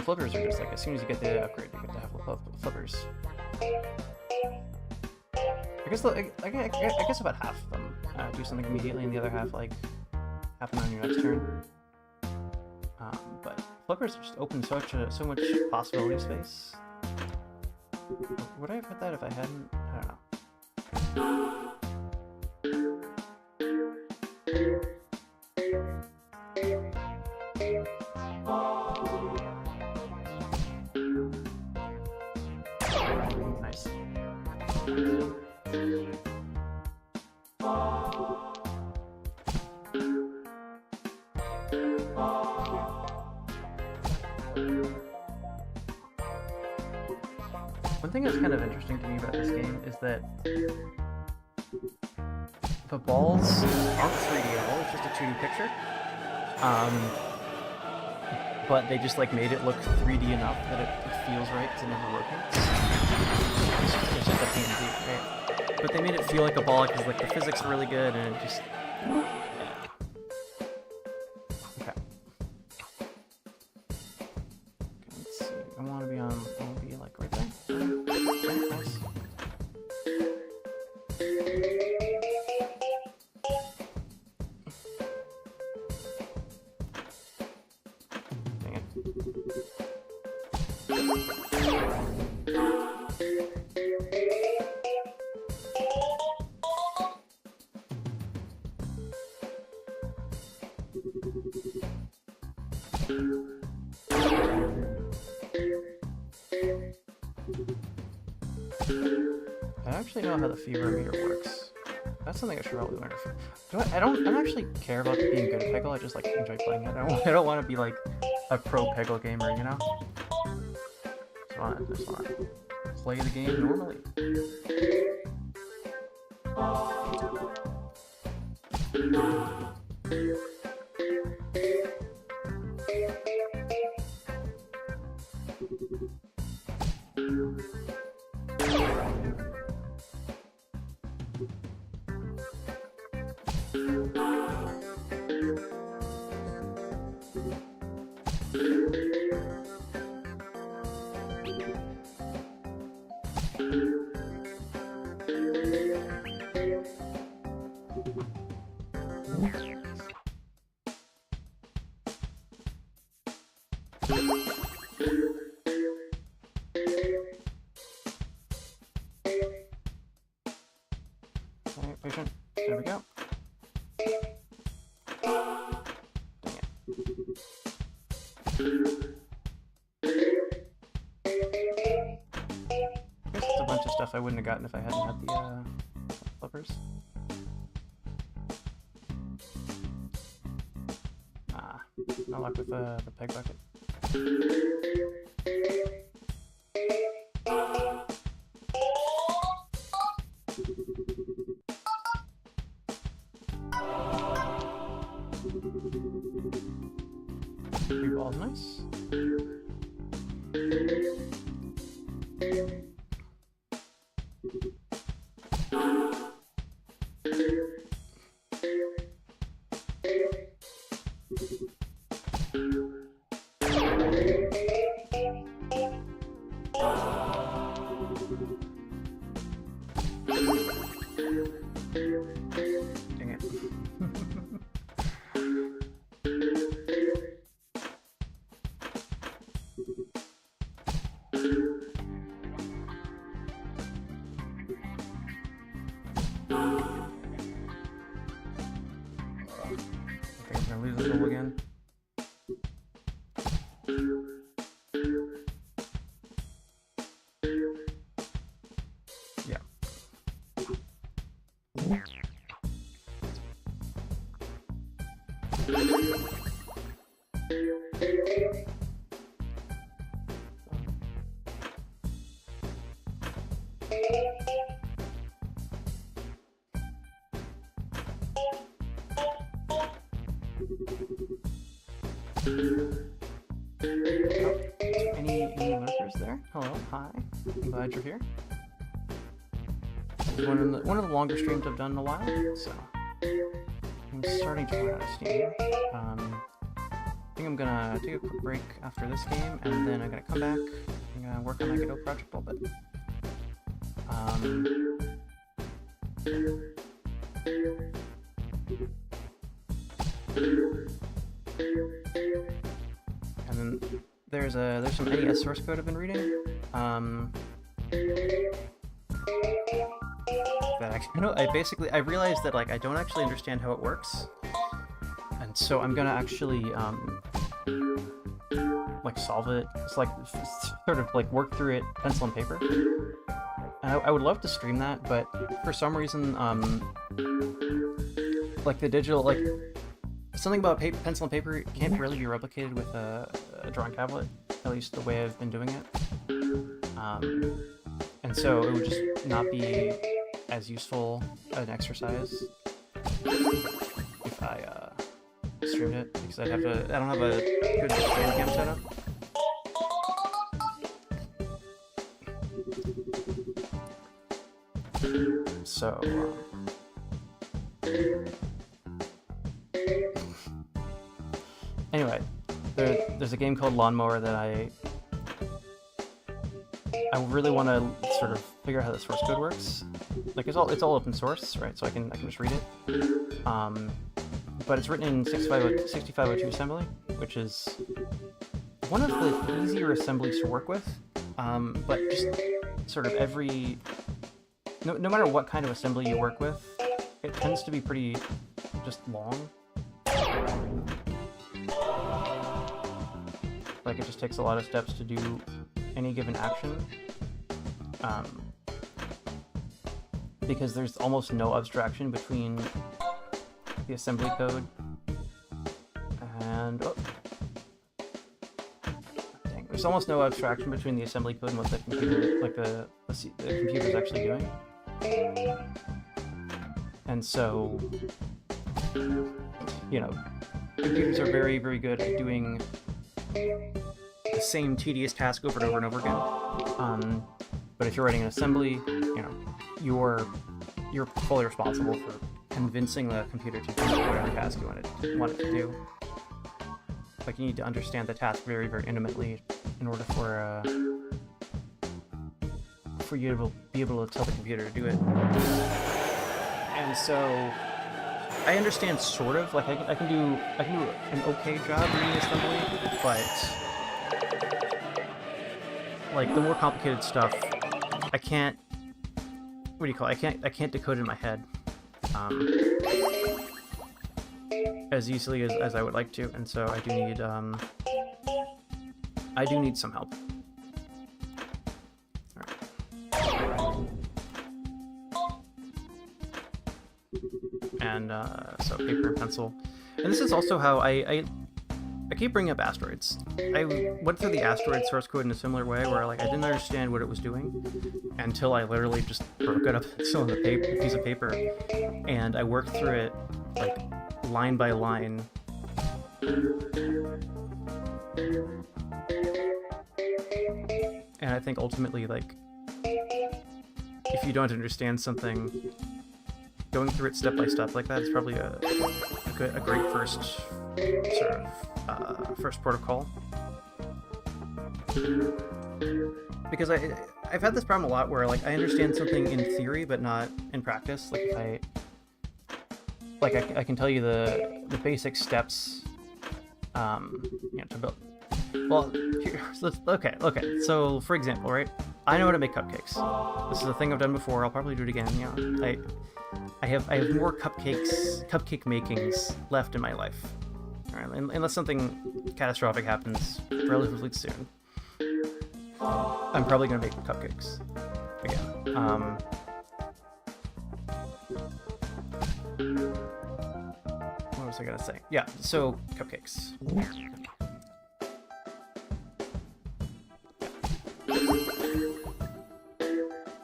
[SPEAKER 1] flippers are just like, as soon as you get the upgrade, you get to have flippers. I guess about half of them do something immediately, and the other half like happen on your next turn. But flippers just open so much possibility space. Would I have had that if I hadn't? I don't know. Nice. One thing that's kind of interesting to me about this game is that the balls aren't 3D at all, it's just a 2D picture. but they just like made it look 3D enough that it feels right because it never rotates. It's just a PNG, right? But they made it feel like a ball because like the physics are really good and it just yeah. Okay. Let's see. I want to be like right there. Okay, nice. Dang it. I don't actually know how the fever meter works. That's something I should probably learn. I don't actually care about being good at Peggle. I just like enjoy playing it. I don't want to be like a pro Peggle gamer, you know? Just want to play the game normally. Alright, patient. There we go. Dang it. I guess it's a bunch of stuff I wouldn't have gotten if I hadn't had the flippers. Ah, no luck with the peg bucket. Three balls, nice. Dang it. I think I'm gonna lose this goal again. Yeah. Any lurkers there? Hello, hi. I'm glad you're here. This is one of the longer streams I've done in a while, so I'm starting to run out of steam here. I think I'm gonna take a quick break after this game, and then I'm gonna come back. I'm gonna work on my Godot project a little bit. And then there's some NES source code I've been reading. That I realized that like I don't actually understand how it works, and so I'm gonna actually like solve it. It's like sort of like work through it pencil and paper. And I would love to stream that, but for some reason like the digital like something about pencil and paper can't really be replicated with a drawing tablet, at least the way I've been doing it. And so it would just not be as useful an exercise if I streamed it because I don't have a good webcam setup. So, anyway, there's a game called Lawnmower that I really want to sort of figure out how the source code works. Like it's all open source, right? So I can just read it. But it's written in 6502 assembly, which is one of the easier assemblies to work with. But just sort of no matter what kind of assembly you work with, it tends to be pretty just long. Like it just takes a lot of steps to do any given action. Because there's almost no abstraction between the assembly code and there's almost no abstraction between the assembly code and what the computer, like the computer's actually doing. And so, you know, computers are very, very good at doing the same tedious task over and over and over again. But if you're writing an assembly, you know, you're fully responsible for convincing the computer to do whatever task you want it to do. Like you need to understand the task very, very intimately in order for you to be able to tell the computer to do it. And so I understand sort of, like I can do an okay job reading assembly, but like the more complicated stuff, I can't. What do you call it? I can't decode in my head as easily as I would like to, and so I do need some help. And so paper and pencil. And this is also how I keep bringing up asteroids. I went through the asteroid source code in a similar way, where like I didn't understand what it was doing until I literally just broke it up on a piece of paper, and I worked through it like line by line. And I think ultimately, like, if you don't understand something, going through it step by step like that is probably a great first sort of first protocol. Because I've had this problem a lot where like I understand something in theory but not in practice. Like if I can tell you the basic steps, you know, to build. Well, okay. So for example, right? I know how to make cupcakes. This is a thing I've done before. I'll probably do it again. You know, I have more cupcake makings left in my life. All right, unless something catastrophic happens relatively soon, I'm probably gonna make cupcakes again. What was I gonna say? Yeah, so cupcakes.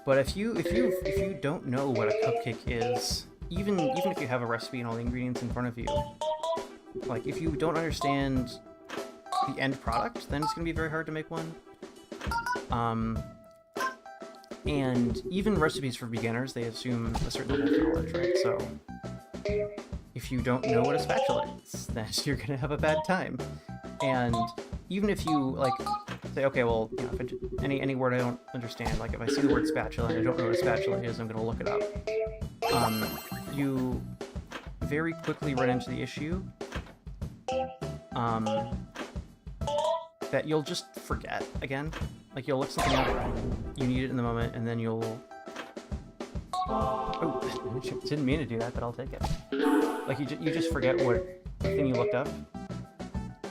[SPEAKER 1] But if you don't know what a cupcake is, even if you have a recipe and all the ingredients in front of you, like if you don't understand the end product, then it's gonna be very hard to make one. And even recipes for beginners, they assume a certain level of knowledge, right? So if you don't know what a spatula is, then you're gonna have a bad time. And even if you like say, okay, well, you know, if any word I don't understand, like if I see the word spatula and I don't know what a spatula is, I'm gonna look it up. You very quickly run into the issue that you'll just forget again. Like you'll look something up, you need it in the moment, and then you'll... Oh, didn't mean to do that, but I'll take it. Like you just forget what thing you looked up,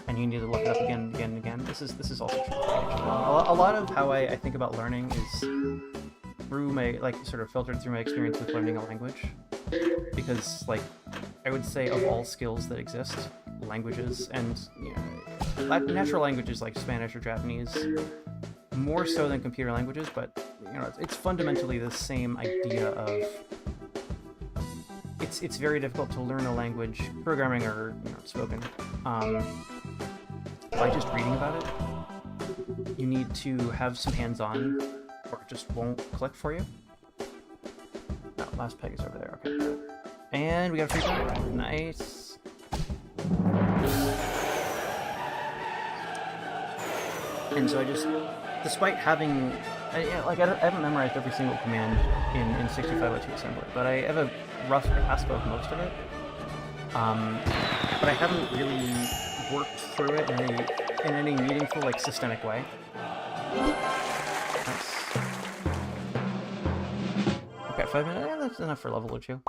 [SPEAKER 1] and you need to look it up again and again and again. This is also true for me, actually. A lot of how I think about learning is through my, like, sort of filtered through my experience with learning a language. Because, like, I would say of all skills that exist, languages, and, you know, natural languages like Spanish or Japanese, more so than computer languages, but, you know, it's fundamentally the same idea of... it's very difficult to learn a language, programming or spoken, by just reading about it. You need to have some hands-on, or it just won't click for you. No, last peg is over there. Okay, good. And we got a free peg. Nice. And so I just, despite having, I haven't memorized every single command in 6502 assembly, but I have a rough grasp of most of it. But I haven't really worked through it in any meaningful, like, systemic way. Nice. Okay, 5 minutes. Yeah, that's enough for level 2.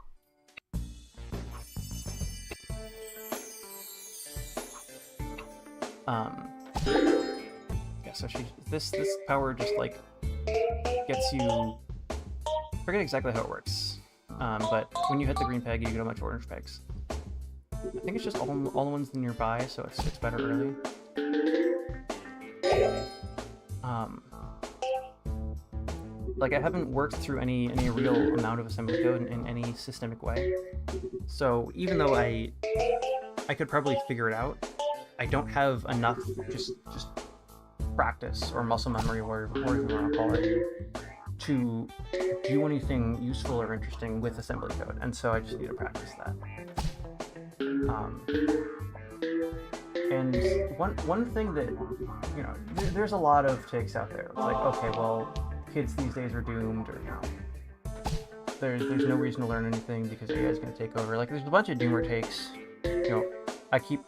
[SPEAKER 1] Yeah, so this power just, like, gets you, forget exactly how it works, but when you hit the green peg, you get a bunch of orange pegs. I think it's just all the ones nearby, so it's better early. Like, I haven't worked through any real amount of assembly code in any systemic way, so even though I could probably figure it out, I don't have enough just practice or muscle memory, whatever you want to call it, to do anything useful or interesting with assembly code, and so I just need to practice that. And one thing that, there's a lot of takes out there. It's like, okay, well, kids these days are doomed, or there's no reason to learn anything because AI is going to take over. Like, there's a bunch of doomer takes. I keep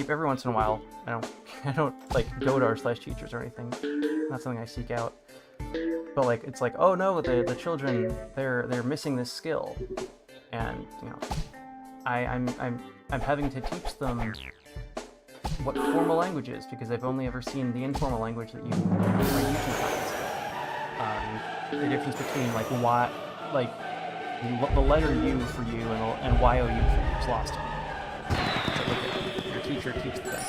[SPEAKER 1] every once in a while. I don't like Godar/teachers or anything. Not something I seek out. But like, it's like, oh no, the children, they're missing this skill, and I'm having to teach them what formal language is, because I've only ever seen the informal language that you YouTube comments. The difference between like the letter U for you and YOU for you is lost on me. It's like, okay, your teacher teach the thing.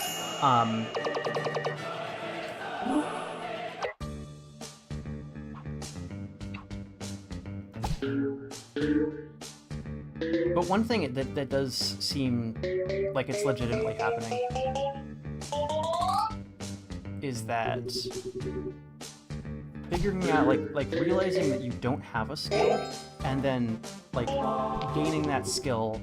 [SPEAKER 1] But one thing that does seem like it's legitimately happening is that figuring out, like realizing that you don't have a skill, and then like gaining that skill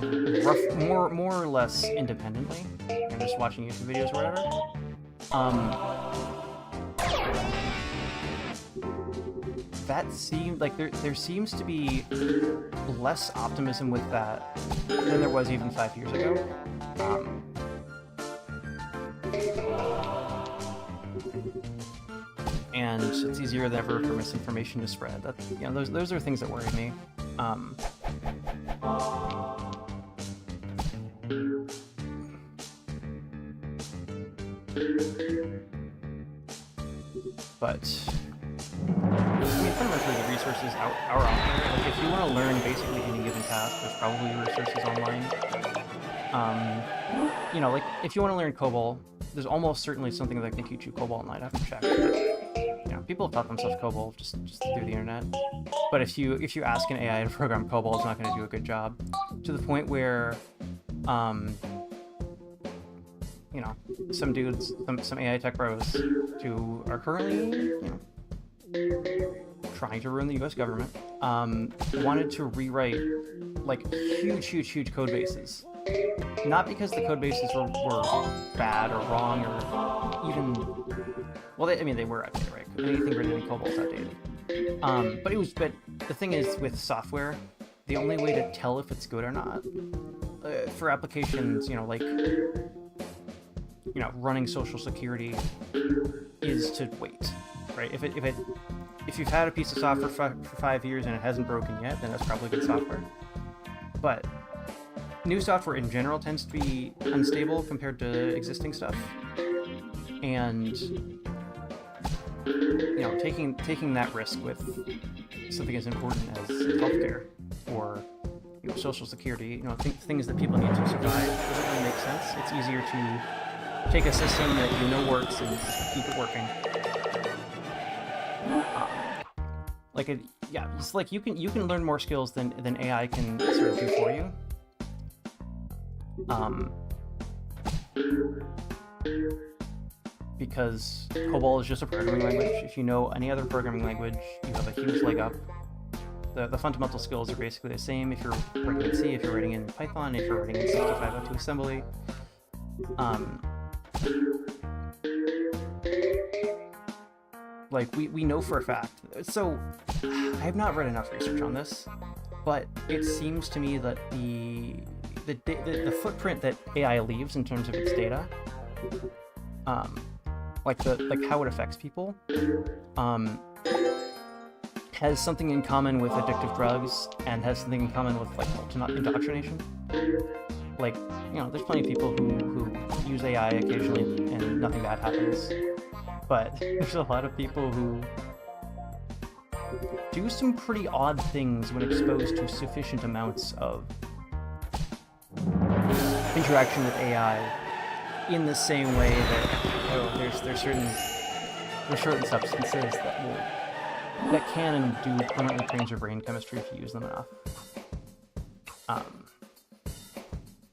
[SPEAKER 1] more or less independently, and just watching YouTube videos or whatever. That seemed like there seems to be less optimism with that than there was even 5 years ago. And it's easier than ever for misinformation to spread. That, those are things that worry me. But fundamentally, the resources are out there. Like, if you want to learn basically any given task, there's probably resources online. Like, if you want to learn COBOL, there's almost certainly something that can teach you COBOL online. I haven't checked. People have taught themselves COBOL just through the internet. But if you ask an AI to program COBOL, it's not going to do a good job. To the point where, some dudes, some AI tech bros, who are currently, trying to ruin the U.S. government, wanted to rewrite like huge code bases. Not because the code bases were bad or wrong or even, well, they were outdated, right? Anything written in COBOL is outdated. But the thing is, with software, the only way to tell if it's good or not, for applications, running Social Security, is to wait, right? If you've had a piece of software for 5 years and it hasn't broken yet, then that's probably good software. But new software in general tends to be unstable compared to existing stuff, and taking that risk with something as important as healthcare or Social Security, things that people need to survive, doesn't really make sense. It's easier to take a system that works and keep it working. yeah, it's like you can learn more skills than AI can sort of do for you. Because COBOL is just a programming language. If you know any other programming language, you have a huge leg up. The fundamental skills are basically the same if you're writing in C, if you're writing in Python, if you're writing in 6502 assembly. Like, we know for a fact. So, I have not read enough research on this, but it seems to me that the footprint that AI leaves in terms of its data, like how it affects people, has something in common with addictive drugs and has something in common with like indoctrination. Like, you know, there's plenty of people who use AI occasionally and nothing bad happens, but there's a lot of people who do some pretty odd things when exposed to sufficient amounts of interaction with AI, in the same way that there's certain substances that can and do permanently change your brain chemistry if you use them enough.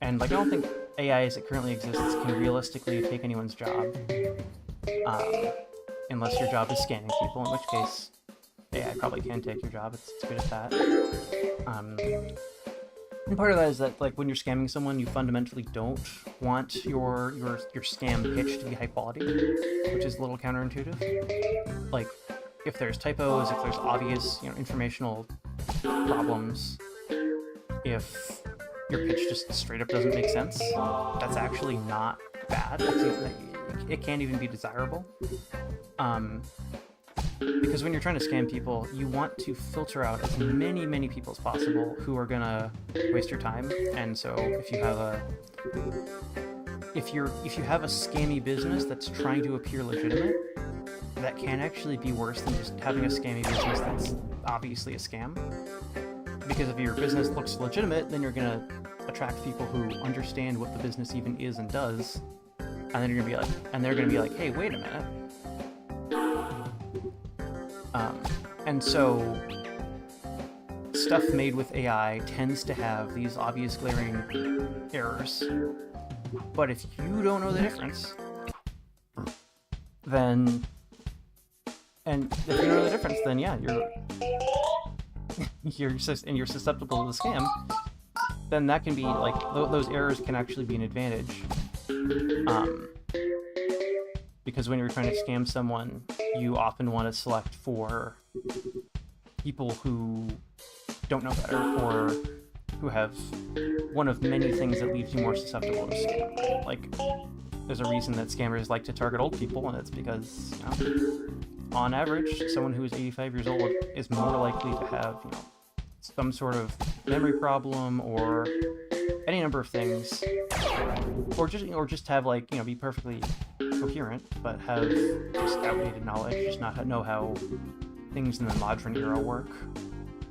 [SPEAKER 1] And like, I don't think AI as it currently exists can realistically take anyone's job, unless your job is scanning people, in which case AI probably can take your job. It's good at that. And part of that is that, like, when you're scamming someone, you fundamentally don't want your scam pitch to be high quality, which is a little counterintuitive. Like, if there's typos, if there's obvious, you know, informational problems, if your pitch just straight up doesn't make sense, that's actually not bad. It can't even be desirable. Because when you're trying to scam people, you want to filter out as many people as possible who are gonna waste your time. And so if you have a scammy business that's trying to appear legitimate, that can actually be worse than just having a scammy business that's obviously a scam. Because if your business looks legitimate, then you're gonna attract people who understand what the business even is and does, and then they're gonna be like, hey, wait a minute. And so stuff made with AI tends to have these obvious glaring errors. But if you don't know the difference, then yeah, you're susceptible to the scam. Then that can be like those errors can actually be an advantage. Because when you're trying to scam someone, you often want to select for people who don't know better, or who have one of many things that leaves you more susceptible to scam. Like, there's a reason that scammers like to target old people, and it's because, you know, on average, someone who is 85 years old is more likely to have, you know, some sort of memory problem or any number of things, or just have, like, you know, be perfectly coherent, but have just outdated knowledge, just not know how things in the modern era work,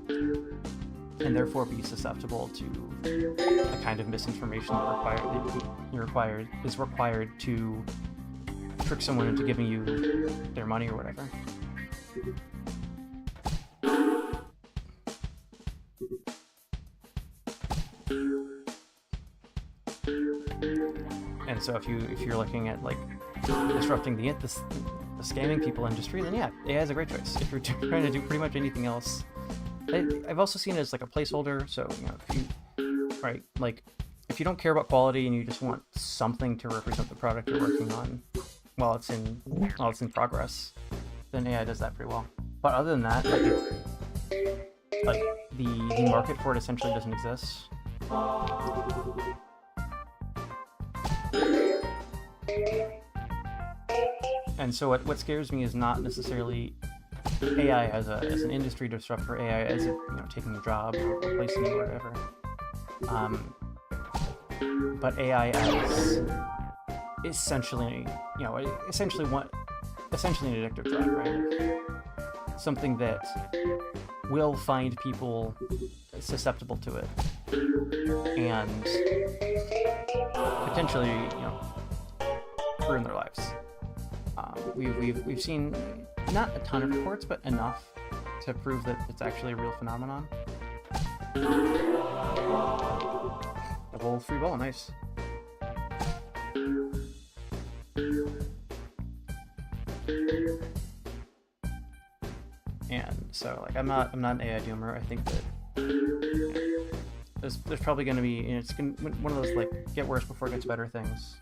[SPEAKER 1] and therefore be susceptible to a kind of misinformation that is required to trick someone into giving you their money or whatever. And so if you're looking at, like, disrupting the scamming people industry, then yeah, AI is a great choice. If you're trying to do pretty much anything else, I've also seen it as like a placeholder. So, you know, if you don't care about quality and you just want something to represent the product you're working on while it's in progress, then AI does that pretty well. But other than that, the market for it essentially doesn't exist. And so what scares me is not necessarily AI as an industry disruptor, AI as a, you know, taking a job or replacing you or whatever. But AI as essentially an addictive drug, right? Something that will find people susceptible to it and potentially, you know, ruin their lives. We've seen not a ton of reports, but enough to prove that it's actually a real phenomenon. Double free ball, nice. And so, like, I'm not an AI doomer. I think that there's probably going to be, you know, it's gonna, one of those like get worse before it gets better things.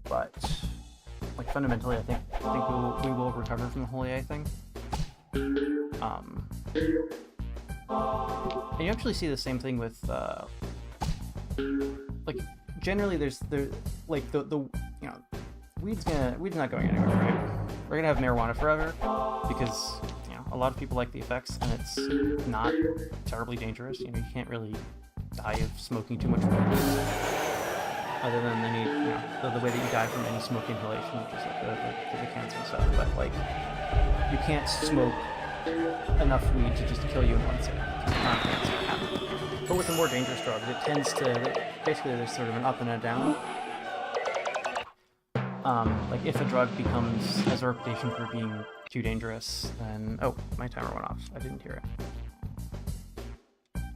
[SPEAKER 1] But like fundamentally, I think we will recover from the whole AI thing. And you actually see the same thing with like generally there's like the you know weed's not going anywhere, right? We're gonna have marijuana forever because you know a lot of people like the effects and it's not terribly dangerous. You know, you can't really die of smoking too much weed, other than the way that you die from any smoke inhalation, which is like the cancer and stuff. But like you can't smoke enough weed to just kill you in one sitting. But with the more dangerous drugs, it tends to basically there's sort of an up and a down. Like if a drug has a reputation for being too dangerous, then my timer went off. I didn't hear it.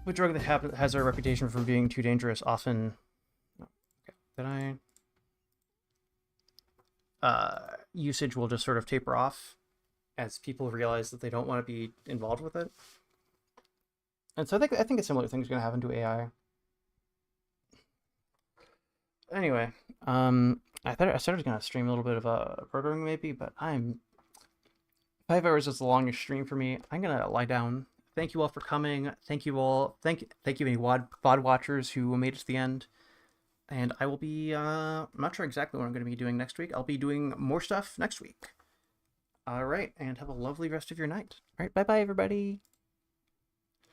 [SPEAKER 1] A drug that has a reputation for being too dangerous often. Did I? Usage will just sort of taper off as people realize that they don't want to be involved with it. And so I think a similar thing is going to happen to AI. Anyway, I said I was going to stream a little bit of programming maybe, but 5 hours is the longest stream for me. I'm going to lie down. Thank you all for coming. Thank you all. Thank you any VOD watchers who made it to the end. And I will be, I'm not sure exactly what I'm going to be doing next week. I'll be doing more stuff next week. All right, and have a lovely rest of your night. All right, bye-bye, everybody.